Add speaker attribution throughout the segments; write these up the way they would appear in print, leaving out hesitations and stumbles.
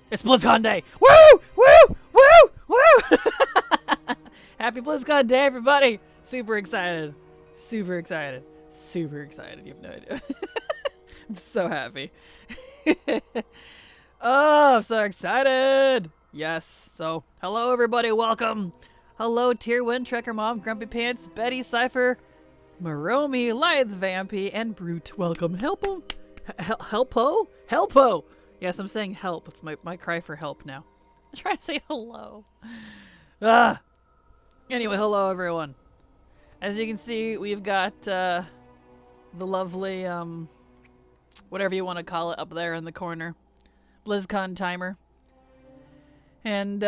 Speaker 1: It's BlizzCon Day! Woo! Woo! Woo! Woo! Happy BlizzCon Day, everybody! Super excited. Super excited. Super excited. You have no idea. I'm so happy. Oh, I'm so excited! Yes. So, hello, everybody. Welcome. Hello, Tier 1, Trekker Mom, Grumpy Pants, Betty, Cypher, Maromi, Lithe, Vampy, and Brute. Welcome. Helpo? Helpo? Helpo! Yes, I'm saying help. It's my cry for help now. I'm trying to say hello. Ah! Anyway, hello, everyone. As you can see, we've got the lovely, whatever you want to call it up there in the corner. BlizzCon timer. And,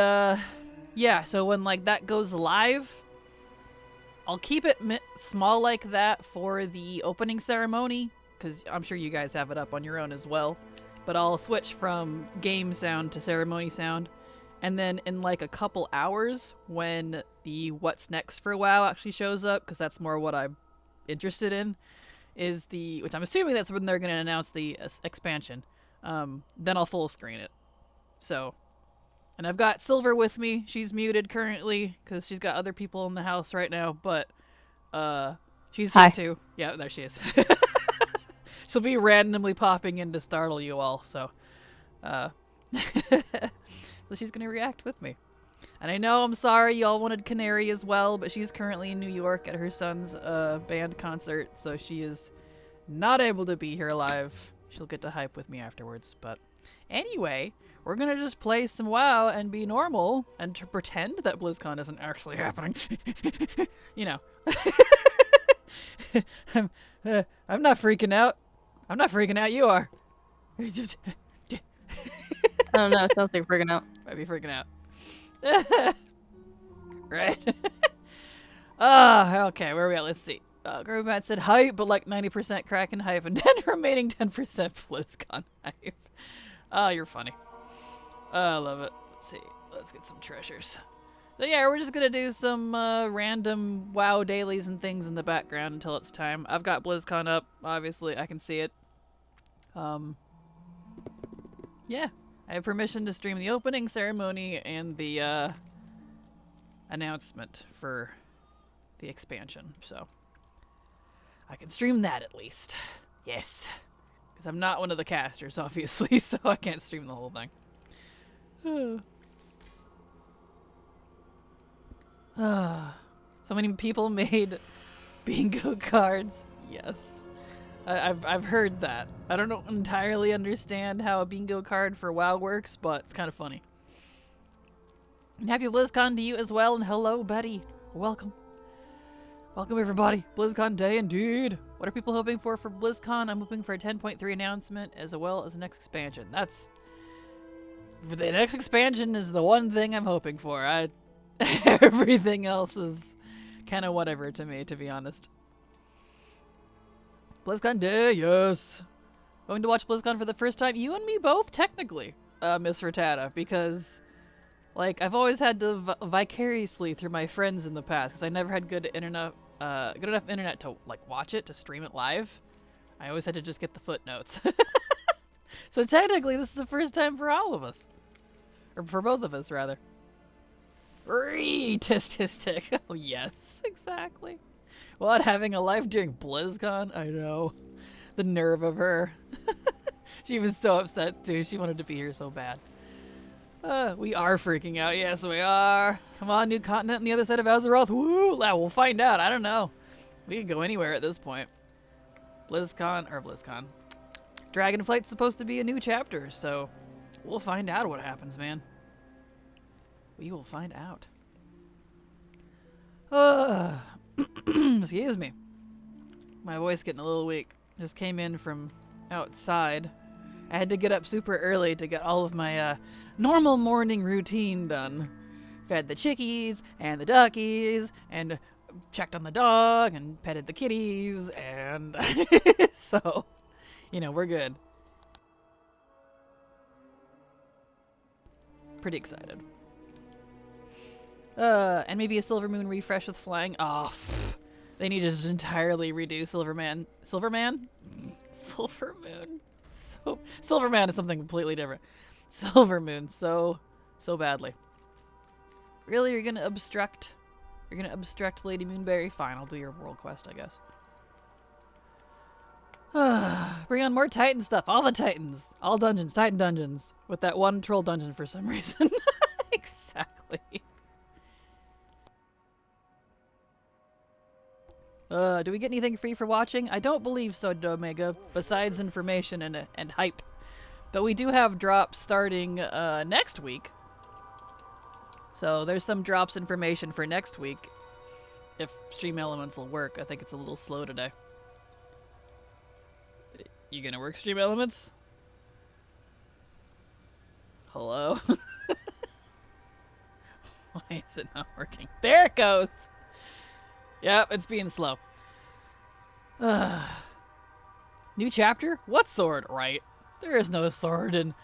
Speaker 1: yeah, so when, like, that goes live, I'll keep it small like that for the opening ceremony, because I'm sure you guys have it up on your own as well. But I'll switch from game sound to ceremony sound. And then in, like, a couple hours, when the What's Next for WoW actually shows up, because that's more what I'm interested in, is the, which I'm assuming that's when they're going to announce the expansion, then I'll full screen it. So, and I've got Silver with me. She's muted currently, because she's got other people in the house right now, but, she's here too. Yeah, there she is. She'll be randomly popping in to startle you all, so, so she's gonna react with me. And I know, I'm sorry, y'all wanted Canary as well, but she's currently in New York at her son's band concert, so she is not able to be here live. She'll get to hype with me afterwards, but anyway, we're gonna just play some WoW and be normal and to pretend that BlizzCon isn't actually happening. You know. I'm not freaking out. I'm not freaking out, you are.
Speaker 2: I don't know, it sounds like freaking out.
Speaker 1: Might be freaking out. Right? Okay, where are we at? Let's see. Grobat said hype, but like 90% Kraken hype and then remaining 10% BlizzCon hype. Oh, you're funny. I love it. Let's see. Let's get some treasures. So yeah, we're just gonna do some random WoW dailies and things in the background until it's time. I've got BlizzCon up, obviously. I can see it. Yeah. I have permission to stream the opening ceremony and the announcement for the expansion, so I can stream that at least. Yes. Because I'm not one of the casters, obviously, so I can't stream the whole thing. So many people made bingo cards. Yes. I've heard that. I don't entirely understand how a bingo card for WoW works, but it's kind of funny. And happy BlizzCon to you as well, and hello, Betty. Welcome. Welcome, everybody. BlizzCon Day, indeed. What are people hoping for BlizzCon? I'm hoping for a 10.3 announcement, as well as the next expansion. The next expansion is the one thing I'm hoping for. Everything else is kind of whatever to me, to be honest. BlizzCon Day, yes. Going to watch BlizzCon for the first time. You and me both, technically, Miss Rattata, because, like, I've always had to vicariously through my friends in the past, because I never had good enough internet to, like, watch it, to stream it live. I always had to just get the footnotes. So technically, this is the first time for all of us. Or for both of us, rather. Statistic. Oh, yes, exactly. What, having a life during BlizzCon? I know. The nerve of her. She was so upset, too. She wanted to be here so bad. We are freaking out. Yes, we are. Come on, new continent on the other side of Azeroth. Woo! We'll find out. I don't know. We can go anywhere at this point. BlizzCon. Dragonflight's supposed to be a new chapter, so we'll find out what happens, man. We will find out. Excuse me. My voice getting a little weak. Just came in from outside. I had to get up super early to get all of my normal morning routine done. Fed the chickies and the duckies and checked on the dog and petted the kitties and so, you know, we're good. Pretty excited. And maybe a Silver Moon refresh with flying. Oh, they need to just entirely redo Silverman. Silverman? Silver Moon. So, Silverman is something completely different. Silver Moon so badly. Really, you're gonna obstruct? You're gonna obstruct Lady Moonberry? Fine, I'll do your world quest, I guess. Bring on more Titan stuff. All the Titans. All dungeons. Titan dungeons. With that one troll dungeon for some reason. Exactly. Do we get anything free for watching? I don't believe so, Domega, besides information and hype. But we do have drops starting next week. So there's some drops information for next week. If Stream Elements will work. I think it's a little slow today. You gonna work Stream Elements? Hello? Why is it not working? There it goes! Yep, it's being slow. New chapter? What sword? Right. There is no sword in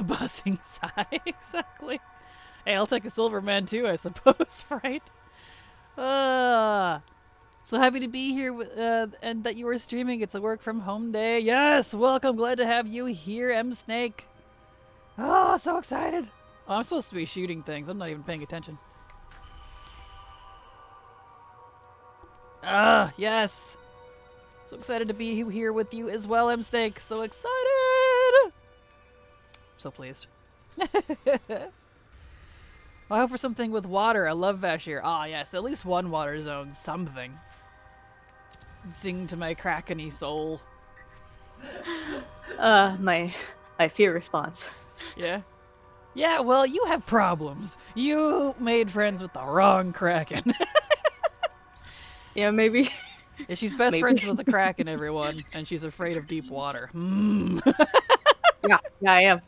Speaker 1: Buzzing Sigh. Exactly. Hey, I'll take a silver man too, I suppose, right? So happy to be here and that you are streaming. It's a work from home day. Yes, welcome. Glad to have you here, M Snake. Oh, so excited. Oh, I'm supposed to be shooting things. I'm not even paying attention. Yes. So excited to be here with you as well, M Snake. So excited. So pleased. I hope for something with water. I love Vashir. Ah, yes, at least one water zone. Something. Sing to my krakeny soul.
Speaker 2: My fear response.
Speaker 1: Yeah? Yeah, well, you have problems. You made friends with the wrong kraken.
Speaker 2: Yeah, maybe.
Speaker 1: Yeah, she's best friends with the kraken, everyone, and she's afraid of deep water.
Speaker 2: Yeah, I am.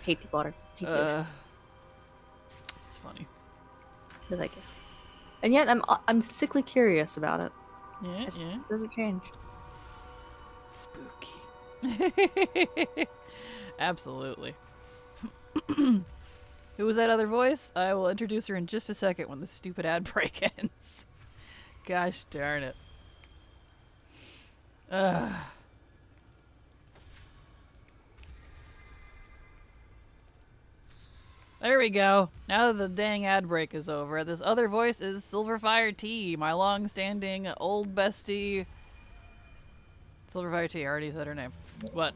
Speaker 2: Hate deep water. Hate it.
Speaker 1: It's funny.
Speaker 2: I like it. And yet, I'm sickly curious about it.
Speaker 1: Yeah, yeah.
Speaker 2: Does it change?
Speaker 1: Spooky. Absolutely. Who was that other voice? I will introduce her in just a second when the stupid ad break ends. Gosh darn it. Ugh. There we go. Now that the dang ad break is over, this other voice is Silverfire T, my long-standing old bestie. Silverfire T, I already said her name. But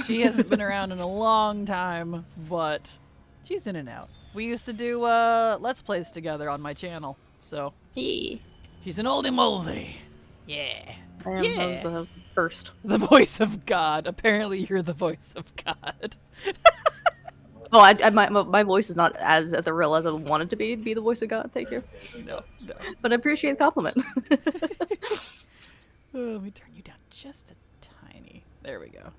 Speaker 1: she hasn't been around in a long time, but she's in and out. We used to do Let's Plays together on my channel, so
Speaker 2: Hey.
Speaker 1: she's an oldie moldy. Yeah.
Speaker 2: I am
Speaker 1: Yeah.
Speaker 2: the first.
Speaker 1: The voice of God. Apparently you're the voice of God.
Speaker 2: Oh, my voice is not as real as I wanted to be the voice of God. Thank you.
Speaker 1: No.
Speaker 2: But I appreciate the compliment.
Speaker 1: Oh, let me turn you down just a tiny. There we go.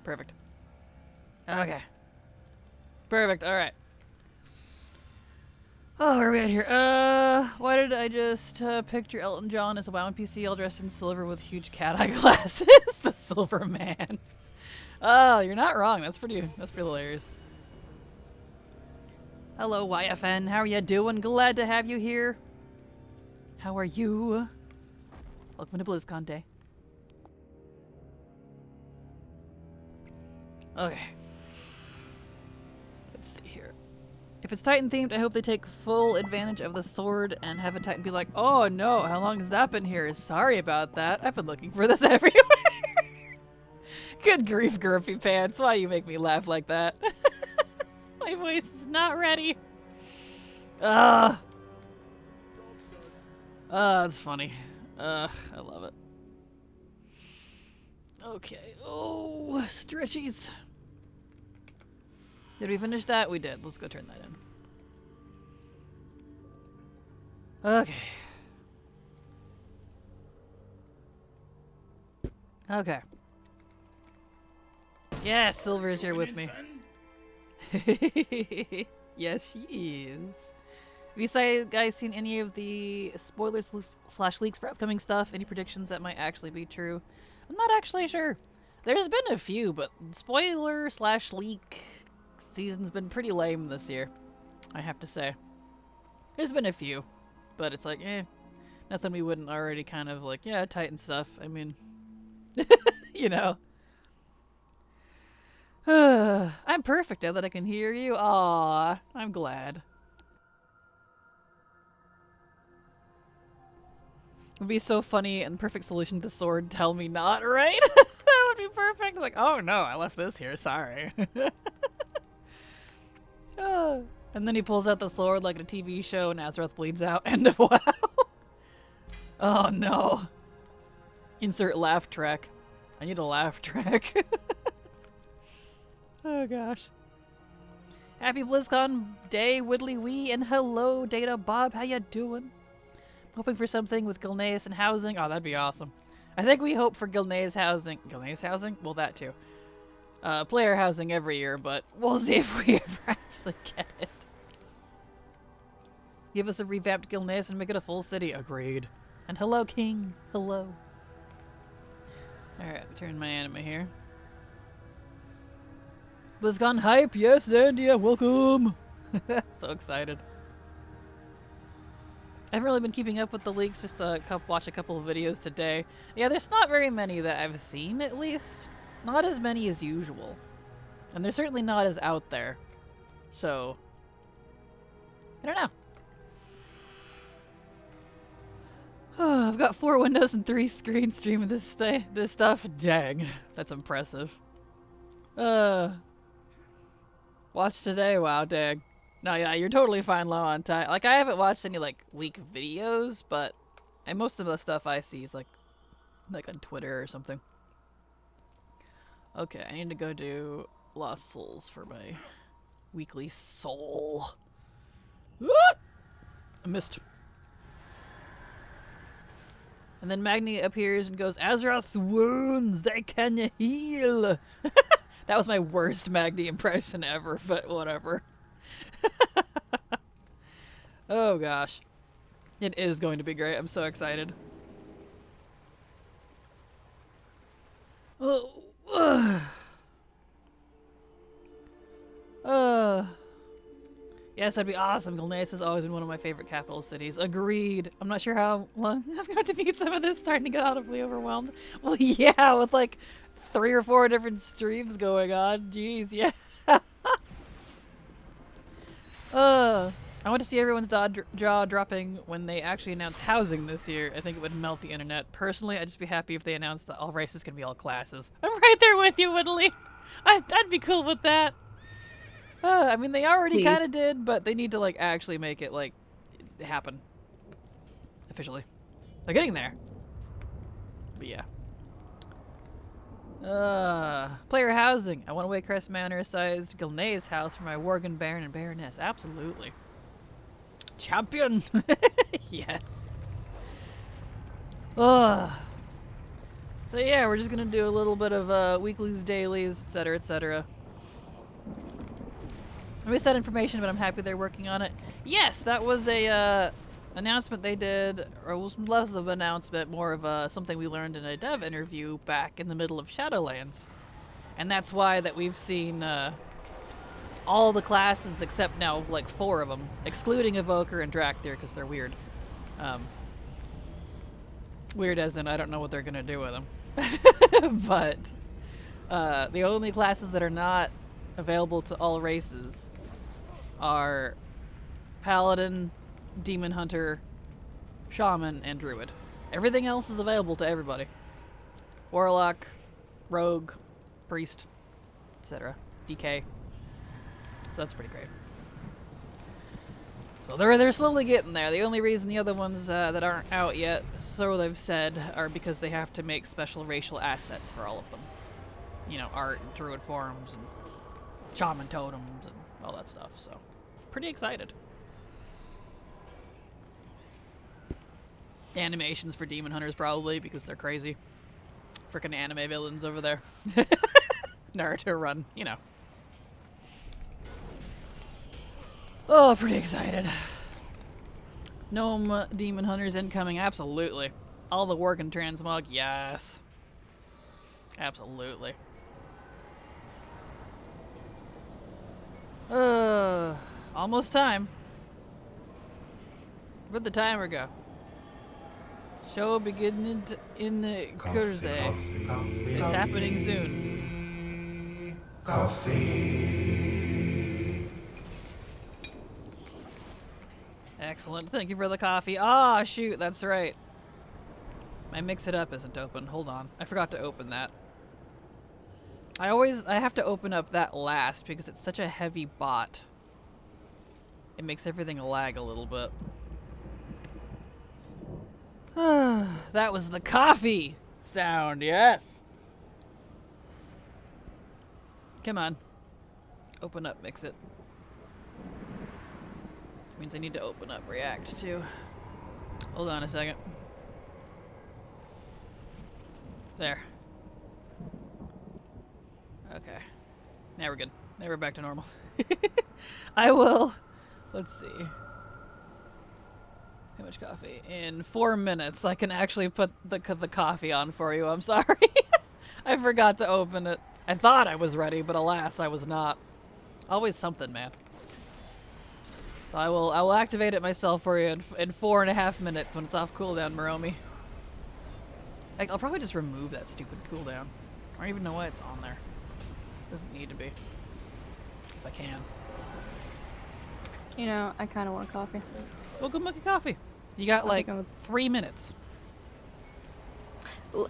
Speaker 1: Perfect. Okay. Perfect. All right. Oh, where are we at here? Why did I just picture Elton John as a WoW NPC all dressed in silver with huge cat eye glasses? The Silver Man. Oh, you're not wrong. That's pretty hilarious. Hello, YFN. How are you doing? Glad to have you here. How are you? Welcome to BlizzCon Day. Okay. Let's see here. If it's Titan themed, I hope they take full advantage of the sword and have a Titan be like, oh no, how long has that been here? Sorry about that. I've been looking for this everywhere. Good grief, Grumpy Pants. Why you make me laugh like that? My voice is not ready. That's funny. I love it. Okay. Oh, stretchies. Did we finish that? We did. Let's go turn that in. Okay. Okay. Yeah, Silver is here with me. Yes, she is. Have you guys seen any of the spoilers / leaks for upcoming stuff? Any predictions that might actually be true? I'm not actually sure. There's been a few, but spoiler / leak season's been pretty lame this year, I have to say. There's been a few, but it's like, nothing we wouldn't already kind of like, yeah, Titan stuff. I mean, you know. I'm perfect now that I can hear you. Aw, I'm glad. It would be so funny and perfect solution to sword. Tell me not, right? That would be perfect. Like, oh no, I left this here. Sorry. And then he pulls out the sword like in a TV show and Azeroth bleeds out. End of WoW. Oh no. Insert laugh track. I need a laugh track. Oh gosh. Happy BlizzCon day, Widdly Wee, and hello, Data Bob. How ya doing? Hoping for something with Gilneas and housing. Oh, that'd be awesome. I think we hope for Gilneas housing. Gilneas housing? Well, that too. Player housing every year, but we'll see if we ever actually get it. Give us a revamped Gilneas and make it a full city. Agreed. And hello, King. Hello. Alright, turn my anime here. BlizzCon hype! Yes, Zandia, welcome! So excited. I haven't really been keeping up with the leaks, just watch a couple of videos today. Yeah, there's not very many that I've seen, at least. Not as many as usual. And they're certainly not as out there. So, I don't know. Oh, I've got 4 windows and 3 screens streaming this stuff. Dang, that's impressive. Watch today. Wow, dang. No, yeah, you're totally fine low on time. Like, I haven't watched any, like, leak videos, but most of the stuff I see is, like on Twitter or something. Okay, I need to go do Lost Souls for my weekly soul. What? I missed. And then Magni appears and goes, Azeroth's wounds, they can heal. That was my worst Magni impression ever, but whatever. Oh gosh. It is going to be great. I'm so excited. Oh. Yes, that'd be awesome. Gilneas has always been one of my favorite capital cities. Agreed. I'm not sure how long I'm going to need some of this, starting to get audibly overwhelmed. Well, yeah, with like 3 or 4 different streams going on. Jeez, yeah. I want to see everyone's jaw dropping when they actually announce housing this year. I think it would melt the internet. Personally, I'd just be happy if they announced that all races can be all classes. I'm right there with you, Whitley. I'd be cool with that. I mean, they already kind of did, but they need to, like, actually make it, like, happen. Officially. They're getting there. But yeah. Player housing. I want a Waycrest Manor-sized Gilneas house for my Worgen Baron and Baroness. Absolutely. Champion! Yes. So yeah, we're just gonna do a little bit of weeklies, dailies, etc., etc. I missed that information, but I'm happy they're working on it. Yes, that was a announcement they did, or it was less of an announcement, more of something we learned in a dev interview back in the middle of Shadowlands. And that's why that we've seen all the classes except now like 4 of them, excluding Evoker and Drakthir because they're weird. Weird as in I don't know what they're gonna do with them. But the only classes that are not available to all races are Paladin, Demon Hunter, Shaman, and Druid. Everything else is available to everybody. Warlock, Rogue, Priest, etc. DK. So that's pretty great. So they're slowly getting there. The only reason the other ones that aren't out yet, so they've said, are because they have to make special racial assets for all of them. You know, art, and Druid forms, and Shaman totems, and all that stuff. So, pretty excited. Animations for Demon Hunters probably, because they're crazy. Frickin' anime villains over there. Naruto run, you know. Oh, pretty excited. Gnome Demon Hunters incoming, absolutely. All the work in transmog, yes. Absolutely. Almost time. Where'd the timer go? Show beginning in the Thursday. It's happening soon.
Speaker 3: Coffee.
Speaker 1: Excellent. Thank you for the coffee. Ah, shoot, that's right. My Mix It Up isn't open. Hold on. I forgot to open that. I have to open up that last because it's such a heavy bot. It makes everything lag a little bit. That was the coffee sound, yes. Come on. Open up, Mix It. Means I need to open up React too. Hold on a second. There. Okay. Now we're good. Now we're back to normal. I will... Let's see. How much coffee? In 4 minutes, I can actually put the coffee on for you. I'm sorry. I forgot to open it. I thought I was ready, but alas, I was not. Always something, man. So I will activate it myself for you in 4.5 minutes when it's off cooldown, Moromi. I'll probably just remove that stupid cooldown. I don't even know why it's on there. Doesn't need to be. If I can.
Speaker 2: You know, I kind of want coffee.
Speaker 1: Well, go make a coffee. You got like 3 minutes.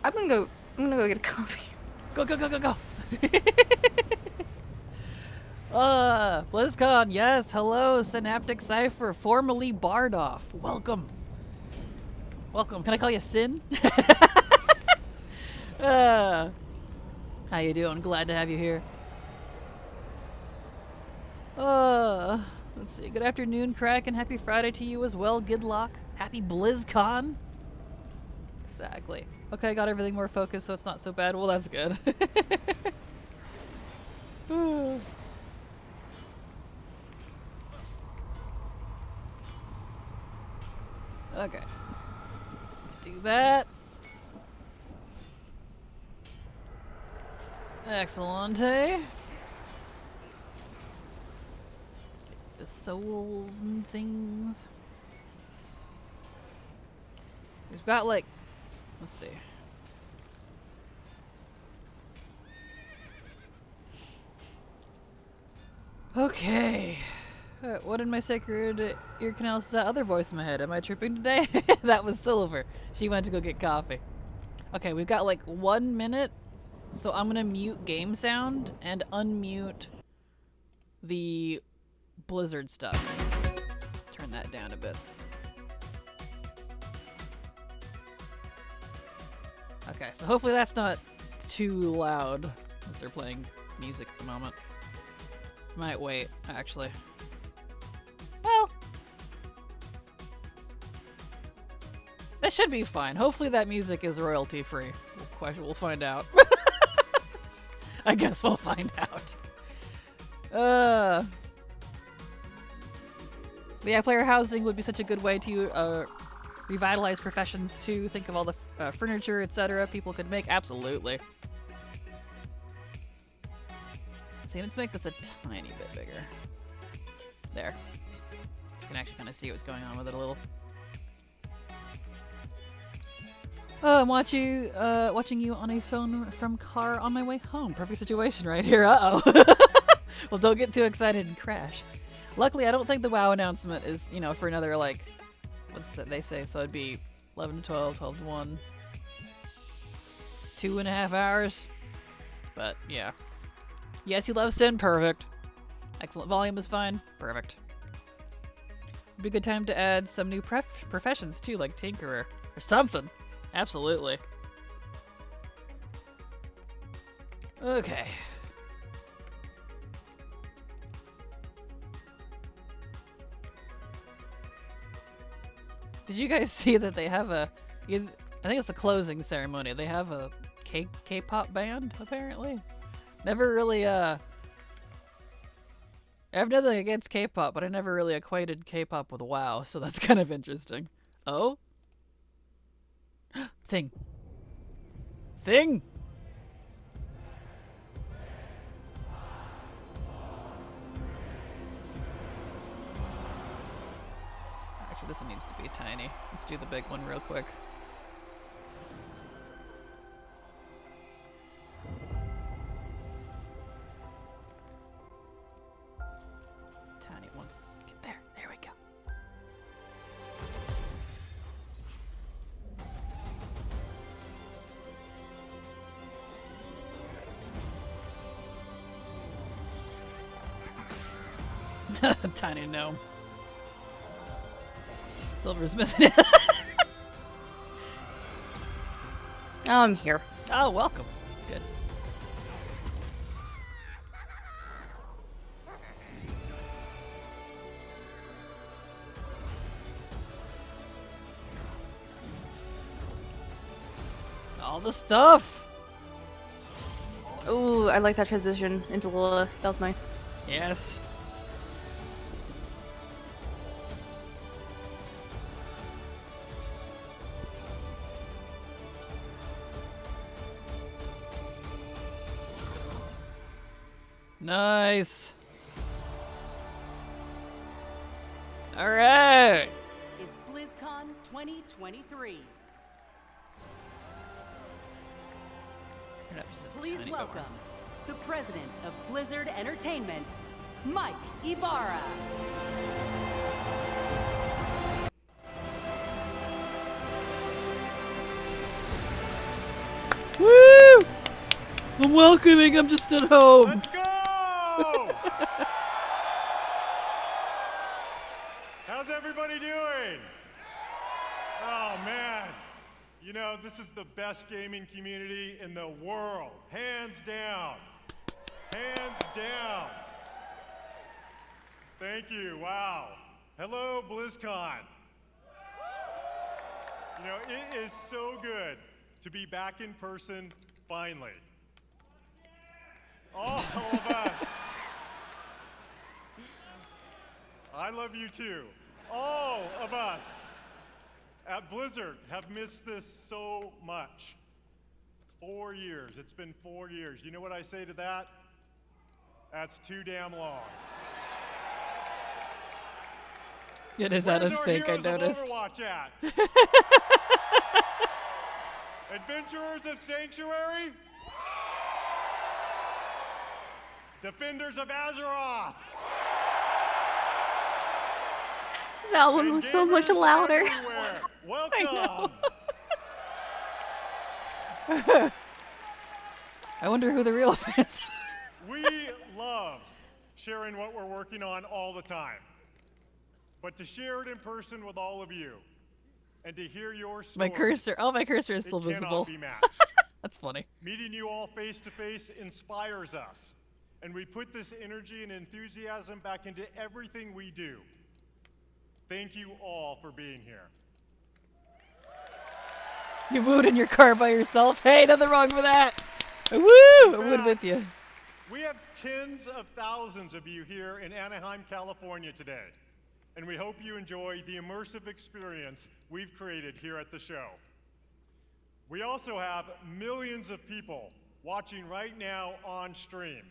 Speaker 2: I'm gonna go get a coffee.
Speaker 1: Go, go, go, go, go. BlizzCon, yes, hello, Synaptic Cypher, formerly Bardoff. Welcome. Welcome. Can I call you Sin? How you doing? Glad to have you here. Let's see. Good afternoon, Crack, and happy Friday to you as well, Gidlock. Happy BlizzCon. Exactly. Okay, I got everything more focused, so it's not so bad. Well, that's good. Okay. Let's do that. Excellent. Get the souls and things. We've got like, let's see. Okay. What in my sacred ear canal is that other voice in my head? Am I tripping today? That was Silver. She went to go get coffee. Okay, we've got like 1 minute, so I'm gonna mute game sound and unmute the Blizzard stuff. Turn that down a bit. Okay, so hopefully that's not too loud as they're playing music at the moment. Might wait, actually. Well, that should be fine. Hopefully that music is royalty free. We'll find out. I guess we'll find out. Yeah, player housing would be such a good way to revitalize professions too. Think of all the furniture, etc. people could make. Absolutely. See, let's make this a tiny bit bigger. There. You can actually kind of see what's going on with it a little. I'm watching you on a phone from car on my way home. Perfect situation right here. Uh-oh. Well, don't get too excited and crash. Luckily, I don't think the WoW announcement is, you know, for another, like, what's that they say? So it'd be 11 to 12, 12 to 1. 2.5 hours. But, yeah. Yes, you love Sin. Perfect. Excellent. Volume is fine. Perfect. It'd be a good time to add some new professions, too, like Tinkerer. Or something. Absolutely. Okay. Did you guys see that they have a... I think it's the closing ceremony. They have a K-pop band, apparently. Never really, I have nothing against K-pop, but I never really equated K-pop with WoW, so that's kind of interesting. Oh? Thing. Thing! Actually, this one needs to be tiny. Let's do the big one real quick. Tiny gnome. Silver's missing.
Speaker 2: I'm here.
Speaker 1: Oh, welcome. Good. All the stuff.
Speaker 2: Ooh, I like that transition into Lilith. That was nice.
Speaker 1: Yes. Nice. All right.
Speaker 4: This is BlizzCon 2023. Please welcome the president of Blizzard Entertainment, Mike Ibarra.
Speaker 1: Woo! I'm welcoming. I'm just at home.
Speaker 5: Let's go! How's everybody doing? Oh man, you know, this is the best gaming community in the world, hands down. Hands down. Thank you, wow. Hello, BlizzCon. You know, it is so good to be back in person finally. All of us. I love you too. All of us at Blizzard have missed this so much. 4 years, it's been 4 years. You know what I say to that? That's too damn long.
Speaker 1: It is out of
Speaker 5: Where's our
Speaker 1: sync, I
Speaker 5: heroes of
Speaker 1: noticed.
Speaker 5: Overwatch at? Adventurers of Sanctuary? Defenders of Azeroth?
Speaker 2: That one
Speaker 5: And
Speaker 2: was so much
Speaker 5: gamers
Speaker 2: louder.
Speaker 5: everywhere. Welcome.
Speaker 1: I wonder who the real fans are.
Speaker 5: We love sharing what we're working on all the time. But to share it in person with all of you and to hear your stories,
Speaker 1: My cursor. Oh, my cursor is
Speaker 5: it
Speaker 1: still
Speaker 5: cannot
Speaker 1: visible.
Speaker 5: be matched.
Speaker 1: That's funny.
Speaker 5: Meeting you all face to face inspires us, and we put this energy and enthusiasm back into everything we do. Thank you all for being here.
Speaker 1: You wooed in your car by yourself. Hey, nothing wrong with that. Woo! I wooed with you.
Speaker 5: We have tens of thousands of you here in Anaheim, California today, and we hope you enjoy the immersive experience we've created here at the show. We also have millions of people watching right now on stream.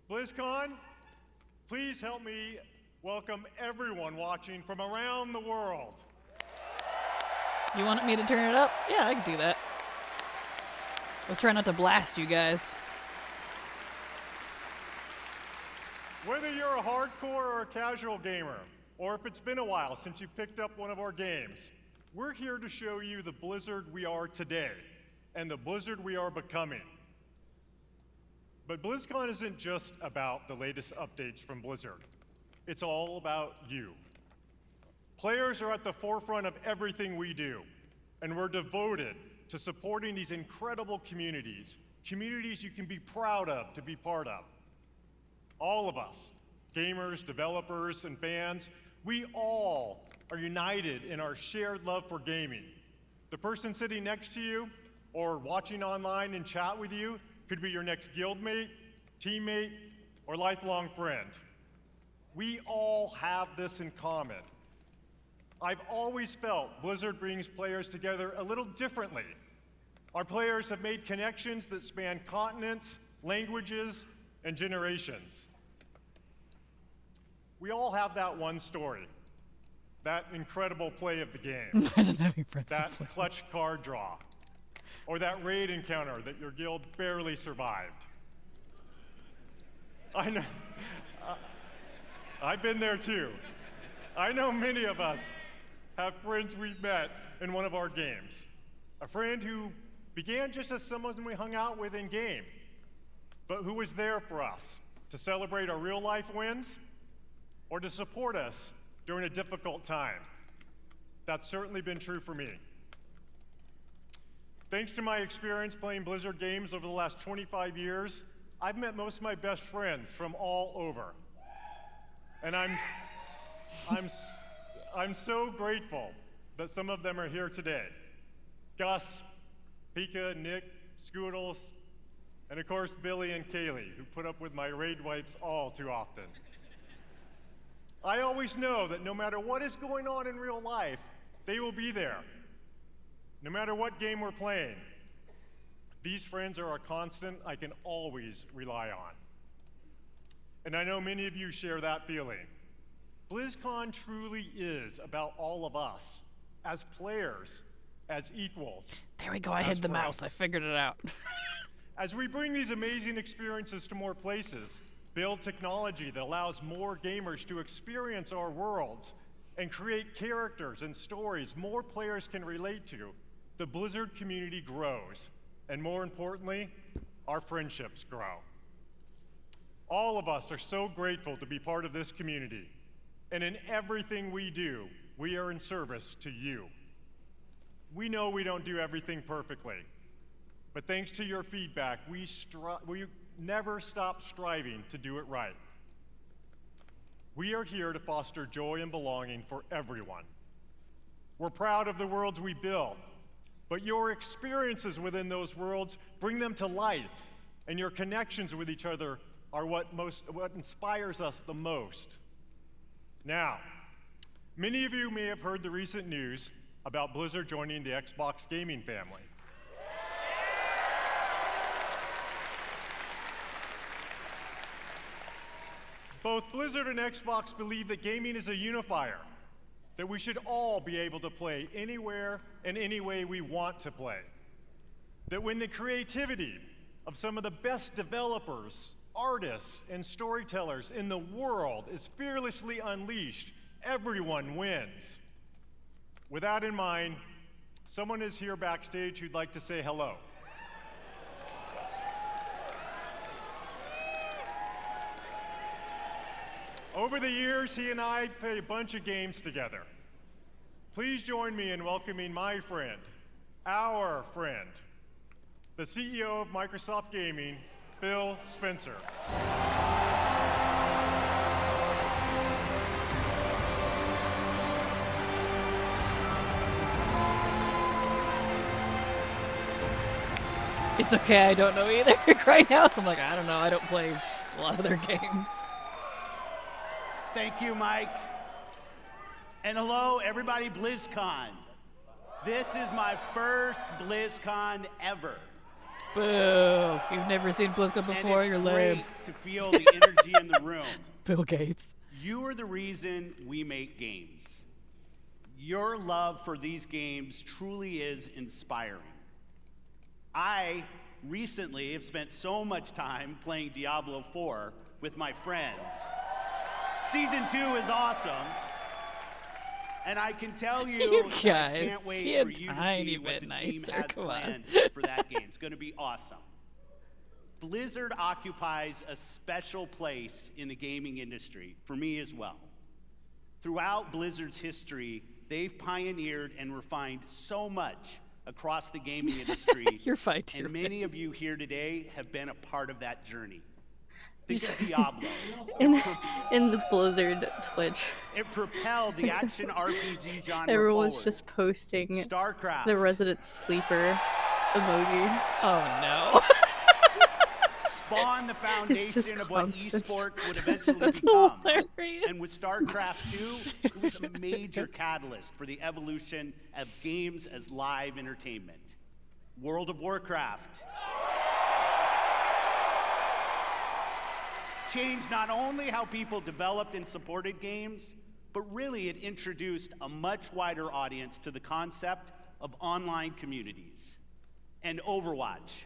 Speaker 5: BlizzCon, please help me welcome everyone watching from around the world.
Speaker 1: You want me to turn it up? Yeah, I can do that. Let's try not to blast you guys.
Speaker 5: Whether you're a hardcore or a casual gamer, or if it's been a while since you picked up one of our games, we're here to show you the Blizzard we are today and the Blizzard we are becoming. But BlizzCon isn't just about the latest updates from Blizzard. It's all about you. Players are at the forefront of everything we do, and we're devoted to supporting these incredible communities, communities you can be proud of to be part of. All of us, gamers, developers, and fans, we all are united in our shared love for gaming. The person sitting next to you or watching online and chat with you could be your next guildmate, teammate, or lifelong friend. We all have this in common. I've always felt Blizzard brings players together a little differently. Our players have made connections that span continents, languages, and generations. We all have that one story, that incredible play of the game,
Speaker 1: Imagine having friends
Speaker 5: that
Speaker 1: to play.
Speaker 5: clutch card draw, or that raid encounter that your guild barely survived. I know, I've been there too. I know many of us have friends we've met in one of our games. A friend who began just as someone we hung out with in game, but who was there for us to celebrate our real life wins or to support us during a difficult time. That's certainly been true for me. Thanks to my experience playing Blizzard games over the last 25 years, I've met most of my best friends from all over. And I'm so grateful that some of them are here today. Gus, Pika, Nick, Scoodles, and of course Billy and Kaylee, who put up with my raid wipes all too often. I always know that no matter what is going on in real life, they will be there. No matter what game we're playing, these friends are a constant I can always rely on. And I know many of you share that feeling. BlizzCon truly is about all of us, as players, as equals.
Speaker 1: There we go, I hid the mouse, I figured it out.
Speaker 5: As we bring these amazing experiences to more places, build technology that allows more gamers to experience our worlds, and create characters and stories more players can relate to, the Blizzard community grows. And more importantly, our friendships grow. All of us are so grateful to be part of this community. And in everything we do, we are in service to you. We know we don't do everything perfectly, but thanks to your feedback, we never stop striving to do it right. We are here to foster joy and belonging for everyone. We're proud of the worlds we build, but your experiences within those worlds bring them to life, and your connections with each other are what inspires us the most. Now, many of you may have heard the recent news about Blizzard joining the Xbox gaming family. Both Blizzard and Xbox believe that gaming is a unifier, that we should all be able to play anywhere and any way we want to play. That when the creativity of some of the best developers, artists, and storytellers in the world is fearlessly unleashed, everyone wins. With that in mind, someone is here backstage who'd like to say hello. Over the years, he and I played a bunch of games together. Please join me in welcoming my friend, our friend, the CEO of Microsoft Gaming, Phil Spencer.
Speaker 1: It's okay, I don't know either right now, so I'm like, I don't know, I don't play a lot of their games.
Speaker 6: Thank you, Mike. And hello, everybody, BlizzCon. This is my first BlizzCon ever.
Speaker 1: Boo! You've never seen BlizzCon before, you're lame.
Speaker 6: And it's great to feel the energy in the room.
Speaker 1: Bill Gates.
Speaker 6: You are the reason we make games. Your love for these games truly is inspiring. I recently have spent so much time playing Diablo 4 with my friends. Season 2 is awesome, and I can tell you
Speaker 1: guys,
Speaker 6: I can't wait for you to
Speaker 1: tiny
Speaker 6: see what
Speaker 1: bit
Speaker 6: the team
Speaker 1: nicer,
Speaker 6: has
Speaker 1: come
Speaker 6: planned
Speaker 1: on.
Speaker 6: for that game. It's going to be awesome. Blizzard occupies a special place in the gaming industry, for me as well. Throughout Blizzard's history, they've pioneered and refined so much across the gaming industry.
Speaker 1: You're fine,
Speaker 6: and many of you here today have been a part of that journey. Think of Diablo.
Speaker 2: In the Blizzard Twitch,
Speaker 6: It propelled the action RPG genre
Speaker 2: everyone was
Speaker 6: forward.
Speaker 2: just posting
Speaker 6: StarCraft.
Speaker 2: the resident sleeper emoji.
Speaker 1: Oh no.
Speaker 6: Spawned the
Speaker 2: It's just
Speaker 6: foundation of what
Speaker 2: constant.
Speaker 6: esports would eventually
Speaker 2: That's
Speaker 6: become.
Speaker 2: hilarious.
Speaker 6: And with StarCraft 2, it was a major catalyst for the evolution of games as live entertainment. World of Warcraft changed not only how people developed and supported games, but really it introduced a much wider audience to the concept of online communities. And Overwatch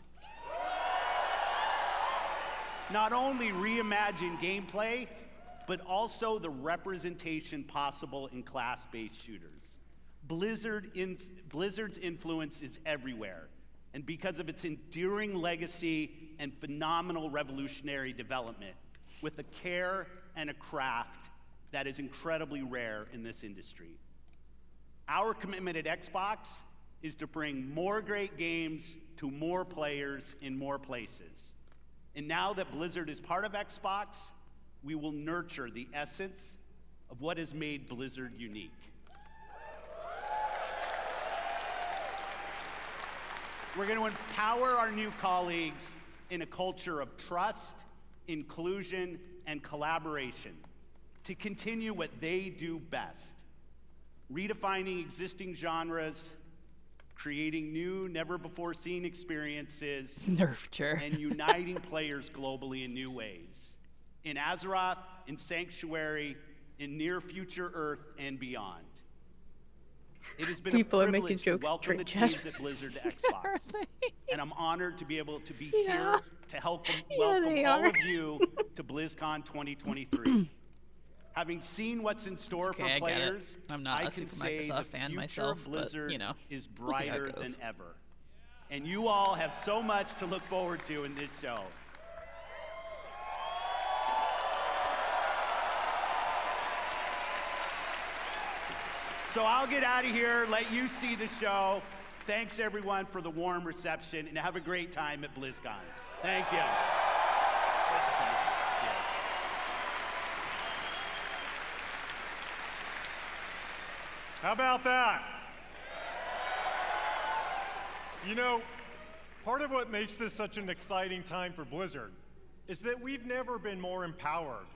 Speaker 6: not only reimagined gameplay, but also the representation possible in class-based shooters. Blizzard's influence is everywhere, and because of its enduring legacy and phenomenal revolutionary development, with a care and a craft that is incredibly rare in this industry. Our commitment at Xbox is to bring more great games to more players in more places. And now that Blizzard is part of Xbox, we will nurture the essence of what has made Blizzard unique. We're going to empower our new colleagues in a culture of trust, inclusion, and collaboration to continue what they do best, redefining existing genres, creating new, never-before-seen experiences,
Speaker 1: Nerfture.
Speaker 6: and uniting players globally in new ways, in Azeroth, in Sanctuary, in near-future Earth, and beyond. It has been
Speaker 2: People
Speaker 6: a
Speaker 2: are making
Speaker 6: privilege
Speaker 2: jokes
Speaker 6: to welcome the
Speaker 2: during
Speaker 6: teams
Speaker 2: chat.
Speaker 6: at Blizzard to Xbox. And I'm honored to be able to be
Speaker 2: Yeah.
Speaker 6: here to help
Speaker 2: Yeah,
Speaker 6: welcome
Speaker 2: they
Speaker 6: all
Speaker 2: are.
Speaker 6: of you to BlizzCon 2023. Having seen what's in store
Speaker 1: Okay,
Speaker 6: for
Speaker 1: I get it.
Speaker 6: players,
Speaker 1: I'm not
Speaker 6: I
Speaker 1: a
Speaker 6: can
Speaker 1: Super
Speaker 6: say
Speaker 1: Microsoft
Speaker 6: the
Speaker 1: fan
Speaker 6: future
Speaker 1: myself,
Speaker 6: of
Speaker 1: but,
Speaker 6: Blizzard
Speaker 1: you know,
Speaker 6: is
Speaker 1: we'll see how it
Speaker 6: brighter
Speaker 1: goes.
Speaker 6: than ever. And you all have so much to look forward to in this show. So I'll get out of here, let you see the show. Thanks everyone for the warm reception, and have a great time at BlizzCon. Thank you.
Speaker 5: How about that? You know, part of what makes this such an exciting time for Blizzard is that we've never been more empowered,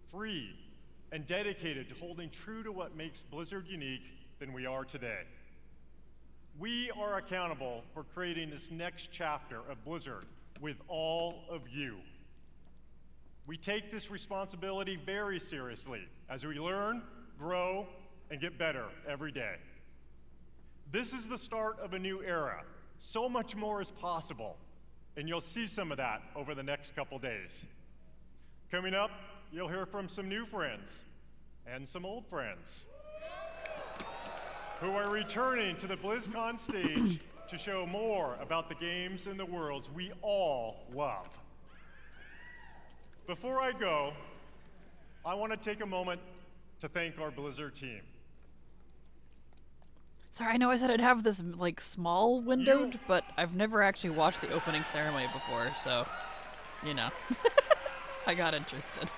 Speaker 5: free, and dedicated to holding true to what makes Blizzard unique than we are today. We are accountable for creating this next chapter of Blizzard with all of you. We take this responsibility very seriously as we learn, grow, and get better every day. This is the start of a new era. So much more is possible, and you'll see some of that over the next couple days. Coming up, you'll hear from some new friends and some old friends who are returning to the BlizzCon stage to show more about the games and the worlds we all love. Before I go, I want to take a moment to thank our Blizzard team.
Speaker 1: Sorry, I know I said I'd have this like small windowed, but I've never actually watched the opening ceremony before, so you know, I got interested.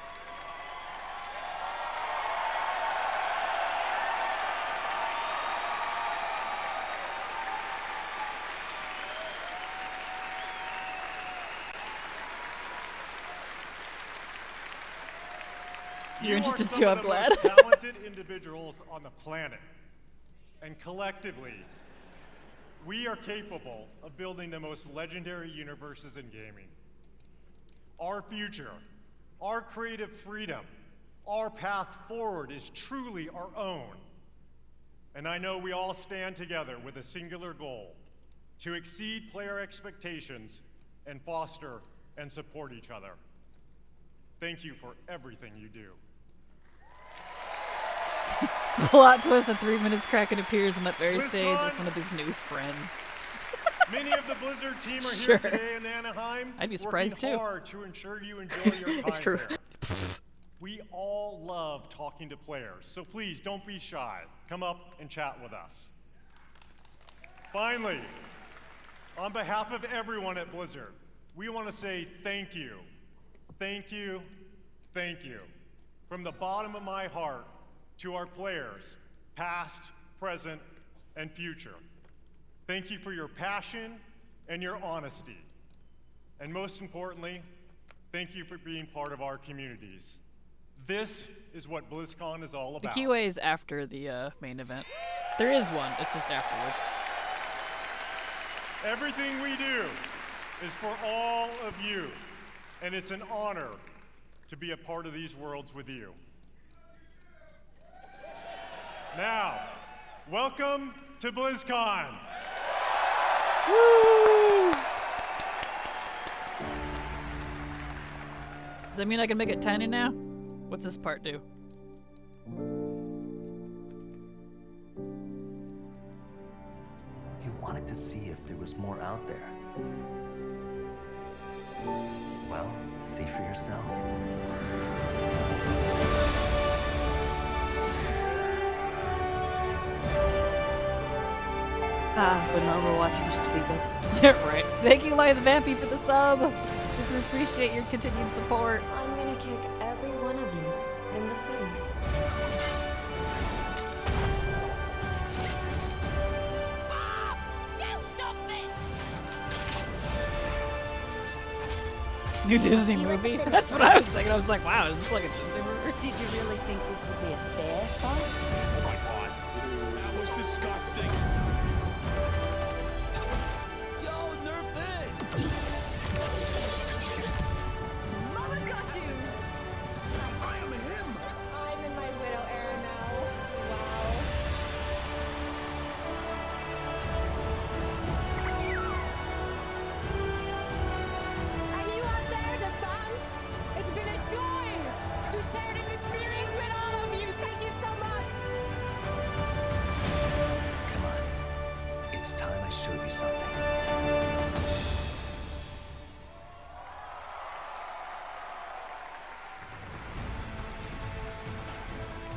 Speaker 1: You're interested too, I'm glad.
Speaker 5: You are some of the most talented individuals on the planet. And collectively, we are capable of building the most legendary universes in gaming. Our future, our creative freedom, our path forward is truly our own. And I know we all stand together with a singular goal: to exceed player expectations and foster and support each other. Thank you for everything you do.
Speaker 1: Plot twist at 3 minutes, Kraken appears on that very stage
Speaker 5: BlizzCon.
Speaker 1: as one of these new friends.
Speaker 5: Many of the Blizzard team are
Speaker 1: Sure.
Speaker 5: here today in Anaheim,
Speaker 1: I'd be surprised
Speaker 5: working
Speaker 1: too.
Speaker 5: hard to ensure you enjoy your time
Speaker 2: It's true.
Speaker 5: there. We all love talking to players, so please don't be shy. Come up and chat with us. Finally, on behalf of everyone at Blizzard, we want to say thank you. Thank you, thank you. From the bottom of my heart to our players, past, present, and future. Thank you for your passion and your honesty. And most importantly, thank you for being part of our communities. This is what BlizzCon is all
Speaker 1: The
Speaker 5: about.
Speaker 1: QA is after the main event. There is one, it's just afterwards.
Speaker 5: Everything we do is for all of you, and it's an honor to be a part of these worlds with you. Now, welcome to BlizzCon.
Speaker 1: Woo! Does that mean I can make it tiny now? What's this part do?
Speaker 3: You wanted to see if there was more out there. Well, see for yourself.
Speaker 2: When Overwatch used to be good.
Speaker 1: Right. Thank you, Liza Vampy, for the sub. Super appreciate your continued support.
Speaker 7: I'm gonna kick every one of you in the face.
Speaker 1: New Disney movie. That's what I was thinking. I was like, wow, is this like a Disney movie?
Speaker 8: Did you really think this would be a fair fight?
Speaker 9: Oh my god. That was disgusting. Yo, nerf this!
Speaker 8: Mama's got you!
Speaker 9: I am him!
Speaker 7: I'm in my widow era now. Wow. And you out there, the fans, it's been a joy to share this experience with all of you. Thank you so much.
Speaker 3: Come on. It's time I showed you something.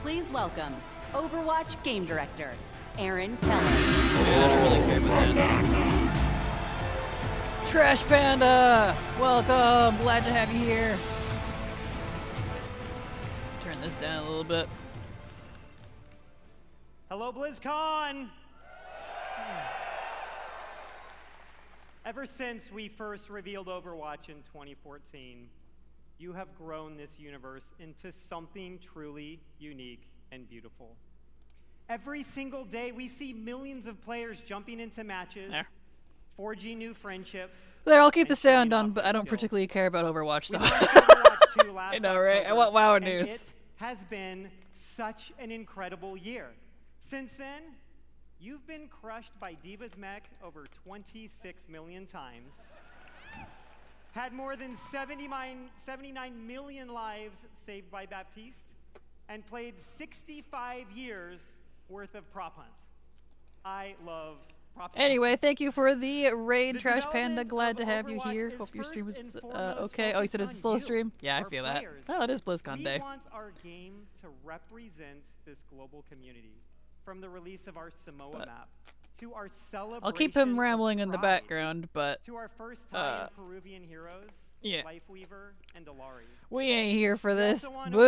Speaker 4: Please welcome Overwatch Game Director, Aaron Keller.
Speaker 1: Yeah, I don't really care about that. Trash Panda! Welcome! Glad to have you here. Turn this down a little bit.
Speaker 10: Hello, BLIZZCON! Ever since we first revealed Overwatch in 2014, you have grown this universe into something truly unique and beautiful. Every single day, we see millions of players jumping into matches,
Speaker 1: There.
Speaker 10: forging new friendships.
Speaker 1: There, I'll keep the
Speaker 10: and
Speaker 1: sound
Speaker 10: showing
Speaker 1: on,
Speaker 10: off
Speaker 1: but
Speaker 10: their
Speaker 1: I don't
Speaker 10: skills.
Speaker 1: particularly care about Overwatch,
Speaker 10: We
Speaker 1: so.
Speaker 10: launched Overwatch 2 last
Speaker 1: I know, right? I
Speaker 10: October,
Speaker 1: want WoW
Speaker 10: and
Speaker 1: news.
Speaker 10: It has been such an incredible year. Since then, you've been crushed by Diva's mech over 26 million times, had more than 79 million lives saved by Baptiste, and played 65 years worth of prop hunt. I love prop hunt.
Speaker 1: Anyway, thank you for the raid,
Speaker 10: The
Speaker 1: Trash Panda.
Speaker 10: development
Speaker 1: Glad
Speaker 10: of
Speaker 1: to have you
Speaker 10: Overwatch
Speaker 1: here.
Speaker 10: is
Speaker 1: Hope your stream
Speaker 10: first
Speaker 1: is
Speaker 10: and foremost
Speaker 1: okay. Oh, you said it's a
Speaker 10: focused
Speaker 1: slow
Speaker 10: on
Speaker 1: stream?
Speaker 10: you,
Speaker 1: Yeah, I
Speaker 10: our
Speaker 1: feel that.
Speaker 10: players.
Speaker 1: Well, it is BlizzCon
Speaker 10: We
Speaker 1: day.
Speaker 10: want our game to represent this global community. From the release of our Samoa
Speaker 1: But-
Speaker 10: map to our celebration
Speaker 1: I'll keep him
Speaker 10: of
Speaker 1: rambling in the
Speaker 10: pride,
Speaker 1: background, but
Speaker 10: to our first tie-in Peruvian heroes,
Speaker 1: yeah.
Speaker 10: Lifeweaver and Alari.
Speaker 1: we ain't here for
Speaker 10: We
Speaker 1: this.
Speaker 10: also want
Speaker 1: Boo!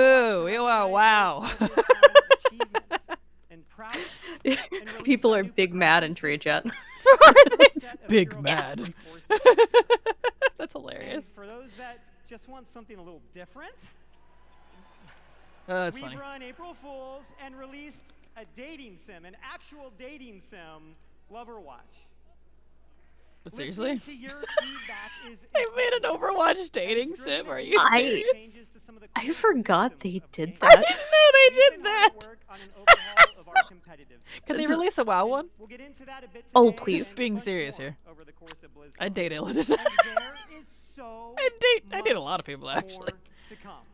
Speaker 10: Overwatch to
Speaker 1: Wow,
Speaker 10: recognize
Speaker 1: wow.
Speaker 10: those focused on achievements and prowess, and release
Speaker 2: People
Speaker 10: our
Speaker 2: are
Speaker 10: new
Speaker 2: big mad in
Speaker 10: progression
Speaker 2: trade chat.
Speaker 10: system, a new set of
Speaker 1: Big
Speaker 10: hero
Speaker 1: mad.
Speaker 10: courses.
Speaker 1: That's
Speaker 10: And
Speaker 1: hilarious.
Speaker 10: for those that just want something a little different,
Speaker 1: That's
Speaker 10: we've
Speaker 1: funny.
Speaker 10: run April Fools and released a dating sim, an actual dating sim, Loverwatch.
Speaker 1: But seriously?
Speaker 10: Listening to your feedback is
Speaker 1: They made an
Speaker 10: incredible.
Speaker 1: Overwatch dating
Speaker 10: And it's
Speaker 1: sim?
Speaker 10: driven
Speaker 1: Are
Speaker 10: into
Speaker 1: you
Speaker 2: I-
Speaker 1: serious?
Speaker 10: changes to some of the
Speaker 2: I
Speaker 10: core
Speaker 2: forgot
Speaker 10: systems
Speaker 2: they
Speaker 10: of the
Speaker 2: did
Speaker 10: game.
Speaker 1: I
Speaker 2: that.
Speaker 1: didn't know they
Speaker 10: We've
Speaker 1: did
Speaker 10: been
Speaker 1: that.
Speaker 10: hard at work on an overhaul of our competitive
Speaker 1: Can they
Speaker 2: It's-
Speaker 1: release a WoW one?
Speaker 10: We'll get into that a bit
Speaker 2: Oh,
Speaker 10: today
Speaker 2: please.
Speaker 10: and
Speaker 1: Being
Speaker 10: much
Speaker 1: serious
Speaker 10: more
Speaker 1: here.
Speaker 10: over the course of BlizzCon.
Speaker 1: I date edited.
Speaker 10: And there is so
Speaker 1: I date a lot of people,
Speaker 10: much
Speaker 1: actually.
Speaker 10: more to come.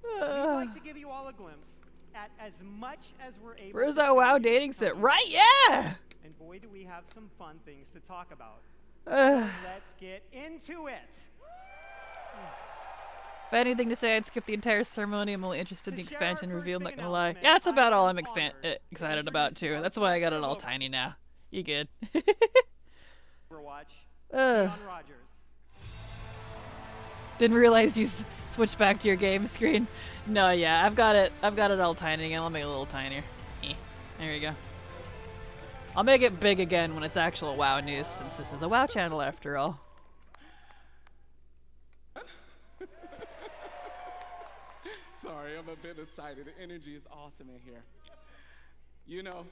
Speaker 10: We'd like to give you all a glimpse at as much as we're able
Speaker 1: Where's
Speaker 10: to
Speaker 1: that
Speaker 10: show
Speaker 1: WoW
Speaker 10: you
Speaker 1: dating
Speaker 10: coming
Speaker 1: set? Right, yeah!
Speaker 10: And boy, do we have some fun things to talk about.
Speaker 1: If
Speaker 10: Let's get into it.
Speaker 1: I had anything to say, I'd skip the entire ceremony. I'm only interested in the
Speaker 10: To share
Speaker 1: expansion
Speaker 10: our first
Speaker 1: reveal,
Speaker 10: big
Speaker 1: not gonna lie.
Speaker 10: announcement,
Speaker 1: Yeah, that's about
Speaker 10: I
Speaker 1: all
Speaker 10: am
Speaker 1: I'm
Speaker 10: honored to
Speaker 1: excited about,
Speaker 10: introduce
Speaker 1: too.
Speaker 10: our
Speaker 1: That's why I got it
Speaker 10: first
Speaker 1: all
Speaker 10: Overwatch.
Speaker 1: tiny now. You good.
Speaker 10: Overwatch,
Speaker 1: Ugh.
Speaker 10: Leon Rogers.
Speaker 1: Didn't realize you switched back to your game screen. No, yeah, I've got it all tiny again. I'll make it a little tinier. There you go. I'll make it big again when it's actual WoW news, since this is a WoW channel after all.
Speaker 9: Sorry, I'm a bit excited. The energy is awesome in here. You know,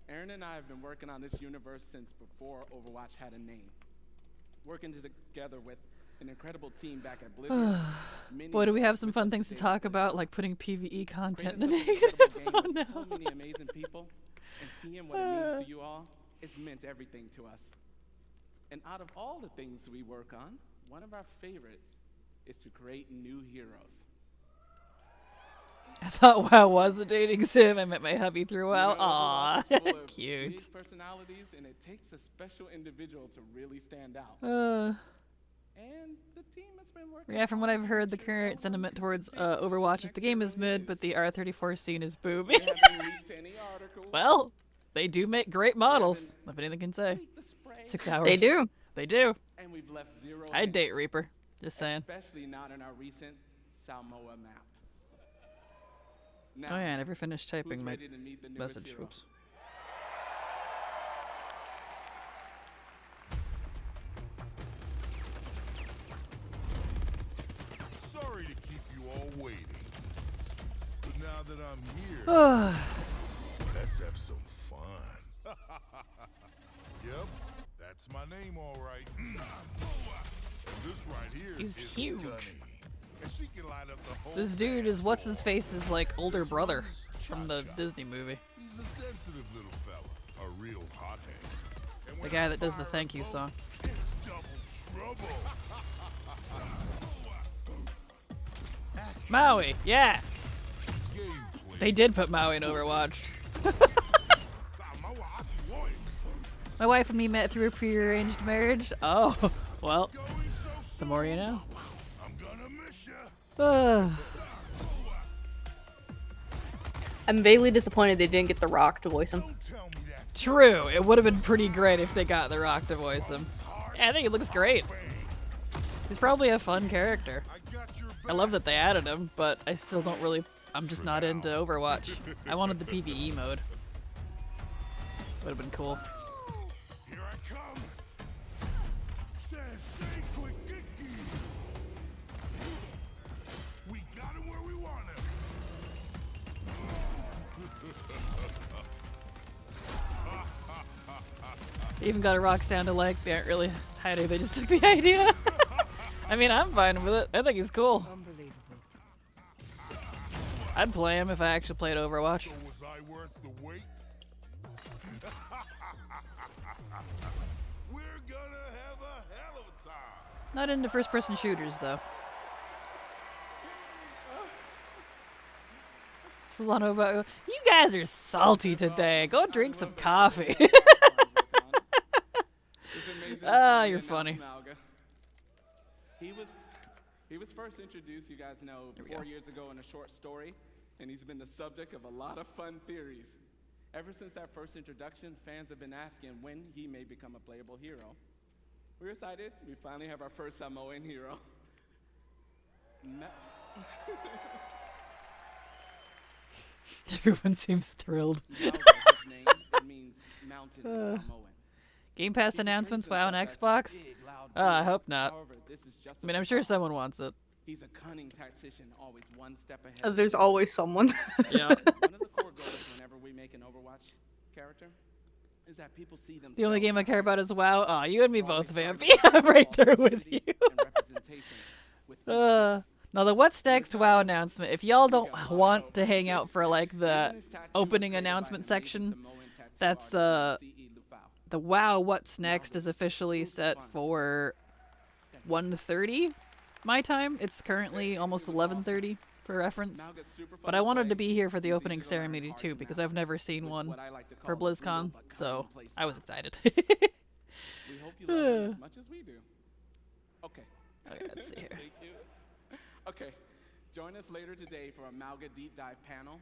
Speaker 9: Aaron and I have been working on this universe since before Overwatch had a name. Working together with an incredible team back at Blizzard.
Speaker 1: Boy, do we have some fun things to talk about, like putting PvE content in the name. Oh, no.
Speaker 9: So many amazing people, and seeing what it means to you all, it's meant everything to us. And out of all the things we work on, one of our favorites is to create new heroes.
Speaker 1: I thought WoW was a dating sim. I met my hubby through WoW.
Speaker 9: You know,
Speaker 1: Aw,
Speaker 9: Overwatch is full of
Speaker 1: cute.
Speaker 9: big personalities, and it takes a special individual to really stand out. And the team has been working.
Speaker 1: Yeah, from what I've heard, the
Speaker 9: hard to
Speaker 1: current
Speaker 9: ensure
Speaker 1: sentiment
Speaker 9: all of
Speaker 1: towards
Speaker 9: the things
Speaker 1: Overwatch is
Speaker 9: next
Speaker 1: the game
Speaker 9: hero
Speaker 1: is mid, but the
Speaker 9: is.
Speaker 1: R34 scene is
Speaker 9: They
Speaker 1: booming.
Speaker 9: haven't leaked any articles.
Speaker 1: Well, They do make great models, if anything can say. 6 hours.
Speaker 2: They do.
Speaker 1: They do.
Speaker 9: And we've left 0
Speaker 1: I'd
Speaker 9: hints,
Speaker 1: date Reaper. Just saying.
Speaker 9: especially not in our recent Samoa map. Now,
Speaker 1: Oh yeah, I never finished typing
Speaker 9: who's
Speaker 1: my
Speaker 9: ready to meet the newest
Speaker 1: message.
Speaker 9: hero?
Speaker 1: Oops.
Speaker 11: Sorry to keep you all waiting. But now that I'm here, let's have some fun. Yep, that's my name all right. And this right here
Speaker 1: He's
Speaker 11: is
Speaker 1: huge.
Speaker 11: Gunny. And she can light up the whole
Speaker 1: This dude is what's his face's like older brother from the Disney movie.
Speaker 11: He's a sensitive little fella, a real hothead. And
Speaker 1: The
Speaker 11: when
Speaker 1: guy
Speaker 11: I
Speaker 1: that does the
Speaker 11: fire
Speaker 1: thank
Speaker 11: a
Speaker 1: you
Speaker 11: bolt,
Speaker 1: song.
Speaker 11: It's double trouble.
Speaker 1: Maui, yeah.
Speaker 11: Gameplay.
Speaker 1: They did put Maui in Overwatch. My wife and me met through a prearranged marriage. Oh, well, the more you know.
Speaker 11: I'm gonna miss ya.
Speaker 2: I'm vaguely disappointed they didn't get The Rock to voice him.
Speaker 1: True, it would have been pretty great if they got The Rock to voice him. Yeah, I think it looks great. He's probably a fun character. I love that they added him, but I still don't really... I'm just not into Overwatch. I wanted the PvE mode. Would have been cool.
Speaker 11: Here I come. Says, say quick, Kiki. We got him where we want him.
Speaker 1: They even got a Rock sound alike. They aren't really hiding, they just took the idea. I mean, I'm fine with it. I think he's cool. I'd play him if I actually played Overwatch.
Speaker 11: So was I worth the wait? We're gonna have a hell of a time.
Speaker 1: Not into first-person shooters, though. Solano about you guys are salty today. Go drink some coffee. Ah, you're funny.
Speaker 9: He was first introduced, you guys know, 4 years ago in a short story, and he's been the subject of a lot of fun theories. Ever since that first introduction, fans have been asking when he may become a playable hero. We're excited. We finally have our first Samoan hero.
Speaker 1: Everyone seems thrilled.
Speaker 9: His name, it means mountain in Samoan.
Speaker 1: Game Pass announcements, WoW and Xbox? I hope not.
Speaker 9: However, this is just
Speaker 1: I mean, I'm sure someone wants it.
Speaker 9: He's a cunning tactician, always one step ahead.
Speaker 2: There's always someone.
Speaker 1: Yeah.
Speaker 9: One of the core goals whenever we make an Overwatch character is that people see themselves.
Speaker 1: The only game I care about is WoW. Aw, you and me both, Vampy. I'm right there with you. Now the What's Next WoW announcement, if y'all don't want to hang out for like the opening announcement section, that's the WoW What's Next is officially set for 1:30 my time. It's currently almost 11:30 for reference. But I wanted to be here for the opening ceremony too because I've never seen one for BlizzCon, so I was excited.
Speaker 9: We hope you love it as much as we do. Okay.
Speaker 1: Okay, let's see here.
Speaker 9: Thank you. Okay, join us later today for a Malga Deep Dive panel.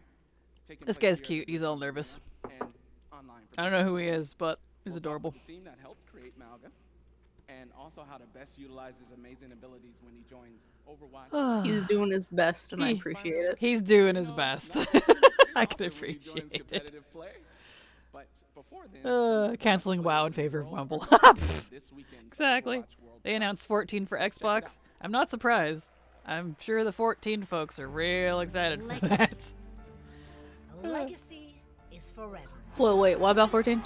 Speaker 1: This guy's cute. He's all nervous.
Speaker 9: And online.
Speaker 1: I don't know who he is, but he's adorable.
Speaker 9: The team that helped create Malga, and also how to best utilize his amazing abilities when he joins Overwatch.
Speaker 2: He's doing his best, and I appreciate it.
Speaker 1: He's doing his best. I can appreciate it.
Speaker 9: But before then,
Speaker 1: canceling WoW in favor of Wumble. Exactly. They announced 14 for Xbox. I'm not surprised. I'm sure the 14 folks are real excited for that.
Speaker 8: Legacy is forever.
Speaker 2: Well, wait, what about 14?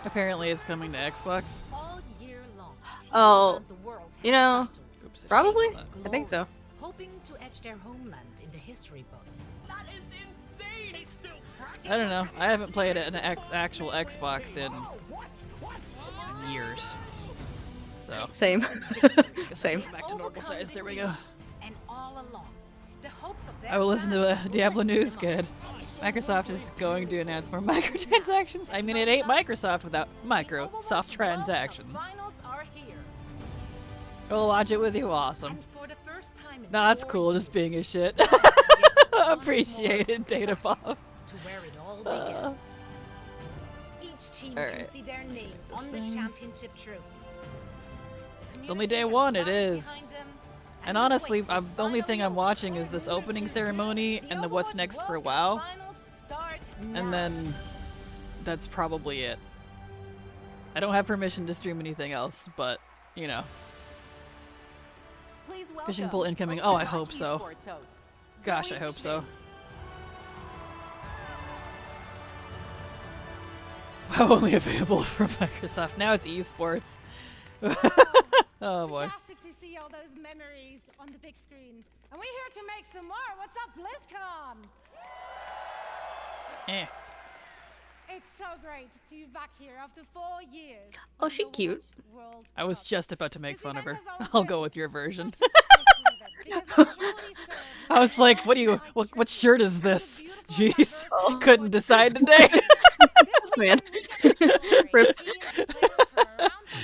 Speaker 1: Apparently it's coming to Xbox.
Speaker 8: All year long.
Speaker 2: Oh,
Speaker 8: the world
Speaker 2: you know,
Speaker 1: Oops,
Speaker 2: probably?
Speaker 1: changed that.
Speaker 2: I think so.
Speaker 8: hoping to etch their homeland in the history books.
Speaker 7: That is insane! He's still fracking.
Speaker 1: I don't know. I haven't played an actual Xbox in years. So
Speaker 2: Same. Same.
Speaker 1: back to normal size. There we go.
Speaker 8: And all along, the hopes of their
Speaker 1: I will listen to
Speaker 8: fans
Speaker 1: the Diablo
Speaker 8: were
Speaker 1: news.
Speaker 8: to
Speaker 1: Good. Microsoft is going to announce more microtransactions. I mean, it ain't Microsoft without Microsoft transactions.
Speaker 8: Finals are here.
Speaker 1: We'll watch it with you. Awesome.
Speaker 8: And for the first time in
Speaker 1: Nah, it's
Speaker 8: 4
Speaker 1: cool just being a
Speaker 8: years,
Speaker 1: shit.
Speaker 8: we get once more
Speaker 1: Appreciate it, Data Pop.
Speaker 8: to where it all began. each team
Speaker 1: All
Speaker 8: can
Speaker 1: right.
Speaker 8: see their name
Speaker 1: This
Speaker 8: on
Speaker 1: thing.
Speaker 8: the championship trophy.
Speaker 1: It's only
Speaker 8: Community
Speaker 1: day
Speaker 8: has
Speaker 1: one, it
Speaker 8: rallied
Speaker 1: is.
Speaker 8: behind them,
Speaker 1: And
Speaker 8: the
Speaker 1: honestly,
Speaker 8: wait is
Speaker 1: the only thing
Speaker 8: finally
Speaker 1: I'm
Speaker 8: over.
Speaker 1: watching is this opening ceremony and the what's
Speaker 8: Overwatch
Speaker 1: next for
Speaker 8: World Cup
Speaker 1: WoW,
Speaker 8: Finals start now.
Speaker 1: and then that's probably it. I don't have permission to stream anything else, but you know.
Speaker 4: Please
Speaker 1: Fishing
Speaker 4: welcome
Speaker 1: pole incoming. Oh, I
Speaker 4: Overwatch
Speaker 1: hope so.
Speaker 4: esports host,
Speaker 1: Gosh,
Speaker 4: Zoe
Speaker 1: I hope so. WoW only available from Microsoft. Now it's esports. Oh boy.
Speaker 7: Fantastic to see all those memories on the big screen. And we're here to make some more. What's up, BlizzCon?
Speaker 1: Eh.
Speaker 7: It's so great to be back here after 4 years.
Speaker 2: Oh,
Speaker 7: of
Speaker 2: she
Speaker 7: the
Speaker 2: cute.
Speaker 7: Overwatch World
Speaker 1: I was
Speaker 7: Cup.
Speaker 1: just about to make
Speaker 7: This
Speaker 1: fun of her.
Speaker 7: event has
Speaker 1: I'll
Speaker 7: always
Speaker 1: go
Speaker 7: been
Speaker 1: with your version.
Speaker 7: such a special event because it truly serves
Speaker 1: I was like, what do you,
Speaker 7: as
Speaker 1: what shirt is
Speaker 7: a
Speaker 1: this?
Speaker 7: beautiful,
Speaker 1: Jeez,
Speaker 7: diverse
Speaker 1: couldn't
Speaker 7: Overwatch
Speaker 1: decide
Speaker 7: community.
Speaker 1: today.
Speaker 7: This
Speaker 2: Man.
Speaker 7: weekend we get to celebrate
Speaker 2: Rip.
Speaker 7: teams and players from around the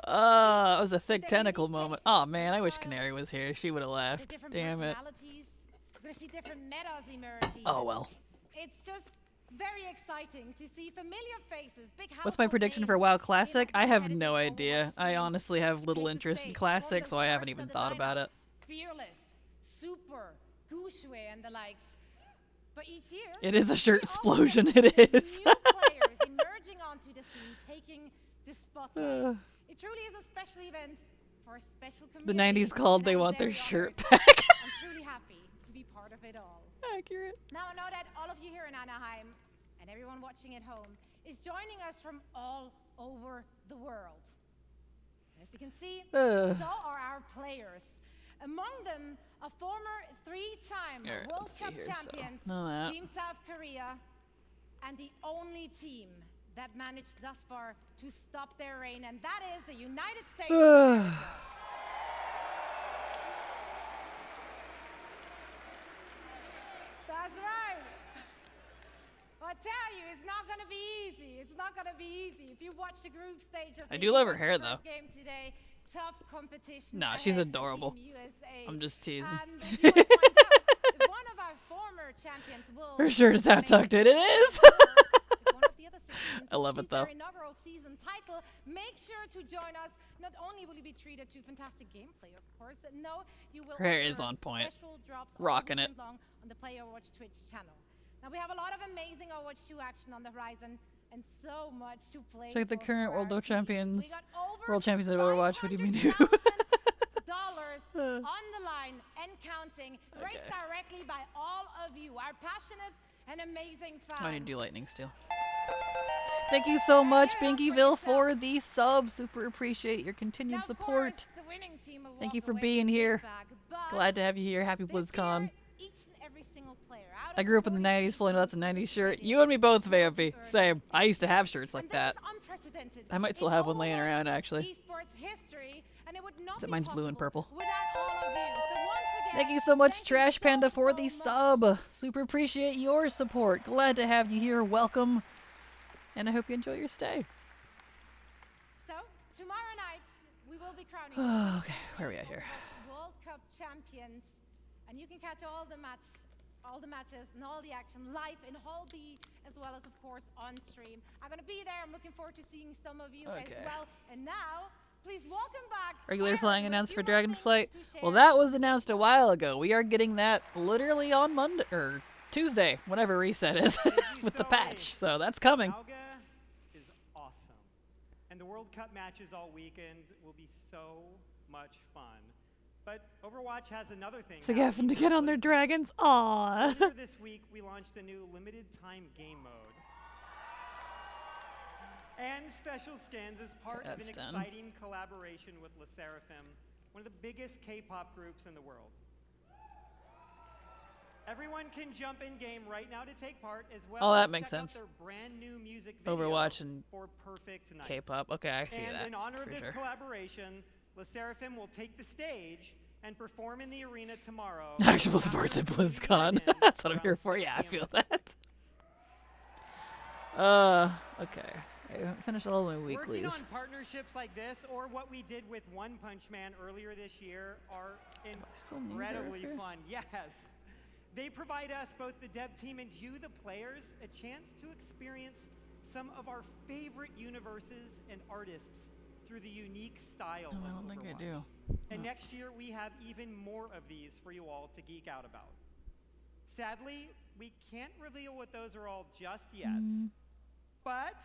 Speaker 7: world.
Speaker 1: It was a thick
Speaker 7: their
Speaker 1: tentacle
Speaker 7: unique
Speaker 1: moment.
Speaker 7: tastes
Speaker 1: Oh
Speaker 7: and
Speaker 1: man, I wish
Speaker 7: styles.
Speaker 1: Canary was here. She would have
Speaker 7: The
Speaker 1: laughed.
Speaker 7: different
Speaker 1: Damn it.
Speaker 7: personalities. We're gonna see different metas emerge.
Speaker 1: Oh
Speaker 7: even.
Speaker 1: well.
Speaker 7: It's just very exciting to see familiar faces, big
Speaker 1: What's my
Speaker 7: household
Speaker 1: prediction for
Speaker 7: names
Speaker 1: WoW
Speaker 7: in
Speaker 1: Classic?
Speaker 7: the
Speaker 1: I have
Speaker 7: competitive
Speaker 1: no
Speaker 7: Overwatch
Speaker 1: idea. I
Speaker 7: scene.
Speaker 1: honestly have little
Speaker 7: Take the
Speaker 1: interest in
Speaker 7: stage.
Speaker 1: Classic,
Speaker 7: All
Speaker 1: so
Speaker 7: the
Speaker 1: I haven't
Speaker 7: stars
Speaker 1: even
Speaker 7: of the
Speaker 1: thought about it.
Speaker 7: lineups. Fearless, Super, Gushue, and the likes. But each year,
Speaker 1: It is a shirt
Speaker 7: we also
Speaker 1: explosion,
Speaker 7: get
Speaker 1: it
Speaker 7: these
Speaker 1: is.
Speaker 7: new players emerging onto the scene, taking the spotlight. It truly is a special event for a special
Speaker 1: The
Speaker 7: community.
Speaker 1: 90s called,
Speaker 7: and
Speaker 1: they
Speaker 7: I'm
Speaker 1: want their
Speaker 7: very
Speaker 1: shirt
Speaker 7: honored
Speaker 1: back.
Speaker 7: and truly happy to be part of it all.
Speaker 1: Accurate.
Speaker 7: Now I know that all of you here in Anaheim and everyone watching at home is joining us from all over the world. As you can see, so are our players. Among them, a former three-time
Speaker 1: Alright,
Speaker 7: World
Speaker 1: let's see
Speaker 7: Cup
Speaker 1: here, so
Speaker 7: champions,
Speaker 1: know that.
Speaker 7: Team South Korea, and the only team that managed thus far to stop their reign, and that is the United States of America. That's right. I tell you, it's not gonna be easy. It's not gonna be easy. If you watch the group stages,
Speaker 1: I
Speaker 7: and
Speaker 1: do
Speaker 7: you
Speaker 1: love her
Speaker 7: watch
Speaker 1: hair,
Speaker 7: the
Speaker 1: though.
Speaker 7: first game today, tough competition.
Speaker 1: Nah, she's
Speaker 7: ahead for
Speaker 1: adorable.
Speaker 7: Team USA.
Speaker 1: I'm just teasing.
Speaker 7: And you will find out if one of our former champions will.
Speaker 1: Her shirt is half tucked in. It is.
Speaker 7: If one of the other six teams
Speaker 1: I love
Speaker 7: will
Speaker 1: it,
Speaker 7: seize their
Speaker 1: though.
Speaker 7: inaugural season title, make sure to join us. Not only will you be treated to fantastic gameplay, of course. No, you will
Speaker 1: Her hair
Speaker 7: also
Speaker 1: is
Speaker 7: have
Speaker 1: on point.
Speaker 7: special drops all
Speaker 1: Rocking it.
Speaker 7: weekend long on the Player Watch Twitch channel. Now we have a lot of amazing Overwatch 2 action on the horizon and so much to play.
Speaker 1: Check the
Speaker 7: for
Speaker 1: current
Speaker 7: our
Speaker 1: World Cup
Speaker 7: teams.
Speaker 1: champions.
Speaker 7: We got over
Speaker 1: World champions of Overwatch. What do you mean who?
Speaker 7: $500,000 on the line and counting, raised
Speaker 1: Okay.
Speaker 7: directly by all of you, our passionate and amazing fans.
Speaker 1: I need to do lightning steel. Thank you so much, Binkyville, for the sub. Super appreciate your continued
Speaker 7: Now, of
Speaker 1: support.
Speaker 7: course, the winning team will
Speaker 1: Thank
Speaker 7: walk
Speaker 1: you for
Speaker 7: away
Speaker 1: being
Speaker 7: with the
Speaker 1: here.
Speaker 7: big bag, but
Speaker 1: Glad to have you here. Happy
Speaker 7: this
Speaker 1: BlizzCon.
Speaker 7: year, each and every single player out
Speaker 1: I
Speaker 7: of
Speaker 1: grew up in the 90s, fully know that's a 90s shirt. You and me both, Vampy. Same. I used to have shirts like
Speaker 7: and
Speaker 1: that.
Speaker 7: this is unprecedented
Speaker 1: I might still
Speaker 7: in
Speaker 1: have one laying
Speaker 7: Overwatch
Speaker 1: around, actually.
Speaker 7: esports history, and it would not
Speaker 1: Except
Speaker 7: be
Speaker 1: mine's blue and
Speaker 7: possible
Speaker 1: purple.
Speaker 7: without all of you. So once again,
Speaker 1: Thank you so much,
Speaker 7: thank you
Speaker 1: Trash Panda, for the
Speaker 7: so
Speaker 1: sub.
Speaker 7: much.
Speaker 1: Super appreciate your support. Glad to have you here. Welcome. And I hope you enjoy your stay.
Speaker 7: So tomorrow night we will be crowning
Speaker 1: Okay, where are we at here?
Speaker 7: World Cup champions, and you can catch all the matches and all the action live in Hall B, as well as of course on stream. I'm gonna be there. I'm looking forward to seeing some of you as
Speaker 1: Okay.
Speaker 7: well. And now, please welcome back.
Speaker 1: Regular
Speaker 7: Aaron
Speaker 1: flying
Speaker 7: with
Speaker 1: announced for
Speaker 7: few more
Speaker 1: Dragonflight.
Speaker 7: things to
Speaker 1: Well,
Speaker 7: share.
Speaker 1: that was announced a while ago. We are getting that literally on Monday or Tuesday, whenever reset is, with the patch. So that's coming.
Speaker 10: Alga is awesome. And the World Cup matches all weekend will be so much fun. But Overwatch has another thing.
Speaker 1: They're having to get on their dragons. Aww.
Speaker 10: Earlier this week, we launched a new limited time game mode. And special skins as part of an
Speaker 1: That's done.
Speaker 10: exciting collaboration with Le Sserafim, one of the biggest K-pop groups in the world. Everyone can jump in game right now to take part, as well
Speaker 1: Oh, that
Speaker 10: as
Speaker 1: makes
Speaker 10: check out
Speaker 1: sense.
Speaker 10: their brand new music video
Speaker 1: Overwatch and
Speaker 10: for Perfect Night.
Speaker 1: K-pop. Okay, I see
Speaker 10: And
Speaker 1: that.
Speaker 10: in honor of
Speaker 1: for
Speaker 10: this
Speaker 1: sure.
Speaker 10: collaboration, Le Sserafim will take the stage and perform in the arena tomorrow.
Speaker 1: Actual sports at BlizzCon. That's what I'm here for. Yeah, I feel that. Okay. I finished all my
Speaker 10: Working
Speaker 1: weeklies.
Speaker 10: on partnerships like this, or what we did with One Punch Man earlier this year, are
Speaker 1: still need
Speaker 10: incredibly
Speaker 1: her?
Speaker 10: fun. Yes. They provide us, both the dev team and you, the players, a chance to experience some of our favorite universes and artists through the unique style
Speaker 1: No,
Speaker 10: of
Speaker 1: I don't think I
Speaker 10: Overwatch.
Speaker 1: do.
Speaker 10: And
Speaker 1: No.
Speaker 10: next year, we have even more of these for you all to geek out about. Sadly, we can't reveal what those are all just yet. But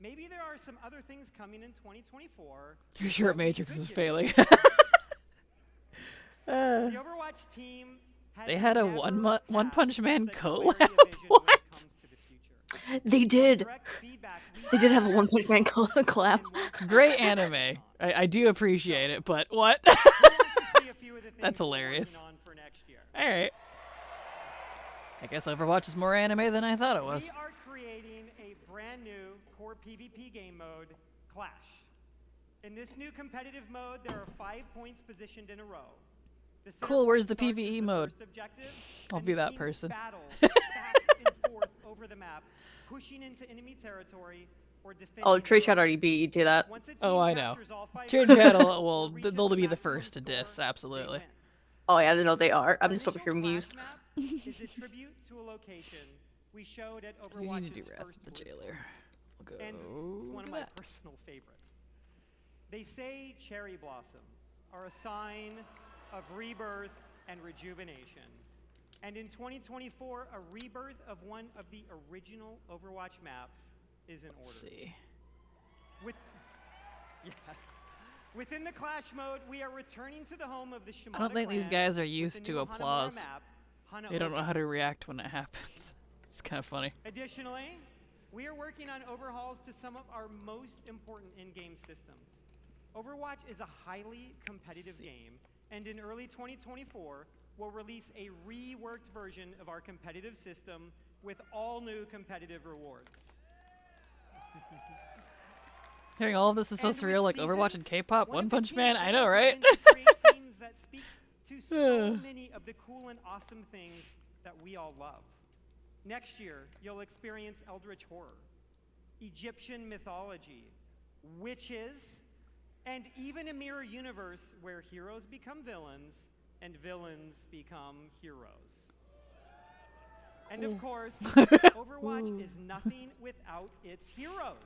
Speaker 10: maybe there are some other things coming in 2024.
Speaker 1: Your shirt
Speaker 10: that we
Speaker 1: matrix
Speaker 10: could
Speaker 1: is
Speaker 10: give
Speaker 1: failing.
Speaker 10: you. The Overwatch team has
Speaker 1: They had a
Speaker 10: never
Speaker 1: One
Speaker 10: had
Speaker 1: Punch Man
Speaker 10: such
Speaker 1: collab.
Speaker 10: clarity of vision when it
Speaker 1: What?
Speaker 10: comes to the future.
Speaker 2: They did.
Speaker 10: Direct feedback we
Speaker 2: They did have a One Punch Man collab.
Speaker 1: Great anime. I do appreciate it, but what?
Speaker 10: wants to see a few of the things
Speaker 1: That's
Speaker 10: we're
Speaker 1: hilarious.
Speaker 10: working on for next year.
Speaker 1: Alright. I guess Overwatch is more anime than I thought it was.
Speaker 10: We are creating a brand new core PvP game mode, Clash. In this new competitive mode, there are 5 points positioned in a row. The center
Speaker 1: Cool, where's
Speaker 10: point
Speaker 1: the
Speaker 10: starts as
Speaker 1: PvE
Speaker 10: the
Speaker 1: mode?
Speaker 10: first objective,
Speaker 1: I'll
Speaker 10: and
Speaker 1: be
Speaker 10: the
Speaker 1: that
Speaker 10: teams
Speaker 1: person.
Speaker 10: battle back and forth over the map, pushing into enemy territory or defending.
Speaker 2: Oh, Trade
Speaker 10: the
Speaker 2: Chat
Speaker 10: road.
Speaker 2: already beat you to that.
Speaker 10: Once a
Speaker 1: Oh,
Speaker 10: team
Speaker 1: I know.
Speaker 10: captures all 5
Speaker 1: Trade
Speaker 10: areas
Speaker 1: Chat
Speaker 10: or
Speaker 1: will
Speaker 10: reaches
Speaker 1: they'll
Speaker 10: the
Speaker 1: be the
Speaker 10: maximum
Speaker 1: first to
Speaker 10: score,
Speaker 1: diss,
Speaker 10: they
Speaker 1: absolutely.
Speaker 10: win.
Speaker 2: Oh yeah, no, they are. I'm
Speaker 10: Our
Speaker 2: just over
Speaker 10: initial
Speaker 2: here
Speaker 10: Clash
Speaker 2: amused.
Speaker 10: map is a tribute to a location we showed at
Speaker 1: We
Speaker 10: Overwatch's
Speaker 1: need to do Wrath
Speaker 10: first
Speaker 1: of the
Speaker 10: BlizzCon.
Speaker 1: Jailer. We'll go
Speaker 10: And it's one of
Speaker 1: to
Speaker 10: my
Speaker 1: that.
Speaker 10: personal favorites. They say cherry blossoms are a sign of rebirth and rejuvenation. And in 2024, a rebirth of one of the original Overwatch maps is in order.
Speaker 1: Let's see.
Speaker 10: Yes. Within the Clash mode, we are returning to the home of the Shimada
Speaker 1: I don't think these
Speaker 10: clan
Speaker 1: guys are
Speaker 10: with
Speaker 1: used
Speaker 10: the
Speaker 1: to
Speaker 10: new Hanamura
Speaker 1: applause.
Speaker 10: map, Hana
Speaker 1: They don't know
Speaker 10: Oka.
Speaker 1: how to react when it happens. It's kind of funny.
Speaker 10: Additionally, we are working on overhauls to some of our most important in-game systems. Overwatch is a highly competitive game, and in early 2024, we'll release a reworked version of our competitive system with all new competitive rewards.
Speaker 1: Hearing all of this is so
Speaker 10: And with
Speaker 1: surreal, like Overwatch and
Speaker 10: seasons,
Speaker 1: K-pop,
Speaker 10: one
Speaker 1: One
Speaker 10: of the
Speaker 1: Punch
Speaker 10: team's
Speaker 1: Man. I know,
Speaker 10: goals has
Speaker 1: right?
Speaker 10: been to create themes that speak to so many of the cool and awesome things that we all love. Next year, you'll experience Eldritch horror, Egyptian mythology, witches, and even a mirror universe where heroes become villains and villains become heroes. And of course, Overwatch is nothing without its heroes.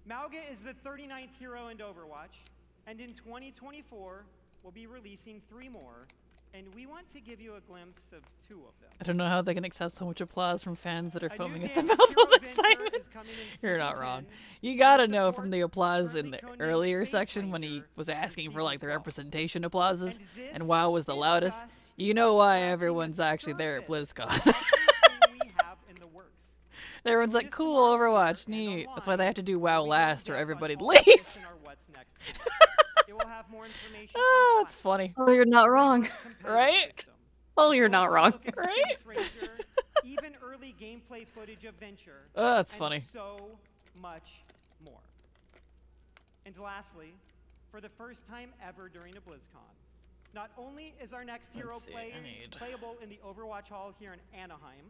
Speaker 10: Mauga is the 39th hero in Overwatch, and in 2024, we'll be releasing 3 more, and we want to give you a glimpse of 2 of them.
Speaker 1: I don't know how they can accept so much applause from fans that are
Speaker 10: A
Speaker 1: foaming
Speaker 10: new
Speaker 1: at the
Speaker 10: dance
Speaker 1: mouth
Speaker 10: hero
Speaker 1: with
Speaker 10: adventure
Speaker 1: excitement.
Speaker 10: is coming in
Speaker 1: You're
Speaker 10: season
Speaker 1: not wrong.
Speaker 10: 10.
Speaker 1: You
Speaker 10: For
Speaker 1: gotta
Speaker 10: the
Speaker 1: know
Speaker 10: support,
Speaker 1: from the applause in
Speaker 10: currently
Speaker 1: the
Speaker 10: codenamed
Speaker 1: earlier
Speaker 10: Space
Speaker 1: section when he
Speaker 10: Ranger,
Speaker 1: was
Speaker 10: in
Speaker 1: asking for
Speaker 10: season
Speaker 1: like the
Speaker 10: 12.
Speaker 1: representation applauses
Speaker 10: And
Speaker 1: and
Speaker 10: this
Speaker 1: WoW was the
Speaker 10: is
Speaker 1: loudest.
Speaker 10: just
Speaker 1: You know why
Speaker 10: scratching the
Speaker 1: everyone's actually there at
Speaker 10: surface
Speaker 1: BlizzCon.
Speaker 10: of everything we have in the works.
Speaker 1: Everyone's
Speaker 10: Join
Speaker 1: like,
Speaker 10: us
Speaker 1: cool,
Speaker 10: tomorrow
Speaker 1: Overwatch,
Speaker 10: here and
Speaker 1: neat. That's why
Speaker 10: online
Speaker 1: they have to do WoW
Speaker 10: where we go
Speaker 1: last or
Speaker 10: in-depth on
Speaker 1: everybody
Speaker 10: all
Speaker 1: leave.
Speaker 10: this in our What's Next page. It will have more information
Speaker 1: Oh,
Speaker 10: on
Speaker 1: it's
Speaker 10: Clash,
Speaker 1: funny.
Speaker 2: Oh, you're not wrong.
Speaker 10: competitive
Speaker 1: Right?
Speaker 10: system.
Speaker 2: Oh, you're
Speaker 10: We'll
Speaker 2: not
Speaker 10: also
Speaker 2: wrong.
Speaker 10: look at
Speaker 1: Right?
Speaker 10: Space Ranger, even early gameplay footage of Venture.
Speaker 1: Oh, that's
Speaker 10: and
Speaker 1: funny.
Speaker 10: so much more. And lastly, for the first time ever during a BlizzCon, not only is our next hero
Speaker 1: Let's see, I need-
Speaker 10: playable in the Overwatch Hall here in Anaheim,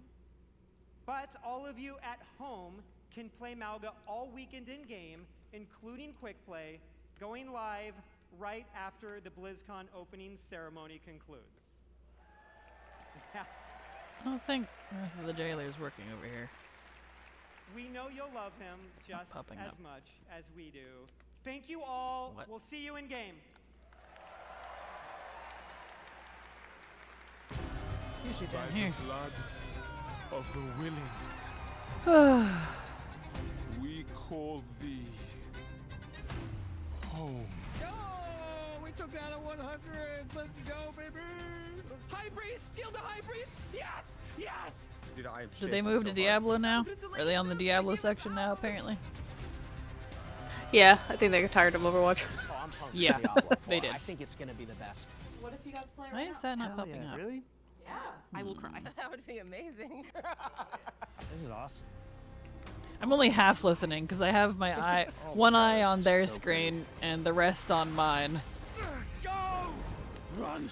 Speaker 10: but all of you at home can play Mauga all weekend in-game, including Quick Play, going live right after the BlizzCon opening ceremony concludes. Yeah.
Speaker 1: I don't think Wrath of the Jailer is working over here.
Speaker 10: We know you'll love him just
Speaker 1: popping
Speaker 10: as
Speaker 1: up.
Speaker 10: much as we do. Thank you all.
Speaker 1: What?
Speaker 10: We'll see you in game.
Speaker 1: Usually
Speaker 11: By
Speaker 1: down here.
Speaker 11: the blood of the willing, we call thee home.
Speaker 9: Go! We took down a 100. Let's go, baby! High Priest! Kill the High Priest! Yes! Yes!
Speaker 1: Did they move to Diablo now? Are they on the Diablo section now, apparently?
Speaker 2: Yeah, I think they got tired of Overwatch.
Speaker 12: Oh, I'm pumped
Speaker 1: Yeah,
Speaker 12: for Diablo 4.
Speaker 1: they did.
Speaker 12: I think it's gonna be the best.
Speaker 13: What if you guys play
Speaker 1: Why
Speaker 13: right
Speaker 1: is
Speaker 13: now?
Speaker 1: that not
Speaker 12: Hell
Speaker 1: popping
Speaker 12: yeah,
Speaker 1: up?
Speaker 12: really?
Speaker 13: Yeah.
Speaker 2: I will cry.
Speaker 13: That would be amazing.
Speaker 12: This is awesome.
Speaker 1: I'm only half listening because I have my eye, one eye on their screen and the rest on mine.
Speaker 9: Go! Run!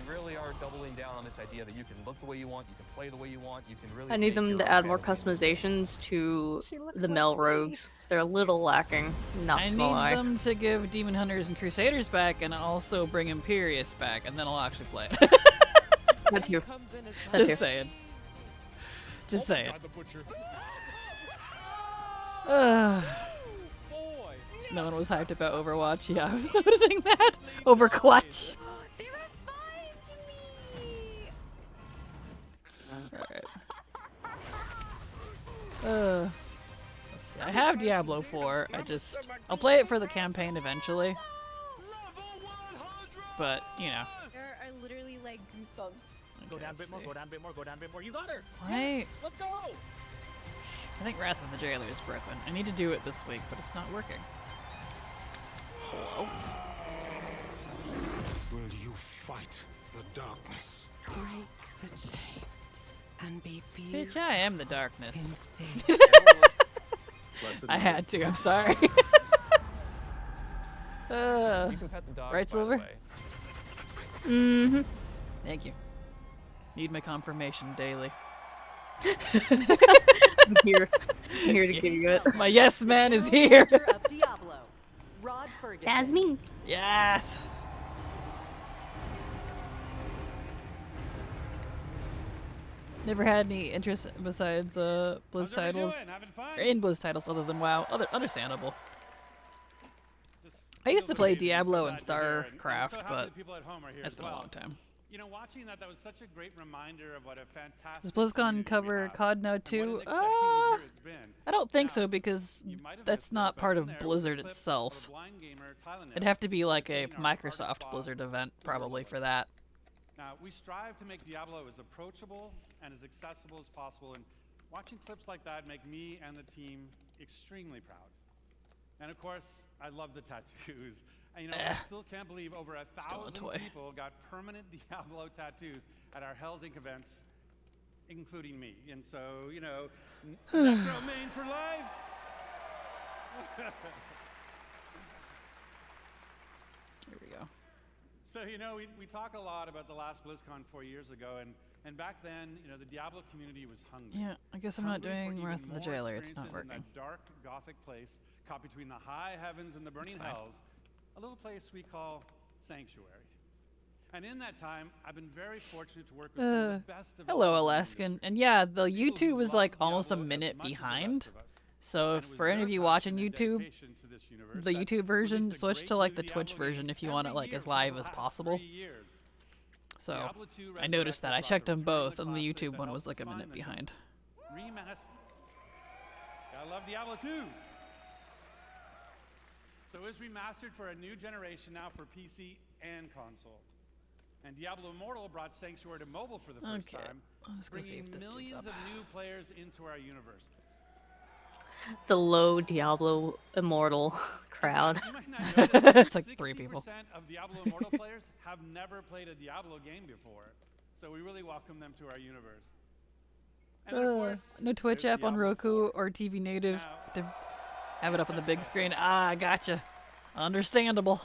Speaker 14: We really are doubling down on this idea that you can look the way you want, you can play the way you want, you can really.
Speaker 2: I need
Speaker 14: make
Speaker 2: them
Speaker 14: your
Speaker 2: to
Speaker 14: own
Speaker 2: add more
Speaker 14: fantasy.
Speaker 2: customizations to
Speaker 13: She looks
Speaker 2: the
Speaker 13: like
Speaker 2: Mel
Speaker 13: me.
Speaker 2: rogues. They're a little lacking, not
Speaker 1: I
Speaker 2: gonna
Speaker 1: need
Speaker 2: lie.
Speaker 1: them to give Demon Hunters and Crusaders back and also bring Imperius back, and then I'll actually play it.
Speaker 2: That too. That
Speaker 1: Just
Speaker 2: too.
Speaker 1: saying. Just saying.
Speaker 11: God the Butcher.
Speaker 1: No one was hyped about Overwatch. Yeah, I was noticing that. Overwatch. Alright. Let's see. I have Diablo 4. I'll play it for the campaign eventually. But, you know.
Speaker 15: There are literally like goosebumps.
Speaker 12: Go down a bit more, go down a bit more, go down a bit more. You got her!
Speaker 1: Why?
Speaker 12: Yes, let's go!
Speaker 1: I think Wrath of the Jailer is broken. I need to do it this week, but it's not working. Hello?
Speaker 11: Will you fight the darkness?
Speaker 16: Break the chains and be
Speaker 1: Bitch, I am the darkness.
Speaker 16: insane.
Speaker 1: I had to, I'm sorry.
Speaker 14: You can pet the dogs,
Speaker 1: right,
Speaker 14: by
Speaker 1: Silver?
Speaker 14: the way.
Speaker 2: Mm-hmm.
Speaker 1: Thank you. Need my confirmation daily.
Speaker 2: I'm here to give you it.
Speaker 1: My yes man is here.
Speaker 4: Of Diablo, Rod Ferguson.
Speaker 2: That's me.
Speaker 1: Yes. Never had any interest besides Blizz titles, or in Blizz titles other than WoW. Understandable. I used to play Diablo and StarCraft, but it's been a long time.
Speaker 6: You know, watching that was such a great reminder of what a fantastic.
Speaker 1: Does BlizzCon cover COD now too? I don't think so, because that's not part of Blizzard itself. It'd have to be like a Microsoft Blizzard event probably for that.
Speaker 6: Now, we strive to make Diablo as approachable and as accessible as possible, and watching clips like that make me and the team extremely proud. And of course, I love the tattoos. And, you know, I still can't believe over 1,000 people got permanent Diablo tattoos at our Hell's Inc. events, including me. And so, you know, Necro Main for life.
Speaker 1: Here we go.
Speaker 6: So, you know, we talk a lot about the last BlizzCon 4 years ago, and back then, you know, the Diablo community was hungry.
Speaker 1: Yeah, I guess I'm not doing Wrath of the Jailer. It's not working.
Speaker 6: In that dark, gothic place, caught between the high heavens and the burning hells, a little place we call Sanctuary. And in that time, I've been very fortunate to work with some of the best of
Speaker 1: hello, Alaskan. And yeah, the YouTube was like almost a minute behind. So if for any of you watching YouTube, the YouTube version, switch to like the Twitch version if you want it like as live as possible. So I noticed that. I checked them both, and the YouTube one was like a minute behind.
Speaker 6: I love Diablo 2. So it was remastered for a new generation now for PC and console. And Diablo Immortal brought Sanctuary to mobile for the first time, bringing millions of new players into our universe.
Speaker 2: The low Diablo Immortal crowd.
Speaker 1: It's like 3 people.
Speaker 6: 60% of Diablo Immortal players have never played a Diablo game before, so we really welcome them to our universe. And then, of course,
Speaker 1: no Twitch app on Roku or TV native to have it up on the big screen. Ah, gotcha. Understandable.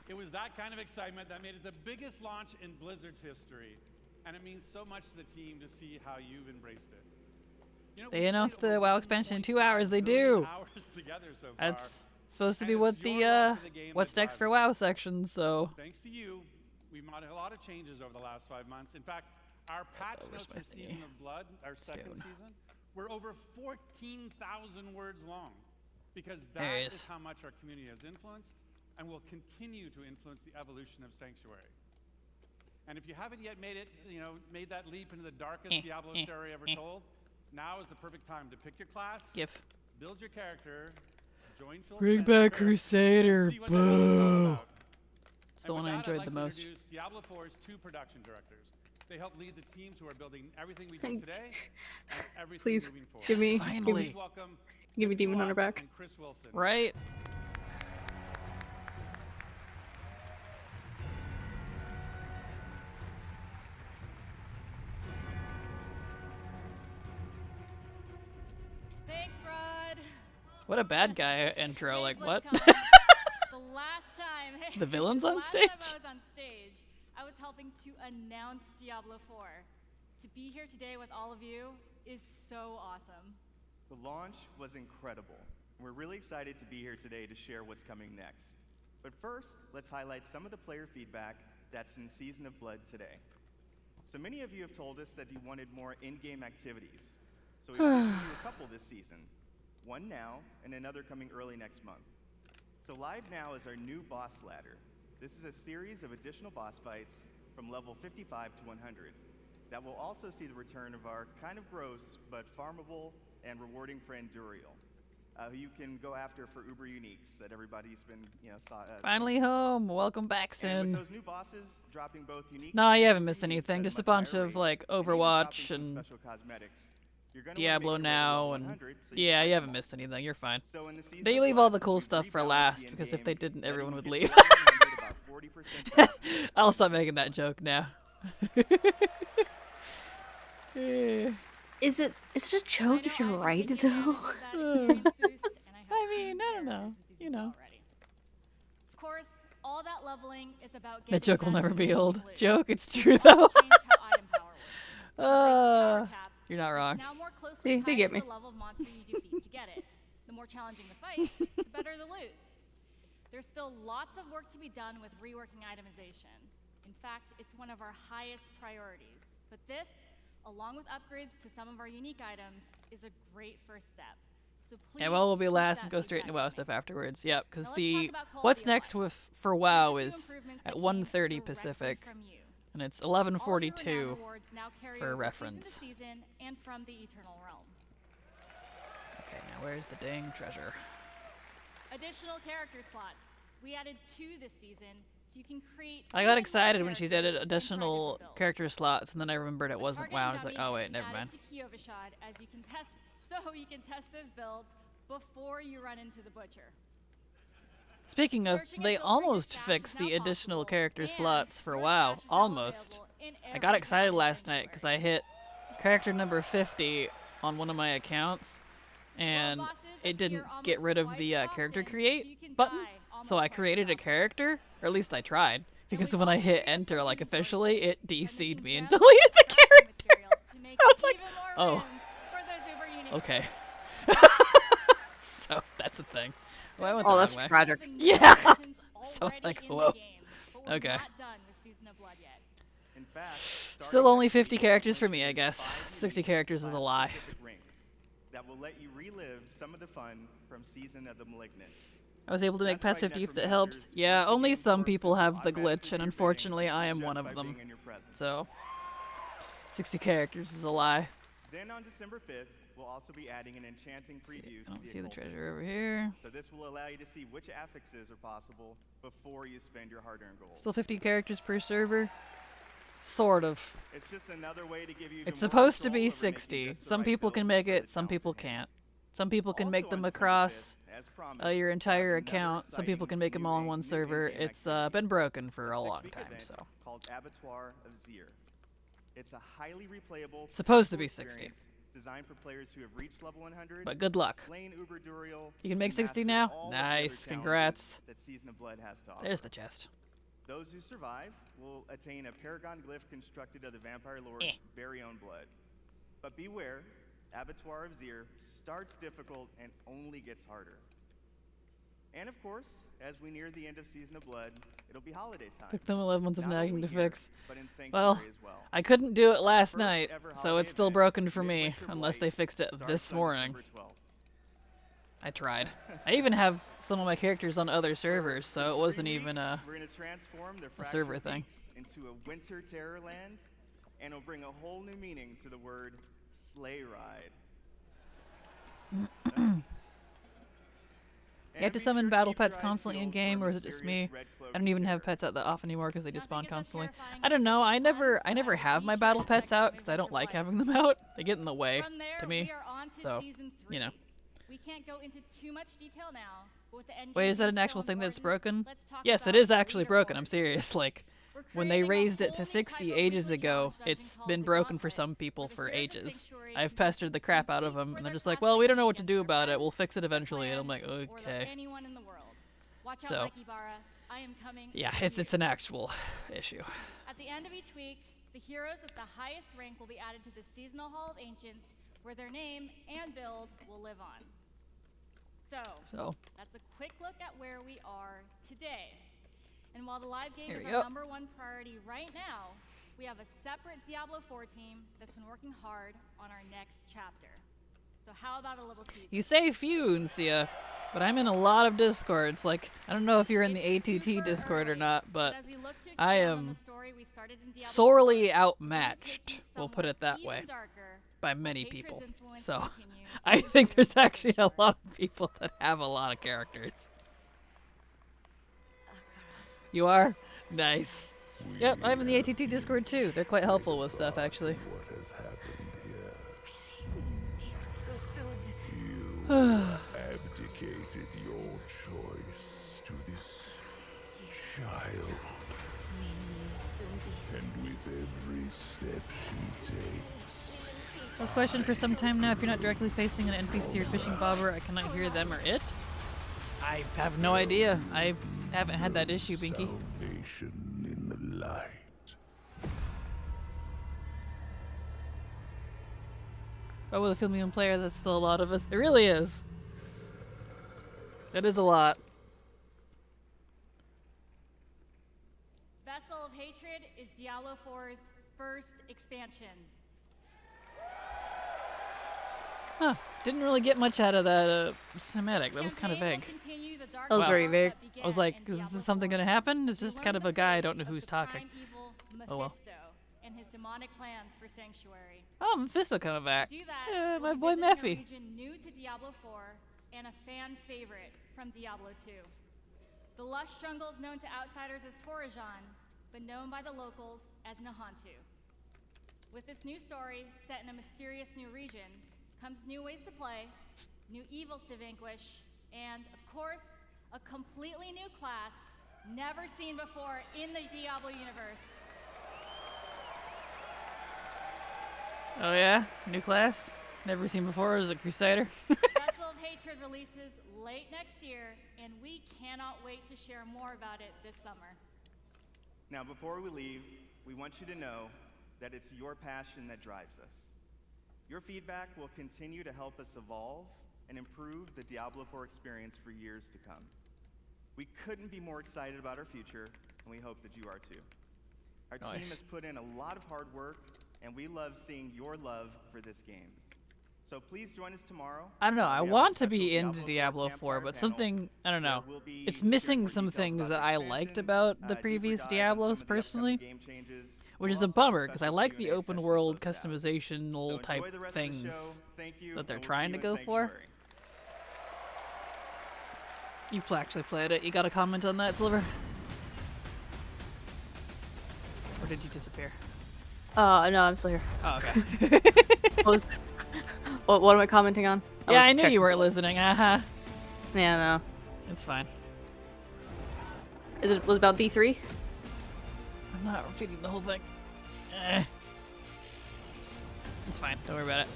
Speaker 6: It was that kind of excitement that made it the biggest launch in Blizzard's history, and it means so much to the team to see how you've embraced it. You know,
Speaker 1: They announced the WoW expansion in 2 hours. They do. That's supposed to be what the what's next for WoW section. So.
Speaker 6: Thanks to you, we've made a lot of changes over the last 5 months. In fact, our patch notes for Season of Blood, our second season, were over 14,000 words long, because that is how much our community has influenced and will continue to influence the evolution of Sanctuary. And if you haven't yet made that leap into the darkest Diablo story ever told, now is the perfect time to pick your class, build your character, join Phil
Speaker 1: Bring
Speaker 6: Spencer,
Speaker 1: back Crusader.
Speaker 6: see what they're all about.
Speaker 1: It's the one I enjoyed the most.
Speaker 6: Introduce Diablo 4's 2 production directors. They help lead the teams who are building everything we do today and everything
Speaker 2: Please,
Speaker 6: moving forward.
Speaker 2: give me,
Speaker 1: Finally.
Speaker 2: give me Demon Hunter back.
Speaker 6: And Chris Wilson.
Speaker 1: Right.
Speaker 15: Thanks, Rod.
Speaker 1: What a bad guy intro. Like what?
Speaker 15: The last time.
Speaker 1: The villain's on
Speaker 15: last
Speaker 1: stage?
Speaker 15: time I was on stage, I was helping to announce Diablo 4. To be here today with all of you is so awesome.
Speaker 17: The launch was incredible. We're really excited to be here today to share what's coming next. But first, let's highlight some of the player feedback that's in Season of Blood today. So many of you have told us that you wanted more in-game activities. So we've given you a couple this season. one now and another coming early next month. So live now is our new boss ladder. This is a series of additional boss fights from level 55 to 100 that will also see the return of our kind of gross but farmable and rewarding friend Duriel, who you can go after for Uber Uniques that everybody's been,
Speaker 1: Finally home. Welcome back,
Speaker 17: and
Speaker 1: Sin.
Speaker 17: with those new bosses dropping both unique
Speaker 1: No, you
Speaker 17: and
Speaker 1: haven't missed
Speaker 17: uniques
Speaker 1: anything.
Speaker 17: at
Speaker 1: Just a
Speaker 17: much
Speaker 1: bunch
Speaker 17: higher
Speaker 1: of
Speaker 17: rate,
Speaker 1: like
Speaker 17: and even
Speaker 1: Overwatch
Speaker 17: dropping some
Speaker 1: and
Speaker 17: special cosmetics, you're gonna wanna make
Speaker 1: Diablo
Speaker 17: your way to
Speaker 1: now,
Speaker 17: level
Speaker 1: and
Speaker 17: 100 so you can
Speaker 1: yeah,
Speaker 17: fight
Speaker 1: you
Speaker 17: them
Speaker 1: haven't
Speaker 17: all.
Speaker 1: missed anything. You're fine.
Speaker 17: So in the season
Speaker 1: They
Speaker 17: of
Speaker 1: leave all
Speaker 17: Blood,
Speaker 1: the cool
Speaker 17: we've
Speaker 1: stuff for
Speaker 17: rebalanced
Speaker 1: last
Speaker 17: the
Speaker 1: because if
Speaker 17: endgame,
Speaker 1: they didn't,
Speaker 17: letting
Speaker 1: everyone
Speaker 17: you
Speaker 1: would
Speaker 17: get
Speaker 1: leave.
Speaker 17: to level 100 about 40% faster than
Speaker 1: I'll stop making that joke now.
Speaker 2: Is it a joke if you're right though?
Speaker 1: I mean, I don't know. You know.
Speaker 15: Of course, all that leveling is about
Speaker 1: That
Speaker 15: getting
Speaker 1: joke will
Speaker 15: that
Speaker 1: never be
Speaker 15: amazing
Speaker 1: old.
Speaker 15: loot.
Speaker 1: Joke, it's
Speaker 15: We've
Speaker 1: true
Speaker 15: also
Speaker 1: though.
Speaker 15: changed how item power works.
Speaker 1: You're not wrong.
Speaker 15: Now more closely
Speaker 2: See, they
Speaker 15: tied
Speaker 2: get
Speaker 15: to
Speaker 2: me.
Speaker 15: the level of monster you defeat to get it. The more challenging the fight, the better the loot. There's still lots of work to be done with reworking itemization. In fact, it's one of our highest priorities. But this, along with upgrades to some of our unique items, is a great first step. So please
Speaker 1: Yeah, well, we'll be
Speaker 15: keep
Speaker 1: last
Speaker 15: that
Speaker 1: and go straight into
Speaker 15: feedback
Speaker 1: WoW stuff afterwards. Yep, because
Speaker 15: Now let's
Speaker 1: the
Speaker 15: talk about quality
Speaker 1: what's
Speaker 15: of
Speaker 1: next
Speaker 15: life.
Speaker 1: with for WoW
Speaker 15: Here's a few
Speaker 1: is
Speaker 15: improvements
Speaker 1: at
Speaker 15: that came
Speaker 1: 1:30
Speaker 15: directly
Speaker 1: Pacific,
Speaker 15: from you.
Speaker 1: and it's
Speaker 15: All your
Speaker 1: 11:42
Speaker 15: renown rewards now carry
Speaker 1: for
Speaker 15: over
Speaker 1: reference.
Speaker 15: season to season and from the Eternal Realm.
Speaker 1: Okay, now where's the dang treasure?
Speaker 15: Additional character slots. We added 2 this season, so you can create.
Speaker 1: I got excited when she added additional character slots, and then I remembered it wasn't WoW. I was like, oh wait, never mind.
Speaker 15: To Kyovashad as you can test, so you can test those builds before you run into the butcher.
Speaker 1: Speaking of,
Speaker 15: Searching and
Speaker 1: they
Speaker 15: filtering
Speaker 1: almost
Speaker 15: your stash
Speaker 1: fixed
Speaker 15: is now
Speaker 1: the additional
Speaker 15: possible,
Speaker 1: character
Speaker 15: and
Speaker 1: slots for
Speaker 15: your
Speaker 1: WoW.
Speaker 15: stash is now
Speaker 1: Almost.
Speaker 15: available in
Speaker 1: I got
Speaker 15: every
Speaker 1: excited
Speaker 15: WoW
Speaker 1: last night because I hit character number 50 on one of my accounts, and it didn't get rid of the character create button, so I created a character, or at least I tried, because when I hit enter, like officially, it DC'd me and deleted the character. I was like, oh, okay. So that's a thing. Well, I went the
Speaker 2: Oh,
Speaker 1: wrong
Speaker 2: that's
Speaker 1: way.
Speaker 2: tragic.
Speaker 1: Yeah. So like, whoa. Okay.
Speaker 17: In fact,
Speaker 1: Still only 50 characters for me, I guess. 60 characters is a lie.
Speaker 17: rings that will let you relive some of the fun from Season of the Malignant.
Speaker 1: I was able to make
Speaker 17: That's
Speaker 1: past
Speaker 17: right,
Speaker 1: 50 if that helps.
Speaker 17: Necromanters,
Speaker 1: Yeah,
Speaker 17: once
Speaker 1: only
Speaker 17: again
Speaker 1: some
Speaker 17: force
Speaker 1: people
Speaker 17: them
Speaker 1: have the
Speaker 17: automatically
Speaker 1: glitch, and
Speaker 17: do
Speaker 1: unfortunately
Speaker 17: things
Speaker 1: I am
Speaker 17: just
Speaker 1: one
Speaker 17: by
Speaker 1: of them.
Speaker 17: being in your presence.
Speaker 1: So, 60 characters is a lie.
Speaker 17: Then on December 5th, we'll also be adding an enchanting preview
Speaker 1: I don't
Speaker 17: to
Speaker 1: see the
Speaker 17: occultist.
Speaker 1: treasure over here.
Speaker 17: So this will allow you to see which affixes are possible before you spend your hard-earned gold.
Speaker 1: Still 50 characters per server? Sort of.
Speaker 17: It's just another way to give you
Speaker 1: It's
Speaker 17: even more
Speaker 1: supposed to
Speaker 17: control
Speaker 1: be
Speaker 17: over making
Speaker 1: 60.
Speaker 17: just the
Speaker 1: Some
Speaker 17: right
Speaker 1: people can
Speaker 17: build
Speaker 1: make
Speaker 17: for
Speaker 1: it,
Speaker 17: the
Speaker 1: some people
Speaker 17: talented hand.
Speaker 1: can't. Some people can make
Speaker 17: Also
Speaker 1: them
Speaker 17: on December
Speaker 1: across
Speaker 17: 5th, as promised,
Speaker 1: your
Speaker 17: we'll
Speaker 1: entire
Speaker 17: have another
Speaker 1: account. Some people
Speaker 17: exciting
Speaker 1: can make them
Speaker 17: new
Speaker 1: all in one
Speaker 17: new
Speaker 1: server.
Speaker 17: in-game
Speaker 1: It's
Speaker 17: activity.
Speaker 1: been broken for a
Speaker 17: A
Speaker 1: long
Speaker 17: 6-week
Speaker 1: time,
Speaker 17: event
Speaker 1: so.
Speaker 17: called Abattoir of Zir. It's a highly replayable,
Speaker 1: Supposed to
Speaker 17: peaceful
Speaker 1: be 60.
Speaker 17: experience designed for players who have reached level 100.
Speaker 1: But good luck.
Speaker 17: slain Uber Duriel,
Speaker 1: You can make
Speaker 17: and
Speaker 1: 60
Speaker 17: mastered
Speaker 1: now?
Speaker 17: all of the
Speaker 1: Nice,
Speaker 17: other
Speaker 1: congrats.
Speaker 17: challenges that Season of Blood has to offer.
Speaker 1: There's the chest.
Speaker 17: Those who survive will attain a paragon glyph constructed of the Vampire Lord's very own blood. But beware, Abattoir of Zir starts difficult and only gets harder. And of course, as we near the end of Season of Blood, it'll be holiday time.
Speaker 1: Took them 11 months of
Speaker 17: Not
Speaker 1: nagging
Speaker 17: only
Speaker 1: to
Speaker 17: here,
Speaker 1: fix.
Speaker 17: but in Sanctuary
Speaker 1: Well,
Speaker 17: as well.
Speaker 1: I couldn't do it last
Speaker 17: First
Speaker 1: night,
Speaker 17: ever
Speaker 1: so
Speaker 17: holiday
Speaker 1: it's still
Speaker 17: event,
Speaker 1: broken for me,
Speaker 17: Midwinter
Speaker 1: unless
Speaker 17: Blight,
Speaker 1: they fixed it
Speaker 17: starts
Speaker 1: this
Speaker 17: on
Speaker 1: morning.
Speaker 17: December 12th.
Speaker 1: I tried. I even have some of my characters on other servers, so it wasn't even a
Speaker 17: We're gonna transform the
Speaker 1: server
Speaker 17: fractured
Speaker 1: thing.
Speaker 17: peaks into a winter terror land, and it'll bring a whole new meaning to the word sleigh ride.
Speaker 1: You have to summon battle pets constantly in game, or is it just me? I don't even have pets out that often anymore because they just spawn constantly. I don't know. I never have my battle pets out because I don't like having them out. They get in the way
Speaker 15: From there,
Speaker 1: to me.
Speaker 15: we are on to
Speaker 1: So,
Speaker 15: season 3.
Speaker 1: you know.
Speaker 15: We can't go into too much detail now, but with the end
Speaker 1: Wait,
Speaker 15: game
Speaker 1: is that
Speaker 15: being
Speaker 1: an actual
Speaker 15: so
Speaker 1: thing that's
Speaker 15: important,
Speaker 1: broken?
Speaker 15: let's talk
Speaker 1: Yes, it
Speaker 15: about
Speaker 1: is actually broken.
Speaker 15: leaderboards.
Speaker 1: I'm serious. Like,
Speaker 15: We're
Speaker 1: when they
Speaker 15: creating a
Speaker 1: raised it
Speaker 15: whole
Speaker 1: to
Speaker 15: new
Speaker 1: 60
Speaker 15: type of
Speaker 1: ages
Speaker 15: weekly
Speaker 1: ago,
Speaker 15: challenge dungeon
Speaker 1: it's
Speaker 15: called
Speaker 1: been
Speaker 15: the
Speaker 1: broken for
Speaker 15: Gauntlet,
Speaker 1: some people
Speaker 15: where the
Speaker 1: for
Speaker 15: heroes of
Speaker 1: ages.
Speaker 15: Sanctuary
Speaker 1: I've
Speaker 15: can
Speaker 1: pestered the crap out of
Speaker 15: compete
Speaker 1: them,
Speaker 15: for
Speaker 1: and they're
Speaker 15: their
Speaker 1: just like, well, we don't know what to
Speaker 15: classmates
Speaker 1: do
Speaker 15: against their
Speaker 1: about it.
Speaker 15: friends,
Speaker 1: We'll fix it eventually. And
Speaker 15: clan,
Speaker 1: I'm like,
Speaker 15: or the
Speaker 1: okay.
Speaker 15: anyone in the world. Watch out,
Speaker 1: So,
Speaker 15: Mike Ibarra. I am coming.
Speaker 1: yeah,
Speaker 15: for
Speaker 1: it's
Speaker 15: you.
Speaker 1: an actual issue.
Speaker 15: At the end of each week, the heroes with the highest rank will be added to the Seasonal Hall of Ancients, where their name and build will live on. So, that's a quick look at where we are today. And while the live game
Speaker 1: Here
Speaker 15: is
Speaker 1: we
Speaker 15: our
Speaker 1: go.
Speaker 15: #1 priority right now, we have a separate Diablo 4 team that's been working hard on our next chapter. So how about a little teaser?
Speaker 1: You say few, Uncia, but I'm in a lot of Discords. Like, I don't know if you're in the ATT Discord or not, but I am sorely outmatched, we'll put it that way, by many people. So, I think there's actually a lot of people that have a lot of characters. You are? Nice. Yep, I'm in the ATT Discord too. They're quite helpful with stuff, actually.
Speaker 11: What has happened here? You abdicated your choice to this child. And with every step she takes...
Speaker 1: I've questioned for some time now, if you're not directly facing an NPC or fishing bobber, I cannot hear them or it. I have no idea. I haven't had that issue, Binky.
Speaker 11: Salvation in the light.
Speaker 1: But with a female player, that's still a lot of us. It really is. It is a lot.
Speaker 15: Vessel of Hatred is Diablo 4's first expansion.
Speaker 1: Huh. Didn't really get much out of that cinematic. That was kind of vague.
Speaker 2: That was very vague.
Speaker 1: I was like, is this something going to happen? It's just kind of a guy. I don't know who's talking. Oh well.
Speaker 15: And his demonic plans for Sanctuary.
Speaker 1: Oh, Mephisto coming back.
Speaker 15: To do that,
Speaker 1: Yeah, my
Speaker 15: we'll
Speaker 1: boy
Speaker 15: be visiting a
Speaker 1: Mephi.
Speaker 15: region new to Diablo 4 and a fan favorite from Diablo 2. The lush jungles known to outsiders as Torajan, but known by the locals as Nahantu. With this new story set in a mysterious new region, comes new ways to play, new evils to vanquish, and, of course, a completely new class never seen before in the Diablo universe.
Speaker 1: Oh yeah? New class? Never seen before as a Crusader?
Speaker 15: Vessel of Hatred releases late next year, and we cannot wait to share more about it this summer.
Speaker 17: Now, before we leave, we want you to know that it's your passion that drives us. Your feedback will continue to help us evolve and improve the Diablo 4 experience for years to come. We couldn't be more excited about our future, and we hope that you are too. Our team has put in a lot of hard work, and we love seeing your love for this game. So please join us tomorrow.
Speaker 1: I don't know. I
Speaker 17: We have a
Speaker 1: want to
Speaker 17: special
Speaker 1: be into
Speaker 17: Diablo
Speaker 1: Diablo 4,
Speaker 17: Vampire
Speaker 1: but
Speaker 17: panel
Speaker 1: something, I don't know.
Speaker 17: where we'll be
Speaker 1: It's
Speaker 17: sharing
Speaker 1: missing
Speaker 17: more
Speaker 1: some
Speaker 17: details
Speaker 1: things
Speaker 17: about
Speaker 1: that
Speaker 17: the
Speaker 1: I
Speaker 17: expansion,
Speaker 1: liked about the
Speaker 17: deeper
Speaker 1: previous
Speaker 17: dive on some
Speaker 1: Diablos
Speaker 17: of the upcoming
Speaker 1: personally.
Speaker 17: game changes.
Speaker 1: Which is
Speaker 17: We'll
Speaker 1: a
Speaker 17: also have
Speaker 1: bummer, because I
Speaker 17: special
Speaker 1: like the
Speaker 17: Q&A
Speaker 1: open
Speaker 17: session
Speaker 1: world
Speaker 17: to close it out.
Speaker 1: customizational
Speaker 17: So
Speaker 1: type
Speaker 17: enjoy the rest of the
Speaker 1: things
Speaker 17: show. Thank you,
Speaker 1: that they're
Speaker 17: and we'll
Speaker 1: trying
Speaker 17: see
Speaker 1: to
Speaker 17: you in
Speaker 1: go for.
Speaker 17: Sanctuary.
Speaker 1: You've actually played it. You got a comment on that, Silver? Or did you disappear?
Speaker 2: No, I'm still here.
Speaker 1: Oh, okay.
Speaker 2: What am I commenting on?
Speaker 1: Yeah, I knew you weren't listening. Uh-huh.
Speaker 2: Yeah, no.
Speaker 1: It's fine.
Speaker 2: Was it about D3?
Speaker 1: I'm not repeating the whole thing. It's fine. Don't worry about it.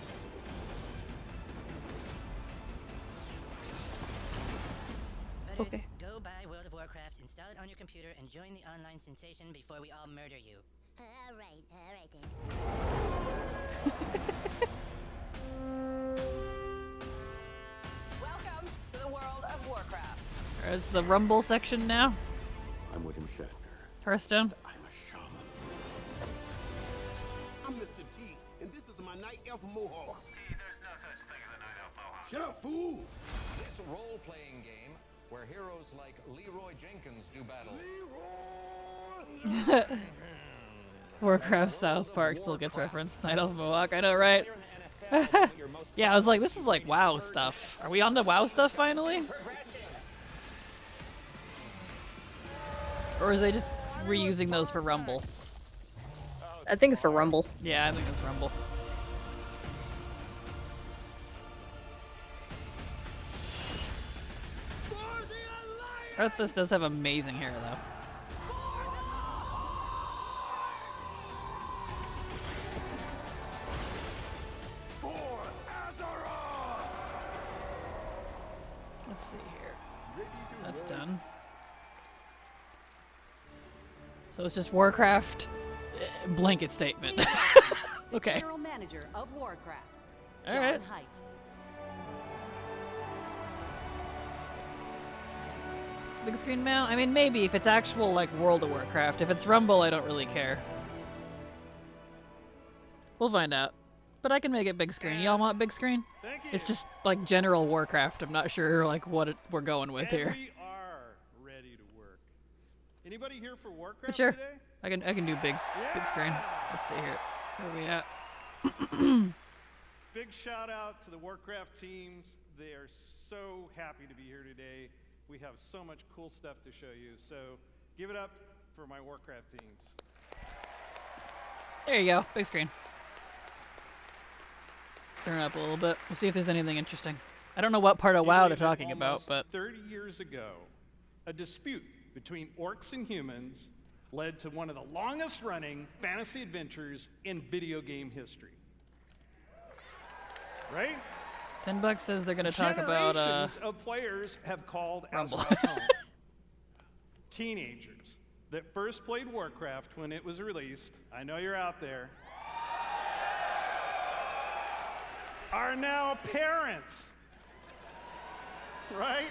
Speaker 2: Okay.
Speaker 18: Go buy World of Warcraft, install it on your computer, and join the online sensation before we all murder you. Alright then.
Speaker 13: Welcome to the world of Warcraft.
Speaker 1: There's the Rumble section now.
Speaker 19: I'm William Shatner.
Speaker 1: Hearthstone.
Speaker 19: I'm Mr. T, and this is my night elf mohawk. There's no such thing as a night elf mohawk. Shut up, fool!
Speaker 20: This role-playing game where heroes like Leroy Jenkins do battle.
Speaker 1: Warcraft South Park still gets referenced. Night Elf Mohawk, I know, right? Yeah, I was like, this is like WoW stuff. Are we on to WoW stuff finally? Or is they just reusing those for Rumble?
Speaker 2: I think it's for Rumble.
Speaker 1: Yeah, I think it's Rumble. Hearthstone does have amazing hair, though. Let's see here. That's done. So it's just Warcraft blanket statement. Okay.
Speaker 4: General Manager of Warcraft,
Speaker 1: All
Speaker 4: John
Speaker 1: right.
Speaker 4: Haidt.
Speaker 1: Big screen mount? I mean, maybe if it's actual, like, World of Warcraft. If it's Rumble, I don't really care. We'll find out. but I can make it big screen. Y'all want big screen?
Speaker 5: Thank you.
Speaker 1: It's just like general Warcraft. I'm not sure like what we're going with here.
Speaker 5: We are ready to work. Anybody here for Warcraft
Speaker 1: But sure,
Speaker 5: today?
Speaker 1: I can do big screen. Let's see here. Where are we at?
Speaker 5: Big shout out to the Warcraft teams. They are so happy to be here today. We have so much cool stuff to show you. So give it up for my Warcraft teams.
Speaker 1: There you go, big screen. Turn it up a little bit. We'll see if there's anything interesting. I don't know what part of WoW they're talking about, but
Speaker 5: 30 years ago, a dispute between orcs and humans led to one of the longest running fantasy adventures in video game history. Right?
Speaker 1: $10 says they're going to talk about
Speaker 5: Generations of players have called
Speaker 1: Rumble.
Speaker 5: Azeroth home. Teenagers that first played Warcraft when it was released, I know you're out there, are now parents. Right?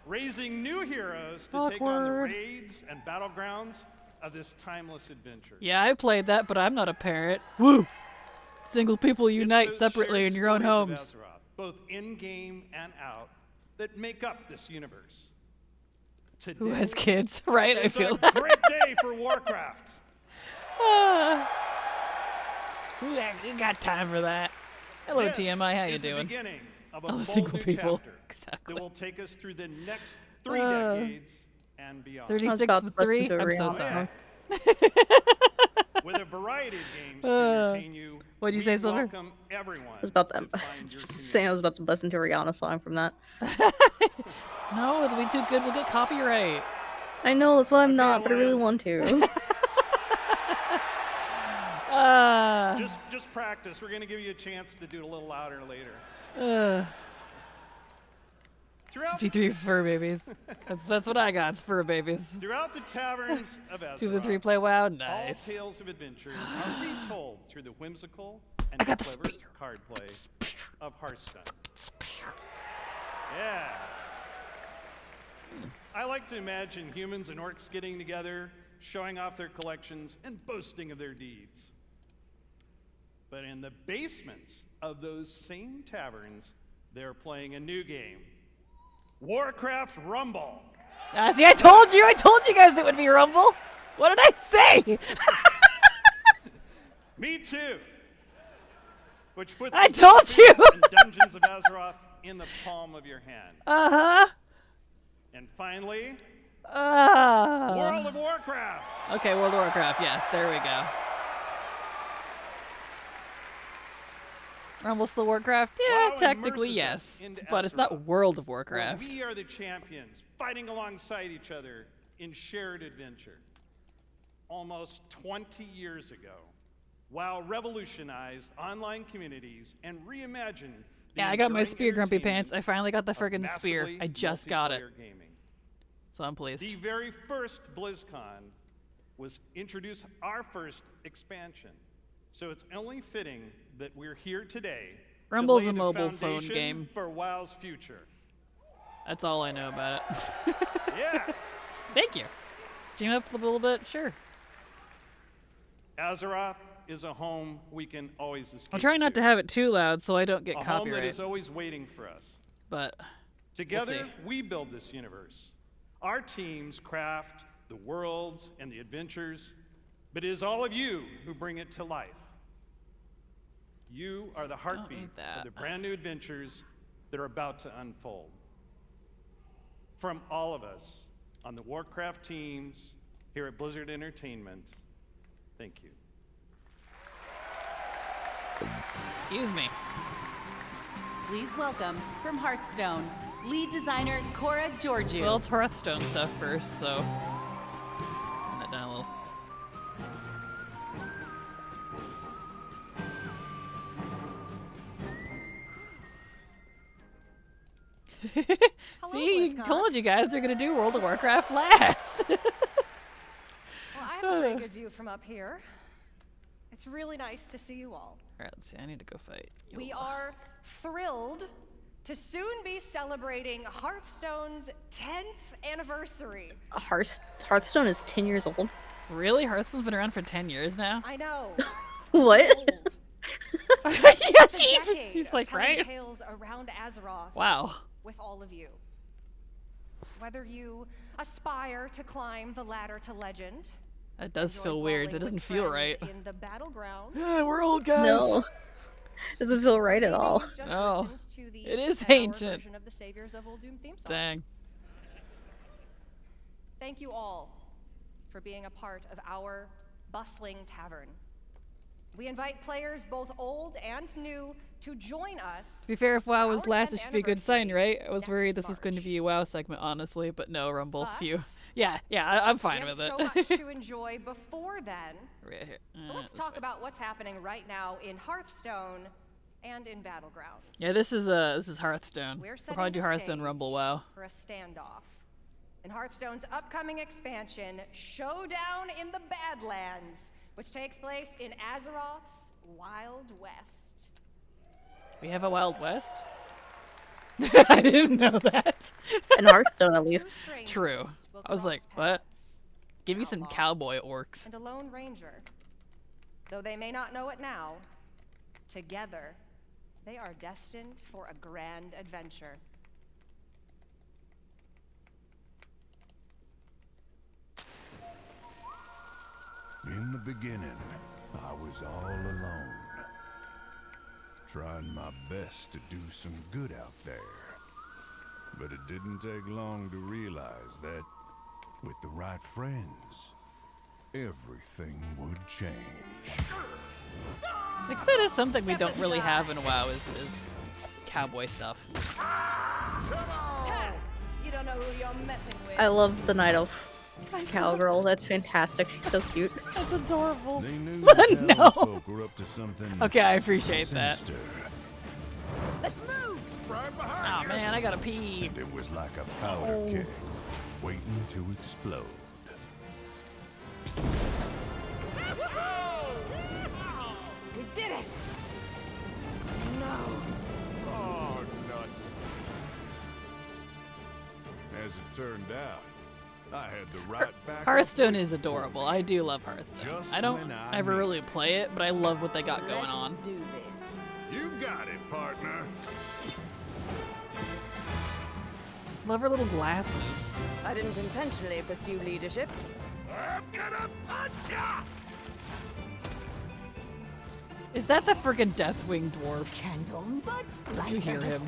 Speaker 5: Raising new heroes to take on the raids and battlegrounds of this timeless adventure.
Speaker 1: Yeah, I played that, but I'm not a parent. Woo! Single people unite separately in your own homes.
Speaker 5: Azeroth, both in-game and out, that make up this universe. Today,
Speaker 1: Who has kids, right? I feel
Speaker 5: it's a great day for Warcraft.
Speaker 1: We got time for that. Hello,
Speaker 5: This
Speaker 1: TMI. How you
Speaker 5: is
Speaker 1: doing?
Speaker 5: The beginning of a
Speaker 1: All the
Speaker 5: bold
Speaker 1: single
Speaker 5: new
Speaker 1: people.
Speaker 5: chapter
Speaker 1: Exactly.
Speaker 5: that will take us through the next 3 decades and beyond.
Speaker 1: 36 with 3? I'm so
Speaker 2: Oh,
Speaker 1: sorry.
Speaker 5: With a variety of games to entertain you.
Speaker 1: What'd you say, Silver?
Speaker 5: Welcome everyone.
Speaker 2: I was about to saying I was about to bust into a Rihanna song from that.
Speaker 1: No, it'll be too good. We'll get copyright.
Speaker 2: I know, that's why I'm not, but I really want to.
Speaker 5: Just practice. We're going to give you a chance to do it a little louder later.
Speaker 1: 53 fur babies. That's what I got. It's fur babies.
Speaker 5: Throughout the taverns of Azeroth,
Speaker 1: 2 of the 3 play WoW. Nice.
Speaker 5: all tales of adventure are retold through the whimsical and clever card play of Hearthstone. Yeah. I like to imagine humans and orcs getting together, showing off their collections, and boasting of their deeds. But in the basements of those same taverns, they're playing a new game. Warcraft Rumble.
Speaker 1: See, I told you guys it would be Rumble. What did I say?
Speaker 5: Me too. Which puts
Speaker 1: I
Speaker 5: the
Speaker 1: told you.
Speaker 5: and Dungeons of Azeroth in the palm of your hand. And finally, World of Warcraft.
Speaker 1: Okay, World of Warcraft. Yes, there we go. Rumble's the Warcraft? Yeah,
Speaker 5: WoW
Speaker 1: technically
Speaker 5: immerses us
Speaker 1: yes,
Speaker 5: into
Speaker 1: but it's
Speaker 5: Azeroth,
Speaker 1: not World of
Speaker 5: where
Speaker 1: Warcraft.
Speaker 5: we are the champions, fighting alongside each other in shared adventure. Almost 20 years ago, WoW revolutionized online communities and reimagined the
Speaker 1: Yeah, I got my
Speaker 5: enduring
Speaker 1: spear, Grumpy
Speaker 5: entertainment
Speaker 1: Pants. I finally got the
Speaker 5: of
Speaker 1: friggin' spear.
Speaker 5: massively
Speaker 1: I just got it.
Speaker 5: multiplayer gaming.
Speaker 1: So I'm pleased.
Speaker 5: The very first BLIZZCON was introduced our first expansion. So it's only fitting that we're here today
Speaker 1: Rumble's
Speaker 5: to lay
Speaker 1: a
Speaker 5: the
Speaker 1: mobile phone
Speaker 5: foundation
Speaker 1: game.
Speaker 5: for WoW's future.
Speaker 1: That's all I know about it.
Speaker 5: Yeah.
Speaker 1: Thank you. Stream up a little bit? Sure.
Speaker 5: Azeroth is a home we can always escape
Speaker 1: I'm trying not to have it too loud so I don't get
Speaker 5: a home
Speaker 1: copyright.
Speaker 5: that is always waiting for us.
Speaker 1: But
Speaker 5: Together,
Speaker 1: we'll
Speaker 5: we build this universe. Our teams craft the worlds and the adventures, but it is all of you who bring it to life. You are the heartbeat of the brand new adventures that are about to unfold. From all of us on the Warcraft teams here at Blizzard Entertainment, thank you.
Speaker 1: Excuse me.
Speaker 4: Please welcome from Hearthstone, lead designer Cora Georgiou.
Speaker 1: Well, it's Hearthstone stuff first, so turn that down a little. See, told you guys they're gonna do World of Warcraft last.
Speaker 21: Well, I have a pretty good view from up here. It's really nice to see you all.
Speaker 1: Alright, let's see. I need to go fight.
Speaker 21: We are thrilled to soon be celebrating Hearthstone's 10th anniversary.
Speaker 2: Hearthstone is 10 years old.
Speaker 1: Really? Hearthstone's been around for 10 years now?
Speaker 21: I know.
Speaker 2: What?
Speaker 1: Yeah, Jesus. She's like,
Speaker 21: telling
Speaker 1: right?
Speaker 21: tales around Azeroth.
Speaker 1: Wow.
Speaker 21: With all of you. Whether you aspire to climb the ladder to legend.
Speaker 1: That does feel weird. That doesn't feel right.
Speaker 21: In the battlegrounds.
Speaker 1: Yeah, we're old guys.
Speaker 2: No. Doesn't feel right at all.
Speaker 1: Oh, it is ancient.
Speaker 21: Of the Saviors of Old Doom theme song.
Speaker 1: Dang.
Speaker 21: Thank you all for being a part of our bustling tavern. We invite players both old and new to join us.
Speaker 1: To be fair, if WoW was last, it should be a good sign, right? I was worried this was going to be a WoW segment, honestly, but no, Rumble. Phew. Yeah, I'm fine with it.
Speaker 21: We have so much to enjoy before then.
Speaker 1: Right here.
Speaker 21: So let's talk about what's happening right now in Hearthstone and in Battlegrounds.
Speaker 1: Yeah, this is Hearthstone. We'll probably do Hearthstone Rumble WoW.
Speaker 21: For a standoff. In Hearthstone's upcoming expansion, Showdown in the Badlands, which takes place in Azeroth's Wild West.
Speaker 1: We have a Wild West? I didn't know that.
Speaker 2: In Hearthstone, at least.
Speaker 1: True. I was like, what? Give me some cowboy orcs.
Speaker 21: And a lone ranger. Though they may not know it now, together, they are destined for a grand adventure.
Speaker 11: In the beginning, I was all alone, trying my best to do some good out there. But it didn't take long to realize that, with the right friends, everything would change.
Speaker 1: Because that is something we don't really have in WoW is cowboy stuff.
Speaker 21: You don't know who you're messing with.
Speaker 2: I love the Night Elf cowgirl. That's fantastic. She's so cute.
Speaker 1: That's adorable.
Speaker 11: They knew the townsfolk were up to something
Speaker 1: Okay, I appreciate
Speaker 11: sinister.
Speaker 1: that.
Speaker 21: Let's move!
Speaker 11: Right behind
Speaker 1: Oh man, I gotta pee.
Speaker 11: And it was like a powder keg, waiting to explode.
Speaker 21: We did it! No.
Speaker 11: Oh, nuts. As it turned out, I had the right back.
Speaker 1: Hearthstone is adorable. I do love Hearthstone.
Speaker 11: Just
Speaker 1: I don't
Speaker 11: when I
Speaker 1: ever
Speaker 11: need
Speaker 1: really play it, but I love what they got going on.
Speaker 21: Do this.
Speaker 11: You got it, partner.
Speaker 1: Love her little glasses.
Speaker 21: I didn't intentionally pursue leadership.
Speaker 11: I'm gonna punch ya!
Speaker 1: Is that the friggin' Deathwing dwarf?
Speaker 21: Candle butts.
Speaker 1: Did you hear him?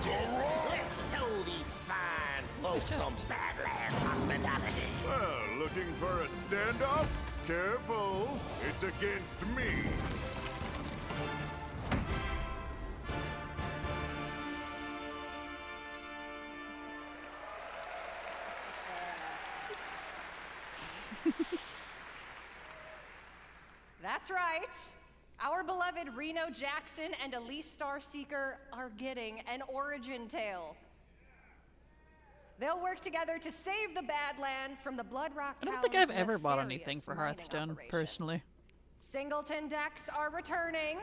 Speaker 19: Let's show these fine folks some Badlands hospitality.
Speaker 11: Well, looking for a standoff? Careful, it's against me.
Speaker 21: That's right. Our beloved Reno Jackson and Elise Starseeker are getting an origin tale. They'll work together to save the Badlands from the Bloodrock
Speaker 1: I don't think I've ever bought anything for Hearthstone, personally.
Speaker 21: Singleton decks are returning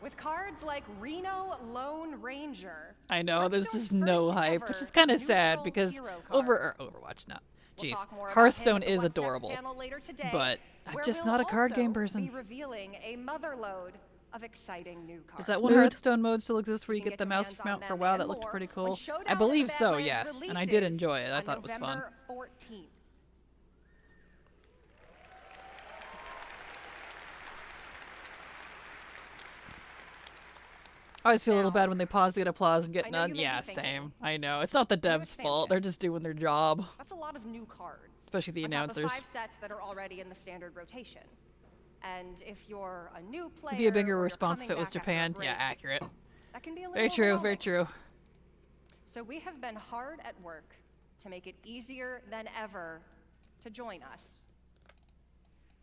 Speaker 21: with cards like Reno Lone Ranger.
Speaker 1: I know, there's just no hype, which is kind of sad because Overwatch now. Jeez, Hearthstone is adorable, but I'm just not a card game person.
Speaker 21: Be revealing a motherload of exciting new cards.
Speaker 1: Does that one Hearthstone mode still exist where you get the mouse mount for WoW? That looked pretty cool. I believe so, yes, and I did enjoy it. I thought it was fun.
Speaker 21: November 14th.
Speaker 1: I always feel a little bad when they pause to get applause and get
Speaker 21: I know you
Speaker 1: none.
Speaker 21: may
Speaker 1: Yeah,
Speaker 21: be thinking,
Speaker 1: same. I know. It's not the devs' fault. They're just doing their job.
Speaker 21: That's a lot of new cards.
Speaker 1: Especially the
Speaker 21: on top of
Speaker 1: announcers.
Speaker 21: 5 sets that are already in the standard rotation. And if you're a new player,
Speaker 1: It'd be a bigger
Speaker 21: or you're
Speaker 1: response if
Speaker 21: coming
Speaker 1: it was
Speaker 21: back after a
Speaker 1: Japan.
Speaker 21: break,
Speaker 1: Yeah, accurate.
Speaker 21: that can be a little
Speaker 1: Very true, very
Speaker 21: overwhelming.
Speaker 1: true.
Speaker 21: So we have been hard at work to make it easier than ever to join us.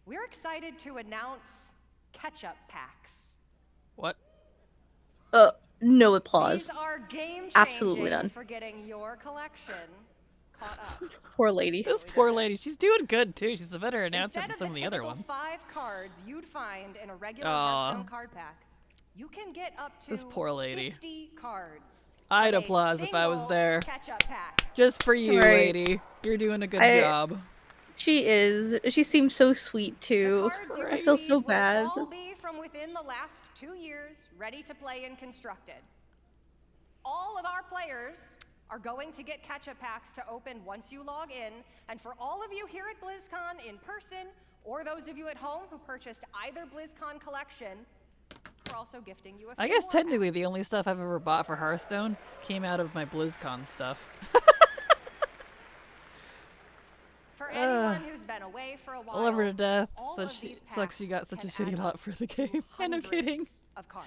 Speaker 21: We're excited to announce catch-up packs.
Speaker 1: What?
Speaker 2: No applause.
Speaker 21: These are game-changing
Speaker 2: Absolutely none.
Speaker 21: for getting your collection caught up.
Speaker 2: This poor lady.
Speaker 1: This poor lady. She's doing good, too. She's a better announcer
Speaker 21: Instead
Speaker 1: than
Speaker 21: of
Speaker 1: some of the other
Speaker 21: typical
Speaker 1: ones.
Speaker 21: 5 cards you'd find in a regular
Speaker 1: Aw.
Speaker 21: Hearthstone card pack, you can get up to
Speaker 1: This poor lady.
Speaker 21: 50 cards.
Speaker 1: I'd
Speaker 21: in a
Speaker 1: applause if I was
Speaker 21: single
Speaker 1: there.
Speaker 21: Catch-up pack.
Speaker 1: Just for you,
Speaker 2: Right.
Speaker 1: lady. You're doing a good job.
Speaker 2: She is. She seems so sweet too. I feel so bad.
Speaker 21: All be from within the last 2 years, ready to play and constructed. All of our players are going to get catch-up packs to open once you log in, and for all of you here at BlizzCon in person, or those of you at home who purchased either BlizzCon collection, we're also gifting you a few
Speaker 1: I guess
Speaker 21: more
Speaker 1: technically the only stuff I've ever bought for Hearthstone came out of my BlizzCon stuff.
Speaker 21: For anyone who's been away for a while,
Speaker 1: I love her to death.
Speaker 21: all
Speaker 1: So
Speaker 21: of
Speaker 1: she
Speaker 21: these
Speaker 1: sucks she got
Speaker 21: packs
Speaker 1: such a
Speaker 21: can
Speaker 1: shitty
Speaker 21: add
Speaker 1: lot
Speaker 21: up
Speaker 1: for the
Speaker 21: to
Speaker 1: game. I know kidding.
Speaker 21: hundreds of cards.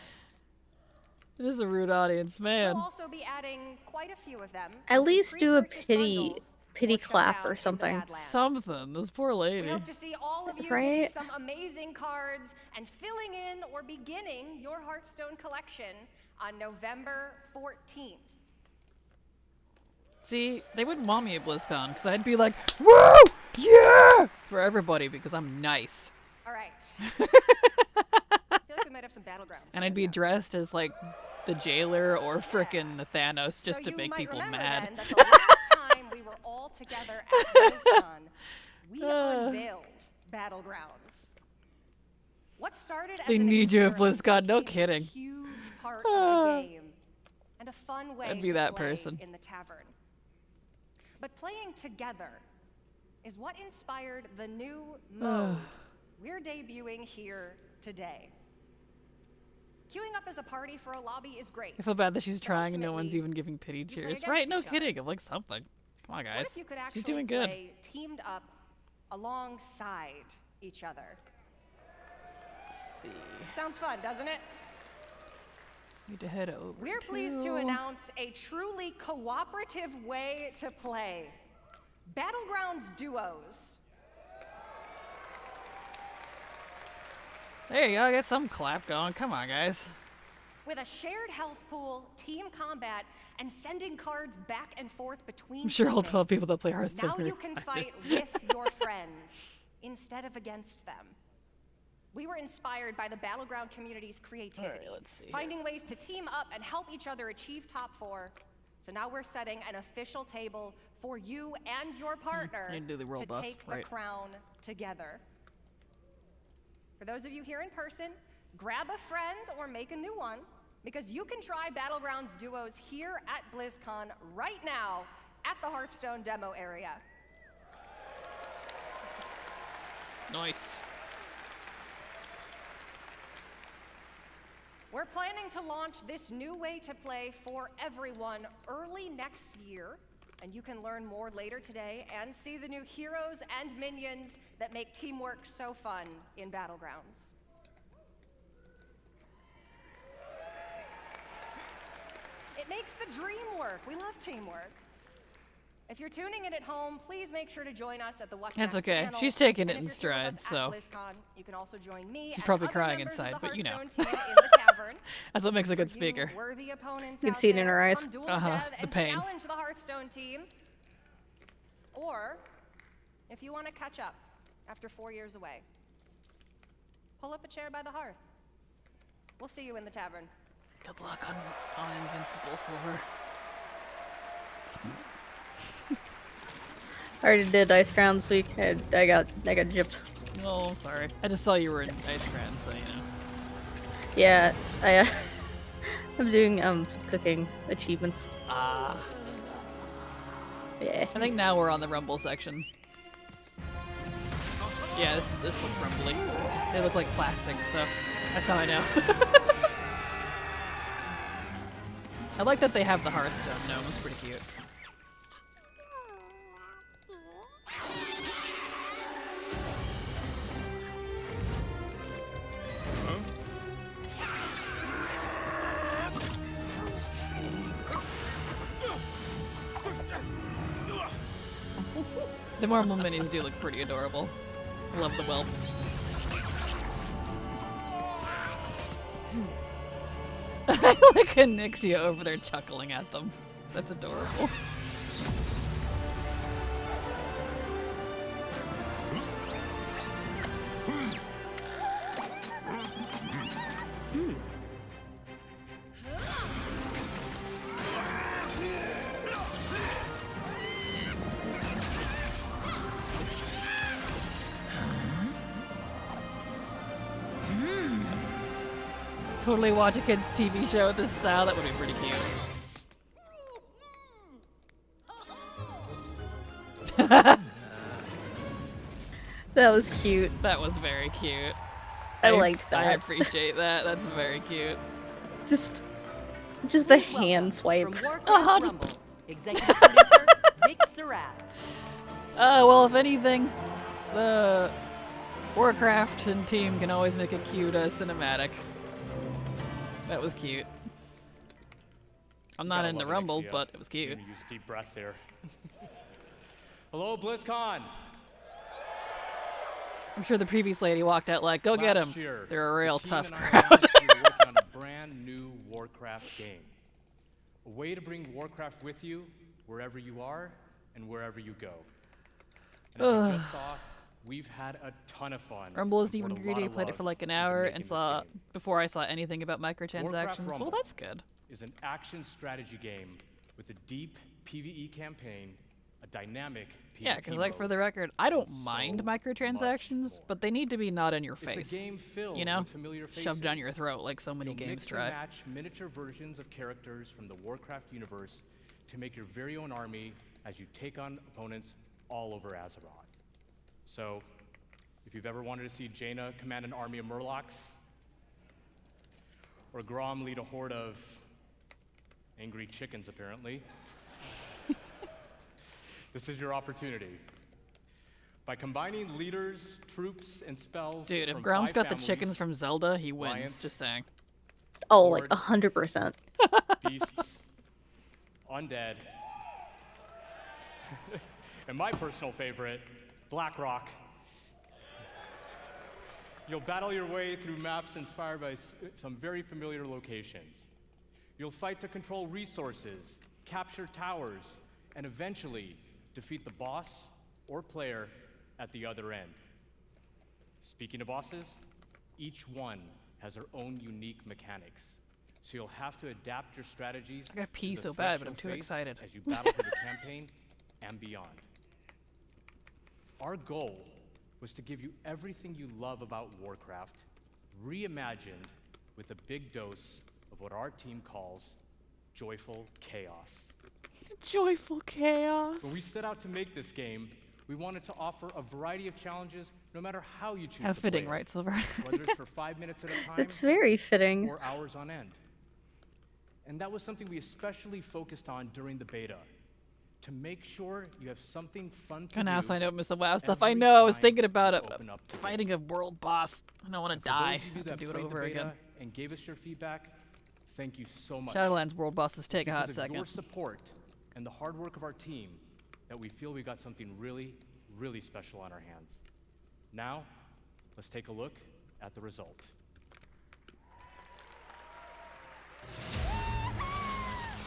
Speaker 1: It is a rude audience, man.
Speaker 21: We'll also be adding quite a few of them.
Speaker 2: At
Speaker 21: into
Speaker 2: least do a
Speaker 21: pre-purchase
Speaker 2: pity
Speaker 21: bundles
Speaker 2: clap
Speaker 21: down
Speaker 2: or
Speaker 21: in the
Speaker 2: something.
Speaker 21: Badlands.
Speaker 1: Something. This poor
Speaker 21: We
Speaker 1: lady.
Speaker 21: hope to see all of you
Speaker 2: Right?
Speaker 21: getting some amazing cards and filling in or beginning your Hearthstone collection on November 14th.
Speaker 1: See, they wouldn't want me at BlizzCon because I'd be like, woo! Yeah! For everybody because I'm nice.
Speaker 21: All right. I feel like we might have some battlegrounds.
Speaker 1: And I'd be dressed as like the jailer or frickin' Thanos just to make people mad.
Speaker 21: Then, that the last time we were all together at BlizzCon, we unveiled Battlegrounds. What started as
Speaker 1: They
Speaker 21: an
Speaker 1: need you at
Speaker 21: experiment
Speaker 1: BlizzCon, no
Speaker 21: became
Speaker 1: kidding.
Speaker 21: a huge part of the game and a fun way
Speaker 1: I'd be
Speaker 21: to
Speaker 1: that
Speaker 21: play
Speaker 1: person.
Speaker 21: in the tavern. But playing together is what inspired the new mode we're debuting here today. Queuing up as a party for a lobby is great.
Speaker 1: I feel bad that she's
Speaker 21: but
Speaker 1: trying and no one's
Speaker 21: ultimately,
Speaker 1: even giving pity
Speaker 21: you play
Speaker 1: cheers.
Speaker 21: against
Speaker 1: Right? No
Speaker 21: each other.
Speaker 1: kidding. I'm like something. Come on, guys.
Speaker 21: What if you could actually
Speaker 1: She's doing good.
Speaker 21: play teamed up alongside each other?
Speaker 1: Let's see.
Speaker 21: Sounds fun, doesn't it?
Speaker 1: Need to head over.
Speaker 21: We're pleased to announce a truly cooperative way to play. Battlegrounds duos.
Speaker 1: There you go. Get some clap going. Come on, guys.
Speaker 21: With a shared health pool, team combat, and sending cards back and forth between
Speaker 1: I'm sure I'll tell
Speaker 21: teammates.
Speaker 1: people that play Hearthstone.
Speaker 21: Now
Speaker 1: are
Speaker 21: you can
Speaker 1: excited.
Speaker 21: fight with your friends instead of against them. We were inspired by the Battleground community's creativity,
Speaker 1: let's see
Speaker 21: finding ways to team up and help each other achieve top 4. So now we're setting an official table for you and your partner
Speaker 1: you can do the world
Speaker 21: to
Speaker 1: buff,
Speaker 21: take the
Speaker 1: right.
Speaker 21: crown together. For those of you here in person, grab a friend or make a new one, because you can try Battlegrounds duos here at BlizzCon right now at the Hearthstone demo area.
Speaker 1: Nice.
Speaker 21: We're planning to launch this new way to play for everyone early next year, and you can learn more later today and see the new heroes and minions that make teamwork so fun in Battlegrounds. It makes the dream work. We love teamwork. If you're tuning in at home, please make sure to join us at the What's
Speaker 1: That's
Speaker 21: Next
Speaker 1: okay.
Speaker 21: panel.
Speaker 1: She's taking
Speaker 21: And
Speaker 1: it
Speaker 21: if
Speaker 1: in
Speaker 21: you're here with
Speaker 1: stride,
Speaker 21: us
Speaker 1: so.
Speaker 21: at BlizzCon, you can also join me
Speaker 1: She's
Speaker 21: and
Speaker 1: probably
Speaker 21: other
Speaker 1: crying
Speaker 21: members
Speaker 1: inside,
Speaker 21: of the
Speaker 1: but you know.
Speaker 21: Hearthstone team in the tavern.
Speaker 1: That's what makes a good
Speaker 21: For you
Speaker 1: speaker.
Speaker 21: worthy opponents
Speaker 2: You can
Speaker 21: out
Speaker 2: see it in
Speaker 21: there,
Speaker 2: her eyes.
Speaker 21: come duel
Speaker 1: Uh-huh,
Speaker 21: dev
Speaker 1: the
Speaker 21: and
Speaker 1: pain.
Speaker 21: challenge the Hearthstone team. Or, if you want to catch up after 4 years away, pull up a chair by the hearth. We'll see you in the tavern.
Speaker 1: Good luck on Invincible Silver.
Speaker 2: I already did Ice Crown this week. I got gypped.
Speaker 1: Oh, I'm sorry. I just saw you were in Ice Crown, so you know.
Speaker 2: Yeah, I'm doing some cooking achievements.
Speaker 1: Ah.
Speaker 2: Yeah.
Speaker 1: I think now we're on the Rumble section. Yeah, this looks rumbly. They look like plastic, so that's how I know. I like that they have the Hearthstone gnome. It's pretty cute. The Marvel minis do look pretty adorable. I love the whelp. I like Anixia over there chuckling at them. That's adorable. totally watch a kid's TV show with this style. That would be pretty cute.
Speaker 2: That was cute.
Speaker 1: That was very cute.
Speaker 2: I liked that.
Speaker 1: I appreciate that. That's very cute.
Speaker 2: Just the hand swipe.
Speaker 4: Rumble, executive producer Vic Sarath.
Speaker 1: Well, if anything, the Warcraft and team can always make a cute cinematic. That was cute. I'm not into Rumble, but it was cute.
Speaker 12: Use a deep breath there. Hello, BLIZZCON.
Speaker 1: I'm sure the previous lady walked out like, go get him. They're a real tough
Speaker 12: and I
Speaker 1: crowd.
Speaker 12: announced we were working on a brand new Warcraft game. A way to bring Warcraft with you wherever you are and wherever you go. And as you just saw, we've had a ton of fun.
Speaker 1: Rumble isn't
Speaker 12: and
Speaker 1: even
Speaker 12: poured a
Speaker 1: greedy. I
Speaker 12: lot of
Speaker 1: played it
Speaker 12: love
Speaker 1: for like an
Speaker 12: into
Speaker 1: hour
Speaker 12: making
Speaker 1: and
Speaker 12: this
Speaker 1: saw
Speaker 12: game.
Speaker 1: before I saw anything about microtransactions.
Speaker 12: Warcraft
Speaker 1: Well,
Speaker 12: Rumble
Speaker 1: that's good.
Speaker 12: is an action strategy game with a deep PvE campaign, a dynamic PvP
Speaker 1: Yeah, because like for
Speaker 12: mode,
Speaker 1: the record, I don't
Speaker 12: and
Speaker 1: mind
Speaker 12: so
Speaker 1: microtransactions, but they need to be not in your
Speaker 12: It's
Speaker 1: face.
Speaker 12: a game filled
Speaker 1: you know,
Speaker 12: with familiar
Speaker 1: shoved down
Speaker 12: faces.
Speaker 1: your throat like so many
Speaker 12: You'll
Speaker 1: games
Speaker 12: mix
Speaker 1: try.
Speaker 12: and match miniature versions of characters from the Warcraft universe to make your very own army as you take on opponents all over Azeroth. So, if you've ever wanted to see Jaina command an army of Murlocs, or Grom lead a horde of angry chickens, apparently, this is your opportunity. By combining leaders, troops, and spells
Speaker 1: Dude, if
Speaker 12: from
Speaker 1: Grom's
Speaker 12: 5
Speaker 1: got the
Speaker 12: families,
Speaker 1: chickens from Zelda, he wins.
Speaker 12: Lions,
Speaker 1: Just saying.
Speaker 2: Oh, like 100%.
Speaker 12: beasts, undead, and my personal favorite, Blackrock. You'll battle your way through maps inspired by some very familiar locations. You'll fight to control resources, capture towers, and eventually defeat the boss or player at the other end. Speaking of bosses, each one has their own unique mechanics. So you'll have to adapt your strategies.
Speaker 1: I gotta pee
Speaker 12: to the
Speaker 1: so bad,
Speaker 12: threats
Speaker 1: but I'm
Speaker 12: you'll
Speaker 1: too
Speaker 12: face
Speaker 1: excited.
Speaker 12: As you battle through the campaign and beyond. Our goal was to give you everything you love about Warcraft, reimagined with a big dose of what our team calls joyful chaos.
Speaker 1: Joyful chaos.
Speaker 12: When we set out to make this game, we wanted to offer a variety of challenges no matter how you choose
Speaker 1: How
Speaker 12: to
Speaker 1: fitting,
Speaker 12: play it,
Speaker 1: right, Silver?
Speaker 12: whether it's for 5 minutes at a time
Speaker 2: It's very fitting.
Speaker 12: or hours on end. And that was something we especially focused on during the beta, to make sure you have something fun to
Speaker 1: And now
Speaker 12: do
Speaker 1: I don't miss the WoW stuff. I
Speaker 12: every
Speaker 1: know, I was
Speaker 12: time
Speaker 1: thinking about
Speaker 12: you
Speaker 1: it.
Speaker 12: open up the
Speaker 1: Fighting a world boss. I don't want to
Speaker 12: For
Speaker 1: die.
Speaker 12: those of you
Speaker 1: I have
Speaker 12: that
Speaker 1: to do it
Speaker 12: played the
Speaker 1: over
Speaker 12: beta
Speaker 1: again.
Speaker 12: and gave us your feedback, thank you so much.
Speaker 1: Shadowlands world bosses
Speaker 12: It's
Speaker 1: take a hot
Speaker 12: because of
Speaker 1: second.
Speaker 12: your support and the hard work of our team that we feel we got something really, really special on our hands. Now, let's take a look at the result.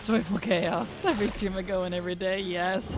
Speaker 1: Joyful chaos. Every stream I go in every day, yes.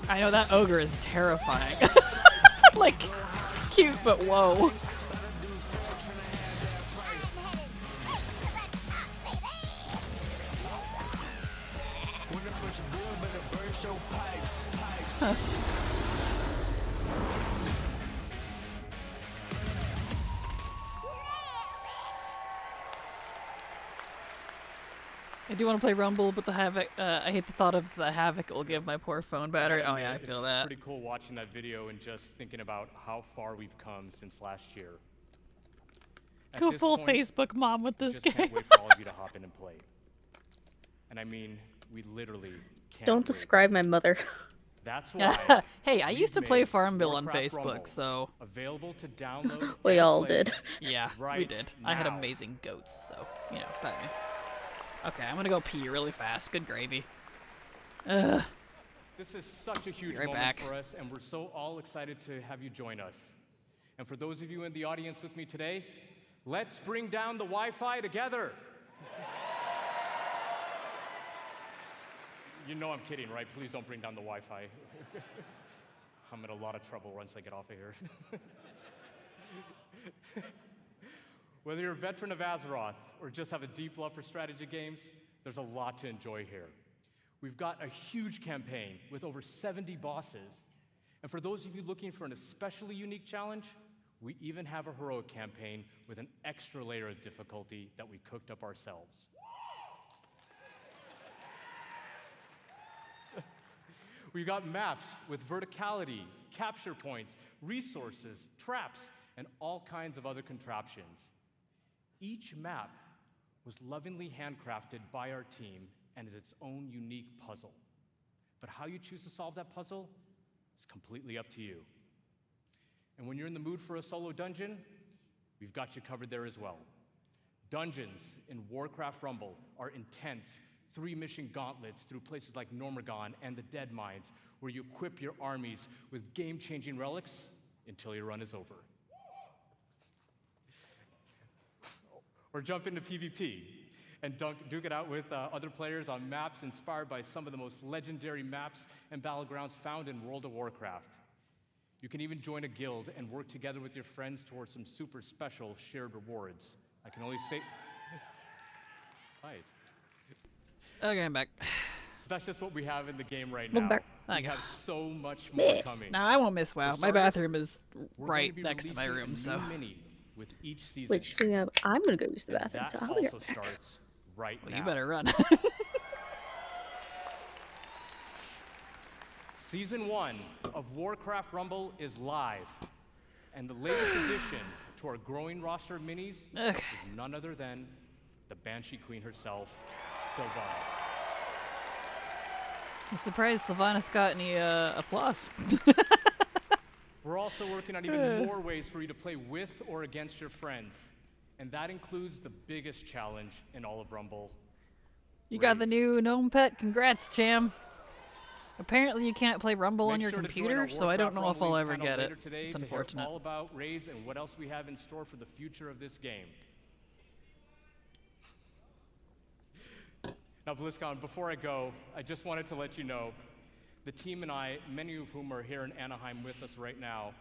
Speaker 1: I know that ogre is terrifying. Like, cute, but whoa. Huh. I do want to play Rumble, but the Havoc, I hate the thought of the Havoc it will give my poor phone battery. Oh yeah, I feel that.
Speaker 12: It's pretty cool watching that video and just thinking about how far we've come since last year. At
Speaker 1: Go
Speaker 12: this
Speaker 1: full
Speaker 12: point,
Speaker 1: Facebook mom with
Speaker 12: I
Speaker 1: this
Speaker 12: just
Speaker 1: game.
Speaker 12: can't wait for all of you to hop in and play. And I mean, we literally can't
Speaker 2: Don't
Speaker 12: wait.
Speaker 2: describe my mother.
Speaker 12: That's why.
Speaker 1: Hey, I
Speaker 12: we've
Speaker 1: used to play
Speaker 12: made
Speaker 1: Farmville on
Speaker 12: Warcraft
Speaker 1: Facebook,
Speaker 12: Rumble
Speaker 1: so
Speaker 12: available to download.
Speaker 2: We
Speaker 12: and
Speaker 2: all
Speaker 12: play
Speaker 2: did.
Speaker 1: yeah, we
Speaker 12: right
Speaker 1: did. I had
Speaker 12: now.
Speaker 1: amazing goats, so you know, but okay, I'm gonna go pee really fast. Good gravy. Ugh.
Speaker 12: This is such a huge
Speaker 1: Be right
Speaker 12: moment
Speaker 1: back.
Speaker 12: for us, and we're so all excited to have you join us. And for those of you in the audience with me today, let's bring down the Wi-Fi together. You know I'm kidding, right? Please don't bring down the Wi-Fi. I'm in a lot of trouble once I get off of here. Whether you're a veteran of Azeroth or just have a deep love for strategy games, there's a lot to enjoy here. We've got a huge campaign with over 70 bosses. And for those of you looking for an especially unique challenge, we even have a heroic campaign with an extra layer of difficulty that we cooked up ourselves. We've got maps with verticality, capture points, resources, traps, and all kinds of other contraptions. Each map was lovingly handcrafted by our team and is its own unique puzzle. But how you choose to solve that puzzle is completely up to you. And when you're in the mood for a solo dungeon, we've got you covered there as well. Dungeons in Warcraft Rumble are intense, 3-mission gauntlets through places like Normagon and the Dead Mines, where you equip your armies with game-changing relics until your run is over. Or jump into PvP and duke it out with other players on maps inspired by some of the most legendary maps and battlegrounds found in World of Warcraft. You can even join a guild and work together with your friends towards some super special shared rewards. I can only say... Nice.
Speaker 1: Okay, I'm back.
Speaker 12: That's just what we have in the game right
Speaker 1: Welcome
Speaker 12: now.
Speaker 1: back.
Speaker 12: We
Speaker 1: Okay.
Speaker 12: have so much more coming.
Speaker 1: Nah, I won't miss WoW.
Speaker 12: For
Speaker 1: My
Speaker 12: starters,
Speaker 1: bathroom is
Speaker 12: we're
Speaker 1: right
Speaker 12: going to be
Speaker 1: next to my
Speaker 12: releasing
Speaker 1: room,
Speaker 12: a
Speaker 1: so.
Speaker 12: new mini with each season.
Speaker 2: Which, I'm gonna go use the
Speaker 12: And
Speaker 2: bathroom.
Speaker 12: that
Speaker 2: So I'll be
Speaker 12: also
Speaker 2: right back.
Speaker 12: starts right
Speaker 1: Well,
Speaker 12: now.
Speaker 1: you better run.
Speaker 12: Season 1 of Warcraft Rumble is live. And the latest addition to our growing roster of minis
Speaker 1: Ugh.
Speaker 12: is none other than the Banshee Queen herself, Sylvanas.
Speaker 1: I'm surprised Sylvanas got any applause.
Speaker 12: We're also working on even more ways for you to play with or against your friends. And that includes the biggest challenge in all of Rumble.
Speaker 1: You got the new gnome pet. Congrats, Cham. Apparently you can't play Rumble on
Speaker 12: Make
Speaker 1: your
Speaker 12: sure to join
Speaker 1: computer,
Speaker 12: our
Speaker 1: so I don't
Speaker 12: Warcraft
Speaker 1: know if I'll
Speaker 12: Rumblings
Speaker 1: ever
Speaker 12: panel
Speaker 1: get
Speaker 12: later
Speaker 1: it.
Speaker 12: today
Speaker 1: It's
Speaker 12: to hear
Speaker 1: unfortunate.
Speaker 12: all about raids and what else we have in store for the future of this game. Now, BlizzCon, before I go, I just wanted to let you know, the team and I, many of whom are here in Anaheim with us right now,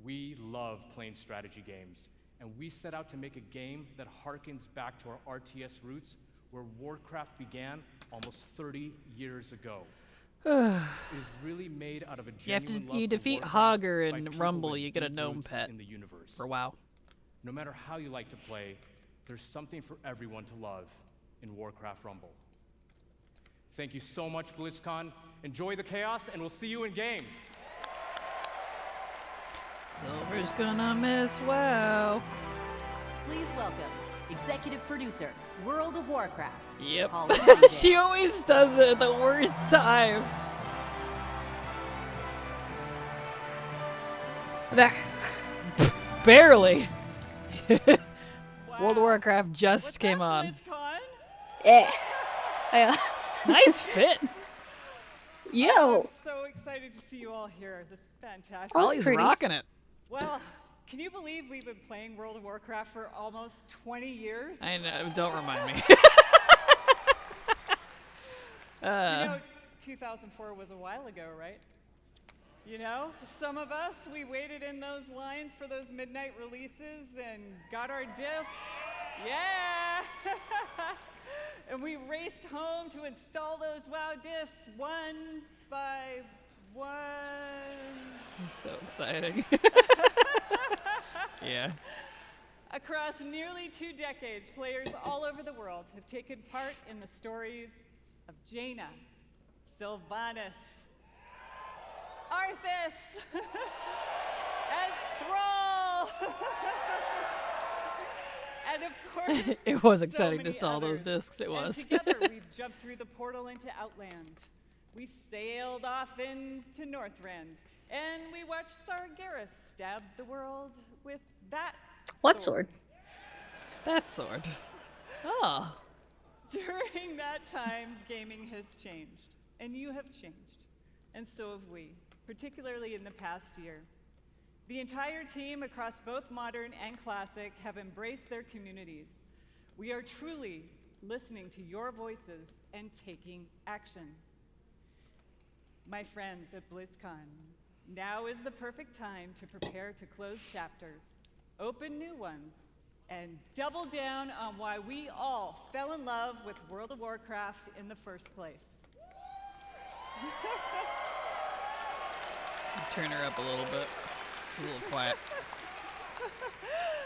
Speaker 12: we love playing strategy games. And we set out to make a game that harkens back to our RTS roots, where Warcraft began almost 30 years ago. It is really made out of a genuine love
Speaker 1: you
Speaker 12: for
Speaker 1: defeat
Speaker 12: Warcraft
Speaker 1: Hogger
Speaker 12: by
Speaker 1: in
Speaker 12: people
Speaker 1: Rumble,
Speaker 12: with
Speaker 1: you get a
Speaker 12: deep
Speaker 1: gnome
Speaker 12: roots
Speaker 1: pet
Speaker 12: in the universe.
Speaker 1: for WoW.
Speaker 12: No matter how you like to play, there's something for everyone to love in Warcraft Rumble. Thank you so much, BlizzCon. Enjoy the chaos, and we'll see you in game.
Speaker 1: Silver's gonna miss WoW.
Speaker 4: Please welcome executive producer, World of Warcraft.
Speaker 1: Yep.
Speaker 4: Holly Monday.
Speaker 1: She always does it at the worst time. There. Barely. World of Warcraft just came on.
Speaker 2: Yeah. Yeah.
Speaker 1: Nice fit.
Speaker 2: Yo.
Speaker 3: So excited to see you all here. This is fantastic.
Speaker 1: Ollie's rocking it.
Speaker 3: Well, can you believe we've been playing World of Warcraft for almost 20 years?
Speaker 1: I know. Don't remind me.
Speaker 3: You know, 2004 was a while ago, right? You know, some of us, we waited in those lines for those midnight releases and got our discs. Yeah! And we raced home to install those WoW discs one by one.
Speaker 1: So exciting. Yeah.
Speaker 3: Across nearly 2 decades, players all over the world have taken part in the stories of Jaina, Sylvanas, Arthas, and Thrall. And of course,
Speaker 1: It was
Speaker 3: so
Speaker 1: exciting to
Speaker 3: many
Speaker 1: install those
Speaker 3: others.
Speaker 1: discs. It was.
Speaker 3: And together, we've jumped through the portal into Outland. We sailed off into Northrend, and we watched Sargeras stab the world with that
Speaker 2: What sword?
Speaker 1: That sword. Oh.
Speaker 3: During that time, gaming has changed, and you have changed. and so have we, particularly in the past year. The entire team across both Modern and Classic have embraced their communities. We are truly listening to your voices and taking action. My friends at BLIZZCON, now is the perfect time to prepare to close chapters, open new ones, and double down on why we all fell in love with World of Warcraft in the first place.
Speaker 1: Turn her up a little bit. A little quiet.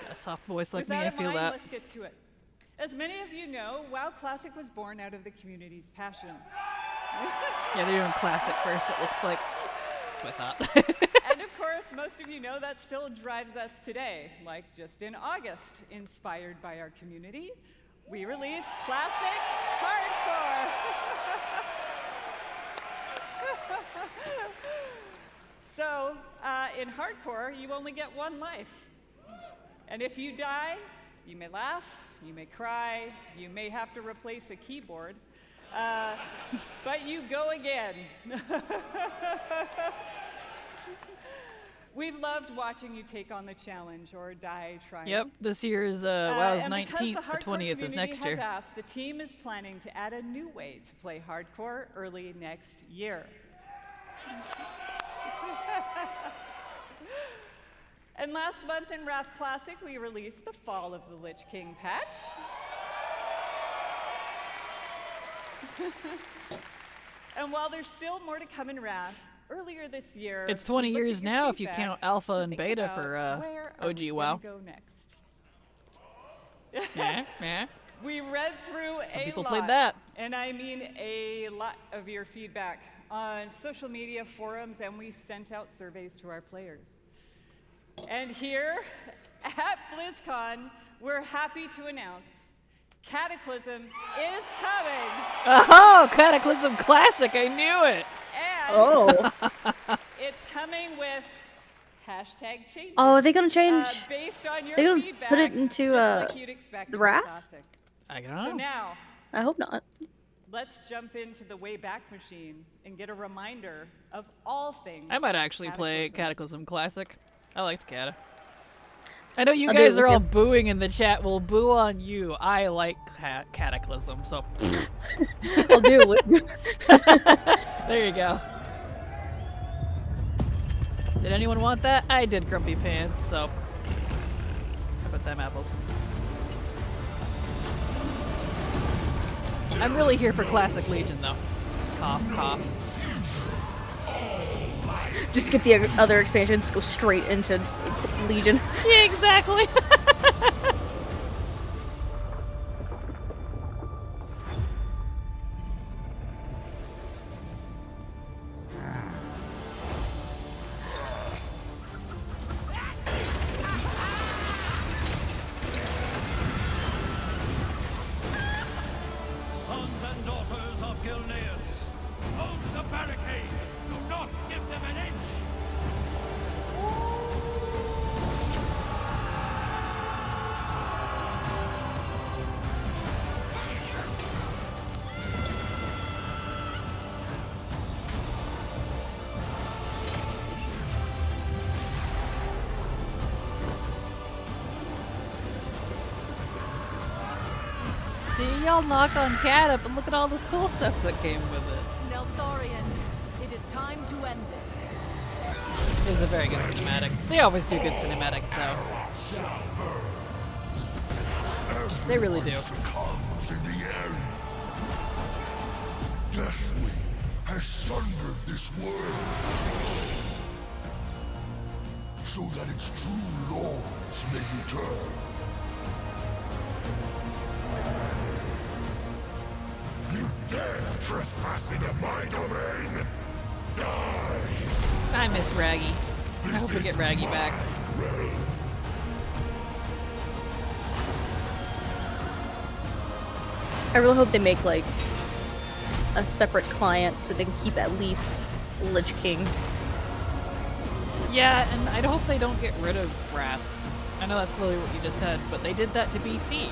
Speaker 1: Got a soft voice like me, I feel that.
Speaker 3: Let's get to it. As many of you know, WoW Classic was born out of the community's passion.
Speaker 1: Yeah, they're doing Classic first, it looks like. That's what I thought.
Speaker 3: And of course, most of you know that still drives us today. Like just in August, inspired by our community, we released Classic Hardcore. So, in Hardcore, you only get one life. And if you die, you may laugh, you may cry, you may have to replace the keyboard, but you go again. We've loved watching you take on the challenge or die trying.
Speaker 1: Yep, this year's WoW's 19th, the 20th is next year.
Speaker 3: Asked, the team is planning to add a new way to play Hardcore early next year. And last month in Wrath Classic, we released the Fall of the Lich King patch. And while there's still more to come in Wrath, earlier this year,
Speaker 1: it's 20 years now if you count alpha and beta for OG WoW.
Speaker 3: Go next.
Speaker 1: Yeah.
Speaker 3: We read through
Speaker 1: people
Speaker 3: lot,
Speaker 1: played that.
Speaker 3: And I mean a lot of your feedback on social media forums, and we sent out surveys to our players. And here at BLIZZCON, we're happy to announce Cataclysm is coming.
Speaker 1: Oh, Cataclysm Classic, I knew it.
Speaker 3: And it's coming with hashtag changes.
Speaker 2: Oh, are they gonna change?
Speaker 3: Based on your
Speaker 2: They're gonna
Speaker 3: feedback,
Speaker 2: put it into
Speaker 3: just like you'd expect
Speaker 2: the
Speaker 3: from
Speaker 2: Wrath?
Speaker 3: Classic.
Speaker 1: I don't know.
Speaker 3: So now,
Speaker 2: I hope not.
Speaker 3: let's jump into the Wayback Machine and get a reminder of all things.
Speaker 1: I might actually play Cataclysm Classic. I liked Cata. I know you
Speaker 2: I'll
Speaker 1: guys are all booing in the chat. Well, boo on you. I like Cataclysm, so.
Speaker 2: I'll do it with you.
Speaker 1: There you go. Did anyone want that? I did, Grumpy Pants, so. How about them apples? I'm really here for Classic Legion, though. Cough, cough.
Speaker 2: Just skip the other expansions, go straight into Legion.
Speaker 1: Yeah, exactly.
Speaker 8: Sons and daughters of Gilneas, hold the barricade! Do not give them an inch!
Speaker 1: See, y'all knock on Cata, but look at all this cool stuff that came with it.
Speaker 4: Neltharion, it is time to end this.
Speaker 1: It was a very good cinematic. They always do good cinematics, though. They really do.
Speaker 11: Comes in the end. Deathwing has sundered this world so that its true lords may return. You dare trespass into my domain? Die!
Speaker 1: I miss Raggy. I hope we get Raggy back.
Speaker 2: I really hope they make like a separate client so they can keep at least Lich King.
Speaker 1: Yeah, and I hope they don't get rid of Wrath. I know that's literally what you just said, but they did that to BC,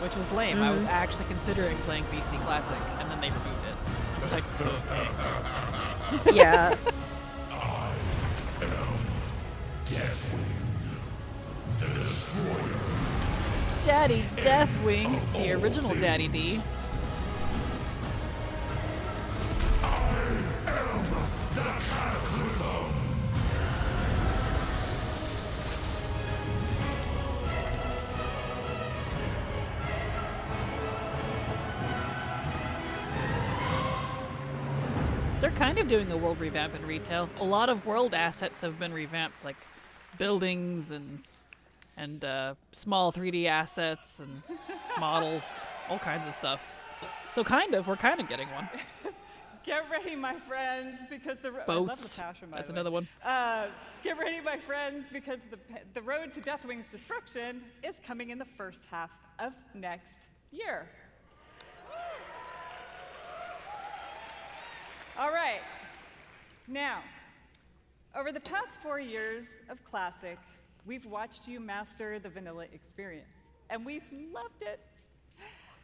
Speaker 1: which was lame. I was actually considering playing BC Classic, and then they removed it. It's like, okay.
Speaker 2: Yeah.
Speaker 1: Daddy Deathwing, the original Daddy D. They're kind of doing a world revamp in retail. A lot of world assets have been revamped, like buildings and small 3D assets and models, all kinds of stuff. So we're kind of getting one.
Speaker 3: Get ready, my friends, because the
Speaker 1: Boats.
Speaker 3: I love the passion, by
Speaker 1: That's
Speaker 3: the way.
Speaker 1: another one.
Speaker 3: Get ready, my friends, because the road to Deathwing's destruction is coming in the first half of next year. All right. Now, over the past 4 years of Classic, we've watched you master the vanilla experience, and we've loved it.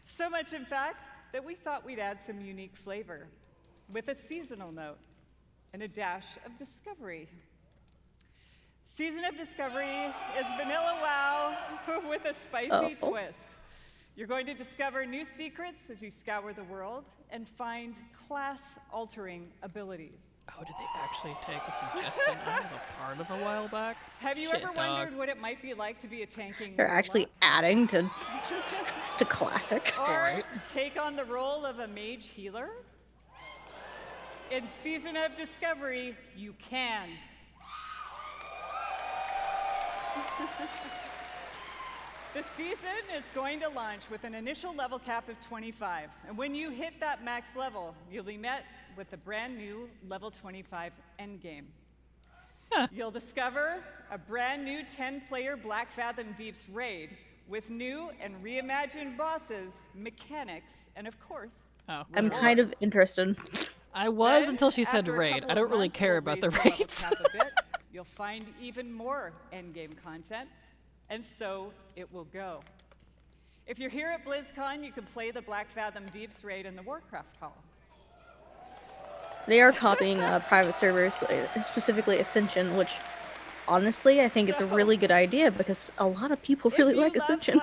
Speaker 3: So much, in fact, that we thought we'd add some unique flavor with a seasonal note and a dash of discovery. Season of Discovery is Vanilla WoW with a spicy twist. You're going to discover new secrets as you scour the world and find class-altering abilities.
Speaker 1: Oh, did they actually take a suggestion I was a part of a while back?
Speaker 3: Have you
Speaker 1: Shit,
Speaker 3: ever
Speaker 1: dog.
Speaker 3: wondered what it might be like to be a tanking
Speaker 2: They're actually adding to Classic.
Speaker 3: or take on the role of a mage healer? In Season of Discovery, you can. The season is going to launch with an initial level cap of 25, and when you hit that max level, you'll be met with the brand new level 25 endgame. You'll discover a brand new 10-player Black Fathom Deeps raid with new and reimagined bosses, mechanics, and of course,
Speaker 2: I'm kind of interested.
Speaker 1: I was
Speaker 3: Then,
Speaker 1: until she said
Speaker 3: after a
Speaker 1: raid.
Speaker 3: couple
Speaker 1: I
Speaker 3: of
Speaker 1: don't really
Speaker 3: months,
Speaker 1: care
Speaker 3: we'll
Speaker 1: about the
Speaker 3: raise level
Speaker 1: raids.
Speaker 3: cap a bit. You'll find even more endgame content, and so it will go. If you're here at BlizzCon, you can play the Black Fathom Deeps raid in the Warcraft Hall.
Speaker 2: They are copying private servers, specifically Ascension, which honestly I think it's a really good idea because a lot of people really like Ascension.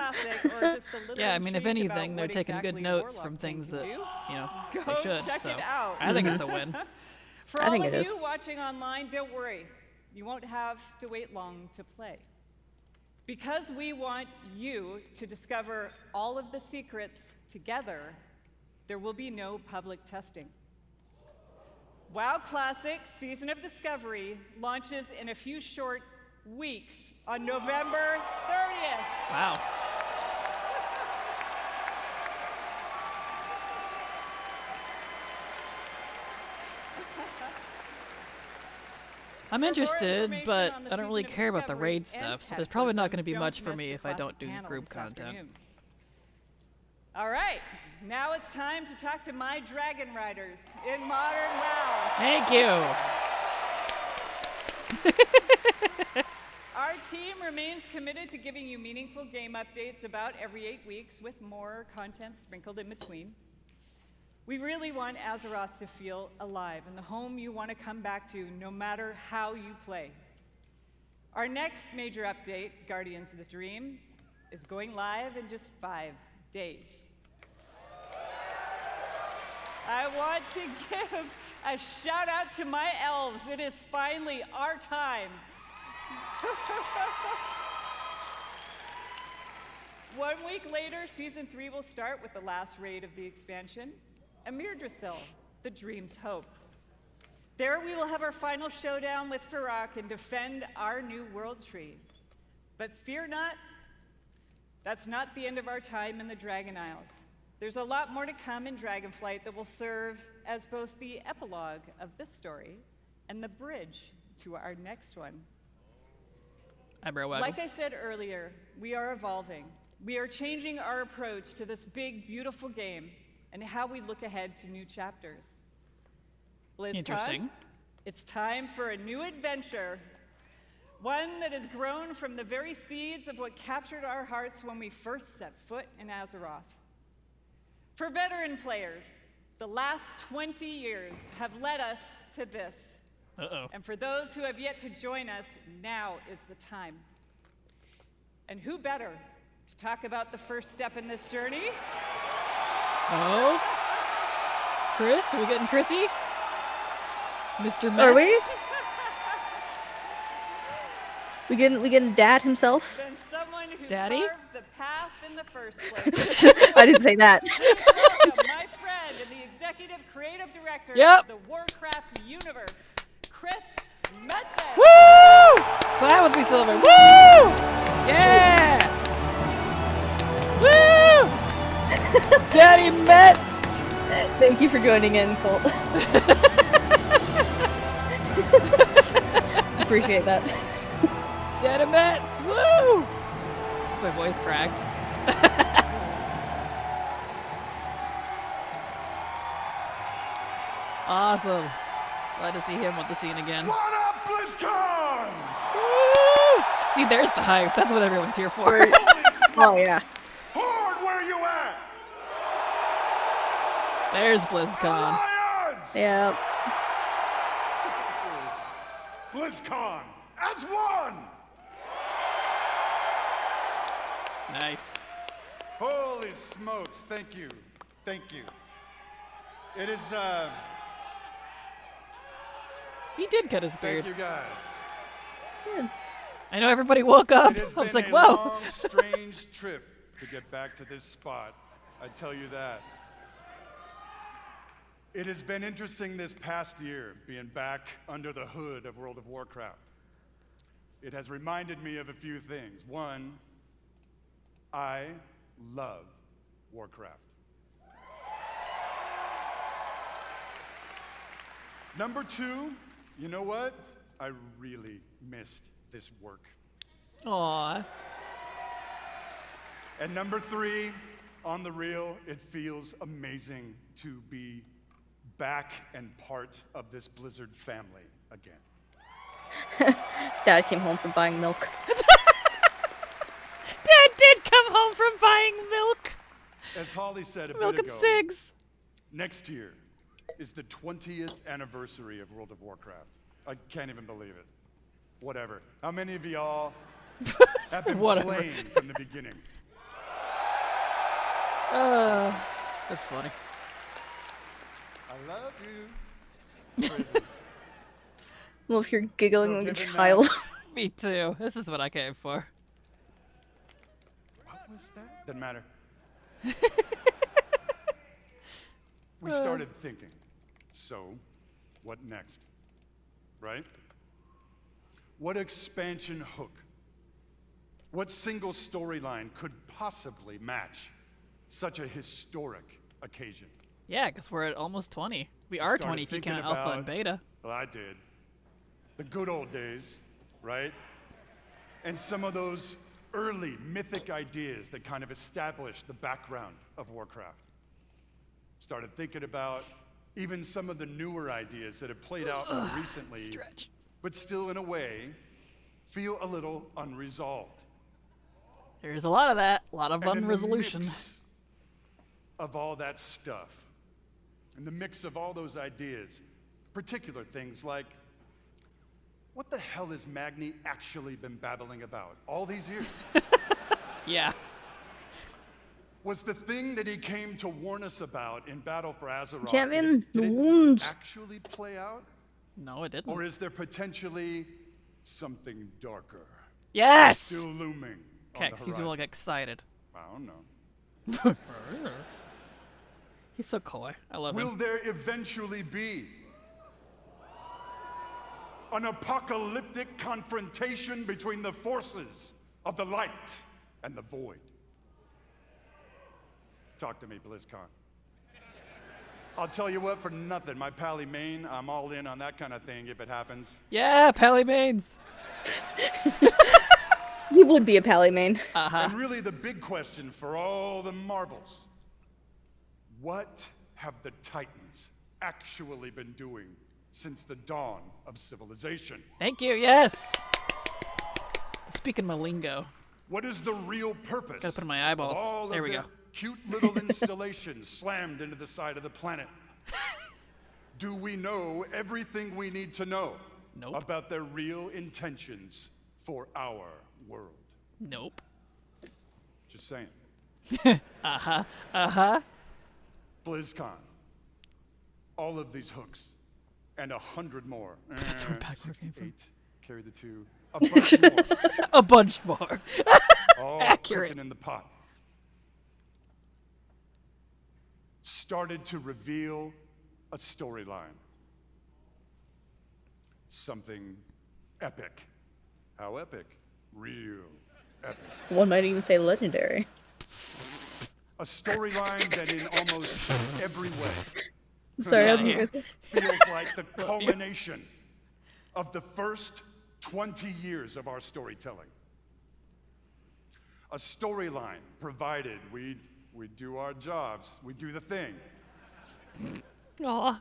Speaker 1: Yeah, I mean, if anything, they're taking good notes from things that,
Speaker 3: Go
Speaker 1: they should.
Speaker 3: check
Speaker 1: So
Speaker 3: it out.
Speaker 1: I think it's a win.
Speaker 3: For
Speaker 2: I
Speaker 3: all
Speaker 2: think
Speaker 3: of
Speaker 2: it is.
Speaker 3: you watching online, don't worry. You won't have to wait long to play. Because we want you to discover all of the secrets together, there will be no public testing. WoW Classic Season of Discovery launches in a few short weeks on November 30th.
Speaker 1: Wow. I'm interested, but I don't really care about the raid stuff, so there's probably not going to be much for me if I don't do group content.
Speaker 3: All right, now it's time to talk to my dragon riders in Modern WoW.
Speaker 1: Thank you.
Speaker 3: Our team remains committed to giving you meaningful game updates about every 8 weeks with more content sprinkled in between. We really want Azeroth to feel alive and the home you want to come back to no matter how you play. Our next major update, Guardians of the Dream, is going live in just 5 days. I want to give a shout out to my elves. It is finally our time. 1 week later, Season 3 will start with the last raid of the expansion, Amirdrasil, the Dream's Hope. There we will have our final showdown with Farak and defend our new world tree. But fear not, that's not the end of our time in the Dragon Isles. There's a lot more to come in Dragonflight that will serve as both the epilogue of this story and the bridge to our next one.
Speaker 1: Eyebrow waggle.
Speaker 3: Like I said earlier, we are evolving. We are changing our approach to this big, beautiful game and how we look ahead to new chapters. BlizzCon,
Speaker 1: Interesting.
Speaker 3: It's time for a new adventure, one that has grown from the very seeds of what captured our hearts when we first set foot in Azeroth. For veteran players, the last 20 years have led us to this.
Speaker 1: Uh-oh.
Speaker 3: And for those who have yet to join us, now is the time. And who better to talk about the first step in this journey?
Speaker 1: Oh? Chris? Are we getting Chrissy? Mr. Metz?
Speaker 2: Are we? We getting Dad himself?
Speaker 3: Then someone who
Speaker 1: Daddy?
Speaker 3: carved the path in the first place.
Speaker 2: I didn't say that.
Speaker 3: Please welcome my friend and the executive creative director
Speaker 1: Yep.
Speaker 3: of the Warcraft universe, Chris Metzen.
Speaker 1: Woo! Clap with me, Silver. Woo! Yeah! Woo! Daddy Metz!
Speaker 2: Thank you for joining in, Colt. Appreciate that.
Speaker 1: Daddy Metz! Woo! So my voice cracks. Awesome. Glad to see him with the scene again.
Speaker 11: What up, BLIZZCON?
Speaker 1: Woo! See, there's the hype. That's what everyone's here for.
Speaker 2: Oh, yeah.
Speaker 11: Horde, where you at?
Speaker 1: There's BLIZZCON.
Speaker 2: Yeah.
Speaker 11: BLIZZCON as one.
Speaker 1: Nice.
Speaker 7: Holy smokes, thank you. Thank you. It is,
Speaker 1: He did cut his beard.
Speaker 7: thank you guys.
Speaker 2: Good.
Speaker 1: I know everybody woke up.
Speaker 7: It has
Speaker 1: I was
Speaker 7: been
Speaker 1: like,
Speaker 7: a
Speaker 1: whoa.
Speaker 7: long, strange trip to get back to this spot. I tell you that. It has been interesting this past year being back under the hood of World of Warcraft. It has reminded me of a few things. One, I love Warcraft. Number two, you know what? I really missed this work.
Speaker 1: Aw.
Speaker 7: And number three, on the real, it feels amazing to be back and part of this Blizzard family again.
Speaker 2: Dad came home from buying milk.
Speaker 1: Dad did come home from buying milk.
Speaker 7: As Holly said a
Speaker 1: Milk
Speaker 7: bit
Speaker 1: and
Speaker 7: ago,
Speaker 1: cigs.
Speaker 7: next year is the 20th anniversary of World of Warcraft. I can't even believe it. Whatever. How many of y'all have been
Speaker 1: Whatever.
Speaker 7: playing from the beginning?
Speaker 1: That's funny.
Speaker 7: I love you. Crazy.
Speaker 2: Well, if you're giggling
Speaker 7: So
Speaker 2: like a
Speaker 7: given
Speaker 2: child.
Speaker 1: Me too. This is what I came for.
Speaker 7: What was that? Doesn't matter. We started thinking, so what next? Right? What expansion hook? What single storyline could possibly match such a historic occasion?
Speaker 1: Yeah, because we're at almost 20. We are 20 if you count alpha and beta.
Speaker 7: Well, I did. The good old days, right? And some of those early mythic ideas that kind of established the background of Warcraft. Started thinking about even some of the newer ideas that have played out more recently,
Speaker 1: Stretch.
Speaker 7: but still in a way feel a little unresolved.
Speaker 1: There's a lot of that. A lot of
Speaker 7: And in the
Speaker 1: unresolution.
Speaker 7: mix of all that stuff, and the mix of all those ideas, particular things like, what the hell has Magni actually been babbling about all these years?
Speaker 1: Yeah.
Speaker 7: Was the thing that he came to warn us about in Battle for Azeroth,
Speaker 2: Champion,
Speaker 7: did
Speaker 2: the
Speaker 7: it
Speaker 2: wounds.
Speaker 7: actually play out?
Speaker 1: No, it didn't.
Speaker 7: Or is there potentially something darker
Speaker 1: Yes!
Speaker 7: still looming
Speaker 1: Okay,
Speaker 7: on the
Speaker 1: excuse me while I
Speaker 7: horizon?
Speaker 1: get excited.
Speaker 7: I don't know.
Speaker 1: He's so coy. I love
Speaker 7: Will
Speaker 1: him.
Speaker 7: there eventually be an apocalyptic confrontation between the forces of the light and the void? Talk to me, BlizzCon. I'll tell you what, for nothing, my pally Maine, I'm all in on that kind of thing if it happens.
Speaker 1: Yeah, Pally Mains.
Speaker 2: You would be a pally main.
Speaker 7: And really the big question for all the marbles, what have the Titans actually been doing since the dawn of civilization?
Speaker 1: Thank you, yes. Speaking my lingo.
Speaker 7: What is the real purpose
Speaker 1: Gotta put in my eyeballs.
Speaker 7: of all
Speaker 1: There
Speaker 7: of
Speaker 1: we
Speaker 7: their
Speaker 1: go.
Speaker 7: cute little installations slammed into the side of the planet? do we know everything we need to know
Speaker 1: Nope.
Speaker 7: about their real intentions for our world?
Speaker 1: Nope.
Speaker 7: Just saying.
Speaker 1: Uh-huh. Uh-huh.
Speaker 7: BlizzCon. All of these hooks. And 100 more.
Speaker 1: That's where backward came from.
Speaker 7: 8, carry the 2. A bunch more.
Speaker 1: A bunch more.
Speaker 7: All
Speaker 1: Accurate.
Speaker 7: cooking in the pot. Started to reveal a storyline. Something epic. How epic? Real epic.
Speaker 2: One might even say legendary.
Speaker 7: A storyline that in almost every way
Speaker 2: Sorry, I didn't hear this.
Speaker 7: feels like the culmination of the first 20 years of our storytelling. A storyline provided we do our jobs, we do the thing
Speaker 1: Aw.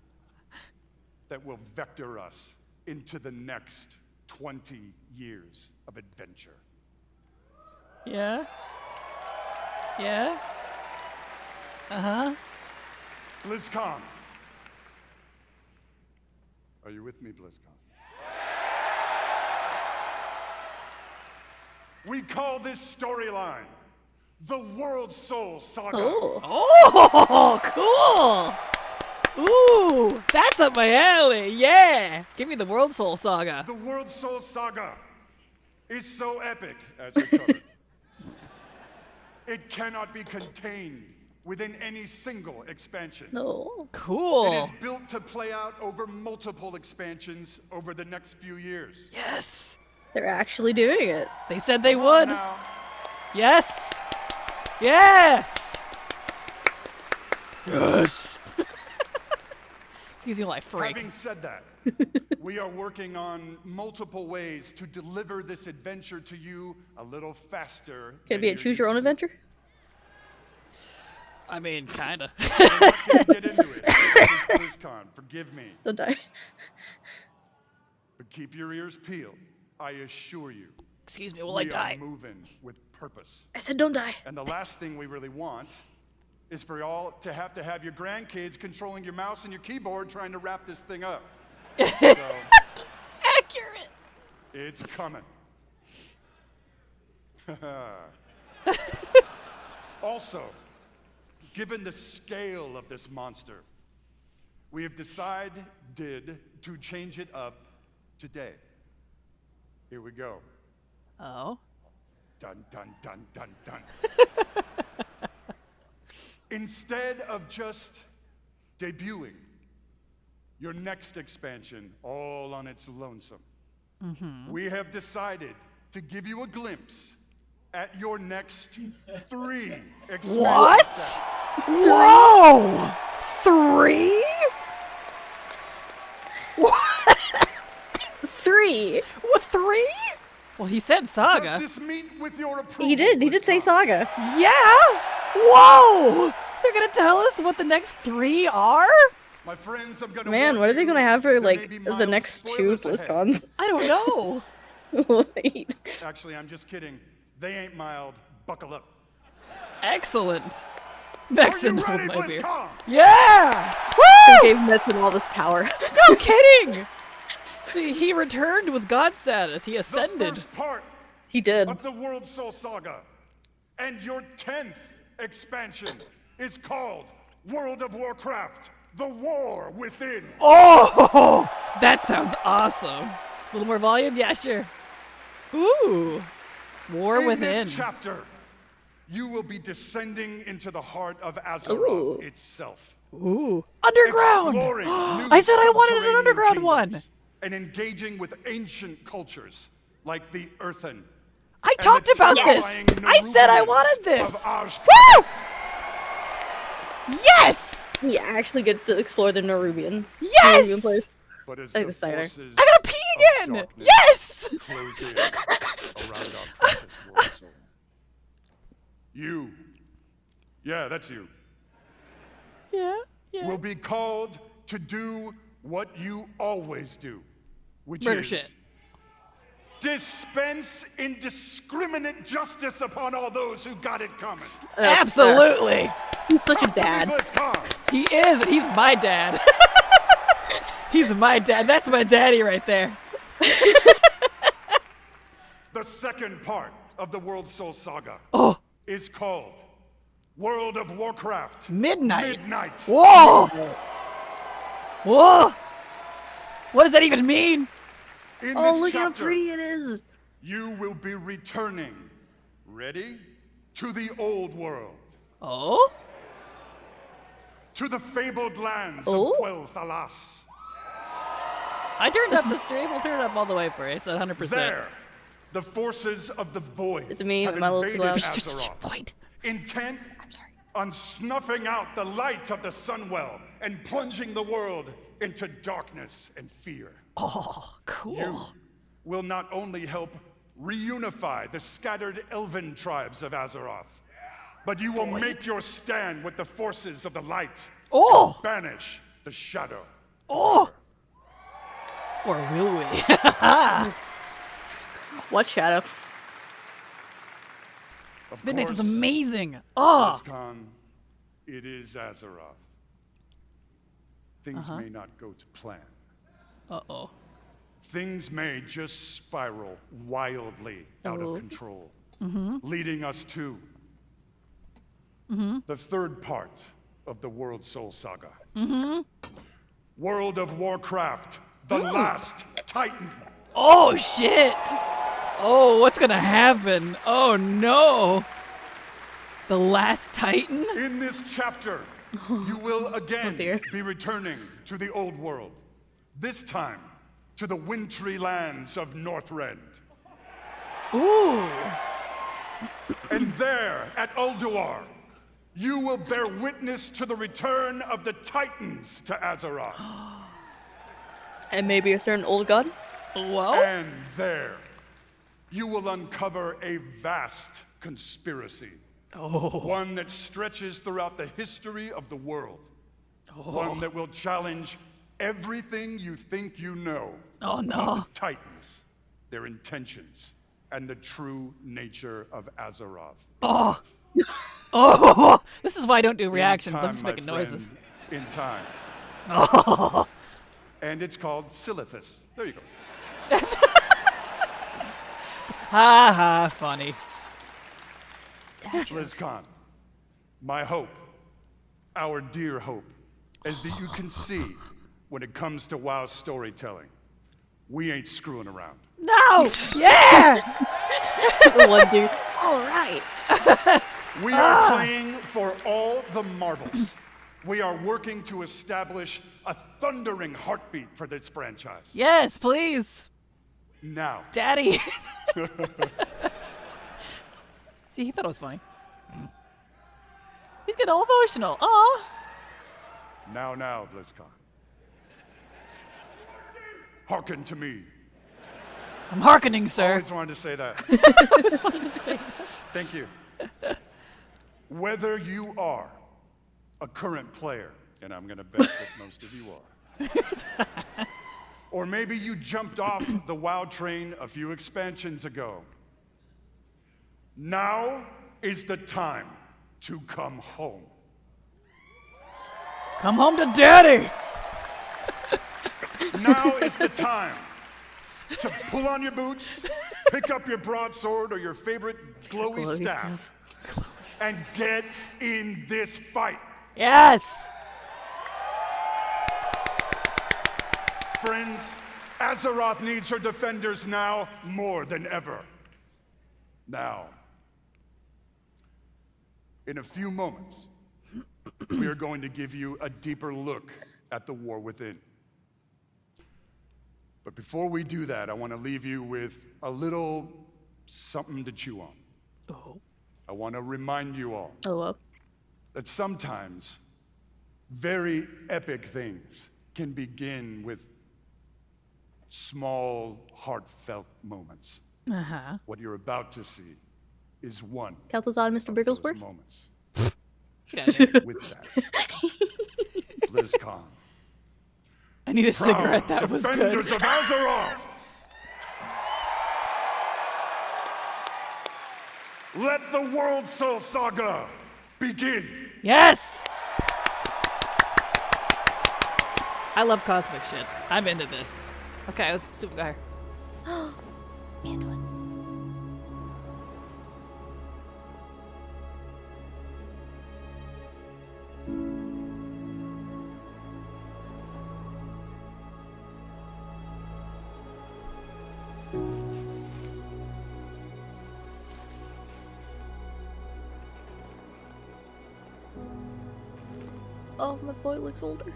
Speaker 7: that will vector us into the next 20 years of adventure.
Speaker 1: Yeah. Yeah. Uh-huh.
Speaker 7: BlizzCon. Are you with me, BlizzCon? We call this storyline the World Soul Saga.
Speaker 1: Oh, cool. Ooh, that's up my alley. Yeah. Give me the World Soul Saga.
Speaker 7: The World Soul Saga is so epic, as we covered. It cannot be contained within any single expansion.
Speaker 2: No.
Speaker 1: Cool.
Speaker 7: It is built to play out over multiple expansions over the next few years.
Speaker 1: Yes.
Speaker 2: They're actually doing it.
Speaker 1: They said they
Speaker 7: Come
Speaker 1: would.
Speaker 7: on now.
Speaker 1: Yes. Yes. Yes. Excuse me while I freak.
Speaker 7: Having said that, we are working on multiple ways to deliver this adventure to you a little faster.
Speaker 2: Can it be a choose your own adventure?
Speaker 1: I mean, kinda.
Speaker 7: I'm not gonna get into it. It's BlizzCon, forgive me.
Speaker 2: Don't die.
Speaker 7: But keep your ears peeled. I assure you.
Speaker 1: Excuse me while I
Speaker 7: we
Speaker 1: die.
Speaker 7: are moving with purpose.
Speaker 2: I said don't die.
Speaker 7: And the last thing we really want is for y'all to have your grandkids controlling your mouse and your keyboard trying to wrap this thing up. So,
Speaker 1: Accurate.
Speaker 7: it's coming. Also, given the scale of this monster, we have decided to change it up today. Here we go.
Speaker 1: Oh.
Speaker 7: Dun, dun, dun, dun, dun. Instead of just debuting your next expansion all on its lonesome, we have decided to give you a glimpse at your next 3 expansions.
Speaker 1: What? Whoa! 3?
Speaker 2: 3.
Speaker 1: What, 3? Well, he said Saga.
Speaker 7: Does this meet with your approval?
Speaker 2: He did say Saga.
Speaker 1: Yeah! Whoa! They're gonna tell us what the next 3 are?
Speaker 7: My friends, I'm gonna
Speaker 2: Man,
Speaker 7: warn
Speaker 2: what are they
Speaker 7: you,
Speaker 2: gonna have for
Speaker 7: there may
Speaker 2: like
Speaker 7: be
Speaker 2: the
Speaker 7: mild
Speaker 2: next 2
Speaker 7: spoilers ahead.
Speaker 2: BlizzCons?
Speaker 1: I don't know.
Speaker 2: Wait.
Speaker 7: Actually, I'm just kidding. They ain't mild. Buckle up.
Speaker 1: Excellent.
Speaker 7: Are you
Speaker 1: Vexen
Speaker 7: ready,
Speaker 1: hold my beer.
Speaker 7: BlizzCon?
Speaker 1: Yeah!
Speaker 2: Who
Speaker 1: Woo!
Speaker 2: gave Metzen all this power?
Speaker 1: No kidding! See, he returned with God status. He
Speaker 7: The
Speaker 1: ascended.
Speaker 7: first part
Speaker 2: He did.
Speaker 7: of the World Soul Saga, and your 10th expansion is called World of Warcraft: The War Within.
Speaker 1: Oh! That sounds awesome. A little more volume? Yeah, sure. Ooh. War
Speaker 7: In
Speaker 1: Within.
Speaker 7: this chapter, you will be descending into the heart of
Speaker 2: Ooh.
Speaker 7: Azeroth itself.
Speaker 1: Ooh. Underground!
Speaker 7: Exploring new
Speaker 1: I said I wanted an
Speaker 7: subterranean
Speaker 1: underground one.
Speaker 7: kingdoms And engaging with ancient cultures like the Earthen.
Speaker 1: I
Speaker 7: and
Speaker 1: talked
Speaker 7: the
Speaker 1: about this.
Speaker 7: terrifying
Speaker 1: I said I
Speaker 7: Nerubians
Speaker 1: wanted this.
Speaker 7: of Ashkot.
Speaker 1: Woo! Yes!
Speaker 2: We actually get to explore the Nerubian.
Speaker 1: Yes!
Speaker 2: Nerubian place.
Speaker 7: But as
Speaker 2: Like
Speaker 7: the
Speaker 2: the cider.
Speaker 7: forces
Speaker 1: I gotta pee
Speaker 7: of
Speaker 1: again!
Speaker 7: darkness
Speaker 1: Yes!
Speaker 7: close in around our precious world soul. You, yeah, that's you,
Speaker 1: Yeah,
Speaker 7: will be called to do what you always do, which
Speaker 1: Murder
Speaker 7: is
Speaker 1: shit.
Speaker 7: dispense indiscriminate justice upon all those who got it coming.
Speaker 1: Absolutely.
Speaker 2: He's such a
Speaker 7: Talk to me,
Speaker 2: dad.
Speaker 7: BlizzCon.
Speaker 1: He is, and he's my dad. He's my dad. That's my daddy right there.
Speaker 7: The second part of the World Soul Saga is called World of Warcraft
Speaker 1: Midnight.
Speaker 7: Midnight.
Speaker 1: Whoa! Whoa! What does that even mean?
Speaker 7: In
Speaker 2: Oh,
Speaker 7: this
Speaker 2: look how
Speaker 7: chapter,
Speaker 2: pretty it is.
Speaker 7: you will be returning, ready, to the old world.
Speaker 1: Oh?
Speaker 7: To the fabled lands
Speaker 2: Oh?
Speaker 7: of Quel'Thalas.
Speaker 1: I turned up the stream. We'll turn it up all the way for it. It's 100%.
Speaker 7: There, the forces of the Void
Speaker 2: Is it me?
Speaker 7: have
Speaker 2: Am I a little too
Speaker 7: invaded
Speaker 2: loud?
Speaker 7: Azeroth, intent on snuffing out the light of the Sunwell and plunging the world into darkness and fear.
Speaker 1: Oh, cool.
Speaker 7: You will not only help reunify the scattered elven tribes of Azeroth, but you will make your stand with the forces of the light and banish the shadow.
Speaker 1: Oh! Or will we?
Speaker 2: What shadow?
Speaker 7: Of
Speaker 1: Midnight
Speaker 7: course,
Speaker 1: is amazing. Oh!
Speaker 7: BLIZZCON, it is Azeroth. Things may not go to plan.
Speaker 1: Uh-oh.
Speaker 7: Things may just spiral wildly out of control, leading us to the third part of the World Soul Saga. World of Warcraft, the last Titan.
Speaker 1: Oh, shit! Oh, what's gonna happen? Oh, no! The last Titan?
Speaker 7: In this chapter, you will again be returning to the old world. This time, to the wintry lands of Northrend.
Speaker 1: Ooh!
Speaker 7: And there, at Ulduar, you will bear witness to the return of the Titans to Azeroth.
Speaker 2: And maybe a certain old god?
Speaker 1: Whoa!
Speaker 7: And there, you will uncover a vast conspiracy. One that stretches throughout the history of the world. One that will challenge everything you think you know
Speaker 1: Oh, no.
Speaker 7: about the Titans, their intentions, and the true nature of Azeroth.
Speaker 1: Oh! Oh! This is why I don't do
Speaker 7: In
Speaker 1: reactions.
Speaker 7: time,
Speaker 1: I'm just
Speaker 7: my
Speaker 1: making noises.
Speaker 7: friend, in time.
Speaker 1: Oh!
Speaker 7: And it's called Silithus. There you go.
Speaker 1: Ha ha, funny.
Speaker 7: BLIZZCON, my hope, our dear hope, is that you can see when it comes to WoW storytelling, we ain't screwing around.
Speaker 1: No! Yeah!
Speaker 2: The one dude. All right.
Speaker 7: We are playing for all the marbles. We are working to establish a thundering heartbeat for this franchise.
Speaker 1: Yes, please.
Speaker 7: Now.
Speaker 1: Daddy. See, he thought it was funny. He's getting all emotional. Aw.
Speaker 7: Now, BLIZZCON. Hearken to me.
Speaker 1: I'm hearkening,
Speaker 7: I
Speaker 1: sir.
Speaker 7: always wanted to say that. Thank you. Whether you are a current player, and I'm going to bet that most of you are, or maybe you jumped off the WoW train a few expansions ago, now is the time to come home.
Speaker 1: Come home to daddy.
Speaker 7: Now is the time to pull on your boots, pick up your broadsword or your favorite glowy staff, and get in this fight.
Speaker 1: Yes.
Speaker 7: Friends, Azeroth needs her defenders now more than ever. Now, in a few moments, we are going to give you a deeper look at the war within. But before we do that, I want to leave you with a little something to chew on.
Speaker 1: Oh.
Speaker 7: I want to remind you all
Speaker 2: Oh,
Speaker 7: that sometimes very epic things can begin with small, heartfelt moments.
Speaker 1: Uh-huh.
Speaker 7: What you're about to see is one
Speaker 2: Kel'Thuzad, Mr. Bigglesworth?
Speaker 7: moments.
Speaker 1: Get out of here.
Speaker 7: With that, BLIZZCON.
Speaker 1: I need a
Speaker 7: Proud
Speaker 1: cigarette. That was
Speaker 7: defenders
Speaker 1: good.
Speaker 7: of Azeroth! Let the World Soul Saga begin!
Speaker 1: Yes. I love cosmic shit. I'm into this. Okay, let's do it.
Speaker 2: Antoine. Oh, my boy looks older.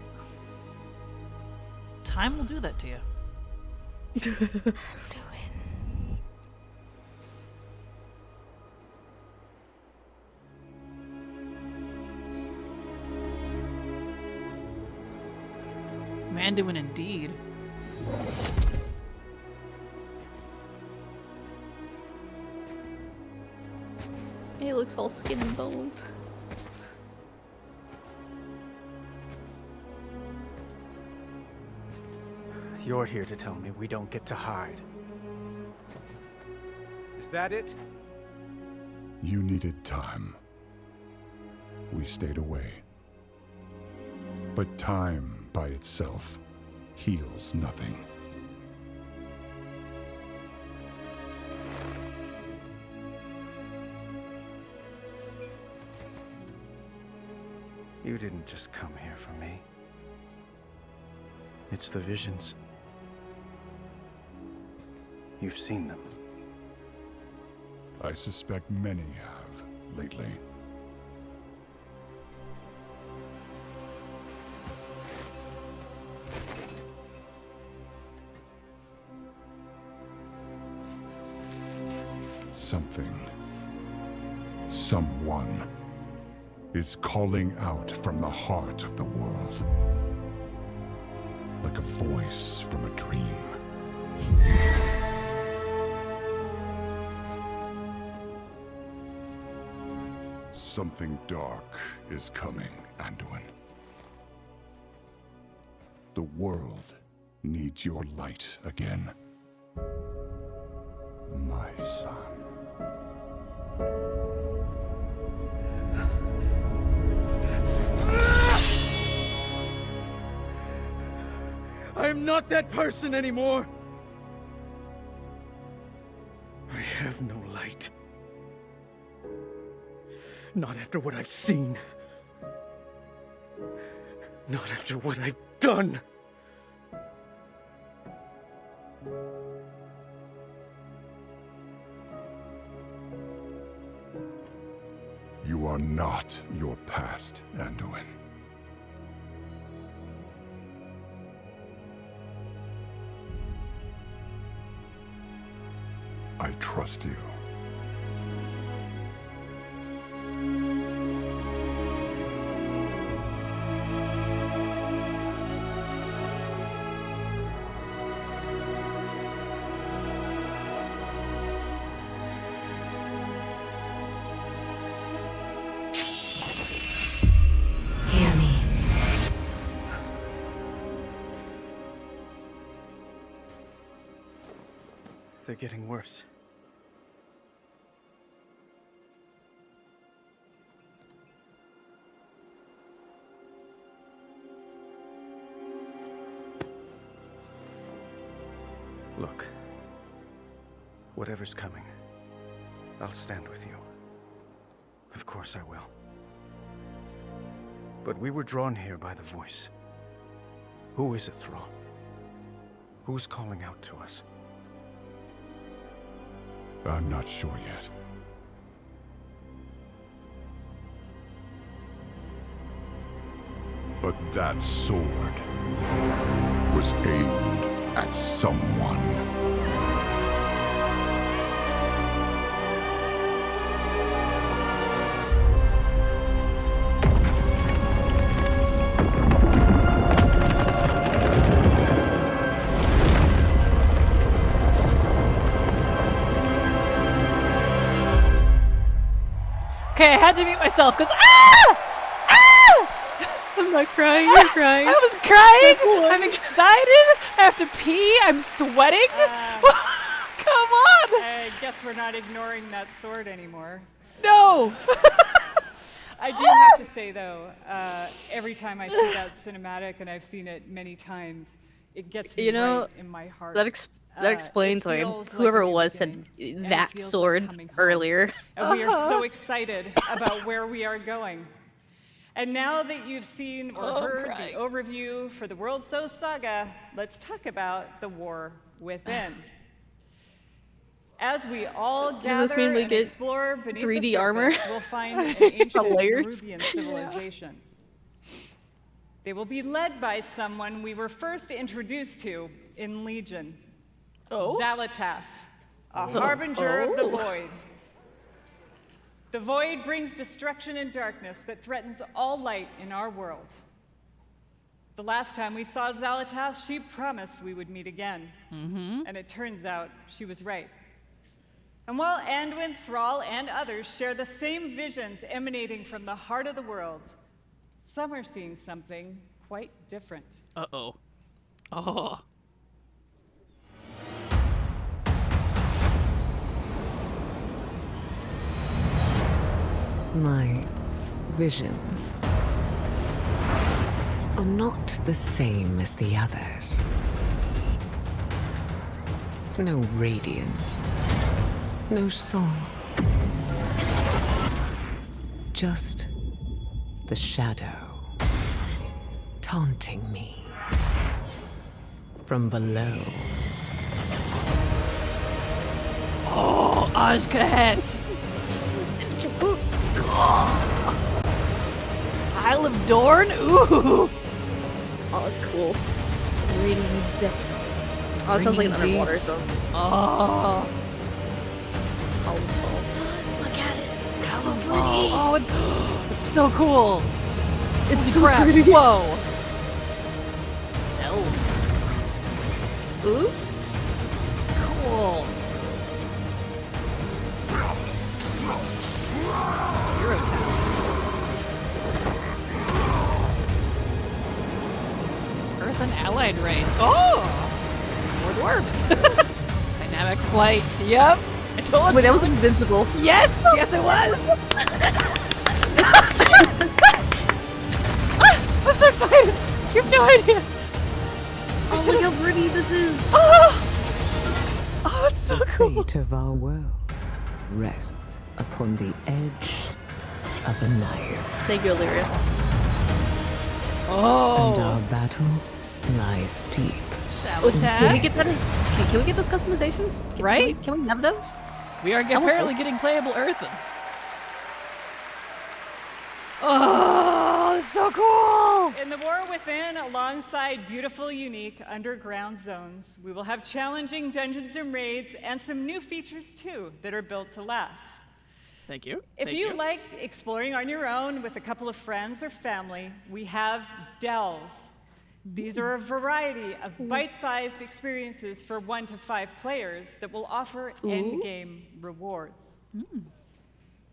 Speaker 1: Time will do that to you. Manduin indeed.
Speaker 2: He looks all skin and bones.
Speaker 10: You're here to tell me we don't get to hide. Is that it?
Speaker 11: You needed time. We stayed away. But time by itself heals nothing.
Speaker 10: You didn't just come here for me. It's the visions. You've seen them.
Speaker 11: I suspect many have lately. Something, someone, is calling out from the heart of the world. Like a voice from a dream. Something dark is coming, Anduin. The world needs your light again. My son.
Speaker 10: I am not that person anymore. I have no light. Not after what I've seen. Not after what I've done.
Speaker 11: You are not your past, Anduin. I trust you.
Speaker 16: Hear me.
Speaker 10: They're getting worse. Look, whatever's coming, I'll stand with you. Of course I will. But we were drawn here by the voice. Who is it, Thrall? Who's calling out to us?
Speaker 11: I'm not sure yet. But that sword was aimed at someone.
Speaker 1: Okay, I had to mute myself because
Speaker 2: I'm not crying, you're crying.
Speaker 1: I was crying. I'm excited. I have to pee. I'm sweating. Come on.
Speaker 3: I guess we're not ignoring that sword anymore.
Speaker 1: No.
Speaker 3: I do have to say, though, every time I see that cinematic, and I've seen it many times, it gets me right in my heart.
Speaker 2: That explains why whoever it was said that sword earlier.
Speaker 3: And we are so excited about where we are going. And now that you've seen or heard the overview for the World So Saga, let's talk about the war within. As we all gather and explore beneath
Speaker 2: 3D
Speaker 3: the surface,
Speaker 2: armor?
Speaker 3: we'll find an ancient Peruvian civilization. They will be led by someone we were first introduced to in Legion. Xal'atath, a harbinger of the void. The void brings destruction and darkness that threatens all light in our world. The last time we saw Xal'atath, she promised we would meet again. And it turns out she was right. And while Anduin, Thrall, and others share the same visions emanating from the heart of the world, some are seeing something quite different.
Speaker 1: Oh.
Speaker 16: My visions are not the same as the others. No radiance, no song. Just the shadow taunting me from below.
Speaker 1: Oh, Ashkahet! Isle of Dorn? Ooh!
Speaker 2: Oh, that's cool. Reading the depths. Oh, it sounds like an underwater song.
Speaker 1: Oh.
Speaker 2: Look at it. It's so pretty.
Speaker 1: Oh, it's so cool.
Speaker 2: It's
Speaker 1: so pretty. Whoa. Elf.
Speaker 2: Ooh.
Speaker 1: Cool. Hero Town. Earth and allied race. Oh! More dwarfs. Dynamic flight. Yep. I told you.
Speaker 2: Wait, that was invincible.
Speaker 1: Yes! Yes, it was! I'm so excited! You have no idea!
Speaker 2: Oh, look how pretty this is!
Speaker 1: Oh, it's so cool!
Speaker 16: The fate of our world rests upon the edge of a knife.
Speaker 2: Thank you, Illyria.
Speaker 1: Oh!
Speaker 16: And our battle lies deep.
Speaker 2: Can we get that? Can we get those customizations?
Speaker 1: Right?
Speaker 2: Can we have those?
Speaker 1: We are apparently getting playable Earthen. Oh, it's so cool!
Speaker 3: In the War Within, alongside beautiful, unique underground zones, we will have challenging dungeons and raids and some new features too that are built to last.
Speaker 1: Thank you.
Speaker 3: If you like exploring on your own with a couple of friends or family, we have delves. These are a variety of bite-sized experiences for 1 to 5 players that will offer endgame rewards.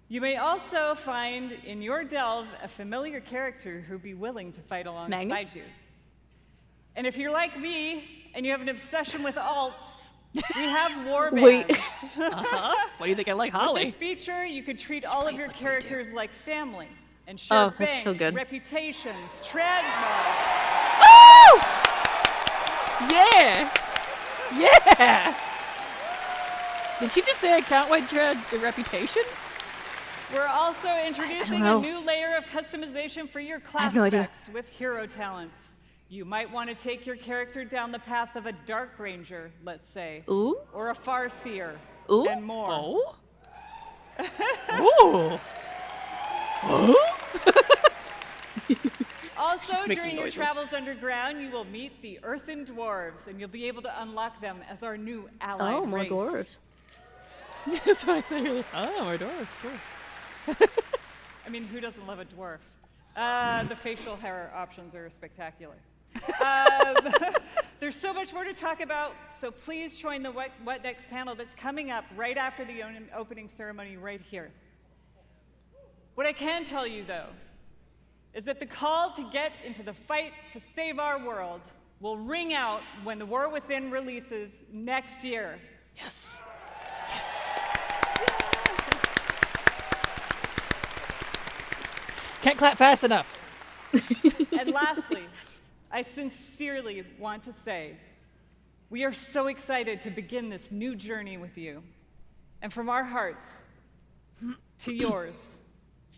Speaker 3: You may also find in your delve a familiar character who'd be willing to fight alongside you. And if you're like me and you have an obsession with alts, we have warbands.
Speaker 2: Wait.
Speaker 1: What do you think I like, Holly?
Speaker 3: With this feature, you could treat all of your characters like family and share banks,
Speaker 2: that's so good.
Speaker 3: reputations, transmog.
Speaker 1: Woo! Yeah! Yeah! Did she just say I can't wait to reputation?
Speaker 3: We're also introducing a new layer of customization for your class specs with hero talents. You might want to take your character down the path of a Dark Ranger, let's say, or a Farseer, and more. Also, during your travels underground, you will meet the Earthen Dwarves, and you'll be able to unlock them as our new allied
Speaker 2: more
Speaker 3: race.
Speaker 2: dwarves.
Speaker 1: That's what I say. Oh, more dwarves. Cool.
Speaker 3: I mean, who doesn't love a dwarf? The facial hair options are spectacular. There's so much more to talk about, so please join the What Next panel that's coming up right after the opening ceremony right here. What I can tell you, though, is that the call to get into the fight to save our world will ring out when The War Within releases next year.
Speaker 1: Yes. Can't clap fast enough.
Speaker 3: And lastly, I sincerely want to say, we are so excited to begin this new journey with you. And from our hearts to yours,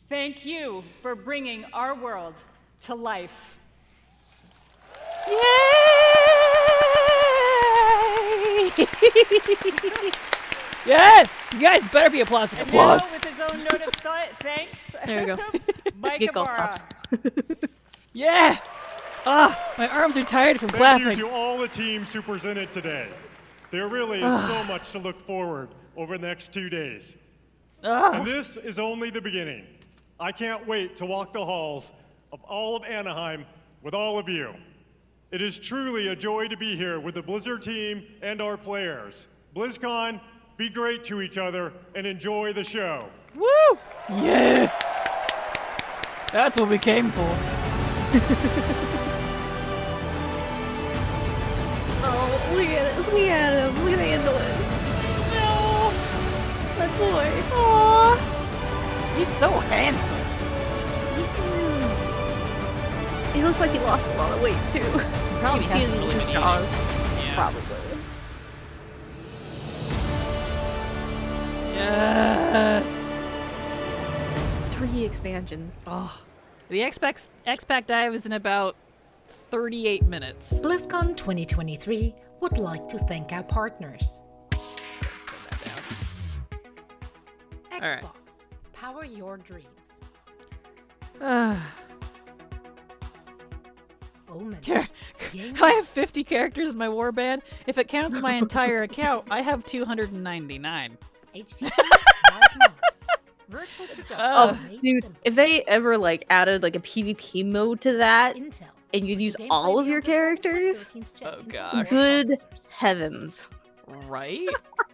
Speaker 3: thank you for bringing our world to life.
Speaker 1: Yay! Yes! You guys better be applauding.
Speaker 3: And
Speaker 1: Applause.
Speaker 3: now, with his own note of thanks,
Speaker 2: There we go.
Speaker 3: Mike
Speaker 2: Get golf
Speaker 3: Ibarra.
Speaker 2: claps.
Speaker 1: Yeah! Ah, my arms are tired from
Speaker 5: Thank
Speaker 1: clapping.
Speaker 5: you to all the teams who presented today. There really is so much to look forward over the next 2 days. And this is only the beginning. I can't wait to walk the halls of all of Anaheim with all of you. It is truly a joy to be here with the Blizzard team and our players. BlizzCon, be great to each other and enjoy the show.
Speaker 1: Woo! Yeah! That's what we came for.
Speaker 2: Oh, look at it. Look at him. Look at Angela. No. My boy.
Speaker 1: Aww. He's so handsome.
Speaker 2: He looks like he lost a lot of weight, too.
Speaker 1: Probably
Speaker 2: You can see
Speaker 1: has
Speaker 2: it in
Speaker 1: really
Speaker 2: his
Speaker 1: been
Speaker 2: jaws.
Speaker 1: Yeah.
Speaker 2: Probably.
Speaker 1: Yes.
Speaker 2: 3 expansions.
Speaker 1: Oh. The X-Pac dive is in about 38 minutes.
Speaker 9: BlizzCon 2023 would like to thank our partners. Xbox,
Speaker 1: right.
Speaker 9: power your dreams. Omen, game
Speaker 1: I have 50 characters in my warband. If it counts my entire account, I have 299.
Speaker 9: HTC, Diagnostics, virtual production
Speaker 2: Oh,
Speaker 9: made
Speaker 2: dude,
Speaker 9: simple.
Speaker 2: if they ever like added like a PvP mode to that,
Speaker 9: Intel,
Speaker 2: and you'd use
Speaker 9: gameplay
Speaker 2: all of your
Speaker 9: beyond the
Speaker 2: characters,
Speaker 9: 13th gen
Speaker 1: Oh,
Speaker 9: Intel
Speaker 1: gosh.
Speaker 9: Core
Speaker 2: good
Speaker 9: processors.
Speaker 2: heavens.
Speaker 1: Right?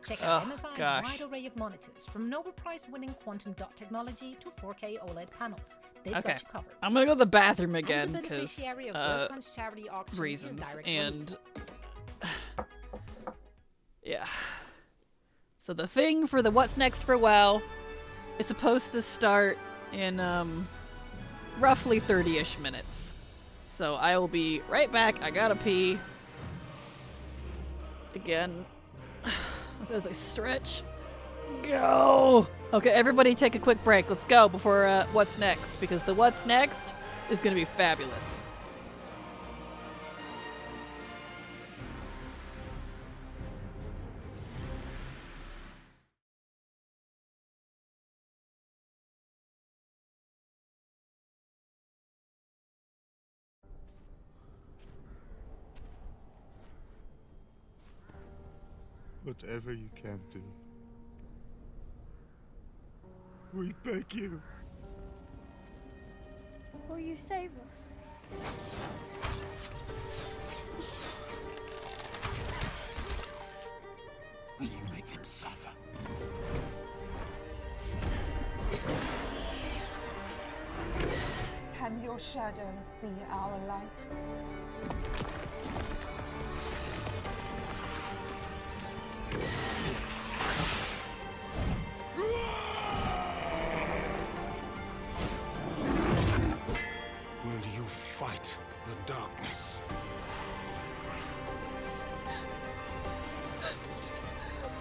Speaker 9: Check out
Speaker 1: Oh,
Speaker 9: MSI's
Speaker 1: gosh.
Speaker 9: wide array of monitors, from Nobel Prize-winning quantum dot technology to 4K OLED panels. They've
Speaker 1: Okay.
Speaker 9: got you covered.
Speaker 1: I'm gonna go to the bathroom
Speaker 9: And
Speaker 1: again
Speaker 9: the
Speaker 1: because
Speaker 9: beneficiary of BlizzCon's charity auction is
Speaker 1: reasons
Speaker 9: Direct
Speaker 1: and yeah. So the thing for the what's next for WoW is supposed to start in roughly 30-ish minutes. So I will be right back. I gotta pee again as I stretch. Go. Okay, everybody take a quick break. Let's go before what's next, because the what's next is gonna be fabulous.
Speaker 7: Whatever you can do, we beg you.
Speaker 22: Will you save us?
Speaker 19: Will you make them suffer?
Speaker 23: Can your shadow be our light?
Speaker 19: Will you fight the darkness?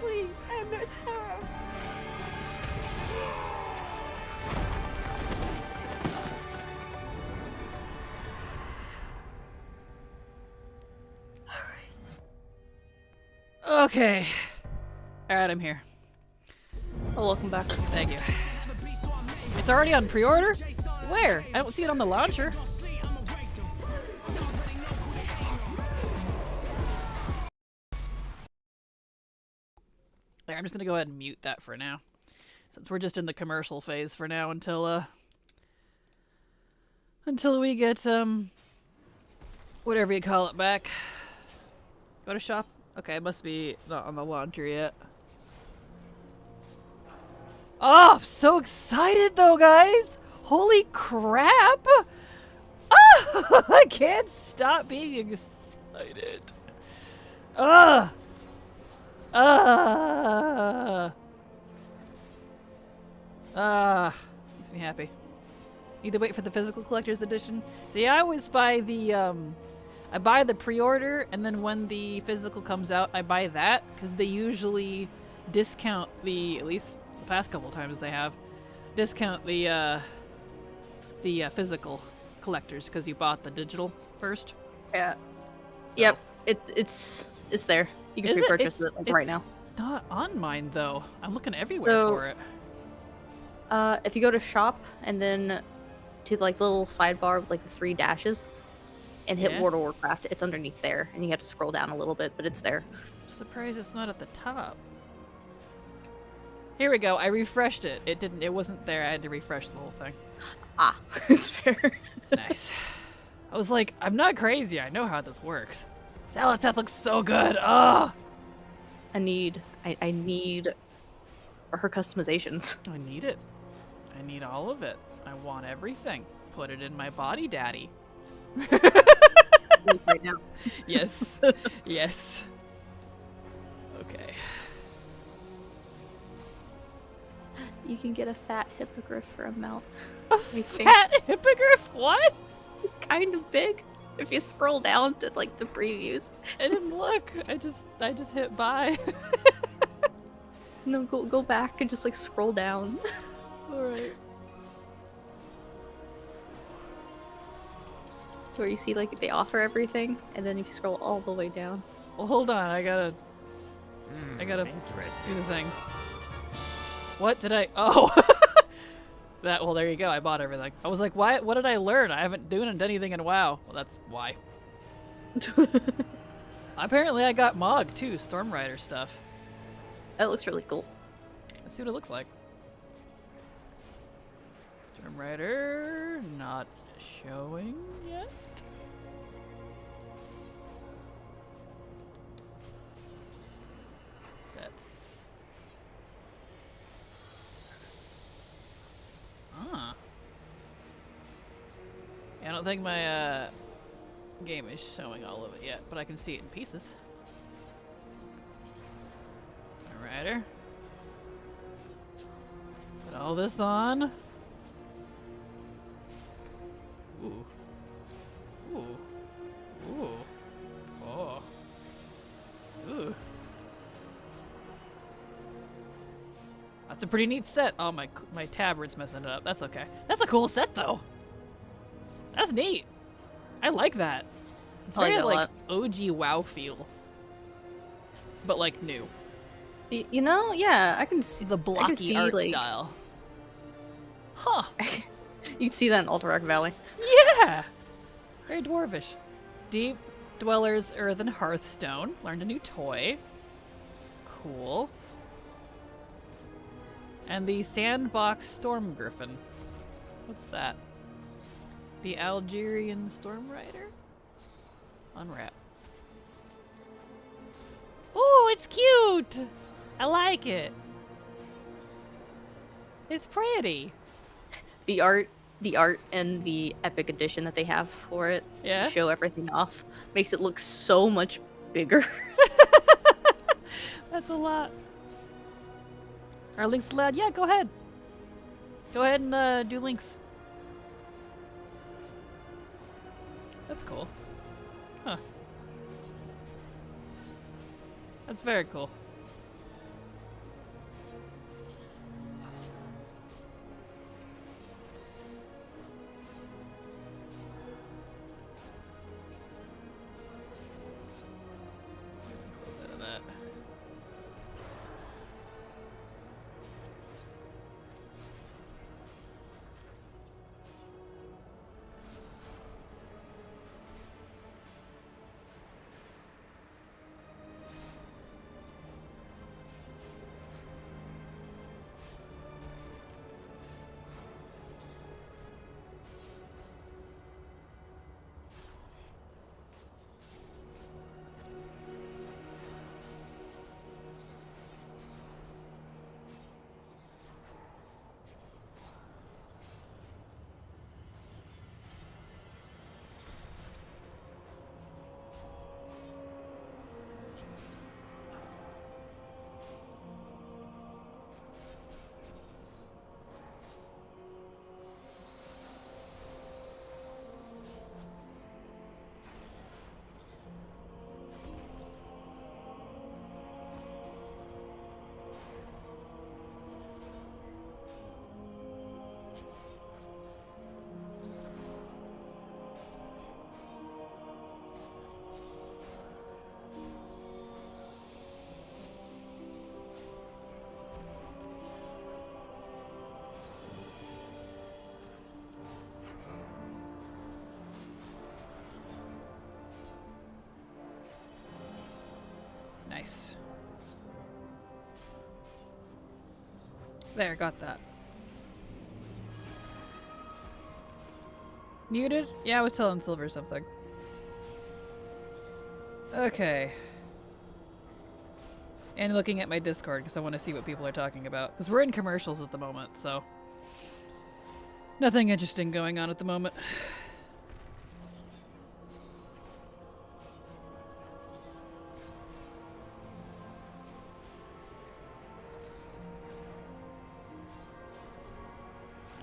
Speaker 23: Please end their terror.
Speaker 1: Okay. Alright, I'm here.
Speaker 2: Oh, welcome back.
Speaker 1: Thank you. It's already on pre-order? Where? I don't see it on the launcher. There, I'm just gonna go ahead and mute that for now. Since we're just in the commercial phase for now until we get whatever you call it back. Go to shop? Okay, it must be not on the launcher yet. Oh, I'm so excited though, guys! Holy crap! Oh, I can't stop being excited. Ugh! Makes me happy. Need to wait for the physical collector's edition. See, I always buy the I buy the pre-order, and then when the physical comes out, I buy that because they usually discount at least the past couple times they have discount the physical collectors because you bought the digital first.
Speaker 2: Yeah.
Speaker 1: So.
Speaker 2: Yep. It's there. You can pre-purchase it like right now.
Speaker 1: Not on mine though. I'm looking everywhere for it.
Speaker 2: If you go to shop and then to like the little sidebar with like the 3 dashes and hit World of Warcraft, it's underneath there, and you have to scroll down a little bit, but it's there.
Speaker 1: I'm surprised it's not at the top. Here we go. I refreshed it. It wasn't there. I had to refresh the whole thing.
Speaker 2: Ah, it's fair.
Speaker 1: Nice. I was like, I'm not crazy. I know how this works. Salateth looks so good. Oh.
Speaker 2: I need her customizations.
Speaker 1: I need it. I need all of it. I want everything. Put it in my body, daddy.
Speaker 2: Right now.
Speaker 1: Yes. Yes. Okay.
Speaker 2: You can get a fat hippogriff for a mount.
Speaker 1: A fat hippogriff? What?
Speaker 2: It's kind of big. If you scroll down to like the previews.
Speaker 1: I didn't look. I just hit buy.
Speaker 2: No, go back and just like scroll down.
Speaker 1: All right.
Speaker 2: Where you see like they offer everything, and then if you scroll all the way down.
Speaker 1: Well, hold on. I gotta do the thing. What did I? Oh. Well, there you go. I bought everything. I was like, why? What did I learn? I haven't done anything in a while. Well, that's why. Apparently, I got Mog too. Storm Rider stuff.
Speaker 2: That looks really cool.
Speaker 1: Let's see what it looks like. Storm Rider not showing yet. Sets. Ah. I don't think my game is showing all of it yet, but I can see it in pieces. Rider. Put all this on. Ooh. Ooh. Ooh. Oh. Ooh. That's a pretty neat set. Oh, my tablet's messing it up. That's okay. That's a cool set, though. That's neat. I like that. It's very, like, OG WoW feel. But, like, new.
Speaker 2: You know, yeah, I can see
Speaker 1: the blocky art
Speaker 2: like,
Speaker 1: style. Huh.
Speaker 2: You can see that in Alterac Valley.
Speaker 1: Yeah! Very dwarvish. Deep Dwellers Earthen Hearthstone. Learned a new toy. Cool. And the Sandbox Storm Griffin. What's that? The Algerian Storm Rider? Unwrap. Oh, it's cute! I like it. It's pretty.
Speaker 2: The art and the epic edition that they have for it to show everything off makes it look so much bigger.
Speaker 1: That's a lot. Are links allowed? Yeah, go ahead. Go ahead and do links. That's cool. Huh. That's very cool. There, got that. Muted? Yeah, I was telling Silver something. Okay. And looking at my Discord because I want to see what people are talking about. Because we're in commercials at the moment, so... Nothing interesting going on at the moment.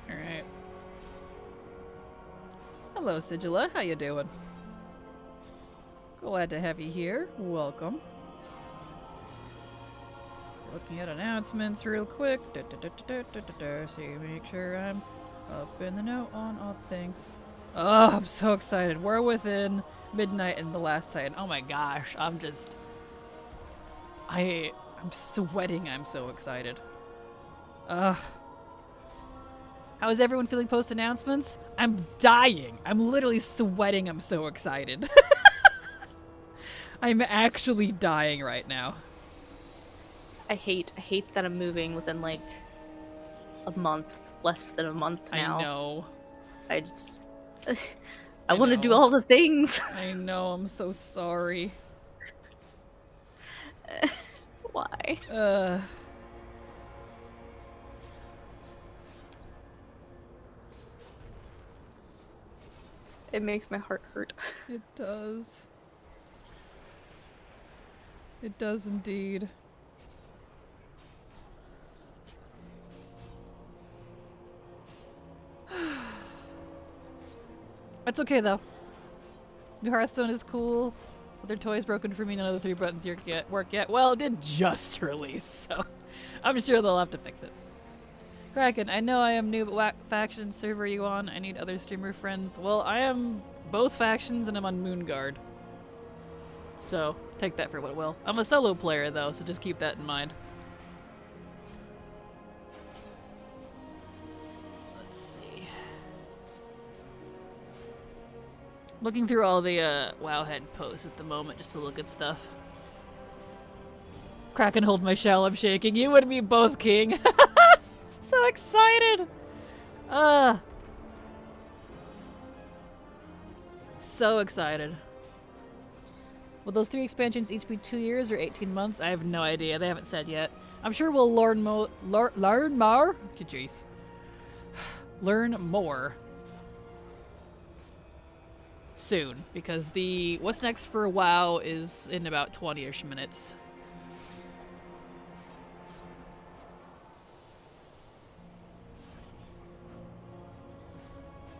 Speaker 1: Alright. Hello, Sigilla. How you doing? Glad to have you here. Welcome. So looking at announcements real quick. See, make sure I'm up in the know on all things. Oh, I'm so excited. We're within midnight and the last Titan. Oh my gosh, I'm sweating. I'm so excited. Ugh. How is everyone feeling post-announcements? I'm dying. I'm literally sweating. I'm so excited. I'm actually dying right now.
Speaker 2: I hate that I'm moving within like a month, less than a month now.
Speaker 1: I know.
Speaker 2: I just I want to do all the things.
Speaker 1: I know. I'm so sorry.
Speaker 2: Why? It makes my heart hurt.
Speaker 1: It does. It does indeed. That's okay though. New Hearthstone is cool. Other toys broken for me, none of the 3 buttons work yet. Well, it did just release, so I'm sure they'll have to fix it. Kraken, I know I am new, but what faction server are you on? I need other streamer friends. Well, I am both factions and I'm on Moonguard. So, take that for what it will. I'm a solo player though, so just keep that in mind. Let's see. Looking through all the Wowhead posts at the moment just to look at stuff. Kraken, hold my shell, I'm shaking. You and me both, King. So excited! So excited. Will those 3 expansions each be 2 years or 18 months? I have no idea. They haven't said yet. I'm sure we'll learn more. Jeez. Learn more soon, because the what's next for WoW is in about 20-ish minutes.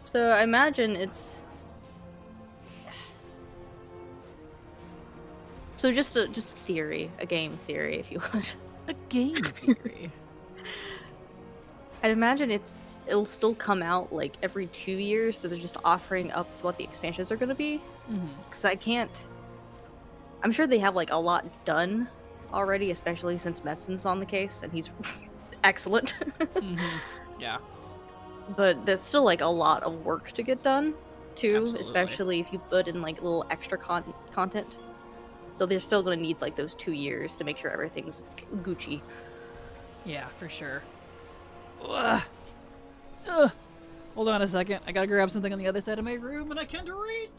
Speaker 2: So I imagine it's so just a theory, a game theory, if you would.
Speaker 1: A game theory.
Speaker 2: I'd imagine it'll still come out like every 2 years, so they're just offering up what the expansions are going to be. Because I'm sure they have like a lot done already, especially since Medson's on the case and he's excellent.
Speaker 1: Yeah.
Speaker 2: But that's still like a lot of work to get done too,
Speaker 1: Absolutely.
Speaker 2: especially if you put in like little extra content. So they're still gonna need like those 2 years to make sure everything's Gucci.
Speaker 1: Yeah, for sure. Ugh. Ugh. Hold on a second. I gotta grab something on the other side of my room and I can't reach.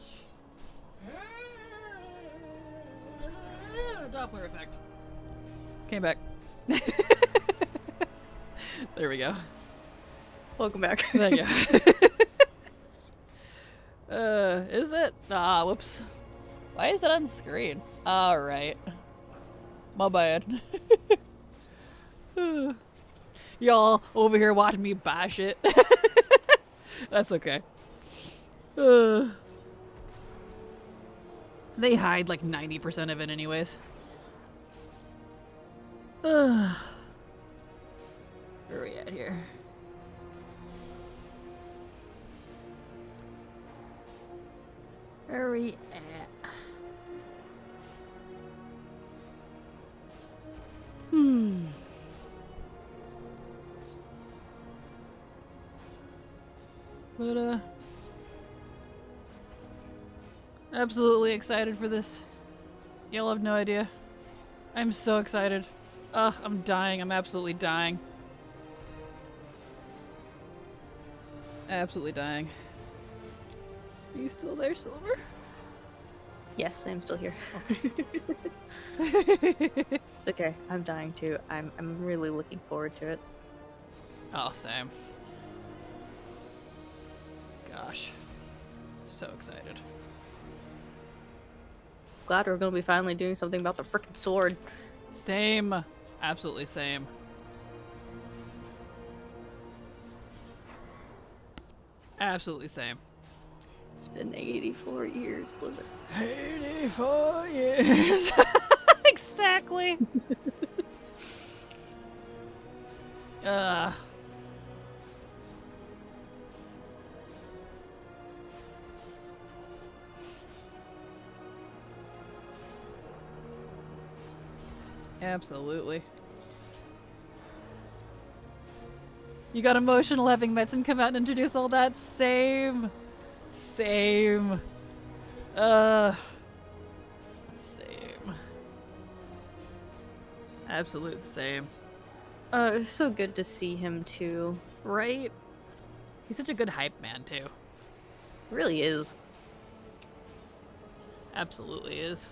Speaker 1: Doppler effect. Came back. There we go.
Speaker 2: Welcome back.
Speaker 1: Thank you. Is it? Ah, whoops. Why is it on screen? Alright. My bad. Y'all over here watching me bash it. That's okay. They hide like 90% of it anyways. Where are we at here? Where are we at? But, absolutely excited for this. Y'all have no idea. I'm so excited. Ugh, I'm dying. I'm absolutely dying. Absolutely dying. Are you still there, Silver?
Speaker 2: Yes, I am still here. Okay, I'm dying too. I'm really looking forward to it.
Speaker 1: Oh, same. Gosh. So excited.
Speaker 2: Glad we're gonna be finally doing something about the frickin' sword.
Speaker 1: Same. Absolutely same. Absolutely same.
Speaker 2: It's been 84 years, Blizzard.
Speaker 1: 84 years. Exactly. Absolutely. You got emotional having Metzen come out and introduce all that? Same. Same. Same. Absolute same.
Speaker 2: It's so good to see him too.
Speaker 1: Right? He's such a good hype man too.
Speaker 2: Really is.
Speaker 1: Absolutely is.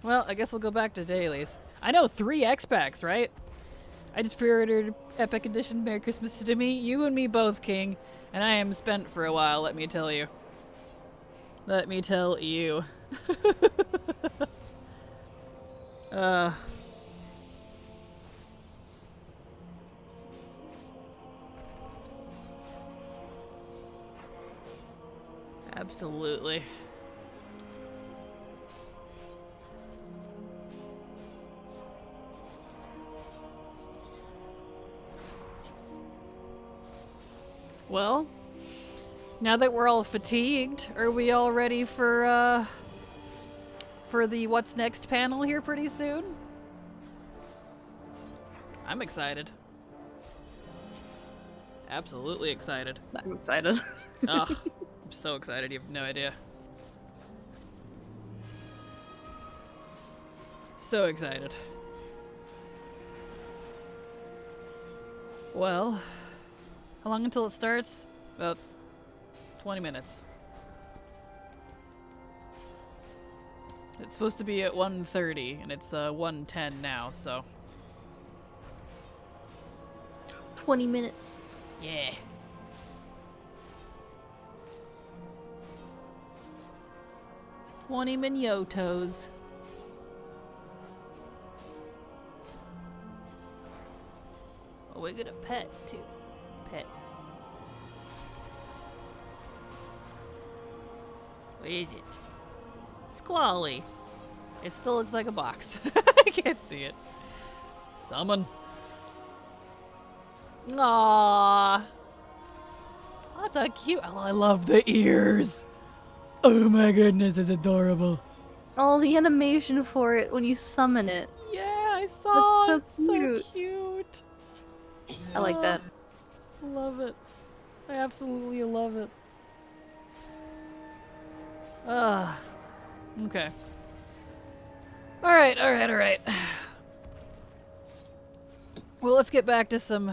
Speaker 1: Well, I guess we'll go back to dailies. I know, 3 X-Packs, right? I just pre-ordered Epic Edition. Merry Christmas to me. You and me both, King. And I am spent for a while, let me tell you. Let me tell you. Absolutely. Well, now that we're all fatigued, are we all ready for the What's Next panel here pretty soon? I'm excited. Absolutely excited.
Speaker 2: I'm excited.
Speaker 1: Ugh, I'm so excited, you have no idea. So excited. Well, how long until it starts? About 20 minutes. It's supposed to be at 1:30, and it's 1:10 now, so.
Speaker 2: 20 minutes.
Speaker 1: Yeah. $20 minotos. Oh, we got a pet too. Pet. What is it? Squally. It still looks like a box. I can't see it. Summon. Aww. That's a cute. Oh, I love the ears. Oh my goodness, it's adorable.
Speaker 2: Oh, the animation for it when you summon it.
Speaker 1: Yeah, I saw.
Speaker 2: That's so
Speaker 1: it's so cute.
Speaker 2: I like that.
Speaker 1: I love it. I absolutely love it. Okay. Alright. Well, let's get back to some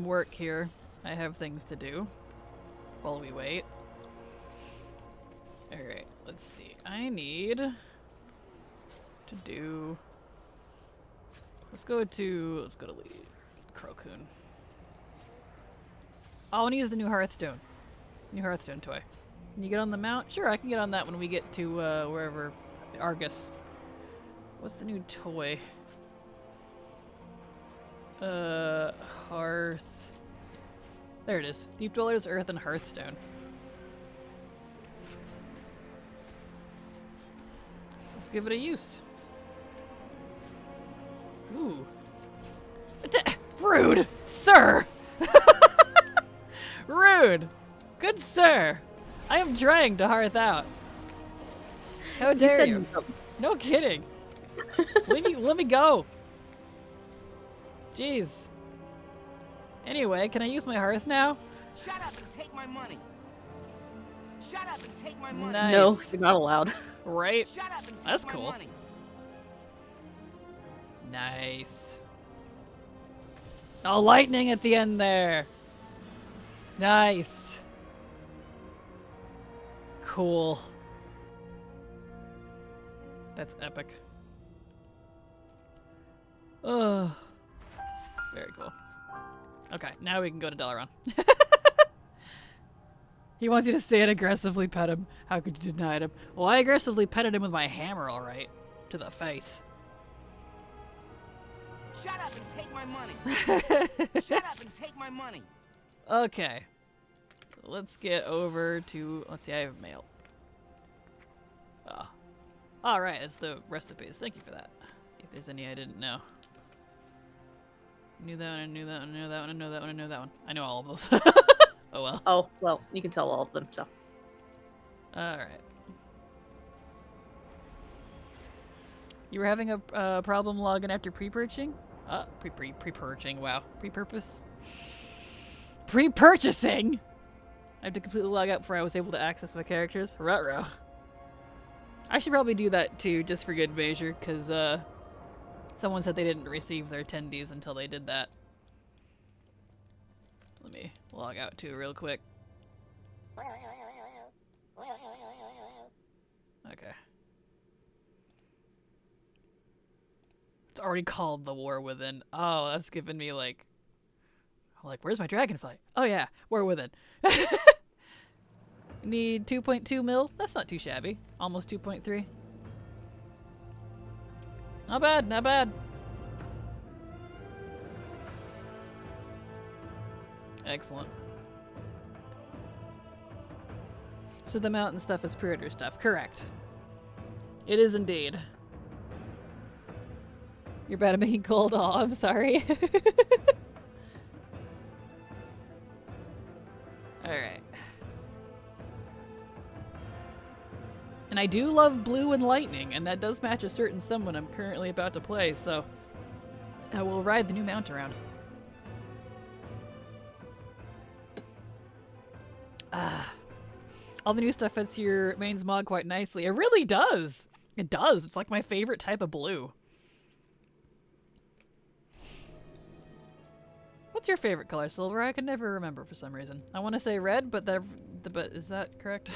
Speaker 1: work here. I have things to do while we wait. Alright, let's see. I need to do... Let's go to Crowcoon. I want to use the new Hearthstone. New Hearthstone toy. Can you get on the mount? Sure, I can get on that when we get to wherever. Argus. What's the new toy? Hearth. There it is. Deep Dwellers, Earth, and Hearthstone. Let's give it a use. Ooh. Rude! Sir! Rude! Good sir! I am trying to hearth out. How
Speaker 2: He
Speaker 1: dare
Speaker 2: said
Speaker 1: you?
Speaker 2: no.
Speaker 1: No kidding. Let me go. Jeez. Anyway, can I use my hearth now?
Speaker 6: Shut up and take my money. Shut up and take my money.
Speaker 1: Nice.
Speaker 2: No, you're not allowed.
Speaker 1: Right?
Speaker 6: Shut up and take
Speaker 1: That's
Speaker 6: my
Speaker 1: cool.
Speaker 6: money.
Speaker 1: Nice. Oh, lightning at the end there. Nice. Cool. That's epic. Oh, very cool. Okay, now we can go to Dalaran. He wants you to stay and aggressively pet him. How could you deny him? Well, I aggressively petted him with my hammer, alright. To the face.
Speaker 6: Shut up and take my money. Shut up and take my money.
Speaker 1: Okay. Let's get over to... Let's see, I have mail. Oh. Alright, it's the recipes. Thank you for that. See if there's any I didn't know. Knew that one, I knew that one, I knew that one, I knew that one, I knew that one. I know all of those. Oh well.
Speaker 2: Oh, well, you can tell all of them, so.
Speaker 1: Alright. You were having a problem logging after pre-purchasing? Pre-purchasing, wow. Pre-purpose? Pre-purchasing?! I have to completely log out before I was able to access my characters? Ruh-roh. I should probably do that too, just for good measure, because someone said they didn't receive their attendees until they did that. Let me log out too real quick. Okay. It's already called The War Within. Oh, that's giving me like, where's my dragonfly? Oh yeah, War Within. Need 2.2 mil? That's not too shabby. Almost 2.3. Not bad, not bad. Excellent. So the mountain stuff is pre-order stuff. Correct. It is indeed. You're bad at making gold. Oh, I'm sorry. Alright. And I do love blue and lightning, and that does match a certain someone I'm currently about to play, so I will ride the new mount around. All the new stuff fits your mains mod quite nicely. It really does. It does. It's like my favorite type of blue. What's your favorite color, Silver? I can never remember for some reason. I want to say red, but but is that correct?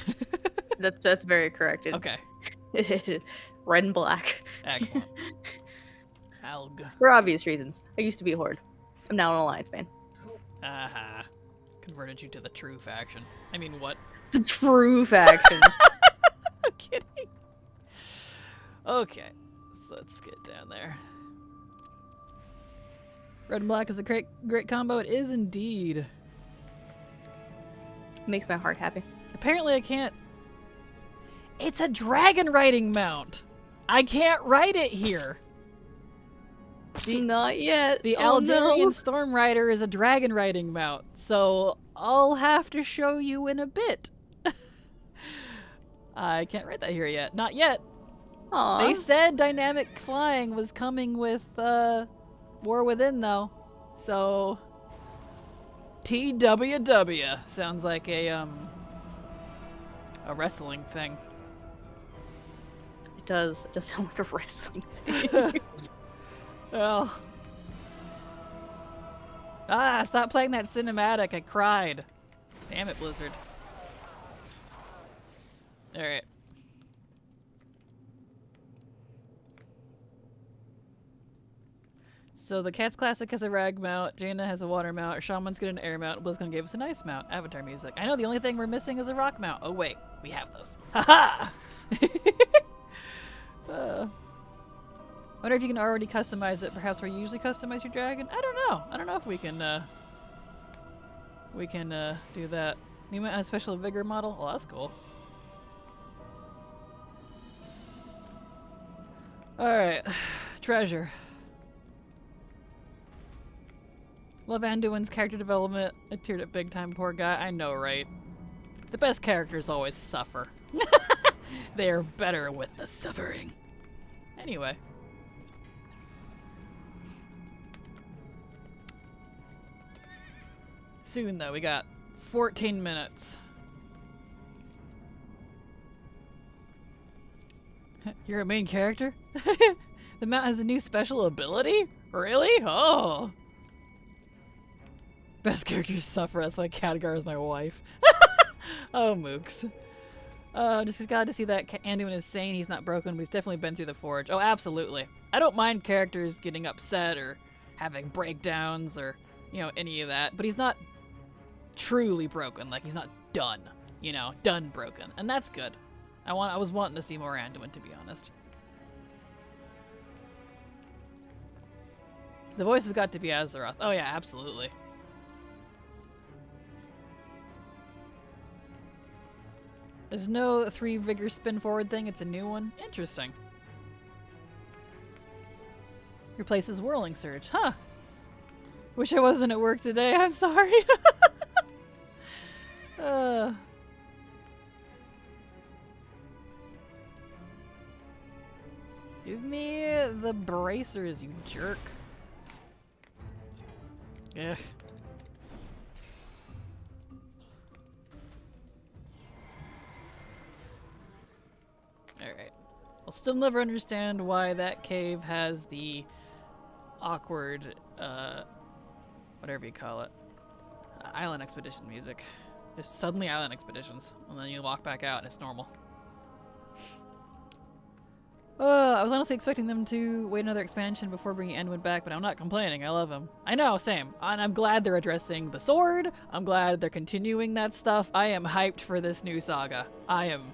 Speaker 2: That's very correct.
Speaker 1: Okay.
Speaker 2: Red and black.
Speaker 1: Excellent. Alg.
Speaker 2: For obvious reasons. I used to be a Horde. I'm now an Alliance man.
Speaker 1: Aha. Converted you to the true faction. I mean, what?
Speaker 2: The true faction.
Speaker 1: I'm kidding. Okay. So let's get down there. Red and black is a great combo. It is indeed.
Speaker 2: Makes my heart happy.
Speaker 1: Apparently I can't... It's a dragon riding mount! I can't ride it here!
Speaker 2: Not yet.
Speaker 1: The
Speaker 2: Oh,
Speaker 1: Aldarian
Speaker 2: no.
Speaker 1: Storm Rider is a dragon riding mount, so I'll have to show you in a bit. I can't ride that here yet. Not yet.
Speaker 2: Aww.
Speaker 1: They said dynamic flying was coming with War Within, though. So... TWW. Sounds like a wrestling thing.
Speaker 2: It does. It does sound like a wrestling thing.
Speaker 1: Well. Ah, stop playing that cinematic. I cried. Damn it, Blizzard. Alright. So the Cats Classic has a rag mount, Jaina has a water mount, Shaman's got an air mount, BlizzCon gave us an ice mount, Avatar music. I know the only thing we're missing is a rock mount. Oh wait, we have those. Haha! Wonder if you can already customize it, perhaps where you usually customize your dragon? I don't know. I don't know if we can do that. We might have a special vigor model. Well, that's cool. Alright. Treasure. Love Anduin's character development. I teared up big time, poor guy. I know, right? The best characters always suffer. They are better with the suffering. Anyway. Soon, though. We got 14 minutes. You're a main character? The mount has a new special ability? Really? Oh. Best characters suffer. That's why Khadgar is my wife. Oh, mooks. Just glad to see that Anduin is sane. He's not broken, but he's definitely been through the Forge. Oh, absolutely. I don't mind characters getting upset or having breakdowns or, you know, any of that. But he's not truly broken. Like, he's not done. You know, done broken. And that's good. I was wanting to see more Anduin, to be honest. The voice has got to be Azeroth. Oh, yeah, absolutely. There's no 3 vigor spin forward thing. It's a new one. Interesting. Replaces Whirling Surge. Huh. Wish I wasn't at work today. I'm sorry. Give me the bracers, you jerk. Ugh. Alright. I'll still never understand why that cave has the awkward, whatever you call it, island expedition music. There's suddenly island expeditions, and then you walk back out and it's normal. I was honestly expecting them to wait another expansion before bringing Anduin back, but I'm not complaining. I love him. I know, same. And I'm glad they're addressing the sword. I'm glad they're continuing that stuff. I am hyped for this new saga. I am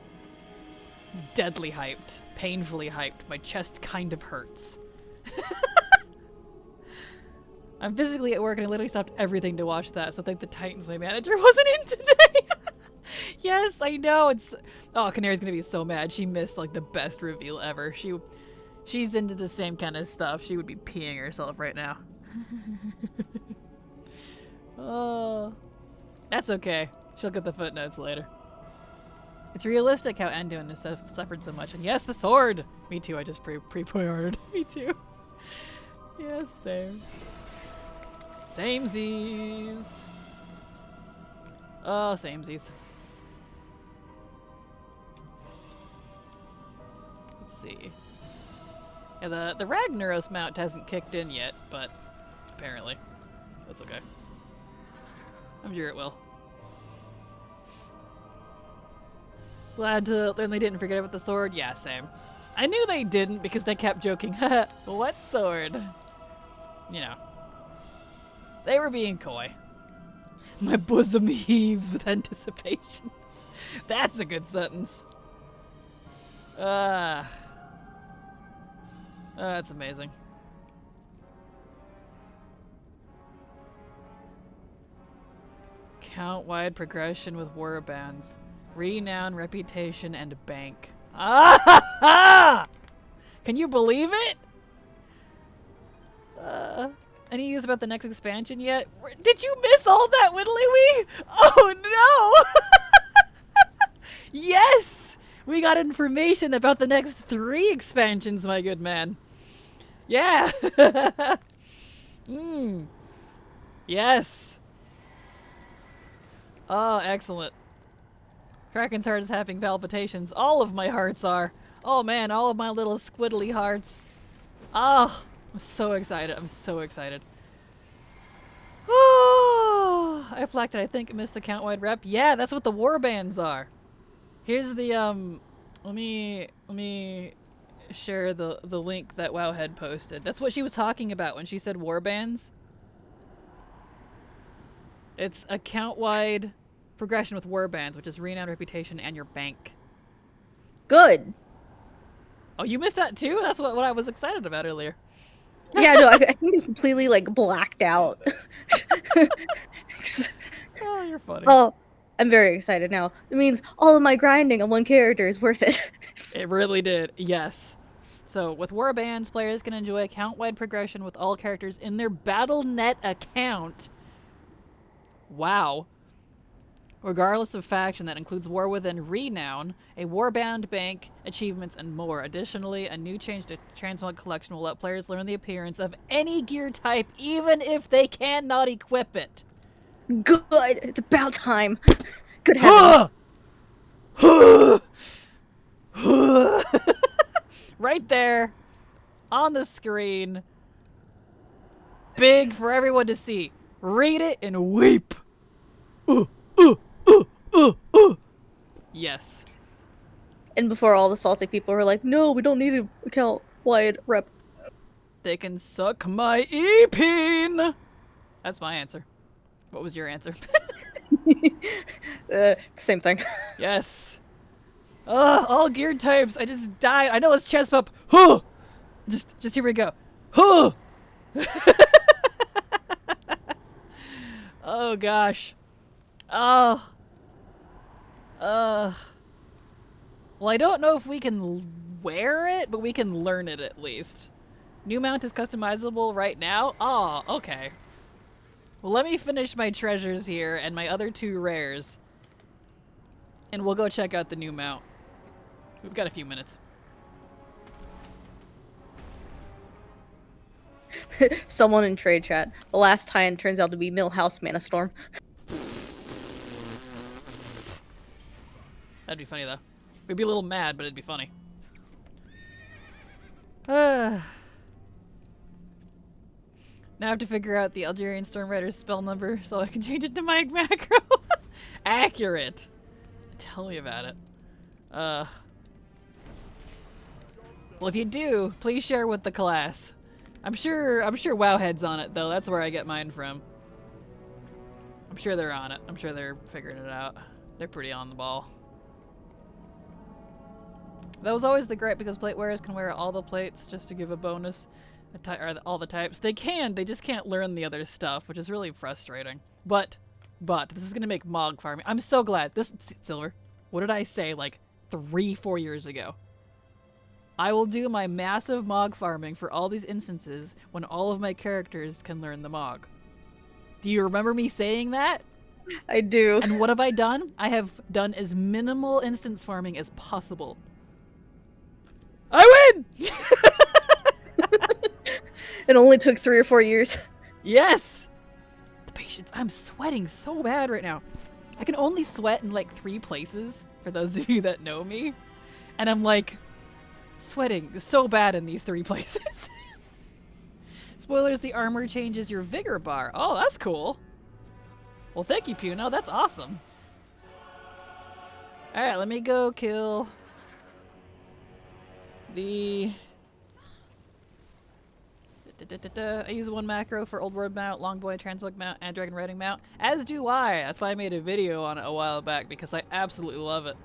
Speaker 1: deadly hyped. Painfully hyped. My chest kind of hurts. I'm physically at work and I literally stopped everything to watch that, so thank the Titans my manager wasn't in today. Yes, I know. Oh, Canary's gonna be so mad. She missed like the best reveal ever. She's into the same kind of stuff. She would be peeing herself right now. Oh, that's okay. She'll get the footnotes later. It's realistic how Anduin has suffered so much. And yes, the sword! Me too, I just pre-ordered. Me too. Yes, same. Samesies. Oh, samesies. Let's see. Yeah, the Ragnaros mount hasn't kicked in yet, but apparently. That's okay. I'm sure it will. Glad to learn they didn't forget about the sword. Yeah, same. I knew they didn't because they kept joking, haha, what sword? You know. They were being coy. My bosom heaves with anticipation. That's a good sentence. That's amazing. Count-wide progression with warbands. Renown, reputation, and bank. Ah! Can you believe it? Any news about the next expansion yet? Did you miss all that, Whittly-wee? Oh no! Yes! We got information about the next 3 expansions, my good man. Yeah! Yes! Oh, excellent. Kraken's heart is having palpitations. All of my hearts are. Oh man, all of my little squiddly hearts. Oh, I'm so excited. I'm so excited. Oh, I flacked it. I think missed the count-wide rep. Yeah, that's what the warbands are. Here's the let me share the link that Wowhead posted. That's what she was talking about when she said warbands. It's a count-wide progression with warbands, which is renown, reputation, and your bank.
Speaker 2: Good.
Speaker 1: Oh, you missed that too? That's what I was excited about earlier.
Speaker 2: Yeah, no, I think I completely like blacked out.
Speaker 1: Oh, you're funny.
Speaker 2: Oh, I'm very excited now. It means all of my grinding on one character is worth it.
Speaker 1: It really did, yes. So, with warbands, players can enjoy account-wide progression with all characters in their Battle.net account. Wow. regardless of faction. That includes War Within Renown, a Warbound bank, achievements, and more. Additionally, a new change to Transmog Collection will let players learn the appearance of any gear type, even if they cannot equip it.
Speaker 2: Good! It's about time. Good heavens.
Speaker 1: Right there, on the screen. Big for everyone to see. Read it and weep. Yes.
Speaker 2: And before all the salty people were like, no, we don't need an account-wide rep.
Speaker 1: They can suck my e-peen. That's my answer. What was your answer?
Speaker 2: Same thing.
Speaker 1: Yes. All gear types. I just died. I know it's chest pump. Huh. Just here we go. Huh. Oh gosh. Oh. Well, I don't know if we can wear it, but we can learn it at least. New mount is customizable right now. Oh, okay. Well, let me finish my treasures here and my other 2 rares, and we'll go check out the new mount. We've got a few minutes.
Speaker 2: Someone in trade chat. The last tie-in turns out to be Millhouse Mana Storm.
Speaker 1: That'd be funny though. We'd be a little mad, but it'd be funny. Now I have to figure out the Algerian Storm Rider's spell number so I can change it to my macro. Accurate. Tell me about it. Well, if you do, please share with the class. I'm sure Wowhead's on it though. That's where I get mine from. I'm sure they're on it. I'm sure they're figuring it out. They're pretty on the ball. That was always the gripe, because plate wearers can wear all the plates just to give a bonus, or all the types. They can, they just can't learn the other stuff, which is really frustrating. But, this is gonna make Mog farming. I'm so glad. This, Silver, what did I say like 3-4 years ago? I will do my massive Mog farming for all these instances when all of my characters can learn the Mog. Do you remember me saying that?
Speaker 2: I do.
Speaker 1: And what have I done? I have done as minimal instance farming as possible. I win!
Speaker 2: It only took 3 or 4 years.
Speaker 1: Yes! The patience. I'm sweating so bad right now. I can only sweat in like 3 places, for those of you that know me. And I'm like, sweating so bad in these 3 places. Spoilers, the armor changes your vigor bar. Oh, that's cool. Well, thank you, Puno. That's awesome. Alright, let me go kill the... I use 1 macro for Old World mount, Longboy, Transmog mount, and Dragon Riding mount. As do I. That's why I made a video on it a while back, because I absolutely love it.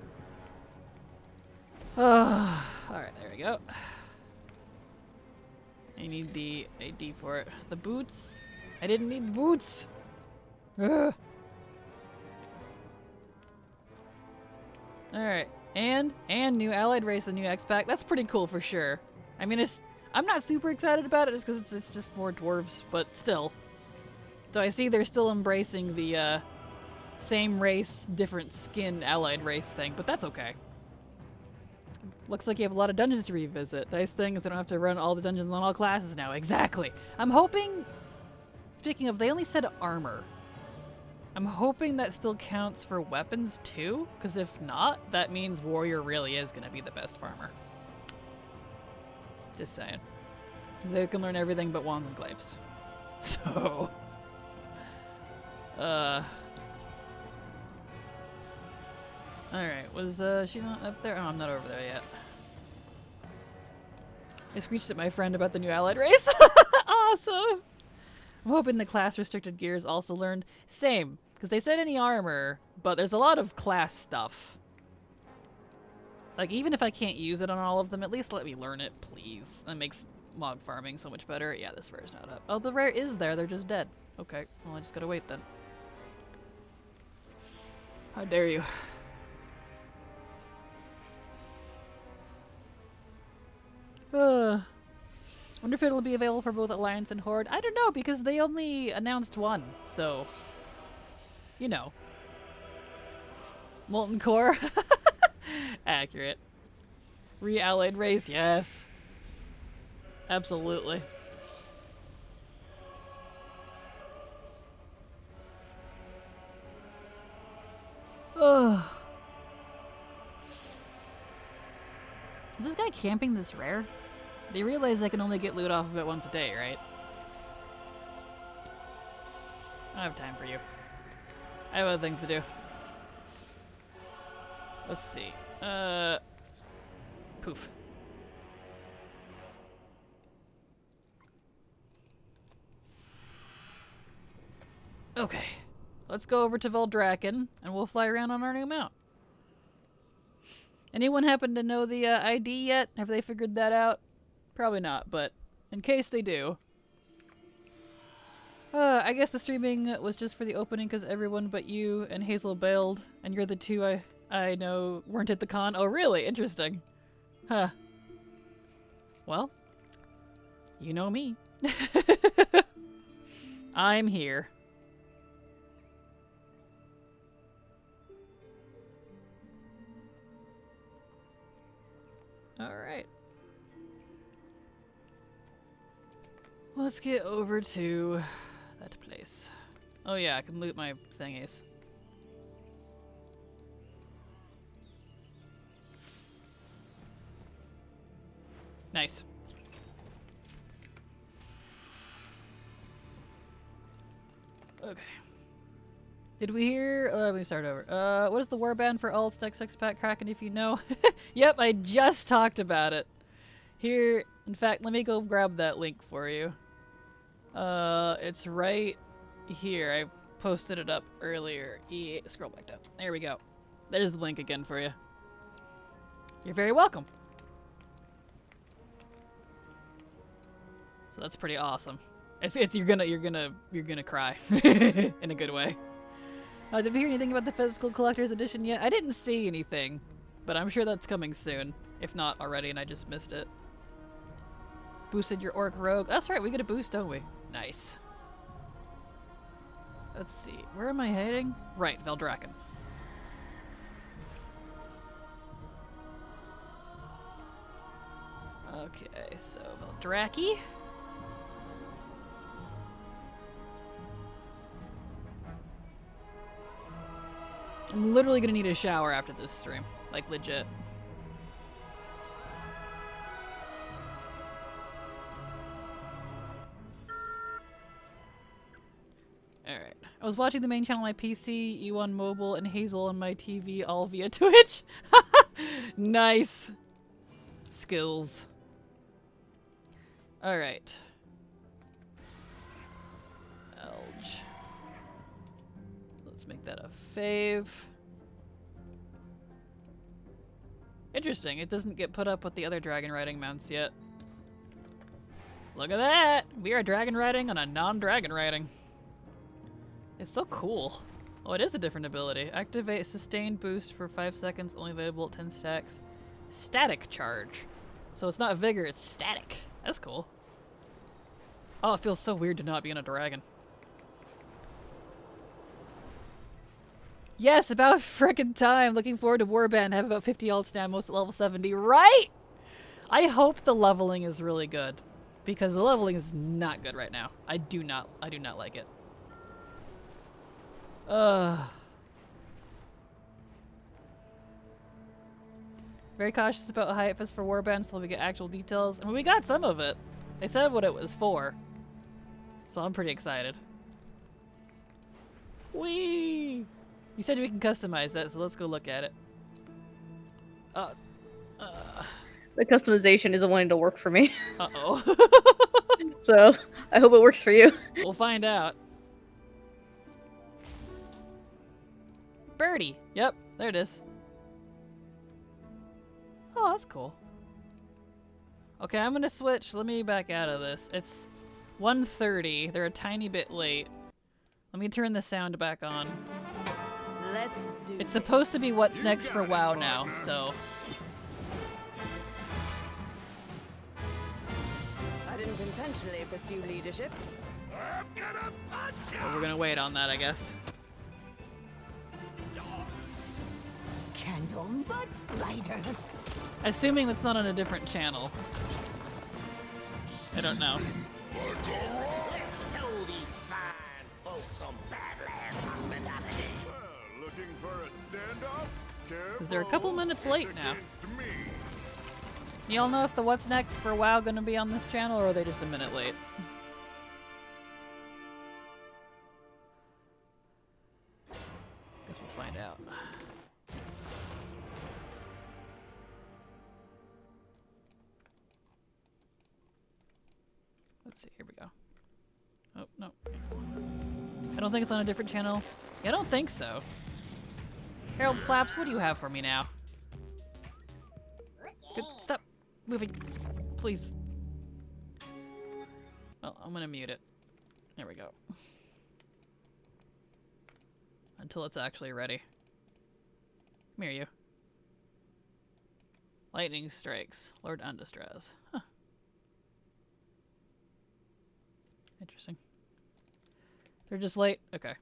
Speaker 1: Alright, there we go. I need the AD for it. The boots? I didn't need the boots! Ugh. Alright, and new allied race, a new X-Pack. That's pretty cool for sure. I mean, I'm not super excited about it just because it's just more dwarves, but still. So I see they're still embracing the same race, different skin allied race thing, but that's okay. Looks like you have a lot of dungeons to revisit. Nice thing is they don't have to run all the dungeons on all classes now. Exactly. I'm hoping, speaking of, they only said armor. I'm hoping that still counts for weapons too, because if not, that means warrior really is going to be the best farmer. Just saying. Because they can learn everything but wands and glaives. So... Alright, was she not up there? Oh, I'm not over there yet. I screeched at my friend about the new allied race. Awesome! I'm hoping the class restricted gears also learned. Same, because they said any armor, but there's a lot of class stuff. Like, even if I can't use it on all of them, at least let me learn it, please. That makes Mog farming so much better. Yeah, this rare's not up. Oh, the rare is there, they're just dead. Okay, well I just gotta wait then. How dare you. Wonder if it'll be available for both Alliance and Horde. I don't know, because they only announced one, so... You know. Molten core. Accurate. Realloyed race, yes. Absolutely. Oh. Is this guy camping this rare? They realize I can only get loot off of it once a day, right? I don't have time for you. I have other things to do. Let's see. Poof. Okay. Let's go over to Veldraken, and we'll fly around on our new mount. Anyone happen to know the ID yet? Have they figured that out? Probably not, but in case they do. I guess the streaming was just for the opening because everyone but you and Hazel bailed, and you're the two I know weren't at the con. Oh, really? Interesting. Huh. Well, you know me. I'm here. Alright. Let's get over to that place. Oh yeah, I can loot my thingies. Nice. Okay. Did we hear? Let me start over. What is the warband for all Stack 6-pack Kraken if you know? Yep, I just talked about it. Here, in fact, let me go grab that link for you. It's right here. I posted it up earlier. Scroll back down. There we go. There's the link again for you. You're very welcome. So that's pretty awesome. You're gonna cry in a good way. Did we hear anything about the physical collector's edition yet? I didn't see anything, but I'm sure that's coming soon. If not already, and I just missed it. Boosted your orc rogue. That's right, we get a boost, don't we? Nice. Let's see. Where am I heading? Right, Veldraken. Okay, so Veldraki. I'm literally gonna need a shower after this stream. Like, legit. Alright. I was watching the main channel on my PC, you on mobile, and Hazel on my TV, all via Twitch. Nice. Skills. Alright. Elge. Let's make that a fave. Interesting, it doesn't get put up with the other dragon riding mounts yet. Look at that! We are dragon riding on a non-dragon riding. It's so cool. Oh, it is a different ability. Activate sustained boost for 5 seconds, only available at 10 stacks. Static charge. So it's not vigor, it's static. That's cool. Oh, it feels so weird to not be on a dragon. Yes, about frickin' time. Looking forward to Warband. I have about 50 alts now, most at level 70. Right? I hope the leveling is really good. Because the leveling is not good right now. I do not like it. Very cautious about hype for Warband until we get actual details. I mean, we got some of it. They said what it was for. So I'm pretty excited. Whee! You said we can customize that, so let's go look at it.
Speaker 2: The customization isn't wanting to work for me.
Speaker 1: Uh-oh.
Speaker 2: So, I hope it works for you.
Speaker 1: We'll find out. Birdie! Yep, there it is. Oh, that's cool. Okay, I'm gonna switch. Let me back out of this. It's 1:30. They're a tiny bit late. Let me turn the sound back on.
Speaker 21: Let's do
Speaker 1: It's supposed to be what's next for WoW now, so.
Speaker 21: I didn't intentionally pursue leadership.
Speaker 1: Well, we're gonna wait on that, I guess.
Speaker 14: candle mudslider.
Speaker 1: Assuming that's not on a different channel. I don't know.
Speaker 6: Let's show these fine folks some Badlands hospitality.
Speaker 11: Well, looking for a standoff?
Speaker 1: Because they're a couple minutes late now.
Speaker 11: Against me.
Speaker 1: Y'all know if the what's next for WoW gonna be on this channel, or are they just a minute late? Guess we'll find out. Let's see, here we go. Oh, no. I don't think it's on a different channel. Yeah, I don't think so. Harold Flaps, what do you have for me now? Good, stop moving, please. Well, I'm gonna mute it. There we go. Until it's actually ready. Come here, you. Lightning strikes. Lord Undistress. Huh. Interesting. They're just late? Okay.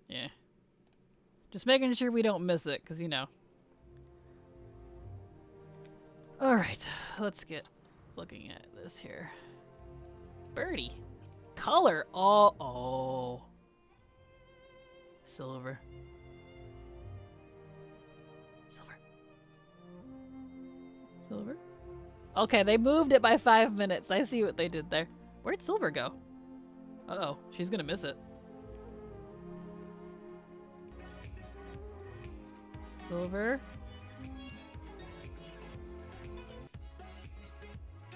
Speaker 1: Yeah. Just making sure we don't miss it, because, you know. Alright, let's get looking at this here. Birdie. Color. Oh. Silver. Silver? Okay, they moved it by 5 minutes. I see what they did there. Where'd Silver go? Uh-oh, she's gonna miss it. Silver.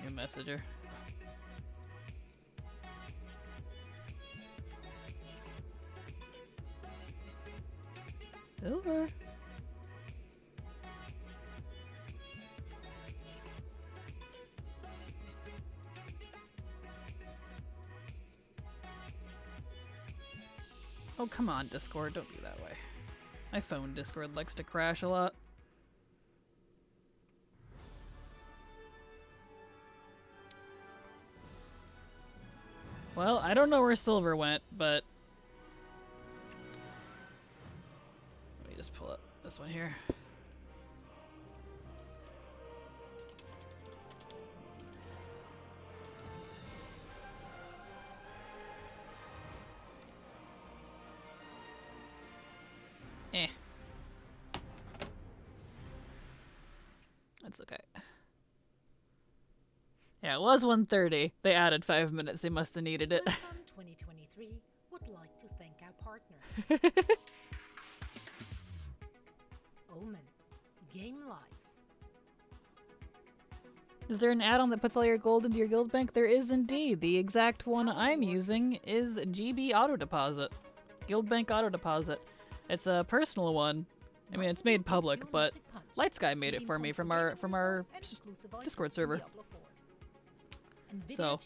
Speaker 1: You message her. Silver. Oh, come on, Discord. Don't be that way. My phone Discord likes to crash a lot. Well, I don't know where Silver went, but... Let me just pull up this one here. That's okay. Yeah, it was 1:30. They added 5 minutes. They must have needed it.
Speaker 9: BLIZZCON 2023 would like to thank our partner. Omen. Game Life.
Speaker 1: Is there an add-on that puts all your gold into your guild bank? There is indeed. The exact one I'm using is GB Auto Deposit. Guild Bank Auto Deposit. It's a personal one. I mean, it's made public, but Light Sky made it for me from our Discord server. So,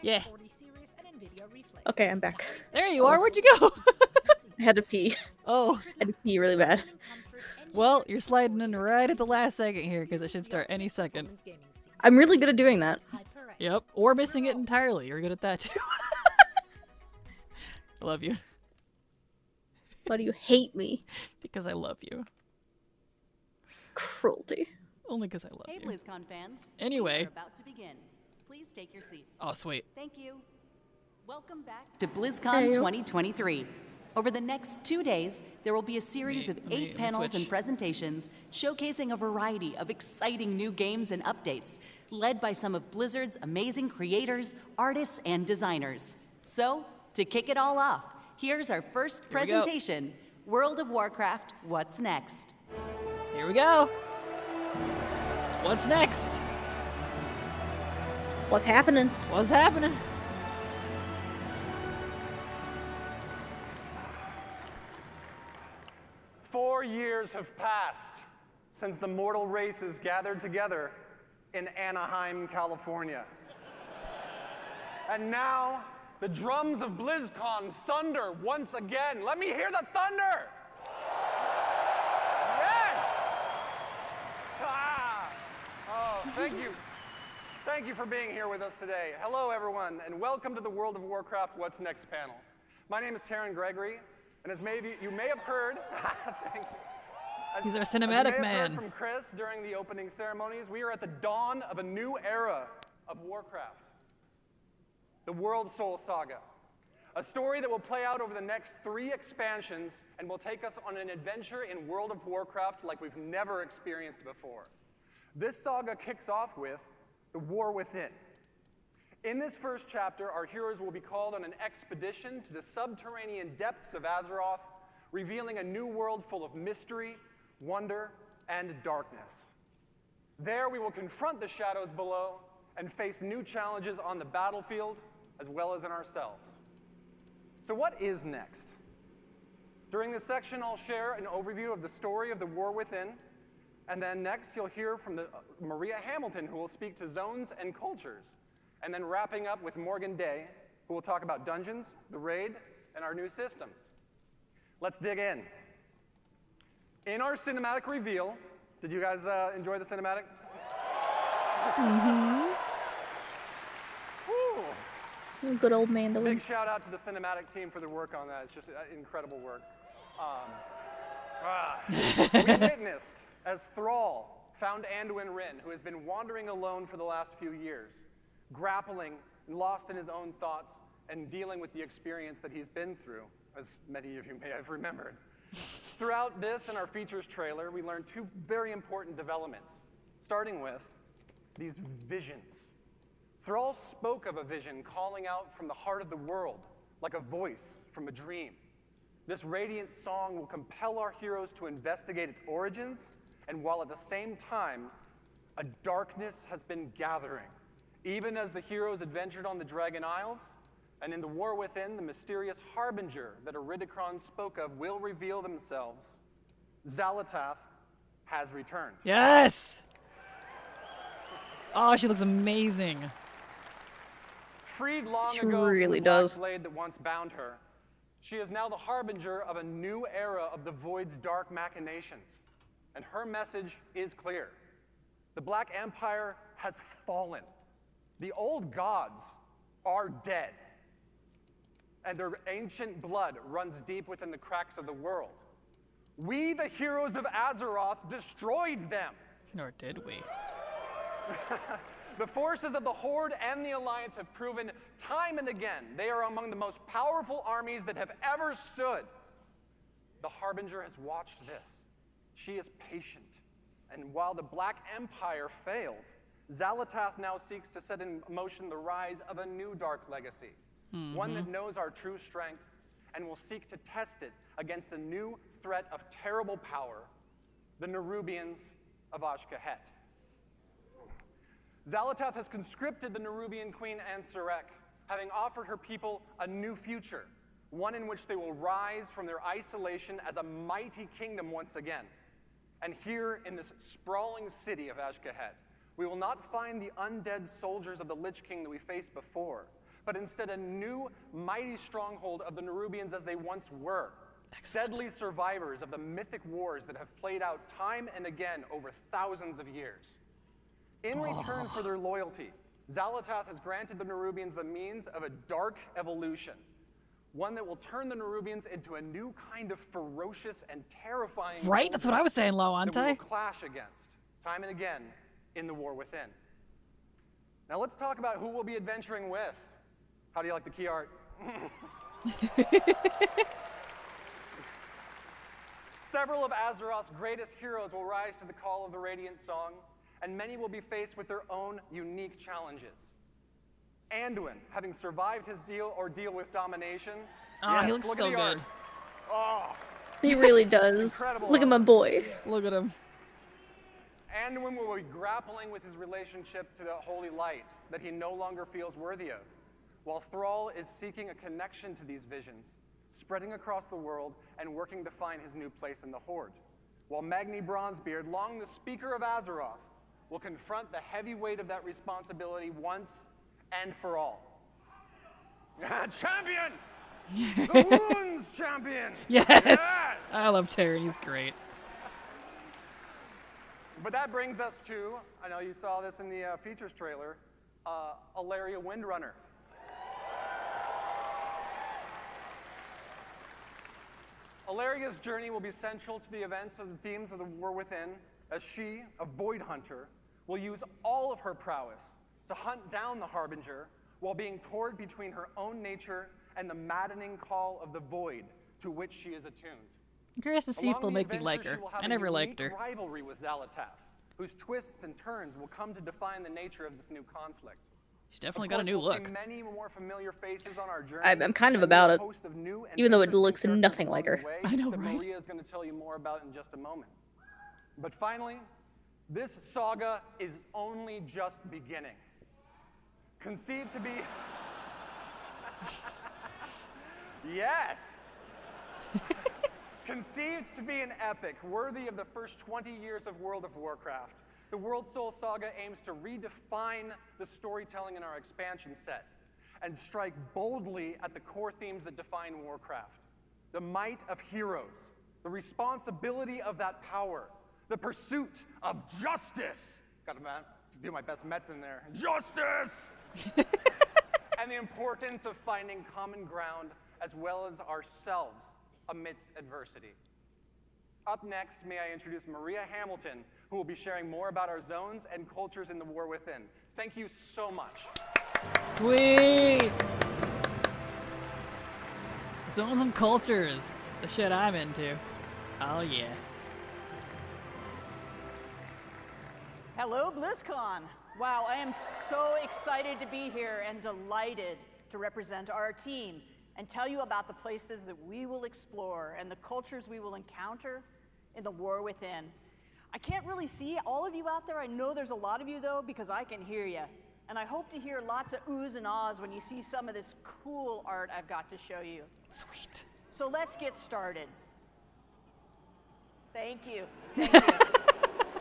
Speaker 1: yeah.
Speaker 2: Okay, I'm back.
Speaker 1: There you are. Where'd you go?
Speaker 2: I had to pee.
Speaker 1: Oh.
Speaker 2: I had to pee really bad.
Speaker 1: Well, you're sliding in right at the last second here because it should start any second.
Speaker 2: I'm really good at doing that.
Speaker 1: Yep. Or missing it entirely. You're good at that too. I love you.
Speaker 2: Why do you hate me?
Speaker 1: Because I love you.
Speaker 2: Cruelty.
Speaker 1: Only because I love you.
Speaker 4: Hey, BLIZZCON fans.
Speaker 1: Anyway.
Speaker 4: We are about to begin. Please take your seats.
Speaker 1: Oh, sweet.
Speaker 4: Thank you. Welcome back to BLIZZCON 2023. Over the next 2 days, there will be a series of 8 panels and presentations showcasing a variety of exciting new games and updates, led by some of Blizzard's amazing creators, artists, and designers. So, to kick it all off, here's our first presentation, World of Warcraft, What's Next?
Speaker 1: Here we go. What's next?
Speaker 2: What's happening?
Speaker 1: What's happening?
Speaker 15: Four years have passed since the mortal races gathered together in Anaheim, California. And now, the drums of BLIZZCON thunder once again. Let me hear the thunder! Yes! Ah! Oh, thank you. Thank you for being here with us today. Hello, everyone, and welcome to the World of Warcraft What's Next panel. My name is Taryn Gregory, and as maybe you may have heard, thank you.
Speaker 1: He's our
Speaker 15: As
Speaker 1: cinematic
Speaker 15: you may
Speaker 1: man.
Speaker 15: have heard from Chris during the opening ceremonies, we are at the dawn of a new era of Warcraft. The World Soul Saga. A story that will play out over the next 3 expansions and will take us on an adventure in World of Warcraft like we've never experienced before. This saga kicks off with the War Within. In this first chapter, our heroes will be called on an expedition to the subterranean depths of Azeroth, revealing a new world full of mystery, wonder, and darkness. There we will confront the shadows below and face new challenges on the battlefield as well as in ourselves. So what is next? During this section, I'll share an overview of the story of the War Within, and then next you'll hear from Maria Hamilton, who will speak to zones and cultures, and then wrapping up with Morgan Day, who will talk about dungeons, the raid, and our new systems. Let's dig in. In our cinematic reveal, did you guys enjoy the cinematic?
Speaker 2: Mm-hmm. Good old Mandolin.
Speaker 15: Big shout out to the cinematic team for their work on that. It's just incredible work. We witnessed as Thrall found Anduin Wrynn, who has been wandering alone for the last few years, grappling and lost in his own thoughts and dealing with the experience that he's been through, as many of you may have remembered. Throughout this and our features trailer, we learned 2 very important developments, starting with these visions. Thrall spoke of a vision calling out from the heart of the world, like a voice from a dream. This radiant song will compel our heroes to investigate its origins, and while at the same time, a darkness has been gathering. Even as the heroes adventured on the Dragon Isles, and in the War Within, the mysterious harbinger that Iridikron spoke of will reveal themselves. Xal'atath has returned.
Speaker 1: Yes! Oh, she looks amazing.
Speaker 15: Freed long
Speaker 2: She
Speaker 15: ago
Speaker 2: really
Speaker 15: from the black
Speaker 2: does.
Speaker 15: blade that once bound her, she is now the harbinger of a new era of the Void's dark machinations. And her message is clear. The Black Empire has fallen. The old gods are dead. And their ancient blood runs deep within the cracks of the world. We, the heroes of Azeroth, destroyed them.
Speaker 1: Or did we?
Speaker 15: The forces of the Horde and the Alliance have proven time and again they are among the most powerful armies that have ever stood. The Harbinger has watched this. She is patient. And while the Black Empire failed, Xal'atath now seeks to set in motion the rise of a new dark legacy. One that knows our true strength and will seek to test it against a new threat of terrible power, the Nerubians of Ashkahet. Xal'atath has conscripted the Nerubian queen Ansurek, having offered her people a new future, one in which they will rise from their isolation as a mighty kingdom once again. And here in this sprawling city of Ashkahet, we will not find the undead soldiers of the Lich King that we faced before, but instead a new, mighty stronghold of the Nerubians as they once were. Deadly survivors of the mythic wars that have played out time and again over thousands of years. In return for their loyalty, Xal'atath has granted the Nerubians the means of a dark evolution, one that will turn the Nerubians into a new kind of ferocious and terrifying
Speaker 1: Right? That's what I was saying, Lo, aren't
Speaker 15: that we
Speaker 1: I?
Speaker 15: will clash against, time and again, in the War Within. Now let's talk about who we'll be adventuring with. How do you like the key art? Several of Azeroth's greatest heroes will rise to the call of the Radiant Song, and many will be faced with their own unique challenges. Anduin, having survived his ordeal with domination.
Speaker 1: Oh,
Speaker 15: yes,
Speaker 1: he looks
Speaker 15: look
Speaker 1: so
Speaker 15: at the
Speaker 1: good.
Speaker 15: art. Oh,
Speaker 2: He really does.
Speaker 15: Incredible
Speaker 2: Look at
Speaker 15: art.
Speaker 2: my boy.
Speaker 1: Look at him.
Speaker 15: Anduin will be grappling with his relationship to the holy light that he no longer feels worthy of, while Thrall is seeking a connection to these visions, spreading across the world and working to find his new place in the Horde, while Magni Bronzebeard, long the Speaker of Azeroth, will confront the heavy weight of that responsibility once and for all. Champion! The Wounds Champion!
Speaker 1: Yes!
Speaker 15: Yes!
Speaker 1: I love Terran. He's great.
Speaker 15: But that brings us to, I know you saw this in the features trailer, Alaria Windrunner. Alaria's journey will be central to the events of the themes of the War Within, as she, a void hunter, will use all of her prowess to hunt down the Harbinger while being torn between her own nature and the maddening call of the void to which she is attuned.
Speaker 1: I'm curious to see if they'll make me like her. I never liked her.
Speaker 15: Rivalry with Zalatath, whose twists and turns will come to define the nature of this new conflict.
Speaker 1: She's definitely got a new look.
Speaker 15: See many more familiar faces on our journey.
Speaker 2: I'm kind of about it, even though it looks nothing like her.
Speaker 1: I know, right?
Speaker 15: Maria is going to tell you more about in just a moment. But finally, this saga is only just beginning. Conceived to be... Yes! Conceived to be an epic worthy of the first 20 years of World of Warcraft, the World Soul Saga aims to redefine the storytelling in our expansion set and strike boldly at the core themes that define Warcraft. The might of heroes, the responsibility of that power, the pursuit of justice. Got to do my best Mets in there. Justice! And the importance of finding common ground as well as ourselves amidst adversity. Up next, may I introduce Maria Hamilton, who will be sharing more about our zones and cultures in the War Within. Thank you so much.
Speaker 1: Sweet! Zones and cultures. The shit I'm into. Oh yeah.
Speaker 17: Hello, BLIZZCON. Wow, I am so excited to be here and delighted to represent our team and tell you about the places that we will explore and the cultures we will encounter in the War Within. I can't really see all of you out there. I know there's a lot of you, though, because I can hear you. And I hope to hear lots of oohs and ahs when you see some of this cool art I've got to show you.
Speaker 1: Sweet.
Speaker 17: So let's get started. Thank you. Thank you.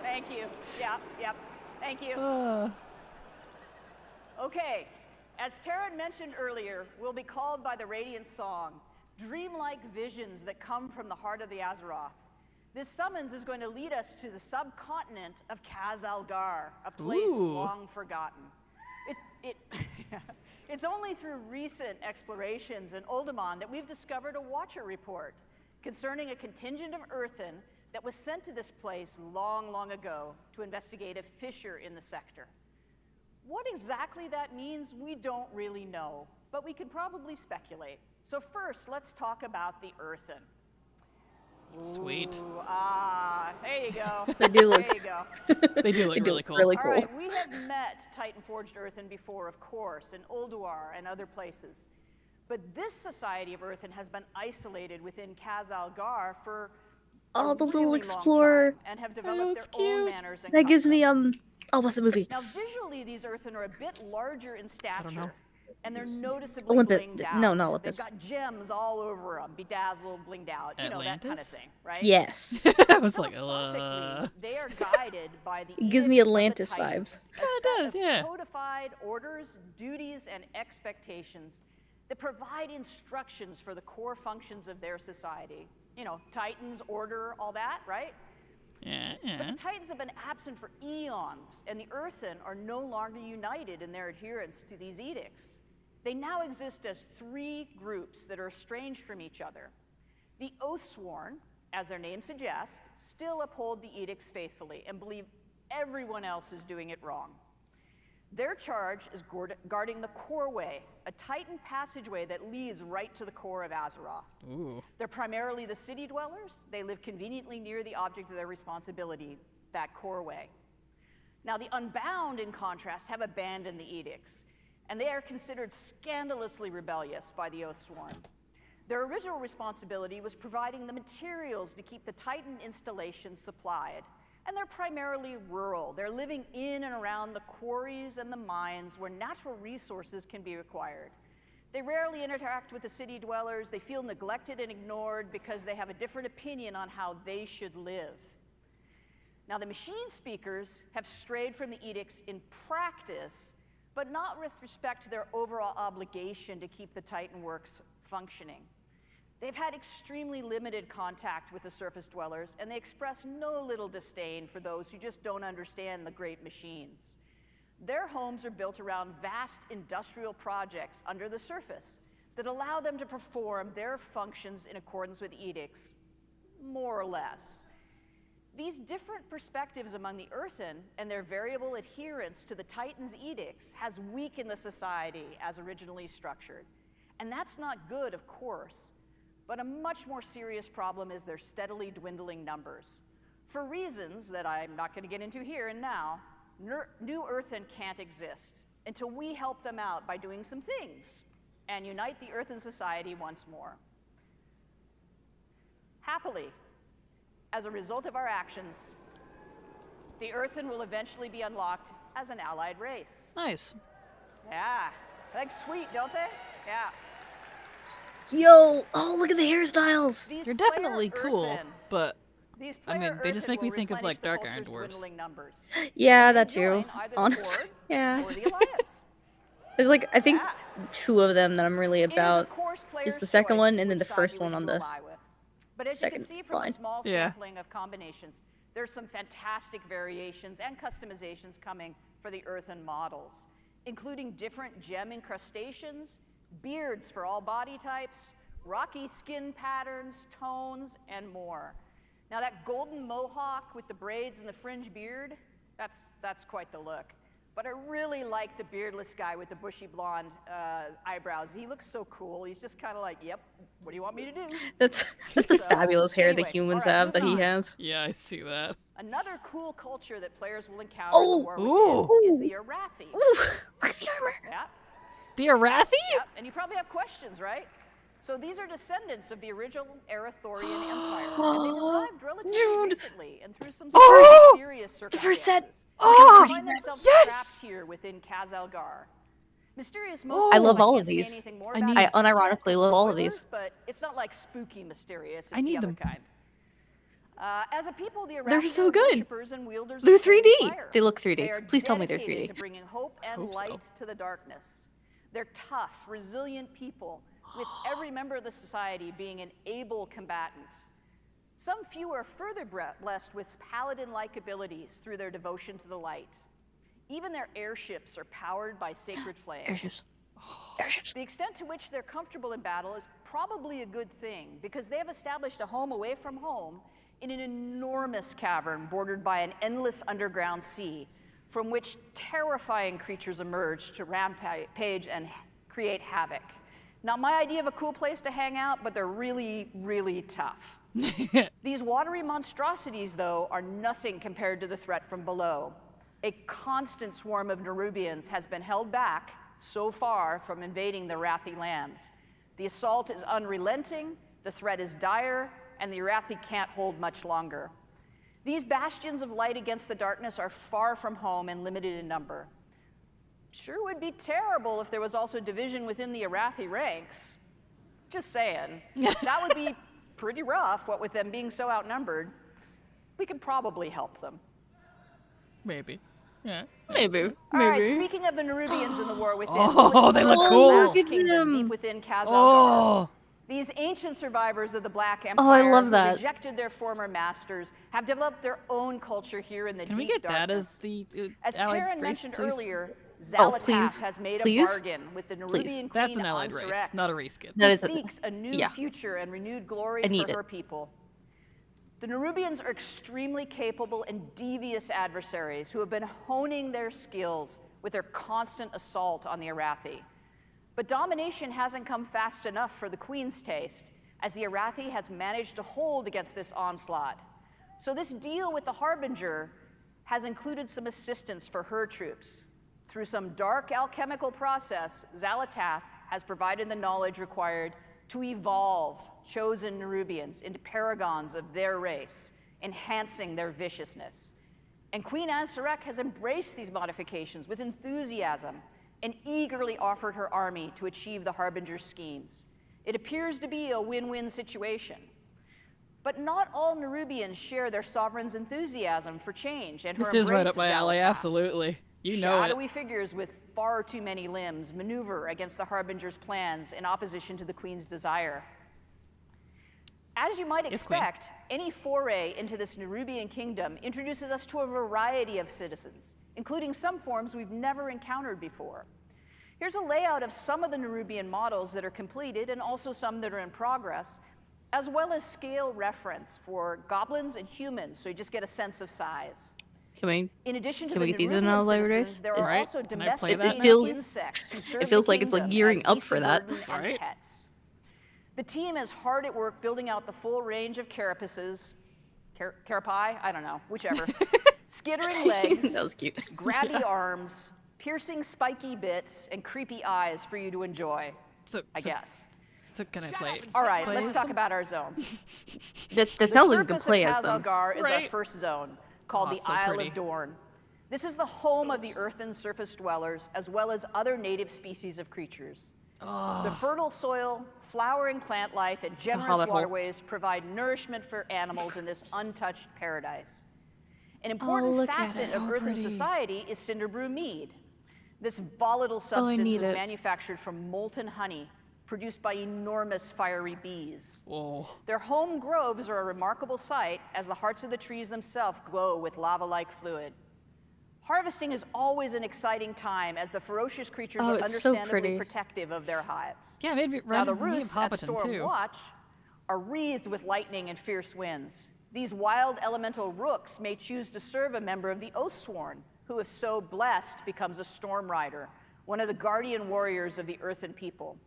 Speaker 17: Thank you. Yep. Thank you. Okay. As Taryn mentioned earlier, we'll be called by the Radiant Song, dreamlike visions that come from the heart of the Azeroth. This summons is going to lead us to the subcontinent of Khaz-Algar, a place long forgotten. It's only through recent explorations in Uldaman that we've discovered a Watcher report concerning a contingent of Earthen that was sent to this place long, long ago to investigate a fissure in the sector. What exactly that means, we don't really know, but we can probably speculate. So first, let's talk about the Earthen.
Speaker 1: Sweet.
Speaker 17: Ooh, there you go.
Speaker 2: They do look.
Speaker 17: There you go.
Speaker 1: They do look really cool.
Speaker 2: Really cool.
Speaker 17: All right, we have met Titan-forged Earthen before, of course, in Ulduar and other places. But this society of Earthen has been isolated within Khaz-Algar for
Speaker 2: Oh, the
Speaker 17: really
Speaker 2: little
Speaker 17: long
Speaker 2: explorer.
Speaker 17: time and have developed their own manners and
Speaker 2: That gives me
Speaker 17: customs.
Speaker 2: oh, what's the movie?
Speaker 17: Now, visually, these Earthen are a bit larger in stature, and they're noticeably
Speaker 2: Olympus.
Speaker 17: blinged out.
Speaker 2: No, not Olympus.
Speaker 17: They've got gems all over them, bedazzled, blinged out, you know, that kind of thing, right?
Speaker 2: Yes.
Speaker 1: I was like,
Speaker 17: Philosophically, they are guided by the
Speaker 2: It gives me
Speaker 17: edicts of the
Speaker 2: Atlantis
Speaker 17: Titans,
Speaker 2: vibes.
Speaker 17: a
Speaker 1: It
Speaker 17: set
Speaker 1: does,
Speaker 17: of
Speaker 1: yeah.
Speaker 17: codified orders, duties, and expectations that provide instructions for the core functions of their society. You know, Titans, order, all that, right?
Speaker 1: Yeah.
Speaker 17: But the Titans have been absent for eons, and the Earthen are no longer united in their adherence to these edicts. They now exist as three groups that are estranged from each other. The Oathsworn, as their name suggests, still uphold the edicts faithfully and believe everyone else is doing it wrong. Their charge is guarding the Coreway, a Titan passageway that leads right to the core of Azeroth.
Speaker 1: Ooh.
Speaker 17: They're primarily the city dwellers. They live conveniently near the object of their responsibility, that Coreway. Now, the Unbound, in contrast, have abandoned the edicts, and they are considered scandalously rebellious by the Oathsworn. Their original responsibility was providing the materials to keep the Titan installations supplied. And they're primarily rural. They're living in and around the quarries and the mines where natural resources can be acquired. They rarely interact with the city dwellers. They feel neglected and ignored because they have a different opinion on how they should live. Now, the machine speakers have strayed from the edicts in practice, but not with respect to their overall obligation to keep the Titan works functioning. They've had extremely limited contact with the surface dwellers, and they express no little disdain for those who just don't understand the great machines. Their homes are built around vast industrial projects under the surface that allow them to perform their functions in accordance with edicts, more or less. These different perspectives among the Earthen and their variable adherence to the Titan's edicts has weakened the society as originally structured. And that's not good, of course, but a much more serious problem is their steadily dwindling numbers. For reasons that I'm not going to get into here and now, New Earthen can't exist until we help them out by doing some things and unite the Earthen society once more. Happily, as a result of our actions, the Earthen will eventually be unlocked as an allied race.
Speaker 1: Nice.
Speaker 17: Yeah, like sweet, don't they? Yeah.
Speaker 2: Yo, oh, look at the hairstyles.
Speaker 1: They're definitely cool, but I mean, they just make me think of like Dark Iron Dwarves.
Speaker 2: Yeah, that too. Honestly, yeah. There's like, I think 2 of them that I'm really about. Is the second one and then the first one on the
Speaker 17: But as you can see from a small sampling of combinations, there's some fantastic variations and customizations coming for the Earthen models, including different gem incrustations, beards for all body types, rocky skin patterns, tones, and more. Now that golden mohawk with the braids and the fringe beard, that's quite the look. But I really like the beardless guy with the bushy blonde eyebrows. He looks so cool. He's just kind of like, yep, what do you want me to do?
Speaker 2: That's the fabulous hair the humans have that he has.
Speaker 1: Yeah, I see that.
Speaker 17: Another cool culture that players will encounter in the war within is the Arathi.
Speaker 2: Look at the armor.
Speaker 17: Yeah.
Speaker 1: The Arathi?
Speaker 17: Yep, and you probably have questions, right? So these are descendants of the original Arathorian Empire, and they've arrived relatively recently and through some mysterious circumstances. They find themselves trapped here within Khazalgar. Mysterious
Speaker 2: I love all of these. I unironically love all of these.
Speaker 17: But it's not like spooky mysterious. It's
Speaker 1: I need
Speaker 17: the other
Speaker 1: them.
Speaker 17: kind. As a people, the
Speaker 2: They're
Speaker 17: Arathi
Speaker 2: so
Speaker 17: are
Speaker 2: good.
Speaker 17: worshipers and wielders
Speaker 2: They're
Speaker 17: of holy
Speaker 2: 3D.
Speaker 17: fire.
Speaker 2: They look
Speaker 17: They
Speaker 2: 3D.
Speaker 17: are
Speaker 2: Please tell me they're
Speaker 17: dedicated
Speaker 2: 3D.
Speaker 17: to bringing hope and light to the darkness. They're tough, resilient people, with every member of the society being an able combatant. Some few are further blessed with paladin-like abilities through their devotion to the light. Even their airships are powered by sacred flame.
Speaker 2: Airships.
Speaker 17: The extent to which they're comfortable in battle is probably a good thing, because they have established a home away from home in an enormous cavern bordered by an endless underground sea, from which terrifying creatures emerge to rampage and create havoc. Not my idea of a cool place to hang out, but they're really, really tough. These watery monstrosities, though, are nothing compared to the threat from below. A constant swarm of Nerubians has been held back so far from invading the Arathi lands. The assault is unrelenting, the threat is dire, and the Arathi can't hold much longer. These bastions of light against the darkness are far from home and limited in number. Sure would be terrible if there was also division within the Arathi ranks. Just saying. That would be pretty rough, what with them being so outnumbered. We could probably help them.
Speaker 1: Maybe. Yeah.
Speaker 2: Maybe.
Speaker 17: All right, speaking of the Nerubians in the war within,
Speaker 1: Oh, they look cool.
Speaker 17: Look at them. Deep within Khazalgar.
Speaker 1: Oh.
Speaker 17: These ancient survivors of the Black Empire
Speaker 2: I love
Speaker 17: who
Speaker 2: that.
Speaker 17: rejected their former masters have developed their own culture here in the
Speaker 1: Can we
Speaker 17: deep
Speaker 1: get that
Speaker 17: darkness.
Speaker 1: as the
Speaker 17: As
Speaker 1: allied
Speaker 17: Taryn
Speaker 1: race,
Speaker 17: mentioned
Speaker 1: please?
Speaker 17: earlier,
Speaker 2: Oh,
Speaker 17: Zalatath
Speaker 2: please.
Speaker 17: has made
Speaker 2: Please?
Speaker 17: a bargain with the
Speaker 2: Please.
Speaker 17: Nerubian
Speaker 1: That's
Speaker 17: queen
Speaker 1: an allied race,
Speaker 17: Ansurek,
Speaker 1: not a race skin.
Speaker 2: That
Speaker 17: who
Speaker 2: is a-
Speaker 17: seeks a new
Speaker 2: yeah.
Speaker 17: future and renewed glory
Speaker 2: I
Speaker 17: for
Speaker 2: need
Speaker 17: her
Speaker 2: it.
Speaker 17: people. The Nerubians are extremely capable and devious adversaries who have been honing their skills with their constant assault on the Arathi. But domination hasn't come fast enough for the Queen's taste, as the Arathi has managed to hold against this onslaught. So this deal with the Harbinger has included some assistance for her troops. Through some dark alchemical process, Zalatath has provided the knowledge required to evolve chosen Nerubians into paragons of their race, enhancing their viciousness. And Queen Ansurek has embraced these modifications with enthusiasm and eagerly offered her army to achieve the Harbinger's schemes. It appears to be a win-win situation. But not all Nerubians share their sovereign's enthusiasm for change and her
Speaker 1: This is right up
Speaker 17: embrace
Speaker 1: my
Speaker 17: of
Speaker 1: alley,
Speaker 17: Zalatath.
Speaker 1: absolutely. You know it.
Speaker 17: Shadowy figures with far too many limbs maneuver against the Harbinger's plans in opposition to the Queen's desire. As you might expect, any foray into this Nerubian kingdom introduces us to a variety of citizens, including some forms we've never encountered before. Here's a layout of some of the Nerubian models that are completed and also some that are in progress, as well as scale reference for goblins and humans, so you just get a sense of size. In addition to the Nerubian citizens, there are also domesticated insects who serve
Speaker 2: feels
Speaker 17: the
Speaker 2: like it's like
Speaker 17: kingdom
Speaker 2: gearing
Speaker 17: as
Speaker 2: up for that.
Speaker 17: beasts of burden and pets. The team is hard at work building out the full range of carapaces, carapi, I don't know, whichever, skittering legs,
Speaker 2: that was cute.
Speaker 17: grabby arms, piercing spiky bits, and creepy eyes for you to enjoy, I guess.
Speaker 1: So can I play?
Speaker 17: All right, let's talk about our zones.
Speaker 2: That sounds like you can
Speaker 17: The
Speaker 2: play
Speaker 17: surface
Speaker 2: as
Speaker 17: of
Speaker 2: them.
Speaker 17: Kazalgar is our first zone, called the
Speaker 1: so
Speaker 17: Isle
Speaker 1: pretty.
Speaker 17: of Dorn. This is the home of the earthen surface dwellers, as well as other native species of creatures. The fertile soil, flowering plant life, and generous
Speaker 2: hobbit hole.
Speaker 17: waterways provide nourishment for animals in this untouched paradise. An important
Speaker 2: look at
Speaker 17: facet
Speaker 2: it.
Speaker 17: of
Speaker 2: So
Speaker 17: earthen
Speaker 2: pretty.
Speaker 17: society is Cinderbrew mead. This volatile substance
Speaker 2: need
Speaker 17: is
Speaker 2: it.
Speaker 17: manufactured from molten honey produced by enormous fiery bees.
Speaker 1: Whoa.
Speaker 17: Their home groves are a remarkable sight as the hearts of the trees themselves glow with lava-like fluid. Harvesting is always an exciting time as the ferocious creatures are
Speaker 2: it's so
Speaker 17: understandably
Speaker 2: pretty.
Speaker 17: protective of their hives.
Speaker 1: Yeah, maybe
Speaker 17: Now the
Speaker 1: me and
Speaker 17: roosts at
Speaker 1: Hobbiton,
Speaker 17: Storm
Speaker 1: too.
Speaker 17: Watch are wreathed with lightning and fierce winds. These wild elemental rooks may choose to serve a member of the Oathsworn, who if so blessed becomes a Storm Rider, one of the guardian warriors of the earthen people.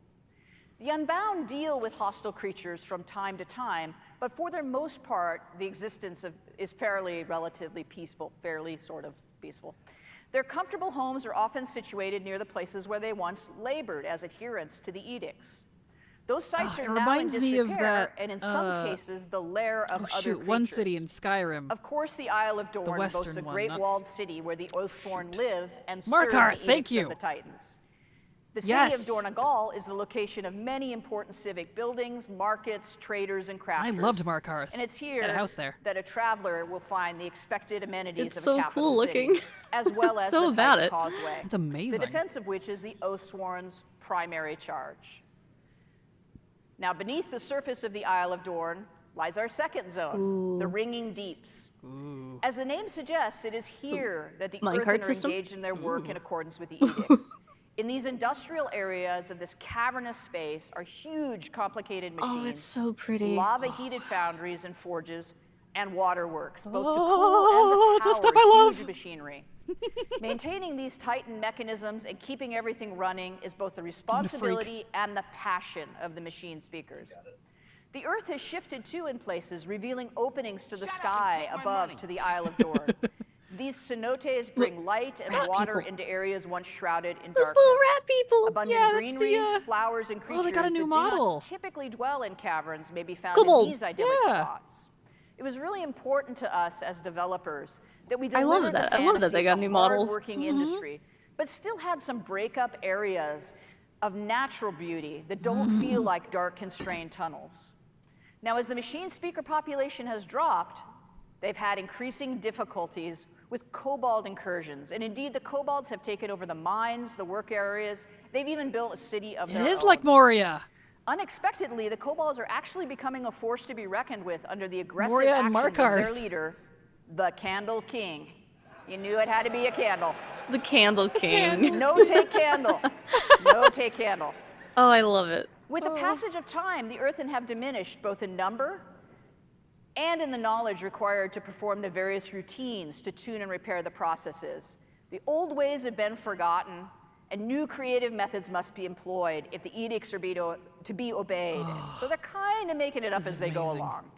Speaker 17: The Unbound deal with hostile creatures from time to time, but for the most part, the existence is fairly relatively peaceful, fairly sort of peaceful. Their comfortable homes are often situated near the places where they once labored as adherents to the edicts. Those sites
Speaker 1: It
Speaker 17: are now in
Speaker 1: reminds me of
Speaker 17: disrepair,
Speaker 1: that,
Speaker 17: and in some cases, the lair of other creatures.
Speaker 1: one city in Skyrim.
Speaker 17: Of course, the Isle of Dorn boasts a
Speaker 1: western one,
Speaker 17: great
Speaker 1: not
Speaker 17: walled city where the Oathsworn live and serve
Speaker 1: Markarth,
Speaker 17: the
Speaker 1: thank
Speaker 17: edicts
Speaker 1: you.
Speaker 17: of the Titans. The city
Speaker 1: Yes.
Speaker 17: of Dornagal is the location of many important civic buildings, markets, traders, and crafters.
Speaker 1: I loved Markarth.
Speaker 17: And it's here
Speaker 1: Had a house there.
Speaker 17: that a traveler will find the expected amenities
Speaker 2: It's
Speaker 17: of
Speaker 2: so
Speaker 17: a capital
Speaker 2: cool
Speaker 17: city,
Speaker 2: looking.
Speaker 17: as well as
Speaker 2: So
Speaker 17: the
Speaker 2: about
Speaker 17: Titan
Speaker 2: it.
Speaker 17: Causeway.
Speaker 1: It's amazing.
Speaker 17: The defense of which is the Oathsworn's primary charge. Now, beneath the surface of the Isle of Dorn lies our second zone, the Ringing Deeps. As the name suggests, it is here that the
Speaker 2: Minecart
Speaker 17: Earthen are
Speaker 2: system?
Speaker 17: engaged in their work in accordance with the edicts. In these industrial areas of this cavernous space are huge, complicated machines.
Speaker 2: Oh, it's so pretty.
Speaker 17: Lava-heated foundries and forges, and waterworks, both to
Speaker 1: Oh,
Speaker 17: cool
Speaker 1: it's the
Speaker 17: and
Speaker 1: stuff
Speaker 17: to
Speaker 1: I
Speaker 17: power
Speaker 1: love.
Speaker 17: huge machinery. Maintaining these Titan mechanisms and keeping everything running is both the responsibility and the passion of the machine speakers. The Earth has shifted too in places, revealing openings to the sky above to the Isle of Dorn. These cenotes bring light and water into areas once shrouded in darkness.
Speaker 2: little rat people.
Speaker 17: Abundant
Speaker 1: Yeah, that's
Speaker 17: greenery,
Speaker 1: the,
Speaker 17: flowers, and creatures
Speaker 1: they got a new
Speaker 17: that do
Speaker 1: model.
Speaker 17: not typically dwell in caverns may be found
Speaker 2: Kobolds.
Speaker 17: in these idyllic
Speaker 1: Yeah.
Speaker 17: spots. It was really important to us as developers that we
Speaker 2: I love
Speaker 17: delivered
Speaker 2: that.
Speaker 17: the
Speaker 2: I love that
Speaker 17: fantasy
Speaker 2: they got
Speaker 17: of a
Speaker 2: new models.
Speaker 17: hard-working industry, but still had some breakup areas of natural beauty that don't feel like dark, constrained tunnels. Now, as the machine speaker population has dropped, they've had increasing difficulties with kobold incursions. And indeed, the kobolds have taken over the mines, the work areas. They've even built a city of their own.
Speaker 1: It is like Moria.
Speaker 17: Unexpectedly, the kobolds are actually becoming a force to be reckoned with under the aggressive
Speaker 1: Moria and
Speaker 17: actions of their
Speaker 1: Markarth.
Speaker 17: leader, the Candle King. You knew it had to be a candle.
Speaker 2: The Candle King.
Speaker 17: No take candle. No take candle.
Speaker 2: Oh, I love it.
Speaker 17: With the passage of time, the Earthen have diminished both in number and in the knowledge required to perform the various routines to tune and repair the processes. The old ways have been forgotten, and new creative methods must be employed if the edicts are to be obeyed. So they're kind of making it up as they go along.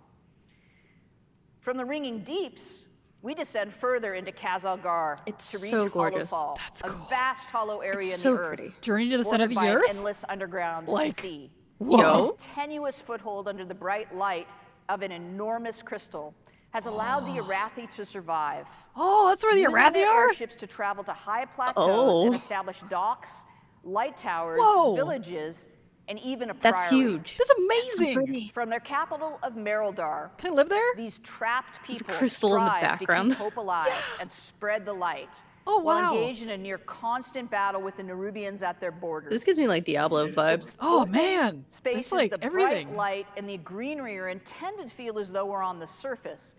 Speaker 17: From the Ringing Deeps, we descend further into Kazalgar to reach
Speaker 2: so gorgeous.
Speaker 17: Hollowfall, a vast hollow area
Speaker 2: It's
Speaker 17: in
Speaker 2: so
Speaker 17: the
Speaker 2: pretty.
Speaker 17: earth.
Speaker 1: Journey to the center of
Speaker 17: bordered
Speaker 1: the
Speaker 17: by
Speaker 1: earth?
Speaker 17: an endless underground
Speaker 1: Like,
Speaker 17: sea.
Speaker 1: whoa.
Speaker 17: This tenuous foothold under the bright light of an enormous crystal has allowed the Arathi to survive.
Speaker 1: Oh, that's where the
Speaker 17: Using
Speaker 1: Arathi
Speaker 17: their
Speaker 1: are?
Speaker 17: airships to travel to high plateaus and establish docks, light towers, villages, and even a priory.
Speaker 2: That's huge.
Speaker 1: That's amazing.
Speaker 17: From their capital of Merildar,
Speaker 1: Can I live there?
Speaker 17: these trapped people
Speaker 2: crystal in the
Speaker 17: strive to
Speaker 2: background.
Speaker 17: keep hope alive and spread the light.
Speaker 1: Oh,
Speaker 17: While
Speaker 1: wow.
Speaker 17: engaged in a near constant battle with the Nerubians at their borders.
Speaker 2: This gives me like Diablo vibes.
Speaker 1: Oh, man.
Speaker 17: Spaces,
Speaker 1: That's like
Speaker 17: the
Speaker 1: everything.
Speaker 17: bright light, and the greenery are intended to feel as though we're on the surface,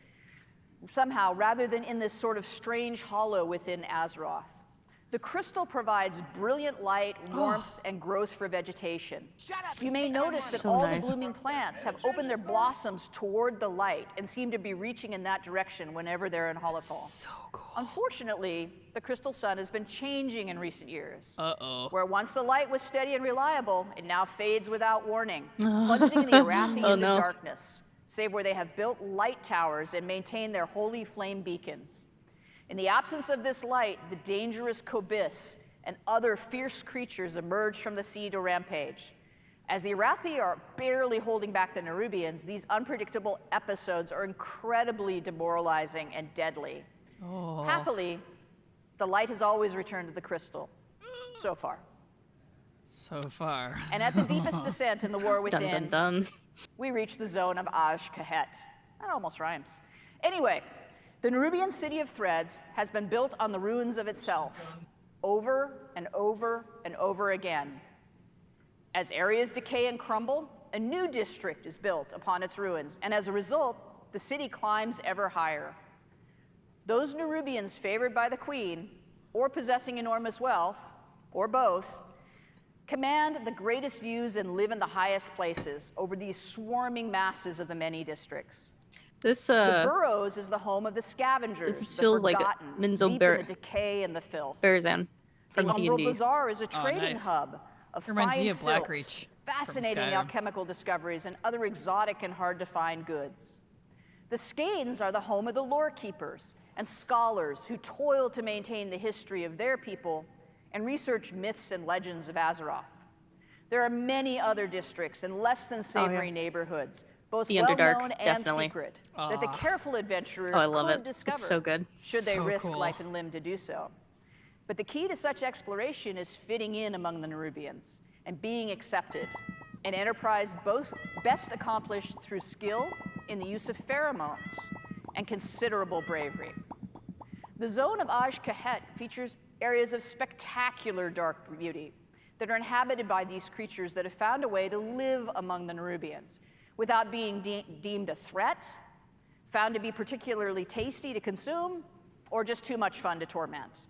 Speaker 17: somehow, rather than in this sort of strange hollow within Azeroth. The crystal provides brilliant light, warmth, and growth for vegetation. You may notice that all the blooming plants have opened their blossoms toward the light and seem to be reaching in that direction whenever they're in holofall.
Speaker 1: So cool.
Speaker 17: Unfortunately, the crystal sun has been changing in recent years.
Speaker 1: Uh-oh.
Speaker 17: Where once the light was steady and reliable, it now fades without warning, plunging the Arathi into darkness, save where they have built light towers and maintain their holy flame beacons. In the absence of this light, the dangerous Kobis and other fierce creatures emerge from the sea to rampage. As the Arathi are barely holding back the Nerubians, these unpredictable episodes are incredibly demoralizing and deadly.
Speaker 1: Oh.
Speaker 17: Happily, the light has always returned to the crystal, so far.
Speaker 1: So far.
Speaker 17: And at the deepest descent in the war within, we reach the zone of Aj-Kahet. That almost rhymes. Anyway, the Nerubian city of Threads has been built on the ruins of itself, over and over and over again. As areas decay and crumble, a new district is built upon its ruins, and as a result, the city climbs ever higher. Those Nerubians favored by the queen, or possessing enormous wealth, or both, command the greatest views and live in the highest places over these swarming masses of the many districts. The Burrows is the home of the scavengers,
Speaker 2: this
Speaker 17: the
Speaker 2: feels
Speaker 17: forgotten,
Speaker 2: like Minzo
Speaker 17: deep in the decay and the filth.
Speaker 2: Berzan from
Speaker 17: the
Speaker 2: D&D.
Speaker 17: Umbral Bazaar is a trading hub of
Speaker 1: Reminds me
Speaker 17: fine
Speaker 1: of
Speaker 17: silks,
Speaker 1: Blackreach
Speaker 17: fascinating
Speaker 1: from Skyrim.
Speaker 17: alchemical discoveries, and other exotic and hard-to-find goods. The Skanes are the home of the lore keepers and scholars who toil to maintain the history of their people and research myths and legends of Azeroth. There are many other districts and less than savory neighborhoods, both
Speaker 2: The Underdark,
Speaker 17: well-known and
Speaker 2: definitely.
Speaker 17: secret, that the careful adventurer
Speaker 2: Oh, I love
Speaker 17: could
Speaker 2: it.
Speaker 17: discover
Speaker 2: It's so good.
Speaker 17: should they
Speaker 2: So
Speaker 17: risk
Speaker 2: cool.
Speaker 17: life and limb to do so. But the key to such exploration is fitting in among the Nerubians and being accepted, an enterprise best accomplished through skill in the use of pheromones and considerable bravery. The zone of Aj-Kahet features areas of spectacular dark beauty that are inhabited by these creatures that have found a way to live among the Nerubians without being deemed a threat, found to be particularly tasty to consume, or just too much fun to torment.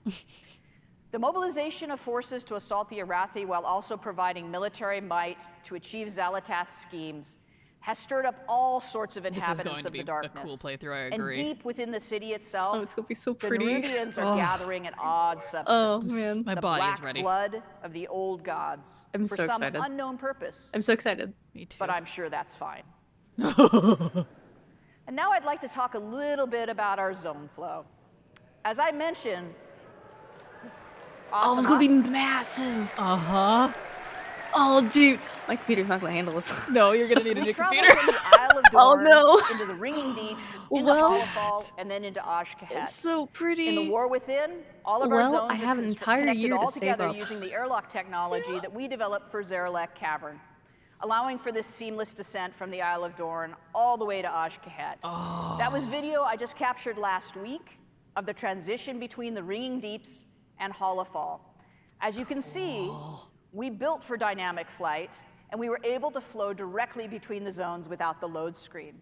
Speaker 17: The mobilization of forces to assault the Arathi while also providing military might to achieve Xalatath's schemes has stirred up all sorts of inhabitants of the darkness.
Speaker 1: This is going to be a cool playthrough, I
Speaker 17: And
Speaker 1: agree.
Speaker 17: deep within the city itself,
Speaker 2: it's gonna be so
Speaker 17: the
Speaker 2: pretty.
Speaker 17: Nerubians are gathering an odd substance.
Speaker 2: Oh, man.
Speaker 1: My
Speaker 17: the
Speaker 1: body is
Speaker 17: black
Speaker 1: ready.
Speaker 17: blood of the old gods
Speaker 2: I'm
Speaker 17: for
Speaker 2: so
Speaker 17: some
Speaker 2: excited.
Speaker 17: unknown purpose.
Speaker 2: I'm so excited.
Speaker 1: Me too.
Speaker 17: But I'm sure that's fine. And now I'd like to talk a little bit about our zone flow. As I mentioned,
Speaker 2: Oh, it's gonna be massive.
Speaker 1: Uh-huh.
Speaker 2: Oh, dude. My computer's not gonna handle this.
Speaker 1: No, you're gonna need a
Speaker 17: we
Speaker 1: new
Speaker 17: travel
Speaker 1: computer.
Speaker 17: from the Isle of
Speaker 2: Oh,
Speaker 17: Dorn
Speaker 2: no.
Speaker 17: into the Ringing Deeps, into
Speaker 2: Well,
Speaker 17: Holofall, and then into Aj-Kahet.
Speaker 2: It's so pretty.
Speaker 17: In the War Within, all of our
Speaker 2: Well,
Speaker 17: zones
Speaker 2: I have
Speaker 17: are
Speaker 2: an entire
Speaker 17: connected
Speaker 2: year to
Speaker 17: all
Speaker 2: save
Speaker 17: together
Speaker 2: up.
Speaker 17: using the airlock technology that we developed for Zarelek Cavern, allowing for this seamless descent from the Isle of Dorn all the way to Aj-Kahet. That was video I just captured last week of the transition between the Ringing Deeps and Holofall. As you can see, we built for dynamic flight, and we were able to flow directly between the zones without the load screen.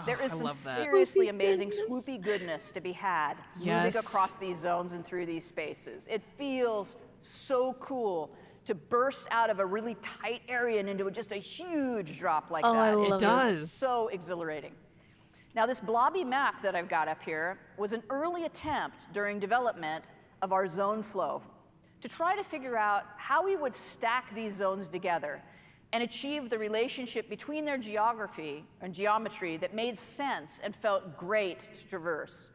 Speaker 17: There is
Speaker 1: I
Speaker 17: some
Speaker 1: love that.
Speaker 17: seriously amazing swoopy goodness to be had
Speaker 1: Yes.
Speaker 17: moving across these zones and through these spaces. It feels so cool to burst out of a really tight area and into just a huge drop like
Speaker 2: Oh,
Speaker 17: that.
Speaker 2: I love
Speaker 1: It does.
Speaker 17: It's so exhilarating. Now, this blobby map that I've got up here was an early attempt during development of our zone flow to try to figure out how we would stack these zones together and achieve the relationship between their geography and geometry that made sense and felt great to traverse.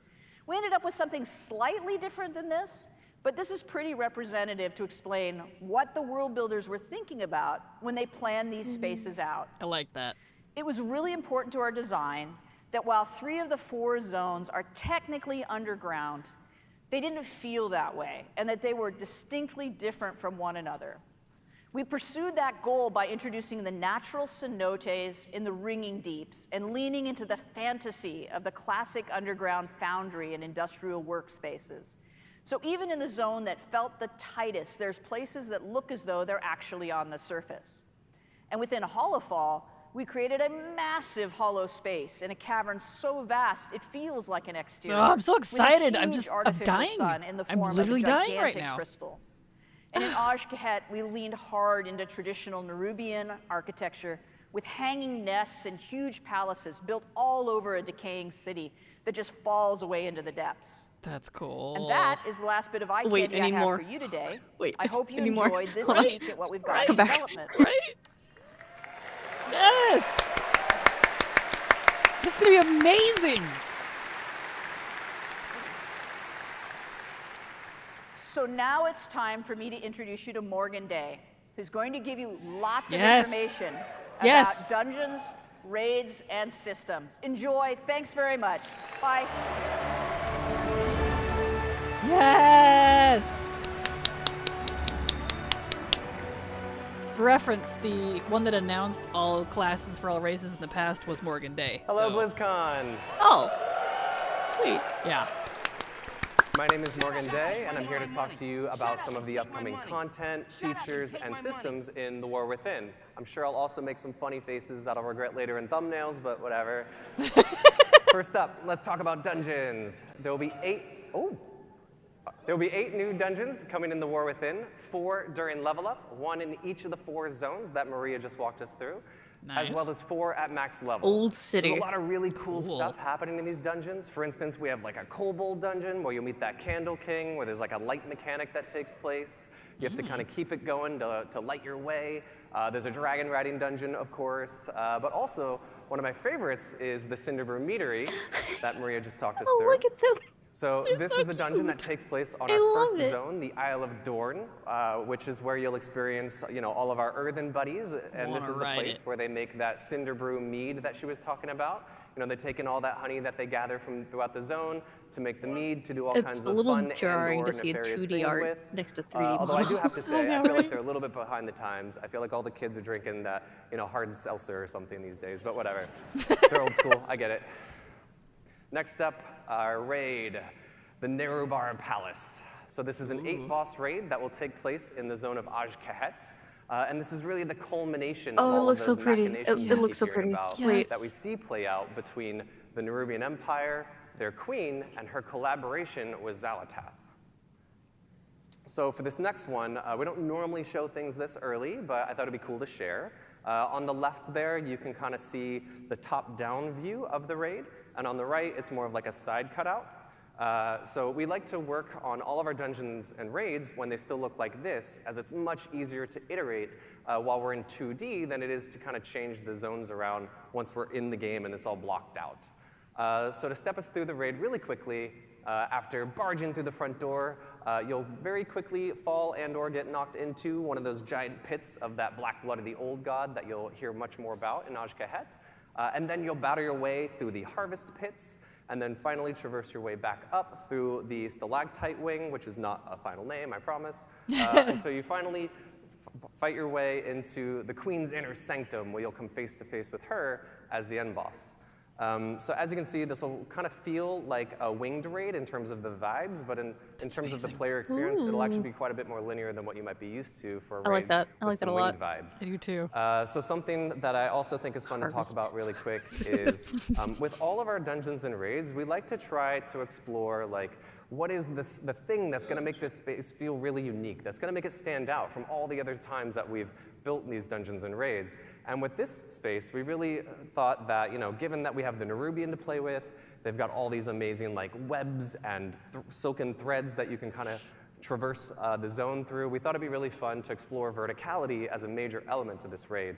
Speaker 17: We ended up with something slightly different than this, but this is pretty representative to explain what the world builders were thinking about when they planned these spaces out.
Speaker 1: I like that.
Speaker 17: It was really important to our design that while 3 of the 4 zones are technically underground, they didn't feel that way, and that they were distinctly different from one another. We pursued that goal by introducing the natural cenotes in the Ringing Deeps and leaning into the fantasy of the classic underground foundry and industrial workspaces. So even in the zone that felt the tightest, there's places that look as though they're actually on the surface. And within Holofall, We created a massive hollow space in a cavern so vast it feels like an exterior.
Speaker 1: Oh, I'm so excited.
Speaker 17: With a
Speaker 1: I'm
Speaker 17: huge
Speaker 1: just, I'm
Speaker 17: artificial
Speaker 1: dying.
Speaker 17: sun in the
Speaker 1: I'm
Speaker 17: form
Speaker 1: literally
Speaker 17: of a
Speaker 1: dying
Speaker 17: gigantic
Speaker 1: right now.
Speaker 17: crystal. And in Ajkahet, we leaned hard into traditional Nerubian architecture with hanging nests and huge palaces built all over a decaying city that just falls away into the depths.
Speaker 1: That's cool.
Speaker 17: And that is the last bit of eye
Speaker 2: Wait,
Speaker 17: candy I
Speaker 2: any
Speaker 17: have
Speaker 2: more?
Speaker 17: for you today.
Speaker 2: Wait,
Speaker 17: I hope you
Speaker 2: any more?
Speaker 17: enjoyed this
Speaker 2: Right?
Speaker 17: peek at what we've got
Speaker 2: Come
Speaker 17: in
Speaker 2: back.
Speaker 17: development.
Speaker 1: Right? Yes! This is gonna be amazing!
Speaker 17: So now it's time for me to introduce you to Morgan Day, who's going to give you lots of
Speaker 1: Yes.
Speaker 17: information
Speaker 1: Yes.
Speaker 17: about dungeons, raids, and systems. Enjoy. Thanks very much. Bye.
Speaker 1: Yes! For reference, the one that announced all classes for all races in the past was Morgan Day.
Speaker 13: Hello,
Speaker 1: so-
Speaker 13: BlizzCon.
Speaker 2: Oh, sweet.
Speaker 1: Yeah.
Speaker 13: My name is Morgan Day, and I'm here to talk to you about some of the upcoming content, features, and systems in The War Within. I'm sure I'll also make some funny faces that I'll regret later in thumbnails, but whatever. First up, let's talk about dungeons. There will be 8 new dungeons coming in The War Within, 4 during level up, 1 in each of the 4 zones that Maria just walked us through,
Speaker 1: Nice.
Speaker 13: as well as 4 at max level.
Speaker 2: Old City.
Speaker 13: There's a lot of really cool stuff happening in these dungeons. For instance, we have like a kobold dungeon where you'll meet that Candle King, where there's like a light mechanic that takes place. You have to kind of keep it going to light your way. There's a dragon riding dungeon, of course, but also one of my favorites is the Cinderbrew Meadery that Maria just talked us through.
Speaker 2: Look at them.
Speaker 13: So
Speaker 2: They're
Speaker 13: this
Speaker 2: so
Speaker 13: is a dungeon that
Speaker 2: cute.
Speaker 13: takes place on
Speaker 2: I
Speaker 13: our
Speaker 2: love
Speaker 13: first
Speaker 2: it.
Speaker 13: zone, the Isle of Dorn, which is where you'll experience, all of our earthen buddies, and this
Speaker 1: Wanna
Speaker 13: is the
Speaker 1: ride
Speaker 13: place
Speaker 1: it.
Speaker 13: where they make that cinder brew mead that she was talking about. They take in all that honey that they gather from throughout the zone to make the mead, to do all
Speaker 2: It's
Speaker 13: kinds
Speaker 2: a
Speaker 13: of
Speaker 2: little
Speaker 13: fun
Speaker 2: jarring
Speaker 13: and/or
Speaker 2: to see a
Speaker 13: nefarious
Speaker 2: 2D
Speaker 13: things
Speaker 2: art
Speaker 13: with.
Speaker 2: next to 3D
Speaker 13: Although I do have to say,
Speaker 2: model.
Speaker 13: I feel like they're a little bit behind the times. I feel like all the kids are drinking that, hard seltzer or something these days, but whatever. They're old school, I get it. Next up, our raid, the Nerubar Palace. So this is an 8-boss raid that will take place in the zone of Ajkahet. And this is really the culmination of
Speaker 2: Oh, it
Speaker 13: all
Speaker 2: looks
Speaker 13: of
Speaker 2: so
Speaker 13: those
Speaker 2: pretty.
Speaker 13: machinations
Speaker 2: It
Speaker 13: you
Speaker 2: looks
Speaker 13: keep
Speaker 2: so
Speaker 13: hearing
Speaker 2: pretty.
Speaker 13: about
Speaker 2: Wait.
Speaker 13: that we see play out between the Nerubian Empire, their queen, and her collaboration with Xalatath. So for this next one, we don't normally show things this early, but I thought it'd be cool to share. On the left there, you can kind of see the top-down view of the raid, and on the right, it's more of like a side cutout. So we like to work on all of our dungeons and raids when they still look like this, as it's much easier to iterate while we're in 2D than it is to kind of change the zones around once we're in the game and it's all blocked out. So to step us through the raid really quickly, after barging through the front door, you'll very quickly fall and/or get knocked into one of those giant pits of that black blood of the old god that you'll hear much more about in Ajkahet. And then you'll battle your way through the harvest pits, and then finally traverse your way back up through the stalactite wing, which is not a final name, I promise, until you finally fight your way into the Queen's inner sanctum, where you'll come face to face with her as the end boss. So as you can see, this will kind of feel like a winged raid in terms of the vibes, but in terms of the player experience, it'll actually be quite a bit more linear than what you might be used to for a raid.
Speaker 2: I like that. I
Speaker 13: with
Speaker 2: like that
Speaker 13: some
Speaker 2: a lot.
Speaker 13: winged vibes.
Speaker 1: I do too.
Speaker 13: So something that I also think is fun to talk about really quick is, with all of our dungeons and raids, we like to try to explore what is the thing that's going to make this space feel really unique, that's going to make it stand out from all the other times that we've built these dungeons and raids. And with this space, we really thought that, given that we have the Nerubian to play with, they've got all these amazing webs and silken threads that you can kind of traverse the zone through, we thought it'd be really fun to explore verticality as a major element of this raid.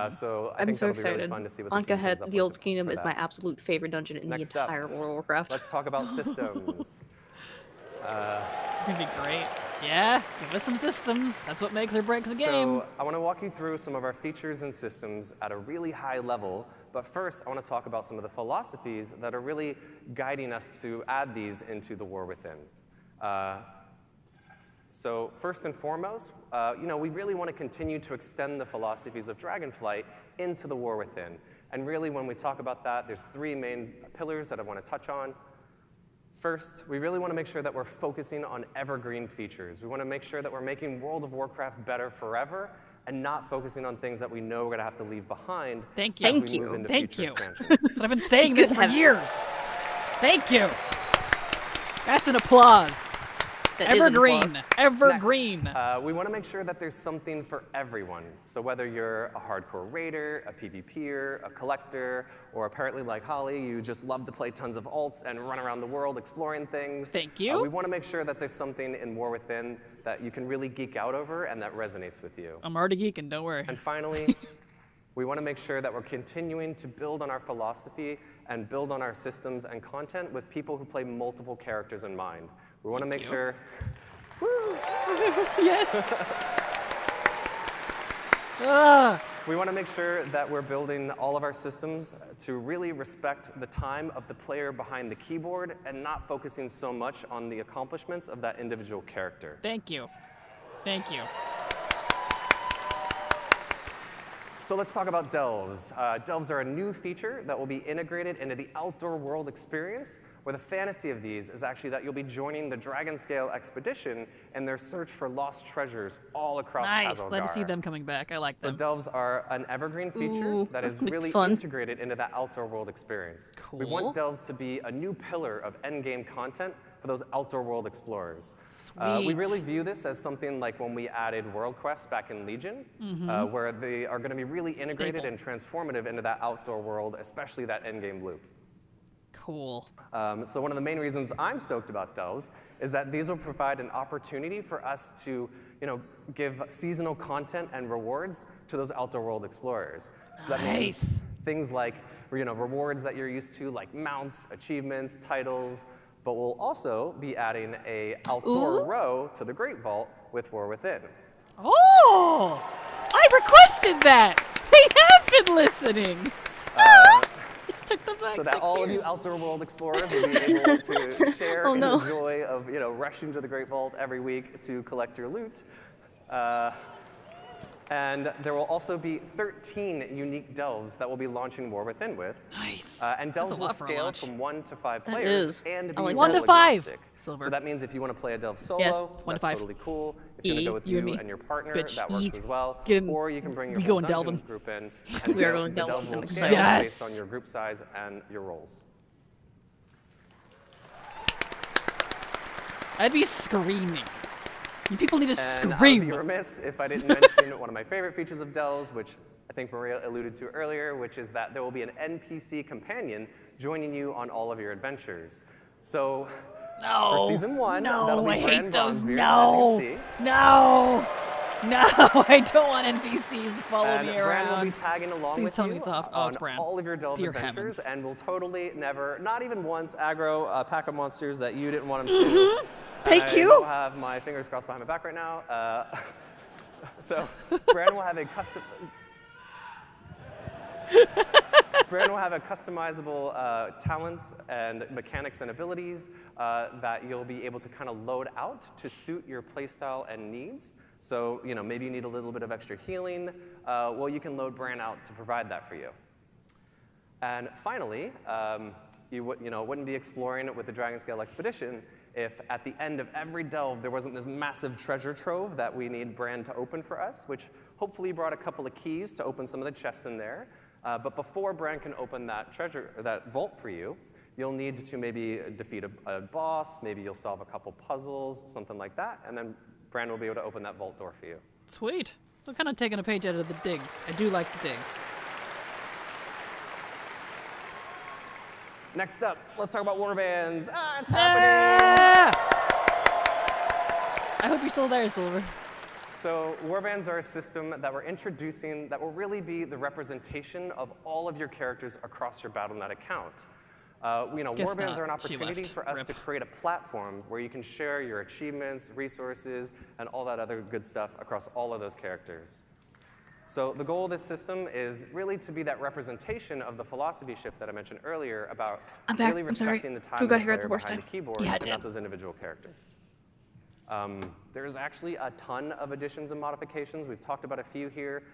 Speaker 13: So I
Speaker 2: I'm
Speaker 13: think
Speaker 2: so
Speaker 13: that'll be really
Speaker 2: excited.
Speaker 13: fun to see what the team comes
Speaker 2: Ankh-Head,
Speaker 13: up
Speaker 2: the
Speaker 13: with
Speaker 2: Old Kingdom,
Speaker 13: for
Speaker 2: is my
Speaker 13: that.
Speaker 2: absolute favorite dungeon in
Speaker 13: Next
Speaker 2: the
Speaker 13: up,
Speaker 2: entire World of Warcraft.
Speaker 13: Let's talk about systems.
Speaker 1: It's gonna be great. Yeah, give us some systems. That's what makes or breaks a game.
Speaker 13: So I want to walk you through some of our features and systems at a really high level, but first I want to talk about some of the philosophies that are really guiding us to add these into the War Within. So first and foremost, we really want to continue to extend the philosophies of Dragonflight into the War Within. And really when we talk about that, there's 3 main pillars that I want to touch on. First, we really want to make sure that we're focusing on evergreen features. We want to make sure that we're making World of Warcraft better forever, and not focusing on things that we know we're going to have to leave behind
Speaker 1: Thank you.
Speaker 13: as
Speaker 1: Thank
Speaker 13: we
Speaker 1: you.
Speaker 13: move into
Speaker 1: Thank
Speaker 13: future
Speaker 1: you.
Speaker 13: expansions.
Speaker 1: I've been saying this for years. Thank you. That's an applause.
Speaker 2: That is an
Speaker 1: Evergreen.
Speaker 2: applause.
Speaker 1: Evergreen.
Speaker 13: Next, we want to make sure that there's something for everyone. So whether you're a hardcore raider, a PvPer, a collector, or apparently like Holly, you just love to play tons of alts and run around the world exploring things.
Speaker 1: Thank you.
Speaker 13: We want to make sure that there's something in War Within that you can really geek out over and that resonates with you.
Speaker 1: I'm already geeking, don't worry.
Speaker 13: And finally, we want to make sure that we're continuing to build on our philosophy and build on our systems and content with people who play multiple characters in mind. We want to make sure.
Speaker 1: Yes.
Speaker 13: We want to make sure that we're building all of our systems to really respect the time of the player behind the keyboard and not focusing so much on the accomplishments of that individual character.
Speaker 1: Thank you. Thank you.
Speaker 13: So let's talk about delves. Delves are a new feature that will be integrated into the outdoor world experience, where the fantasy of these is actually that you'll be joining the Dragon Scale expedition in their search for lost treasures all across
Speaker 1: Nice.
Speaker 13: Kazalgar.
Speaker 1: Glad to see them coming back. I like
Speaker 13: So
Speaker 1: them.
Speaker 13: delves are an evergreen feature
Speaker 2: Ooh,
Speaker 13: that
Speaker 2: that's
Speaker 13: is
Speaker 2: gonna be
Speaker 13: really
Speaker 2: fun.
Speaker 13: integrated into that outdoor world experience. We
Speaker 1: Cool.
Speaker 13: want delves to be a new pillar of endgame content for those outdoor world explorers. We
Speaker 1: Sweet.
Speaker 13: really view this as something like when we added World Quests back in Legion, where they are going to be really integrated
Speaker 1: Staple.
Speaker 13: and transformative into that outdoor world, especially that endgame loop.
Speaker 1: Cool.
Speaker 13: So one of the main reasons I'm stoked about delves is that these will provide an opportunity for us to, give seasonal content and rewards to those outdoor world explorers. So that means
Speaker 1: Nice.
Speaker 13: things like, rewards that you're used to, like mounts, achievements, titles. But we'll also be adding a outdoor row to the Great Vault with War Within.
Speaker 1: Oh! I requested that! They have been listening! It took them back
Speaker 13: So that
Speaker 1: 6
Speaker 13: all of
Speaker 1: years.
Speaker 13: you outdoor world explorers will be able to share
Speaker 2: Oh,
Speaker 13: in
Speaker 2: no.
Speaker 13: the joy of rushing to the Great Vault every week to collect your loot. And there will also be 13 unique delves that we'll be launching War Within with.
Speaker 1: Nice.
Speaker 13: And delves
Speaker 1: That's a
Speaker 13: will
Speaker 1: lot for a
Speaker 13: scale
Speaker 1: launch.
Speaker 13: from 1 to 5
Speaker 2: That
Speaker 13: players
Speaker 2: is.
Speaker 13: and
Speaker 2: I
Speaker 13: be
Speaker 2: like
Speaker 1: 1
Speaker 13: role
Speaker 1: to 5.
Speaker 13: agnostic.
Speaker 1: Silver.
Speaker 13: So that means if you want to play a delve solo,
Speaker 2: Yes,
Speaker 1: 1 to
Speaker 13: that's
Speaker 1: 5.
Speaker 13: totally cool. If you want to go with
Speaker 1: you and
Speaker 13: you
Speaker 1: me.
Speaker 13: and your partner,
Speaker 1: Bitch.
Speaker 13: that works
Speaker 1: Yeet.
Speaker 13: as well.
Speaker 1: Get in.
Speaker 13: Or you can bring your
Speaker 1: We
Speaker 13: whole
Speaker 1: going
Speaker 13: dungeon
Speaker 1: delving.
Speaker 13: group in.
Speaker 2: We are
Speaker 13: the
Speaker 2: going
Speaker 13: delve
Speaker 2: delving.
Speaker 13: will
Speaker 2: I'm
Speaker 13: scale
Speaker 2: excited.
Speaker 1: Yes.
Speaker 13: based on your group size and your roles.
Speaker 1: I'd be screaming. You people need to
Speaker 13: And I would
Speaker 1: scream.
Speaker 13: be remiss if I didn't mention one of my favorite features of delves, which I think Maria alluded to earlier, which is that there will be an NPC companion joining you on all of your adventures. So
Speaker 1: No.
Speaker 13: for season 1,
Speaker 1: no,
Speaker 13: that'll be
Speaker 1: I
Speaker 13: Bran
Speaker 1: hate those.
Speaker 13: Bronzebeard,
Speaker 1: No.
Speaker 13: as you can see.
Speaker 1: No. No, I don't want NPCs to follow
Speaker 13: And
Speaker 1: me
Speaker 13: Bran will
Speaker 1: around.
Speaker 13: be tagging along
Speaker 1: Please
Speaker 13: with
Speaker 1: tell
Speaker 13: you
Speaker 1: me it's off. Oh,
Speaker 13: on
Speaker 1: it's Bran.
Speaker 13: all of your delve
Speaker 1: Dear
Speaker 13: adventures,
Speaker 1: heavens.
Speaker 13: and will totally never, not even once, aggro a pack of monsters that you didn't want him to.
Speaker 1: Thank
Speaker 13: I
Speaker 1: you.
Speaker 13: don't have my fingers crossed behind my back right now. So Bran will have a custom. Bran will have a customizable talents and mechanics and abilities that you'll be able to kind of load out to suit your playstyle and needs. So, maybe you need a little bit of extra healing. Well, you can load Bran out to provide that for you. And finally, you wouldn't be exploring with the Dragon Scale Expedition if at the end of every delve there wasn't this massive treasure trove that we need Bran to open for us, which hopefully brought a couple of keys to open some of the chests in there. But before Bran can open that vault for you, you'll need to maybe defeat a boss, maybe you'll solve a couple puzzles, something like that, and then Bran will be able to open that vault door for you.
Speaker 1: Sweet. I'm kind of taking a page out of the digs. I do like the digs.
Speaker 13: Next up, let's talk about warbands. It's happening!
Speaker 1: I hope you're still there, Silver.
Speaker 13: So warbands are a system that we're introducing that will really be the representation of all of your characters across your Battle.net account.
Speaker 1: Guess
Speaker 13: Warbands
Speaker 1: not.
Speaker 13: are an
Speaker 1: She
Speaker 13: opportunity
Speaker 1: left.
Speaker 13: for us
Speaker 1: Rip.
Speaker 13: to create a platform where you can share your achievements, resources, and all that other good stuff across all of those characters. So the goal of this system is really to be that representation of the philosophy shift that I mentioned earlier about
Speaker 2: I'm back.
Speaker 13: really
Speaker 2: I'm sorry.
Speaker 13: respecting the time of
Speaker 2: Forgot
Speaker 13: the
Speaker 2: here at
Speaker 13: player
Speaker 2: the worst
Speaker 13: behind
Speaker 2: time.
Speaker 13: the keyboard
Speaker 2: Yeah, I
Speaker 13: and
Speaker 2: did.
Speaker 13: not those individual characters. There's actually a ton of additions and modifications. We've talked about a few here.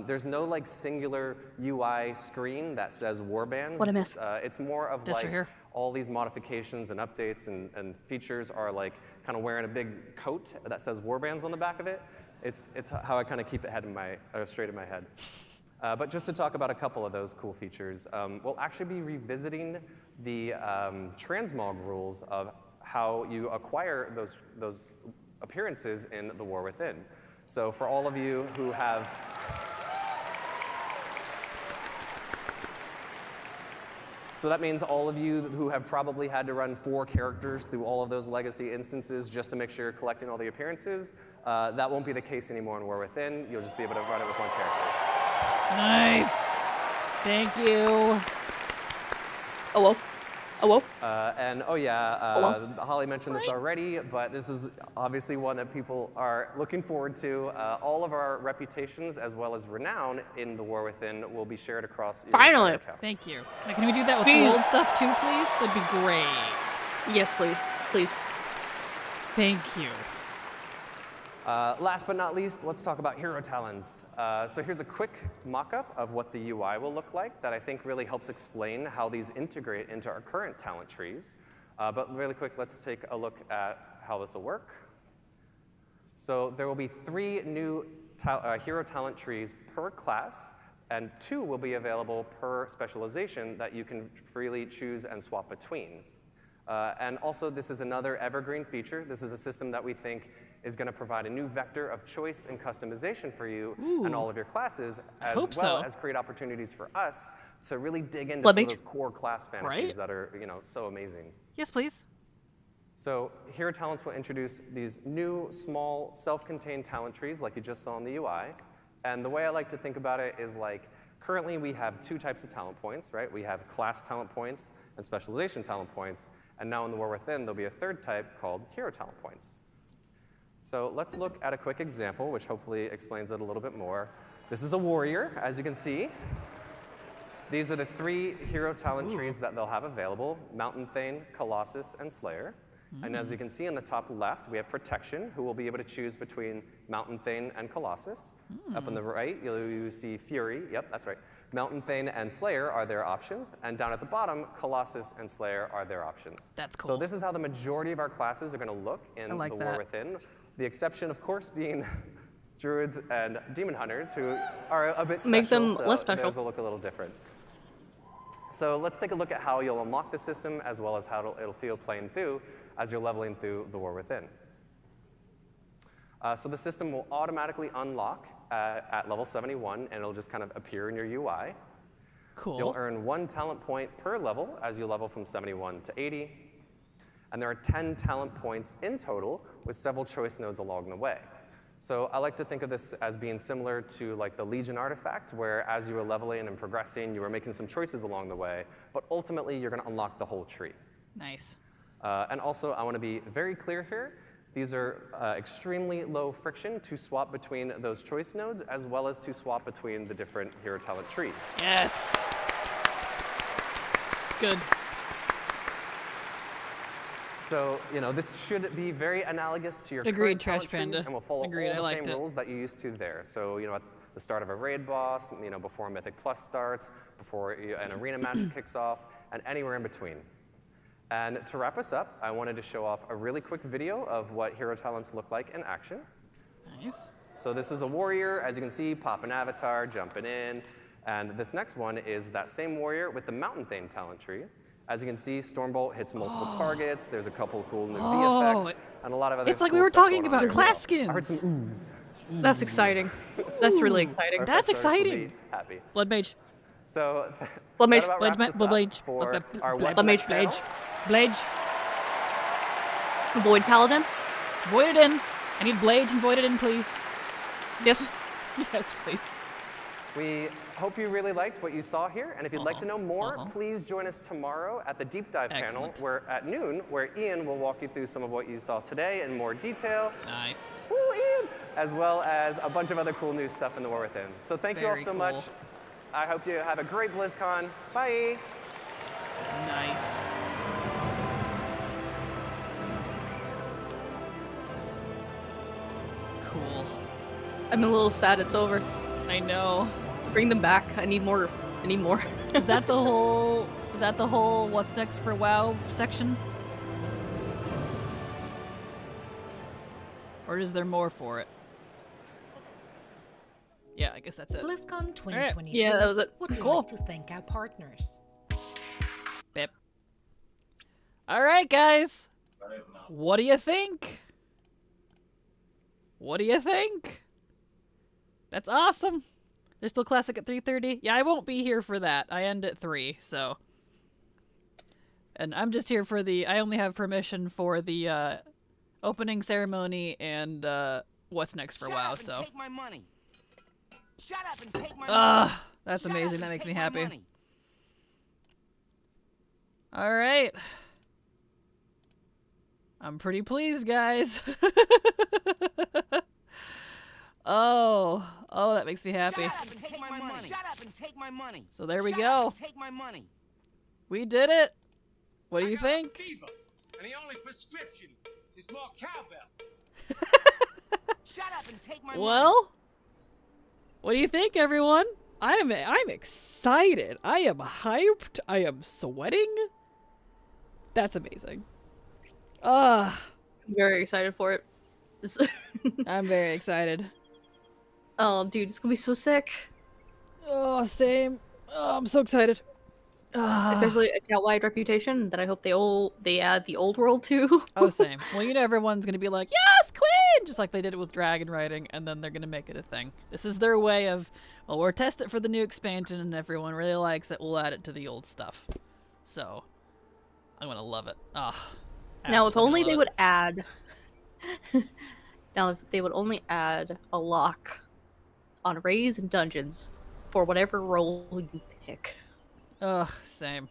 Speaker 13: There's no singular UI screen that says warbands.
Speaker 2: What I miss?
Speaker 13: It's more of
Speaker 1: That's right here.
Speaker 13: all these modifications and updates and features are kind of wearing a big coat that says warbands on the back of it. It's how I kind of keep it straight in my head. But just to talk about a couple of those cool features, we'll actually be revisiting the transmog rules of how you acquire those appearances in The War Within. So for all of you who have So that means all of you who have probably had to run 4 characters through all of those legacy instances just to make sure you're collecting all the appearances, that won't be the case anymore in War Within. You'll just be able to run it with 1 character.
Speaker 1: Nice. Thank you.
Speaker 2: Hello. Hello.
Speaker 13: And oh yeah, Holly mentioned this already, but this is obviously one that people are looking forward to. All of our reputations as well as renown in The War Within will be shared across your
Speaker 2: Finally.
Speaker 13: account.
Speaker 1: Thank you. Now, can we do that with the old stuff too, please? That'd be great.
Speaker 2: Yes, please. Please.
Speaker 1: Thank you.
Speaker 13: Last but not least, let's talk about hero talents. So here's a quick mock-up of what the UI will look like that I think really helps explain how these integrate into our current talent trees. But really quick, let's take a look at how this will work. So there will be 3 new hero talent trees per class, and 2 will be available per specialization that you can freely choose and swap between. And also, this is another evergreen feature. This is a system that we think is going to provide a new vector of choice and customization for you and all of your classes, as well as create opportunities for us to really dig into some of those core class fantasies that are, so amazing.
Speaker 1: Yes, please.
Speaker 13: So Hero Talents will introduce these new, small, self-contained talent trees like you just saw in the UI. And the way I like to think about it is like, currently we have 2 types of talent points, right? We have class talent points and specialization talent points. And now in The War Within, there'll be a 3rd type called hero talent points. So let's look at a quick example, which hopefully explains it a little bit more. This is a warrior, as you can see. These are the 3 hero talent trees that they'll have available: Mountain Thane, Colossus, and Slayer. And as you can see in the top left, we have Protection, who will be able to choose between Mountain Thane and Colossus. Up on the right, you see Fury. Yep, that's right. Mountain Thane and Slayer are their options, and down at the bottom, Colossus and Slayer are their options.
Speaker 1: That's cool.
Speaker 13: So this is how the majority of our classes are going to look in The War Within. The exception, of course, being Druids and Demon Hunters, who are a bit special.
Speaker 2: Make them
Speaker 13: so
Speaker 2: less special.
Speaker 13: Those will look a little different. So let's take a look at how you'll unlock the system, as well as how it'll feel playing through as you're leveling through The War Within. So the system will automatically unlock at level 71, and it'll just kind of appear in your UI.
Speaker 1: Cool.
Speaker 13: You'll earn 1 talent point per level as you level from 71 to 80. And there are 10 talent points in total, with several choice nodes along the way. So I like to think of this as being similar to like the Legion artifact, where as you were leveling and progressing, you were making some choices along the way, but ultimately you're going to unlock the whole tree.
Speaker 1: Nice.
Speaker 13: And also, I want to be very clear here. These are extremely low friction to swap between those choice nodes, as well as to swap between the different hero talent trees.
Speaker 1: Yes. Good.
Speaker 13: So, this should be very analogous to your
Speaker 1: Agreed,
Speaker 13: current talent
Speaker 1: Trash Panda.
Speaker 13: trees, and will follow
Speaker 1: Agreed,
Speaker 13: all the
Speaker 1: I
Speaker 13: same
Speaker 1: liked it.
Speaker 13: rules that you used to there. So, at the start of a raid boss, before Mythic Plus starts, before an arena match kicks off, and anywhere in between. And to wrap us up, I wanted to show off a really quick video of what hero talents look like in action.
Speaker 1: Nice.
Speaker 13: So this is a warrior, as you can see, popping avatar, jumping in. And this next one is that same warrior with the Mountain Thane talent tree. As you can see, Stormbolt hits multiple targets. There's a couple cool new VFX, and a lot of other
Speaker 1: It's like
Speaker 13: cool
Speaker 1: we were
Speaker 13: stuff
Speaker 1: talking
Speaker 13: going on
Speaker 1: about
Speaker 13: there as
Speaker 1: class
Speaker 13: well.
Speaker 1: skins.
Speaker 13: I heard some oohs.
Speaker 2: That's exciting. That's really exciting.
Speaker 1: That's
Speaker 13: Perfect source for
Speaker 1: exciting.
Speaker 13: me. Happy.
Speaker 1: Blood Mage.
Speaker 13: So
Speaker 2: Blood Mage.
Speaker 13: that about wraps us
Speaker 1: Blood
Speaker 13: up
Speaker 1: Mage.
Speaker 13: for our
Speaker 1: Blood
Speaker 13: What's Next
Speaker 1: Mage.
Speaker 13: panel.
Speaker 1: Blade.
Speaker 2: Void Paladin.
Speaker 1: Void it in. I need Blade and Void it in, please.
Speaker 2: Yes.
Speaker 1: Yes, please.
Speaker 13: We hope you really liked what you saw here, and if you'd like to know more, please join us tomorrow at the Deep Dive panel at noon, where Ian will walk you through some of what you saw today in more detail.
Speaker 1: Nice.
Speaker 13: Woo, Ian! As well as a bunch of other cool new stuff in The War Within. So thank you all
Speaker 1: Very
Speaker 13: so
Speaker 1: cool.
Speaker 13: much. I hope you have a great BlizzCon. Bye!
Speaker 1: Nice. Cool.
Speaker 2: I'm a little sad it's over.
Speaker 1: I know.
Speaker 2: Bring them back. I need more. I need more.
Speaker 1: Is that the whole what's next for WoW section? Or is there more for it? Yeah, I guess that's it.
Speaker 9: BlizzCon 2023.
Speaker 2: Yeah, that was it.
Speaker 9: Would
Speaker 1: Cool.
Speaker 9: like to thank our partners.
Speaker 1: Bip. All right, guys. What do you think? What do you think? That's awesome. They're still classic at 3:30. Yeah, I won't be here for that. I end at 3, so. And I'm just here for the. I only have permission for the opening ceremony and what's next for WoW. So.
Speaker 6: Take my money. Shut up and take my money.
Speaker 1: That's
Speaker 6: Shut
Speaker 1: amazing.
Speaker 6: up
Speaker 1: That
Speaker 6: and
Speaker 1: makes me
Speaker 6: take my
Speaker 1: happy.
Speaker 6: money.
Speaker 1: All right. I'm pretty pleased, guys. Oh, that makes me happy.
Speaker 6: Shut up and take my money. Shut up and take my money.
Speaker 1: So there we
Speaker 6: Shut
Speaker 1: go.
Speaker 6: up and take my money.
Speaker 1: We did it. What do you think?
Speaker 19: Fever, and the only prescription is more cowbell.
Speaker 6: Shut up and take my money.
Speaker 1: Well, what do you think, everyone? I'm excited. I am hyped. I am sweating. That's amazing.
Speaker 2: I'm very excited for it.
Speaker 1: I'm very excited.
Speaker 2: Oh, dude, it's gonna be so sick.
Speaker 1: Oh, same. Oh, I'm so excited.
Speaker 2: Especially a cat-wide reputation that I hope they add the old world to.
Speaker 1: Oh, same. Well, you know everyone's gonna be like, yes, Queen! Just like they did it with dragon riding, and then they're gonna make it a thing. This is their way of, well, we'll test it for the new expansion, and everyone really likes it, we'll add it to the old stuff. So, I'm gonna love it.
Speaker 2: Now, if only they would add... Now, if they would only add a lock on raids and dungeons for whatever role you pick.
Speaker 1: Ugh, same.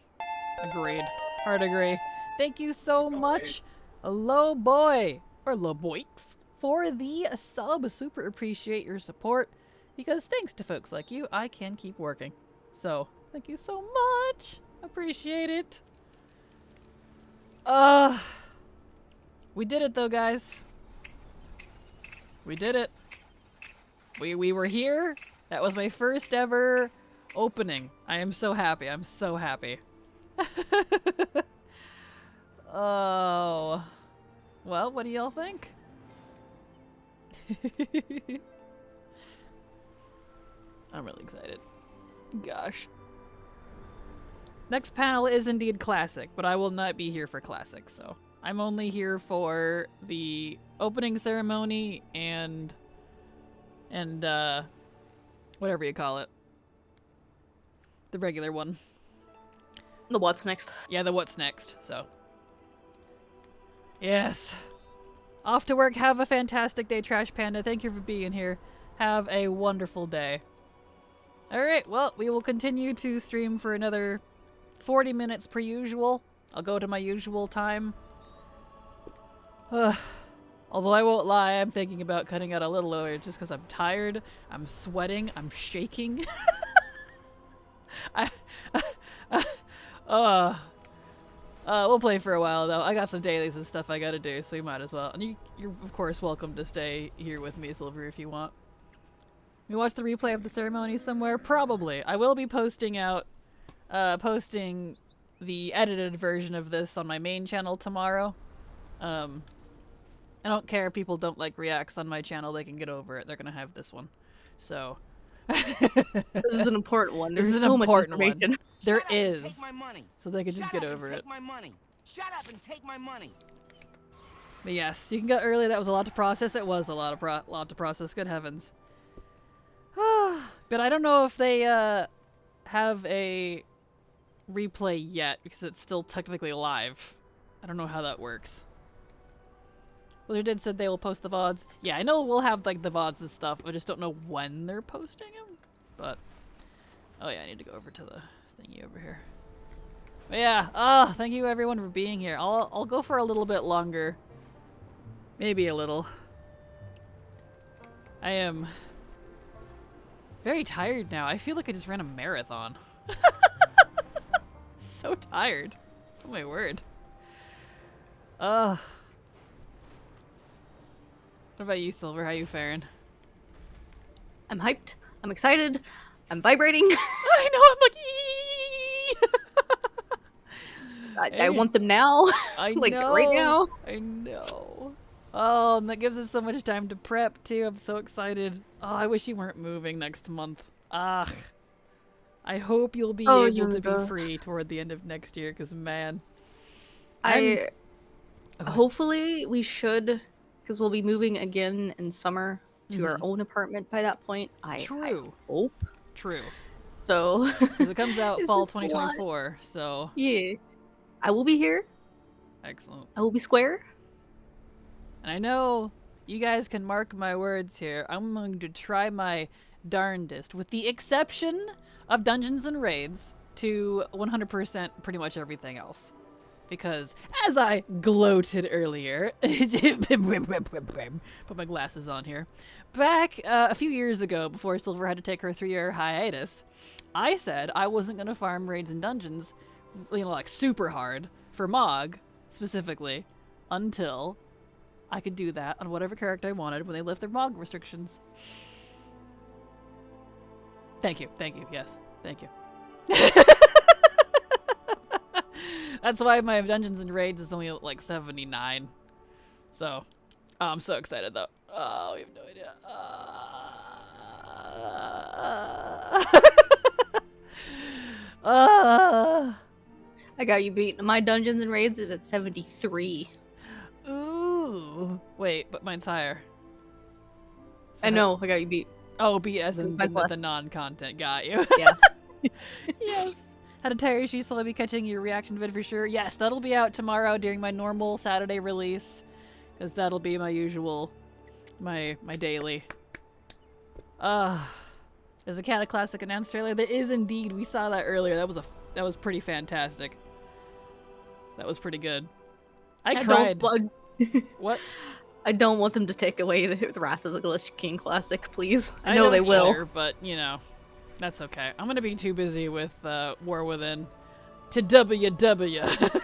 Speaker 1: Agreed. Hard agree. Thank you so much, Low Boy, or Low Boix, for the sub. Super appreciate your support, because thanks to folks like you, I can keep working. So, thank you so much. Appreciate it. We did it though, guys. We did it. We were here. That was my first ever opening. I am so happy. I'm so happy. Oh. Well, what do y'all think? I'm really excited. Gosh. Next panel is indeed Classic, but I will not be here for Classic, so I'm only here for the opening ceremony and whatever you call it. The regular one.
Speaker 2: The what's next.
Speaker 1: Yeah, the what's next, so. Yes. Off to work. Have a fantastic day, Trash Panda. Thank you for being here. Have a wonderful day. Alright, well, we will continue to stream for another 40 minutes per usual. I'll go to my usual time. Although I won't lie, I'm thinking about cutting out a little earlier just because I'm tired, I'm sweating, I'm shaking. We'll play for a while though. I got some dailies and stuff I gotta do, so you might as well. And you're of course welcome to stay here with me, Silver, if you want. You watch the replay of the ceremony somewhere? Probably. I will be posting the edited version of this on my main channel tomorrow. I don't care if people don't like reacts on my channel, they can get over it. They're gonna have this one. So.
Speaker 2: This is an important one. There's
Speaker 1: This is
Speaker 2: so
Speaker 1: an
Speaker 2: much
Speaker 1: important
Speaker 2: information.
Speaker 1: one. There
Speaker 6: Shut up and
Speaker 1: is.
Speaker 6: take my money.
Speaker 1: So they can just
Speaker 6: Shut
Speaker 1: get
Speaker 6: up
Speaker 1: over
Speaker 6: and
Speaker 1: it.
Speaker 6: take my money. Shut up and take my money.
Speaker 1: But yes, you can go early. That was a lot to process. It was a lot to process. Good heavens. But I don't know if they have a replay yet because it's still technically live. I don't know how that works. Well, they did said they will post the VODs. Yeah, I know we'll have like the VODs and stuff. I just don't know when they're posting them. But oh yeah, I need to go over to the thingy over here. But yeah, thank you everyone for being here. I'll go for a little bit longer. Maybe a little. I am very tired now. I feel like I just ran a marathon. So tired. Oh my word. What about you, Silver? How you faring?
Speaker 2: I'm hyped. I'm excited. I'm vibrating.
Speaker 1: I know, I'm like,
Speaker 2: I want them now.
Speaker 1: I
Speaker 2: like
Speaker 1: know.
Speaker 2: right now.
Speaker 1: I know. Oh, and that gives us so much time to prep, too. I'm so excited. Oh, I wish you weren't moving next month. Ah. I hope you'll be able to be free toward the end of next year, because, man.
Speaker 2: Hopefully we should, because we'll be moving again in summer to our own apartment by that point. I hope.
Speaker 1: True.
Speaker 2: So.
Speaker 1: Because it comes out fall 2024, so.
Speaker 2: Yeah. I will be here.
Speaker 1: Excellent.
Speaker 2: I will be square.
Speaker 1: And I know you guys can mark my words here. I'm going to try my darndest, with the exception of Dungeons and Raids, to 100% pretty much everything else. Because, as I gloated earlier, put my glasses on here, back a few years ago, before Silver had to take her 3-year hiatus, I said I wasn't going to farm raids and dungeons, you know, like super hard, for Mog, specifically, until I could do that on whatever character I wanted when they lift their Mog restrictions. Thank you, yes, thank you. That's why my Dungeons and Raids is only like 79. So, I'm so excited though. Oh, we have no idea.
Speaker 2: I got you beat. My Dungeons and Raids is at 73.
Speaker 1: Ooh. Wait, but mine's higher. So
Speaker 2: I know, I got you beat.
Speaker 1: Oh, beat as in the non-content. Got you.
Speaker 2: Yeah.
Speaker 1: Yes. Had a tire issue, so I'll be catching your reaction vid for sure. Yes, that'll be out tomorrow during my normal Saturday release, because that'll be my usual, my daily. Is a Cat a Classic announced trailer? There is indeed. We saw that earlier. That was pretty fantastic. That was pretty good. I cried. What?
Speaker 2: I don't want them to take away the Wrath of the Lich King Classic, please. I know they will.
Speaker 1: Either, but you know. That's okay. I'm gonna be too busy with War Within to WW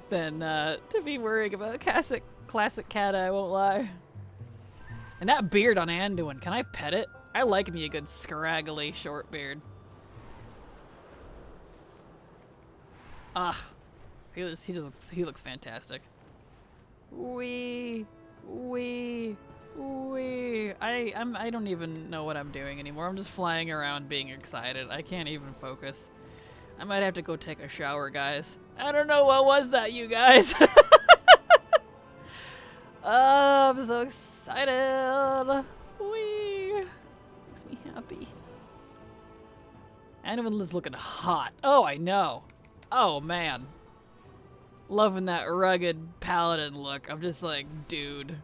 Speaker 1: than to be worrying about classic cat. I won't lie. And that beard on Anduin, can I pet it? I like me a good scraggly short beard. He looks fantastic. Wee. I don't even know what I'm doing anymore. I'm just flying around being excited. I can't even focus. I might have to go take a shower, guys. I don't know what was that, you guys. Oh, I'm so excited. Whee! Makes me happy. Anyone is looking hot. Oh, I know. Oh, man. Loving that rugged paladin look. I'm just like, dude.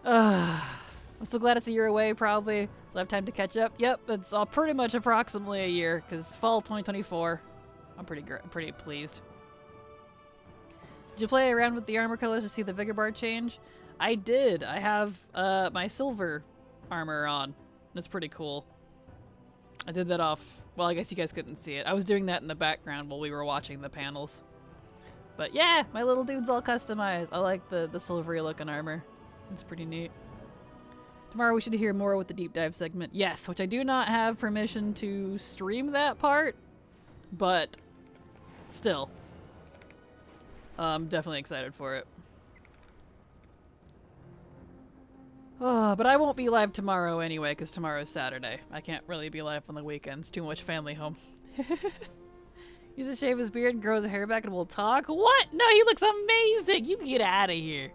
Speaker 1: I'm so glad it's a year away, probably, so I have time to catch up. Yep, it's pretty much approximately a year, because fall 2024. I'm pretty pleased. Did you play around with the armor colors to see the vigor bar change? I did. I have my silver armor on. That's pretty cool. I did that off... Well, I guess you guys couldn't see it. I was doing that in the background while we were watching the panels. But yeah, my little dude's all customized. I like the silvery looking armor. It's pretty neat. Tomorrow we should hear more with the deep dive segment. Yes, which I do not have permission to stream that part, but still. I'm definitely excited for it. But I won't be live tomorrow anyway, because tomorrow's Saturday. I can't really be live on the weekends. Too much family home. Use to shave his beard and grows a hair back and we'll talk? What? No, he looks amazing! You get out of here.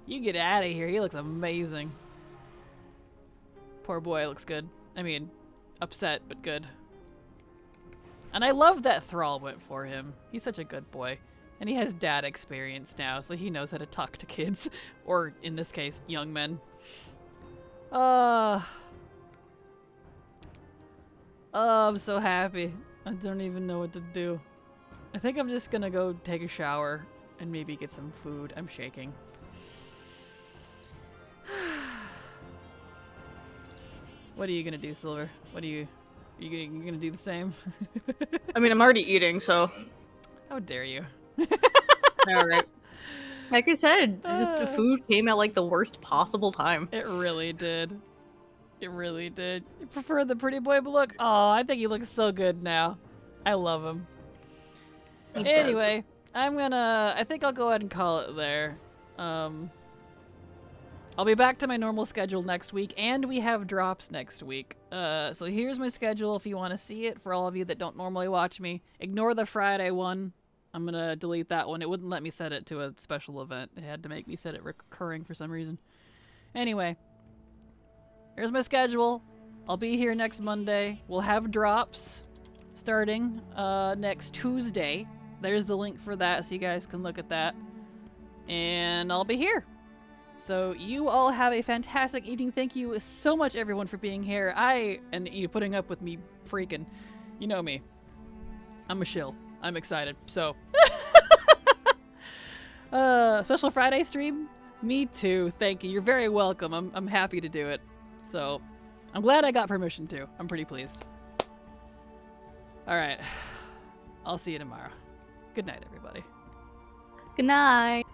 Speaker 1: You get out of here. He looks amazing. Poor boy looks good. I mean, upset, but good. And I love that Thrall went for him. He's such a good boy. And he has dad experience now, so he knows how to talk to kids. Or, in this case, young men. Oh, I'm so happy. I don't even know what to do. I think I'm just gonna go take a shower and maybe get some food. I'm shaking. What are you gonna do, Silver? What are you gonna do the same?
Speaker 2: I mean, I'm already eating, so.
Speaker 1: How dare you?
Speaker 2: Alright. Like I said, just the food came at like the worst possible time.
Speaker 1: It really did. It really did. You prefer the pretty boy look? Oh, I think he looks so good now. I love him. Anyway, I think I'll go ahead and call it there. I'll be back to my normal schedule next week, and we have drops next week. So here's my schedule if you want to see it. For all of you that don't normally watch me, ignore the Friday one. I'm going to delete that one. It wouldn't let me set it to a special event. It had to make me set it recurring for some reason. Anyway, here's my schedule. I'll be here next Monday. We'll have drops starting next Tuesday. There's the link for that, so you guys can look at that. And I'll be here. So you all have a fantastic evening. Thank you so much, everyone, for being here. And you putting up with me freaking. You know me. I'm a shill. I'm excited. So, special Friday stream? Me too. Thank you. You're very welcome. I'm happy to do it. So, I'm glad I got permission to. I'm pretty pleased. All right. I'll see you tomorrow. Good night, everybody.
Speaker 2: Good night.